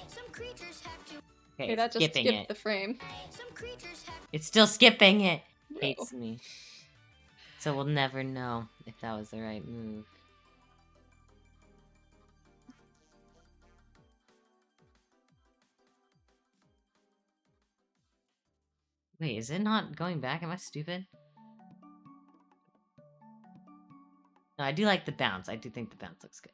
Some creatures have two. Okay, Okay, that just skipping skipped it. the frame. Some creatures have It's still skipping it! No. Hates me. So we'll never know if that was the right move. Wait, is it not going back? Am I stupid? No, I do like the bounce. I do think the bounce looks good.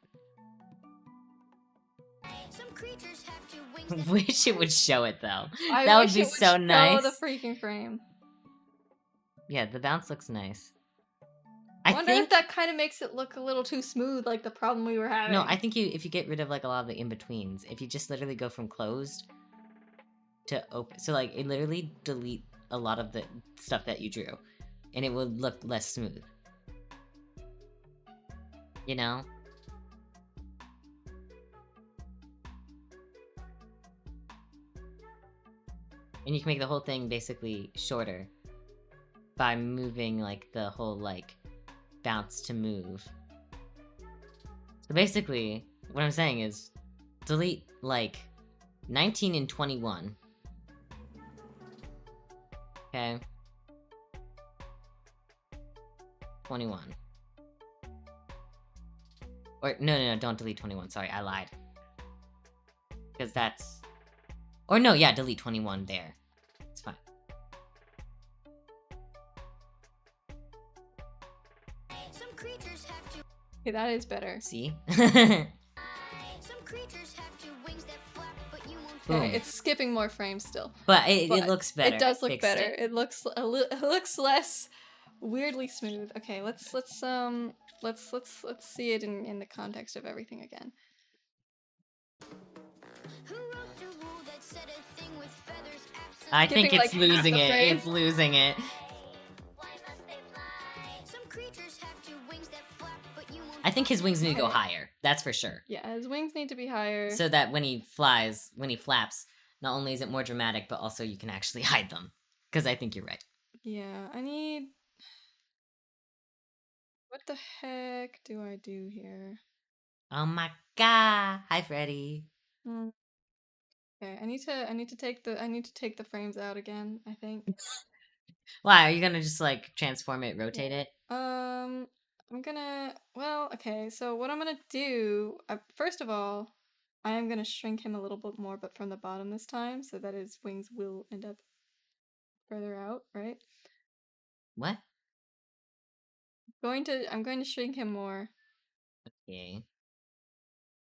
some creatures have two wings that Wish it would show it though. I That would wish be it so show nice. the freaking frame. Yeah, the bounce looks nice. I I wonder if that kind of makes it look a little too smooth, like the problem we were having. No, I think if you get rid of like a lot of the in-betweens, if you just literally go from closed to open, so like it literally delete a lot of the stuff that you drew, and it will look less smooth. You know? And you can make the whole thing basically shorter by moving like the whole like bounce to move. So basically, what I'm saying is delete like 19 and 21. Okay. 21. Or no, don't delete 21. Sorry, I lied. Because that's... Or no, yeah, delete 21 there. It's fine. Some creatures have two. Okay, that is better. See? Some creatures have two wings that flap, but you won't. Boom. Okay, it's skipping more frames still. But it But looks better. It does look Fixed better. it. It looks it looks less weirdly smooth. Okay, let's see it in the context of everything again. Who wrote the rule that said a thing with feathers I absolutely? think Skipping, it's like, half losing the it. frame. It's losing it. Why must they fly? Some creatures have two wings that flap, but you won't. I think his wings need to go Okay. higher. That's for sure. Yeah, his wings need to be higher. So that when he flies, when he flaps, not only is it more dramatic, but also you can actually hide them. Because I think you're right. Yeah, I need. What the heck do I do here? Oh my god. Hi, Freddy. Hmm. Okay, I need to take the frames out again, I think. Why? Are you gonna just like transform it, rotate it? I'm gonna. Well, okay. So what I'm gonna do? First of all, I am gonna shrink him a little bit more, but from the bottom this time, so that his wings will end up further out. Right? What? I'm going to shrink him more. Okay.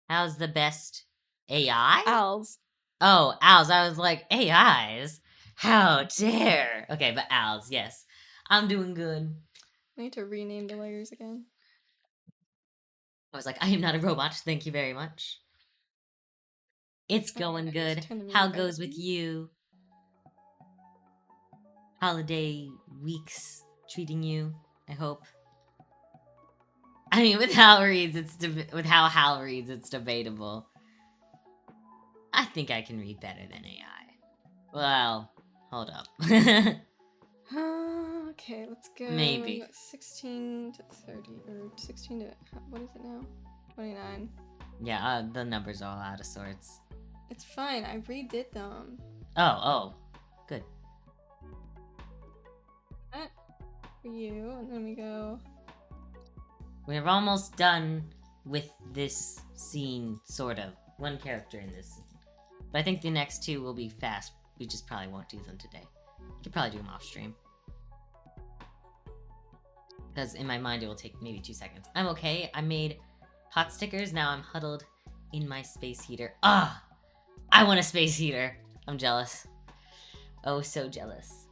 How's the best AI? Owls. Oh, owls. I was like, AIs? How dare? Okay, but owls, yes. I'm doing good. I need to rename the layers again. I was like, I am not a robot. Thank you very much. It's going I need to good. turn the How music goes up. with you? Holiday weeks treating you, I hope. I mean, with Hal reads, with how Hal reads, it's debatable. I think I can read better than AI. Well, hold up. Okay, let's go. Maybe. 16 to 30, or 16 to what is it now? 29. Yeah, the numbers are all out of sorts. It's fine. I redid them. Oh, good. That for you, and then we go. We're almost done with this scene, sort of. One character in this scene. But I think the next two will be fast. We just probably won't do them today. We could probably do them off stream. Because in my mind it will take maybe 2 seconds. I'm okay. I made hot stickers. Now I'm huddled in my space heater. Ah! I want a space heater. I'm jealous. Oh, so jealous.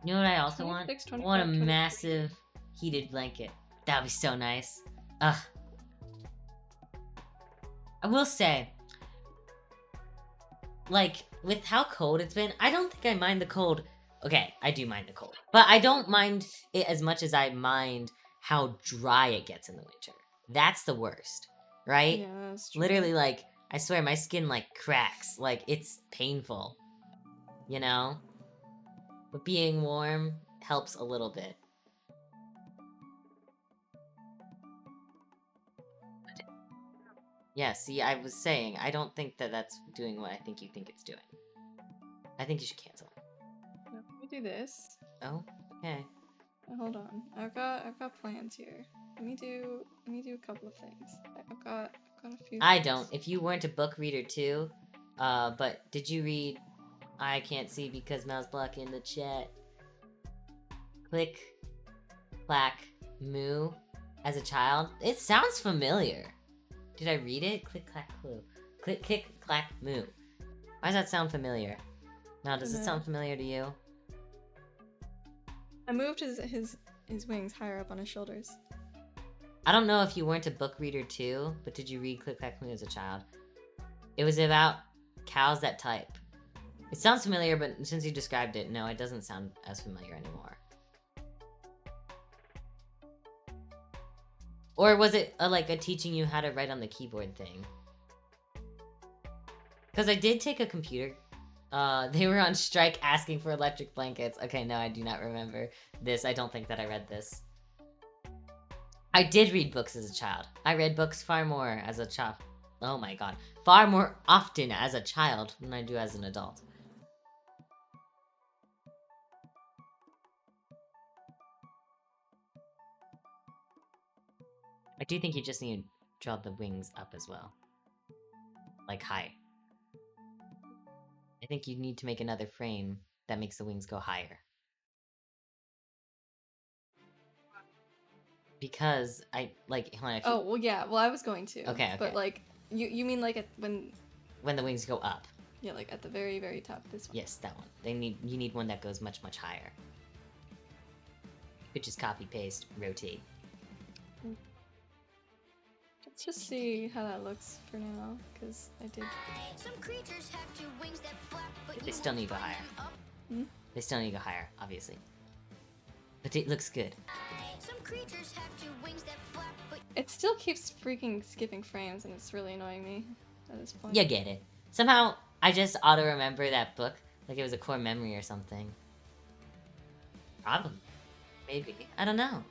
You know what I also want? 26, I want a 25, 26. massive heated blanket. That would be so nice. Ugh. I will say, like, with how cold it's been, I don't think I mind the cold. Okay, I do mind the cold. But I don't mind it as much as I mind how dry it gets in the winter. That's the worst, right? Yeah, that's true. Literally, like, I swear my skin, like, cracks. Like, it's painful. You know? But being warm helps a little bit. Yeah, see, I was saying, I don't think that that's doing what I think you think it's doing. I think you should cancel. No, let me do this. Oh, okay. Hold on. I've got plans here. Let me do a couple of things. I've got a few. I things. don't. If you weren't a book reader too, but did you read I Can't See Because Mel's blocking the chat? Click, clack, moo as a child? It sounds familiar. Did I read it? Click, clack, clue. Click, kick, clack, moo. Why does that sound familiar? Now, does it No. sound familiar to you? I moved his wings higher up on his shoulders. I don't know if you weren't a book reader too, but did you read Click Clack Moo as a child? It was about cows that type. It sounds familiar, but since you described it, no, it doesn't sound as familiar anymore. Or was it like a teaching you how to write on the keyboard thing? Because I did take a computer. They were on strike asking for electric blankets. Okay, no, I do not remember this. I don't think that I read this. I did read books as a child. I read books far more as a child. Oh my god. Far more often as a child than I do as an adult. I do think you just need to draw the wings up as well. Like high. I think you need to make another frame that makes the wings go higher. Because I like when Oh, well, yeah. Well, I was going to. Okay, okay. But like, you mean like when the wings go up. yeah, like at the very, very top. This one. Yes, that one. You need one that goes much, much higher. You could just copy, paste, rotate. Let's just see how that looks for now, because I did. Some creatures have two wings that flap, but They you still won't need to go find higher. them up. Hmm? They still need to go higher, obviously. But it looks good. Some creatures have two wings that flap, but It still keeps freaking skipping frames, and it's really annoying me at this point. You get it. Somehow, I just auto-remember that book like it was a core memory or something. Probably. Maybe. I don't know.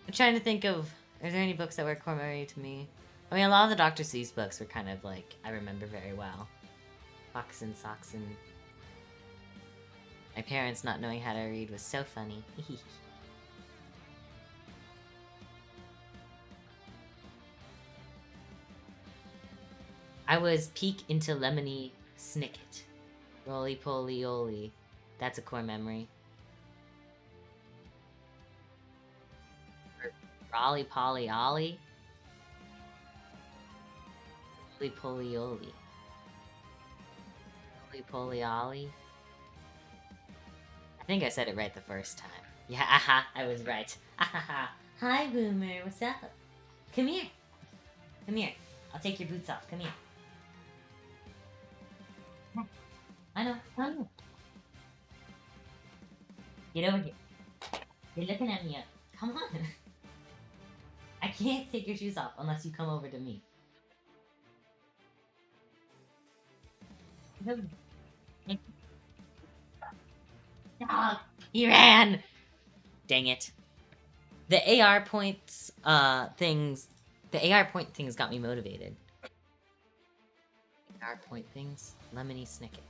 I'm trying to think of, are there any books that were core memory to me? I mean, a lot of the Dr. Seuss books were kind of like, I remember very well. Fox and Socks and... My parents not knowing how to read was so funny. I was peek into Lemony Snicket. Roly poly oly. That's a core memory. Rolly poly ollie. Roly poly oly. Roly poly ollie. I think I said it right the first time. Yeah, aha, I was right. Ahaha. Hi, Boomer, what's up? Come here. Come here. I'll take your boots off. Come here. I know. Get over here. You're looking at me. Come on. I can't take your shoes off unless you come over to me. Dog! He ran! Dang it. The AR points, things... The AR point things got me motivated. AR point things? Lemony Snicket.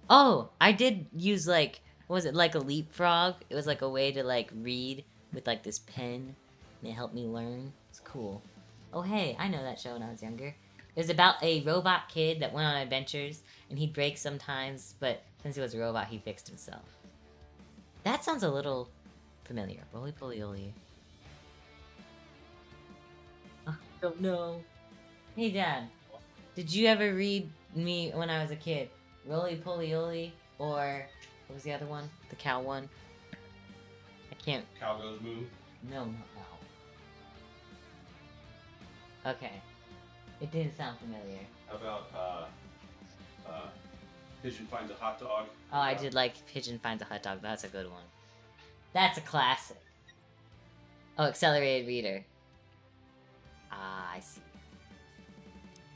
Oh! I did use, like... What was it? Like a leapfrog? It was like a way to, like, read with, like, this pen. And it helped me learn. It's cool. Oh, hey. I know that show when I was younger. It was about a robot kid that went on adventures. And he'd break sometimes, but since he was a robot, he fixed himself. That sounds a little familiar. Roly poly oly. Oh, don't know. Hey, Dad. Did you ever read me when I was a kid? Roly poly oly? Or, what was the other one? The cow one? I can't. Cow goes moo. No, not that. Okay. It didn't sound familiar. How about Pigeon finds a hot dog? Oh, I did like Pigeon Finds a Hot Dog. That's a good one. That's a classic. Oh, Accelerated Reader. Ah, I see.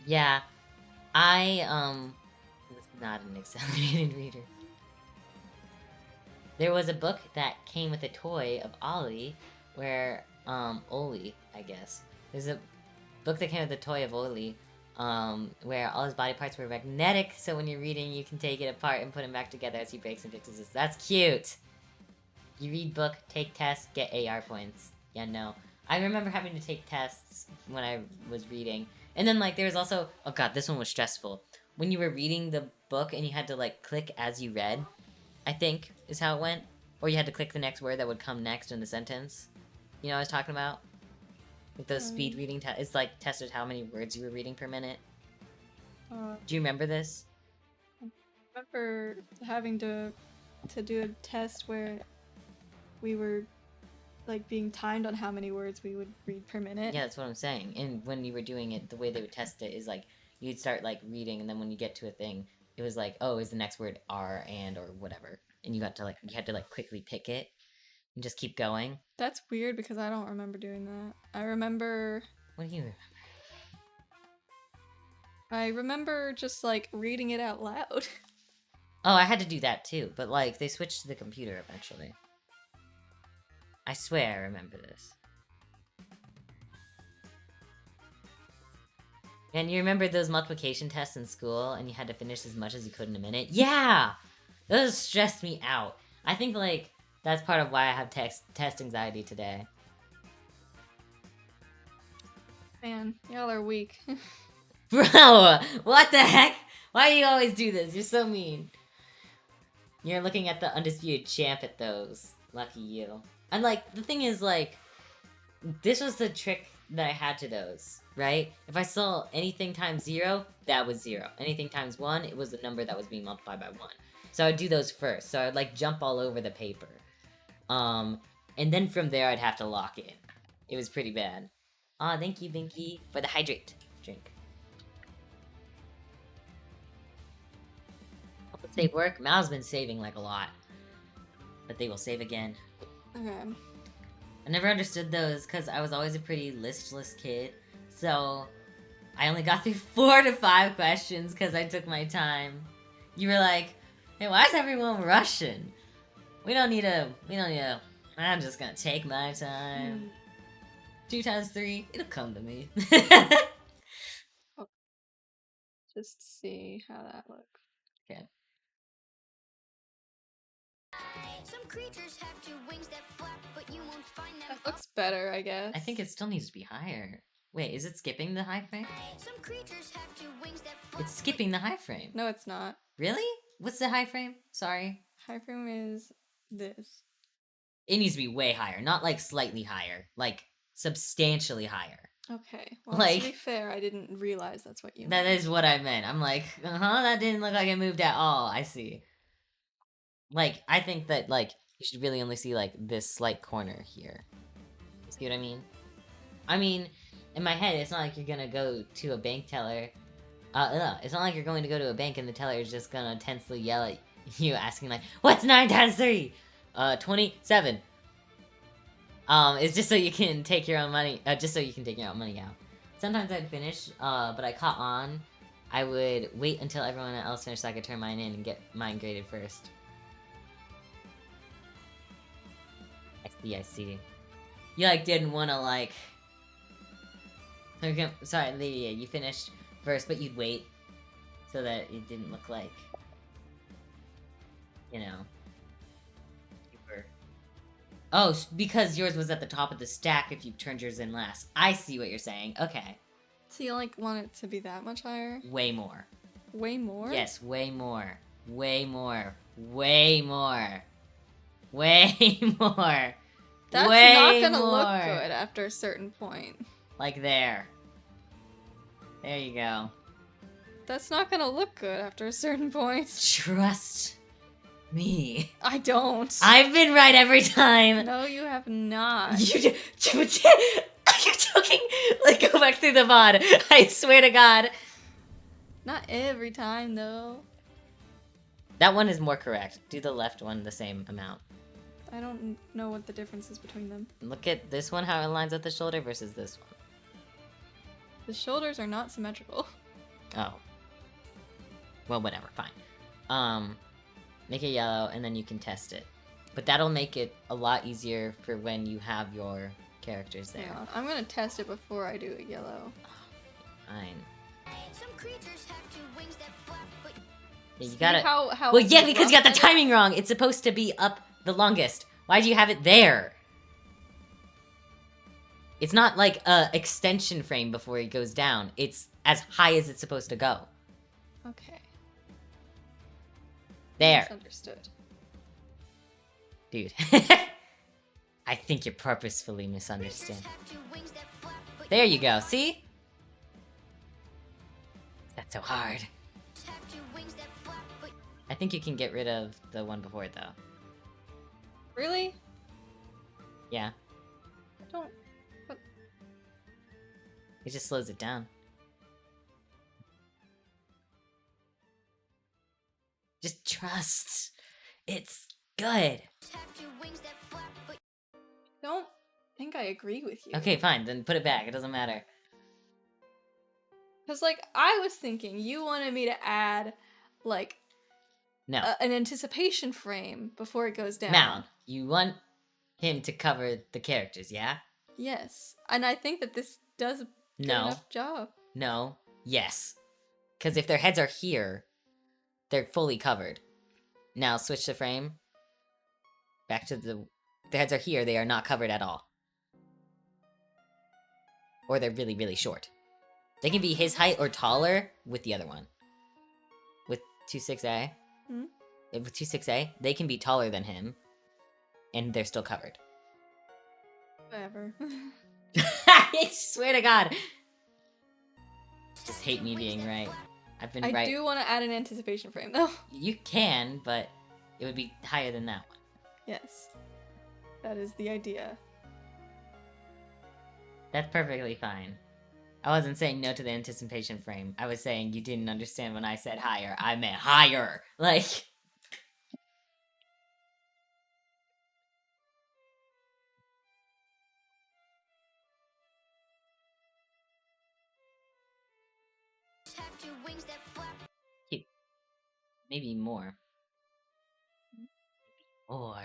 Yeah, I, was not an Accelerated Reader. There was a book that came with a toy of Ollie, where, Oli, I guess. There's a book that came with a toy of Oli, where all his body parts were magnetic, so when you're reading, you can take it apart and put him back together as he breaks and fixes it. That's cute! You read book, take tests, get AR points. Yeah, no. I remember having to take tests when I was reading. And then, like, there was also... Oh god, this one was stressful. When you were reading the book and you had to, like, click as you read, I think, is how it went. Or you had to click the next word that would come next in the sentence. You know what I was talking about? Like those speed reading tests. It's like tested how many words you were reading per minute. Do you remember this? remember having to do a test where we were like being timed on how many words we would read per minute. Yeah, that's what I'm saying. And when you were doing it, the way they would test it is like you'd start like reading, and then when you get to a thing, it was like, oh, is the next word "are" and or whatever, and you had to like quickly pick it and just keep going. That's weird because I don't remember doing that. I remember What do you remember? just like reading it out loud. Oh, I had to do that too, but like they switched to the computer eventually. I swear I remember this. And you remember those multiplication tests in school and you had to finish as much as you could in a minute? Yeah! Those stressed me out. I think like that's part of why I have test anxiety today. Man, y'all are weak. Bro, what the heck? Why do you always do this? You're so mean. You're looking at the undisputed champ at those. Lucky you. And like, the thing is like, this was the trick that I had to those, right? If I saw anything times 0, that was 0. Anything times 1, it was the number that was being multiplied by 1. So I'd do those first. So I'd like jump all over the paper. And then from there I'd have to lock in. It was pretty bad. Aw, thank you, Binky, for the hydrate drink. Hope save work. Mal's been saving like a lot. But they will save again. Okay. I never understood those because I was always a pretty listless kid. So I only got through 4 to 5 questions because I took my time. You were like, hey, why is everyone rushing? We don't need a, I'm just gonna take my time. 2 times 3, it'll come to me. Just see how that looks. Okay. Some creatures have 2 wings that flap, but you won't find them. That looks better, I guess. I think it still needs to be higher. Wait, is it skipping the high frame? Some creatures have 2 wings that flap. It's skipping the high frame. No, it's not. Really? What's the high frame? Sorry. High frame is this. It needs to be way higher, not like slightly higher, like substantially higher. Okay. Well, Like- to be fair, I didn't realize that's what you That meant. is what I meant. I'm like, that didn't look like it moved at all. I see. Like, I think that, like, you should really only see, like, this slight corner here. See what I mean? I mean, in my head, it's not like you're gonna go to a bank teller. It's not like you're going to go to a bank and the teller is just gonna tensely yell at you, asking, like, what's 9 times 3? 27. It's just so you can take your own money, just so you can take your own money out. Sometimes I'd finish, but I caught on. I would wait until everyone else finished so I could turn mine in and get mine graded first. I see. You, like, didn't want to, like... Okay, sorry, yeah, you finished first, but you'd wait so that it didn't look like... You know... You were... Oh, because yours was at the top of the stack if you turned yours in last. I see what you're saying. Okay. So you like want it to be that much higher? Way more. Way more? Yes, way more. Way more. Way more. Way more. That's way not gonna more. look good after a certain point. Like there. There you go. That's not gonna look good after a certain point. Trust me. I don't. I've been right every time. No, you have not. You're joking. Like, go back through the VOD. I swear to God. Not every time, though. That one is more correct. Do the left one the same amount. I don't know what the difference is between them. Look at this one, how it lines up the shoulder versus this one. The shoulders are not symmetrical. Oh. Well, whatever, fine. Make it yellow, and then you can test it. But that'll make it a lot easier for when you have your characters there. Yeah, I'm gonna test it before I do it yellow. Fine. Some creatures have 2 wings that flap, but Yeah, you See gotta... how Well, yeah, because you got the rough timing wrong. It's supposed to be up the longest. Why do you have it there? It's not like a extension frame before it goes down. It's as high as it's supposed to go. Okay. There. Misunderstood. Dude. I think you're purposefully misunderstanding. have 2 wings that flap, but There you go, see? That's so hard. have 2 wings that flap, but I I think you can get rid of the one before it, though. Really? Yeah. I don't. It just slows it down. Just trust. It's good. Tap your wings that flap, but Don't think I agree with you. Okay, fine. Then put it back. It doesn't matter. Because, like, I was thinking you wanted me to add, like, No. an anticipation frame before it goes down. Mal, you want him to cover the characters, yeah? Yes. And I think that this does a good No. enough job. No. Yes. Because if their heads are here, they're fully covered. Now switch the frame. Back to the... Their heads are here, they are not covered at all. Or they're really, really short. They can be his height or taller with the other one. With 2.6a. Hmm? With 2.6a, they can be taller than him. And they're still covered. Whatever. I swear to God. Just hate me being right. I've been I right. do want to add an anticipation frame, though. You can, but it would be higher than that one. Yes. That is the idea. That's perfectly fine. I wasn't saying no to the anticipation frame. I was saying you didn't understand when I said higher. I meant higher. Like... tap your wings that flap. Cute. Maybe more. Or...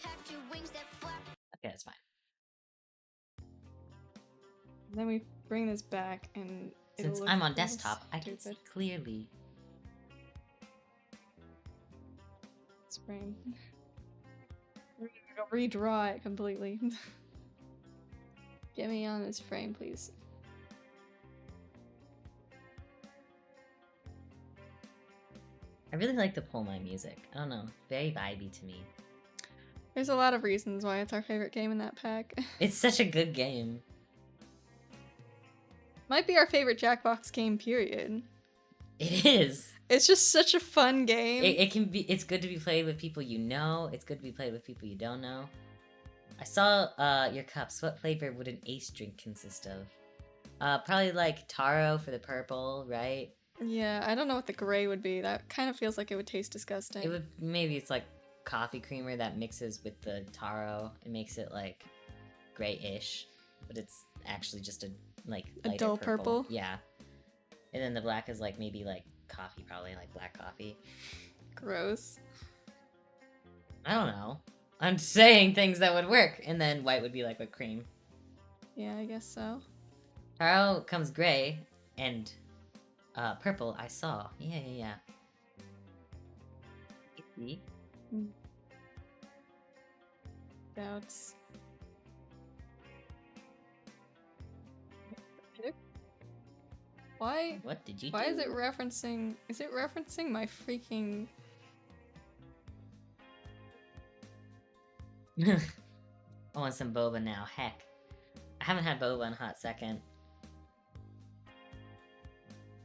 Tap your wings that flap. Okay, that's fine. Then we bring this back and it'll Since look I'm on real desktop, I can see stupid. clearly. This frame. We're gonna redraw it completely. Get me on this frame, please. I really like the Pull My music. I don't know. Very vibey to me. There's a lot of reasons why it's our favorite game in that pack. It's such a good game. Might be our favorite Jackbox game, period. It is. It's just such a fun game. It can be. It's good to be played with people you know. It's good to be played with people you don't know. I saw your cups. What flavor would an ace drink consist of? Probably like taro for the purple, right? Yeah, I don't know what the gray would be. That kind of feels like it would taste disgusting. It would maybe it's like coffee creamer that mixes with the taro and makes it like grayish, but it's actually just a like A lighter dull purple? Yeah, and then the black is like maybe like coffee, probably like black coffee. Gross. I don't know. I'm saying things that would work, and then white would be like whipped cream. Yeah, I guess so. Taro comes gray, and purple I saw. Yeah. See? Doubts. Why? What did you Why do? is it referencing? Is it referencing my freaking? I want some boba now. Heck. I haven't had boba in a hot second.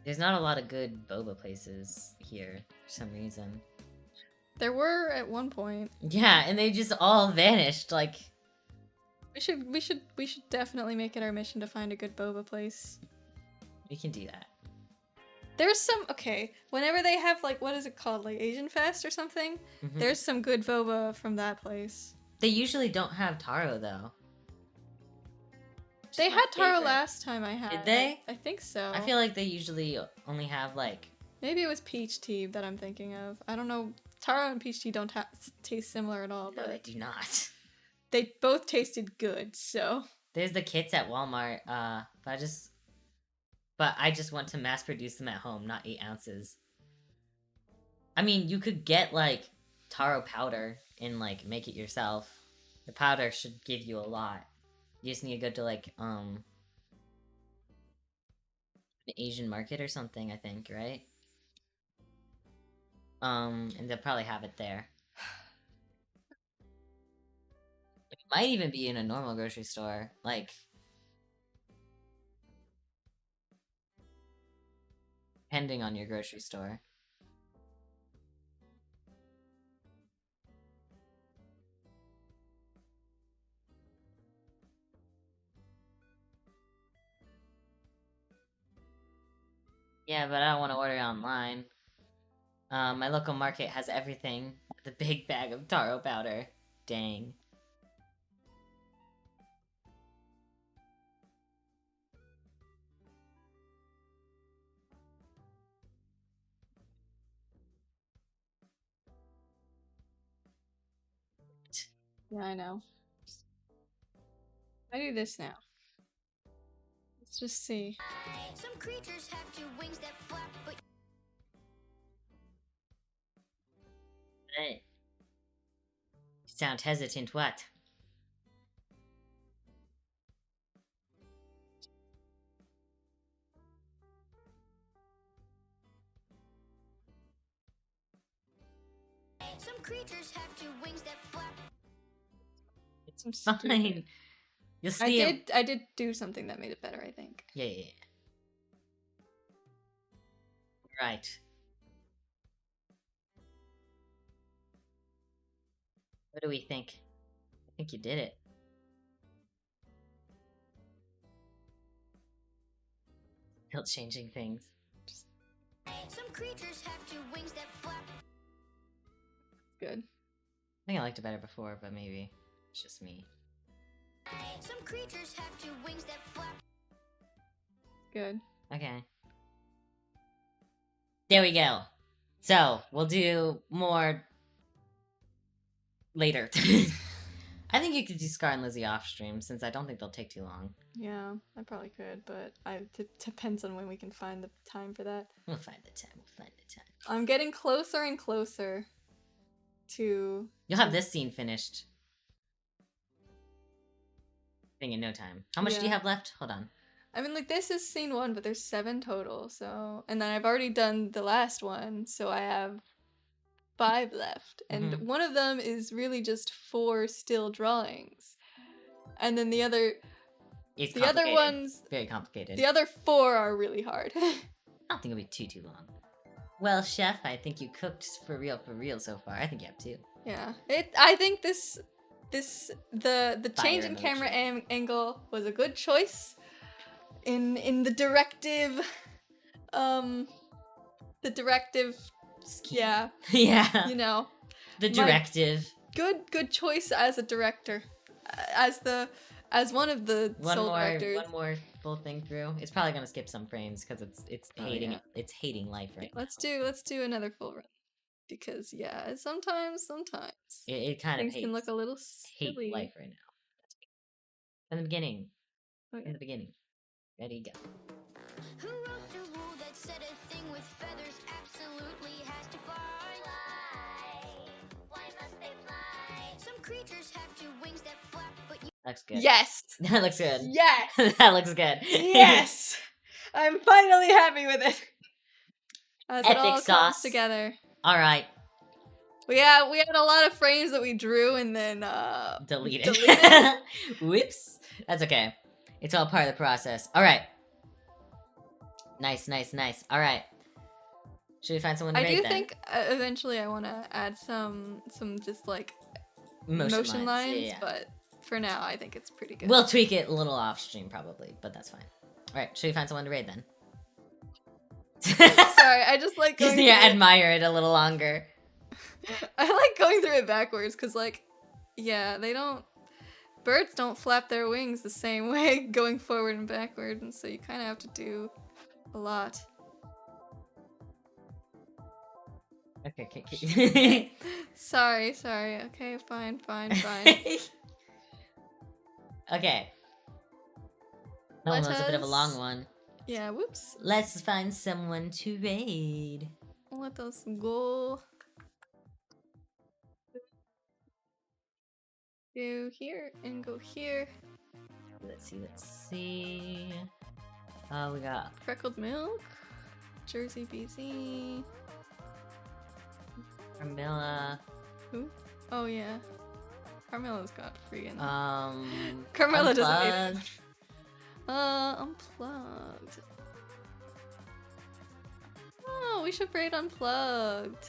There's not a lot of good boba places here for some reason. There were at one point. Yeah, and they just all vanished. Like, We should definitely make it our mission to find a good boba place. we can do that. There's some okay. Whenever they have like what is it called, like Asian Fest or something, Mhm. there's some good boba from that place. They usually don't have taro though. Which They is my had taro favorite. last time I had. Did they? I think so. I feel like they usually only have like. Maybe it was peach tea that I'm thinking of. I don't know. Taro and peach tea don't taste similar at all, No, they but do not. they both tasted good. So There's the kits at Walmart. But I just want to mass produce them at home, not 8 ounces. I mean, you could get like taro powder and like make it yourself. The powder should give you a lot. You just need to go to like an Asian market or something, I think, right? And they'll probably have it there. It might even be in a normal grocery store, like. depending on your grocery store. Yeah, but I don't want to order online. My local market has everything. The big bag of taro powder. Dang. Yeah, I know. I do this now. Let's just see. Some creatures have two wings that flap, but Hey. You sound hesitant, what? some creatures have two wings that flap. It's I'm fine. stupid. You'll see it. I did do something that made it better, I think. Yeah. Right. What do we think? I think you did it. Still changing things. Some creatures have two wings that flap. Good. I think I liked it better before, but maybe it's just me. Some creatures have two wings that flap. Good. Okay. There we go. So, we'll do more later. I think you could do Scar and Lizzie off stream, since I don't think they'll take too long. Yeah, I probably could, but it depends on when we can find the time for that. We'll find the time. I'm getting closer and closer to... You'll have this scene finished. I think in no time. How much do you Yeah. have left? Hold on. I mean, like, this is scene 1, but there's 7 total, so... And then I've already done the last one, so I have 5 left. And Mhm. one of them is really just 4 still drawings. And then the other... It's The other complicated. ones... Very complicated. The other 4 are really hard. I don't think it'll be too long. Well, Chef, I think you cooked for real so far. I think you have 2. Yeah. I think the change in emoji. camera angle was a good choice in the directive yeah, Yeah. you know, The my- directive. good choice as a director, as one of the sole directors. One more full thing through. It's probably gonna skip some frames because it's Oh, hating yeah. it's hating life right now. Let's do another full run, because yeah, sometimes It kind of things hates, can look a little hate silly. life right now. From the beginning. Okay. From the beginning. Ready, go. Who wrote the rule that said a thing with feathers absolutely has to fly? Why must they fly? Some creatures have two wings that flap, but you Looks good. Yes. That looks good. Yes. That looks good. Yes. I'm finally happy with it. As it Epic all sauce. comes together. Alright. We had a lot of frames that we drew and then Deleted. deleted. Whoops. That's okay. It's all part of the process. Alright. Nice. Alright. Should we find someone to I raid do then? think eventually I want to add some just like Motion lines. Yeah. but for now I think it's pretty good. We'll tweak it a little off stream probably, but that's fine. Alright, should we find someone to raid then? Sorry, I just like Just going need to through it. admire it a little longer. I like going through it backwards because, like, yeah, birds don't flap their wings the same way going forward and backward, and so you kind of have to do a lot. Okay. Sorry. Okay, fine. Okay. That one Let was a bit of a long us- one. Yeah, whoops. Let's find someone to raid. Let us go. Go here and go here. Let's see. Oh, we got Freckled milk. Jersey BZ. Carmilla. Who? Oh yeah. Carmella's got freaking. Carmilla Carmella doesn't need it. Unplugged. we should braid unplugged.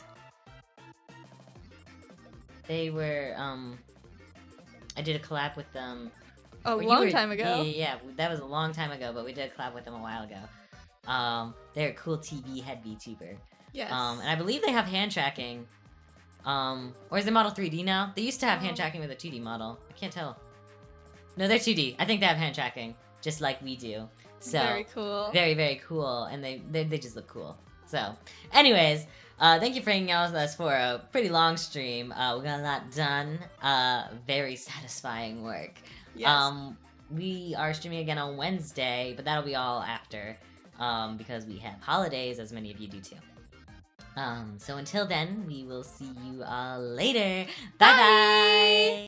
They were, I did a collab with them. A or you long were- time ago. Yeah, that was a long time ago, but we did a collab with them a while ago. They're a cool TV head VTuber. Yes. And I believe they have hand tracking. Or is the model 3D now? They used to have hand tracking with a 2D model. I can't tell. No, they're 2D. I think they have hand tracking, just like we do. So Very cool. very, very cool, and they just look cool. So, anyways, thank you for hanging out with us for a pretty long stream. We got a lot done. Very satisfying work. Yes. We are streaming again on Wednesday, but that'll be all after, because we have holidays, as many of you do too. So until then, we will see you all later. Bye bye!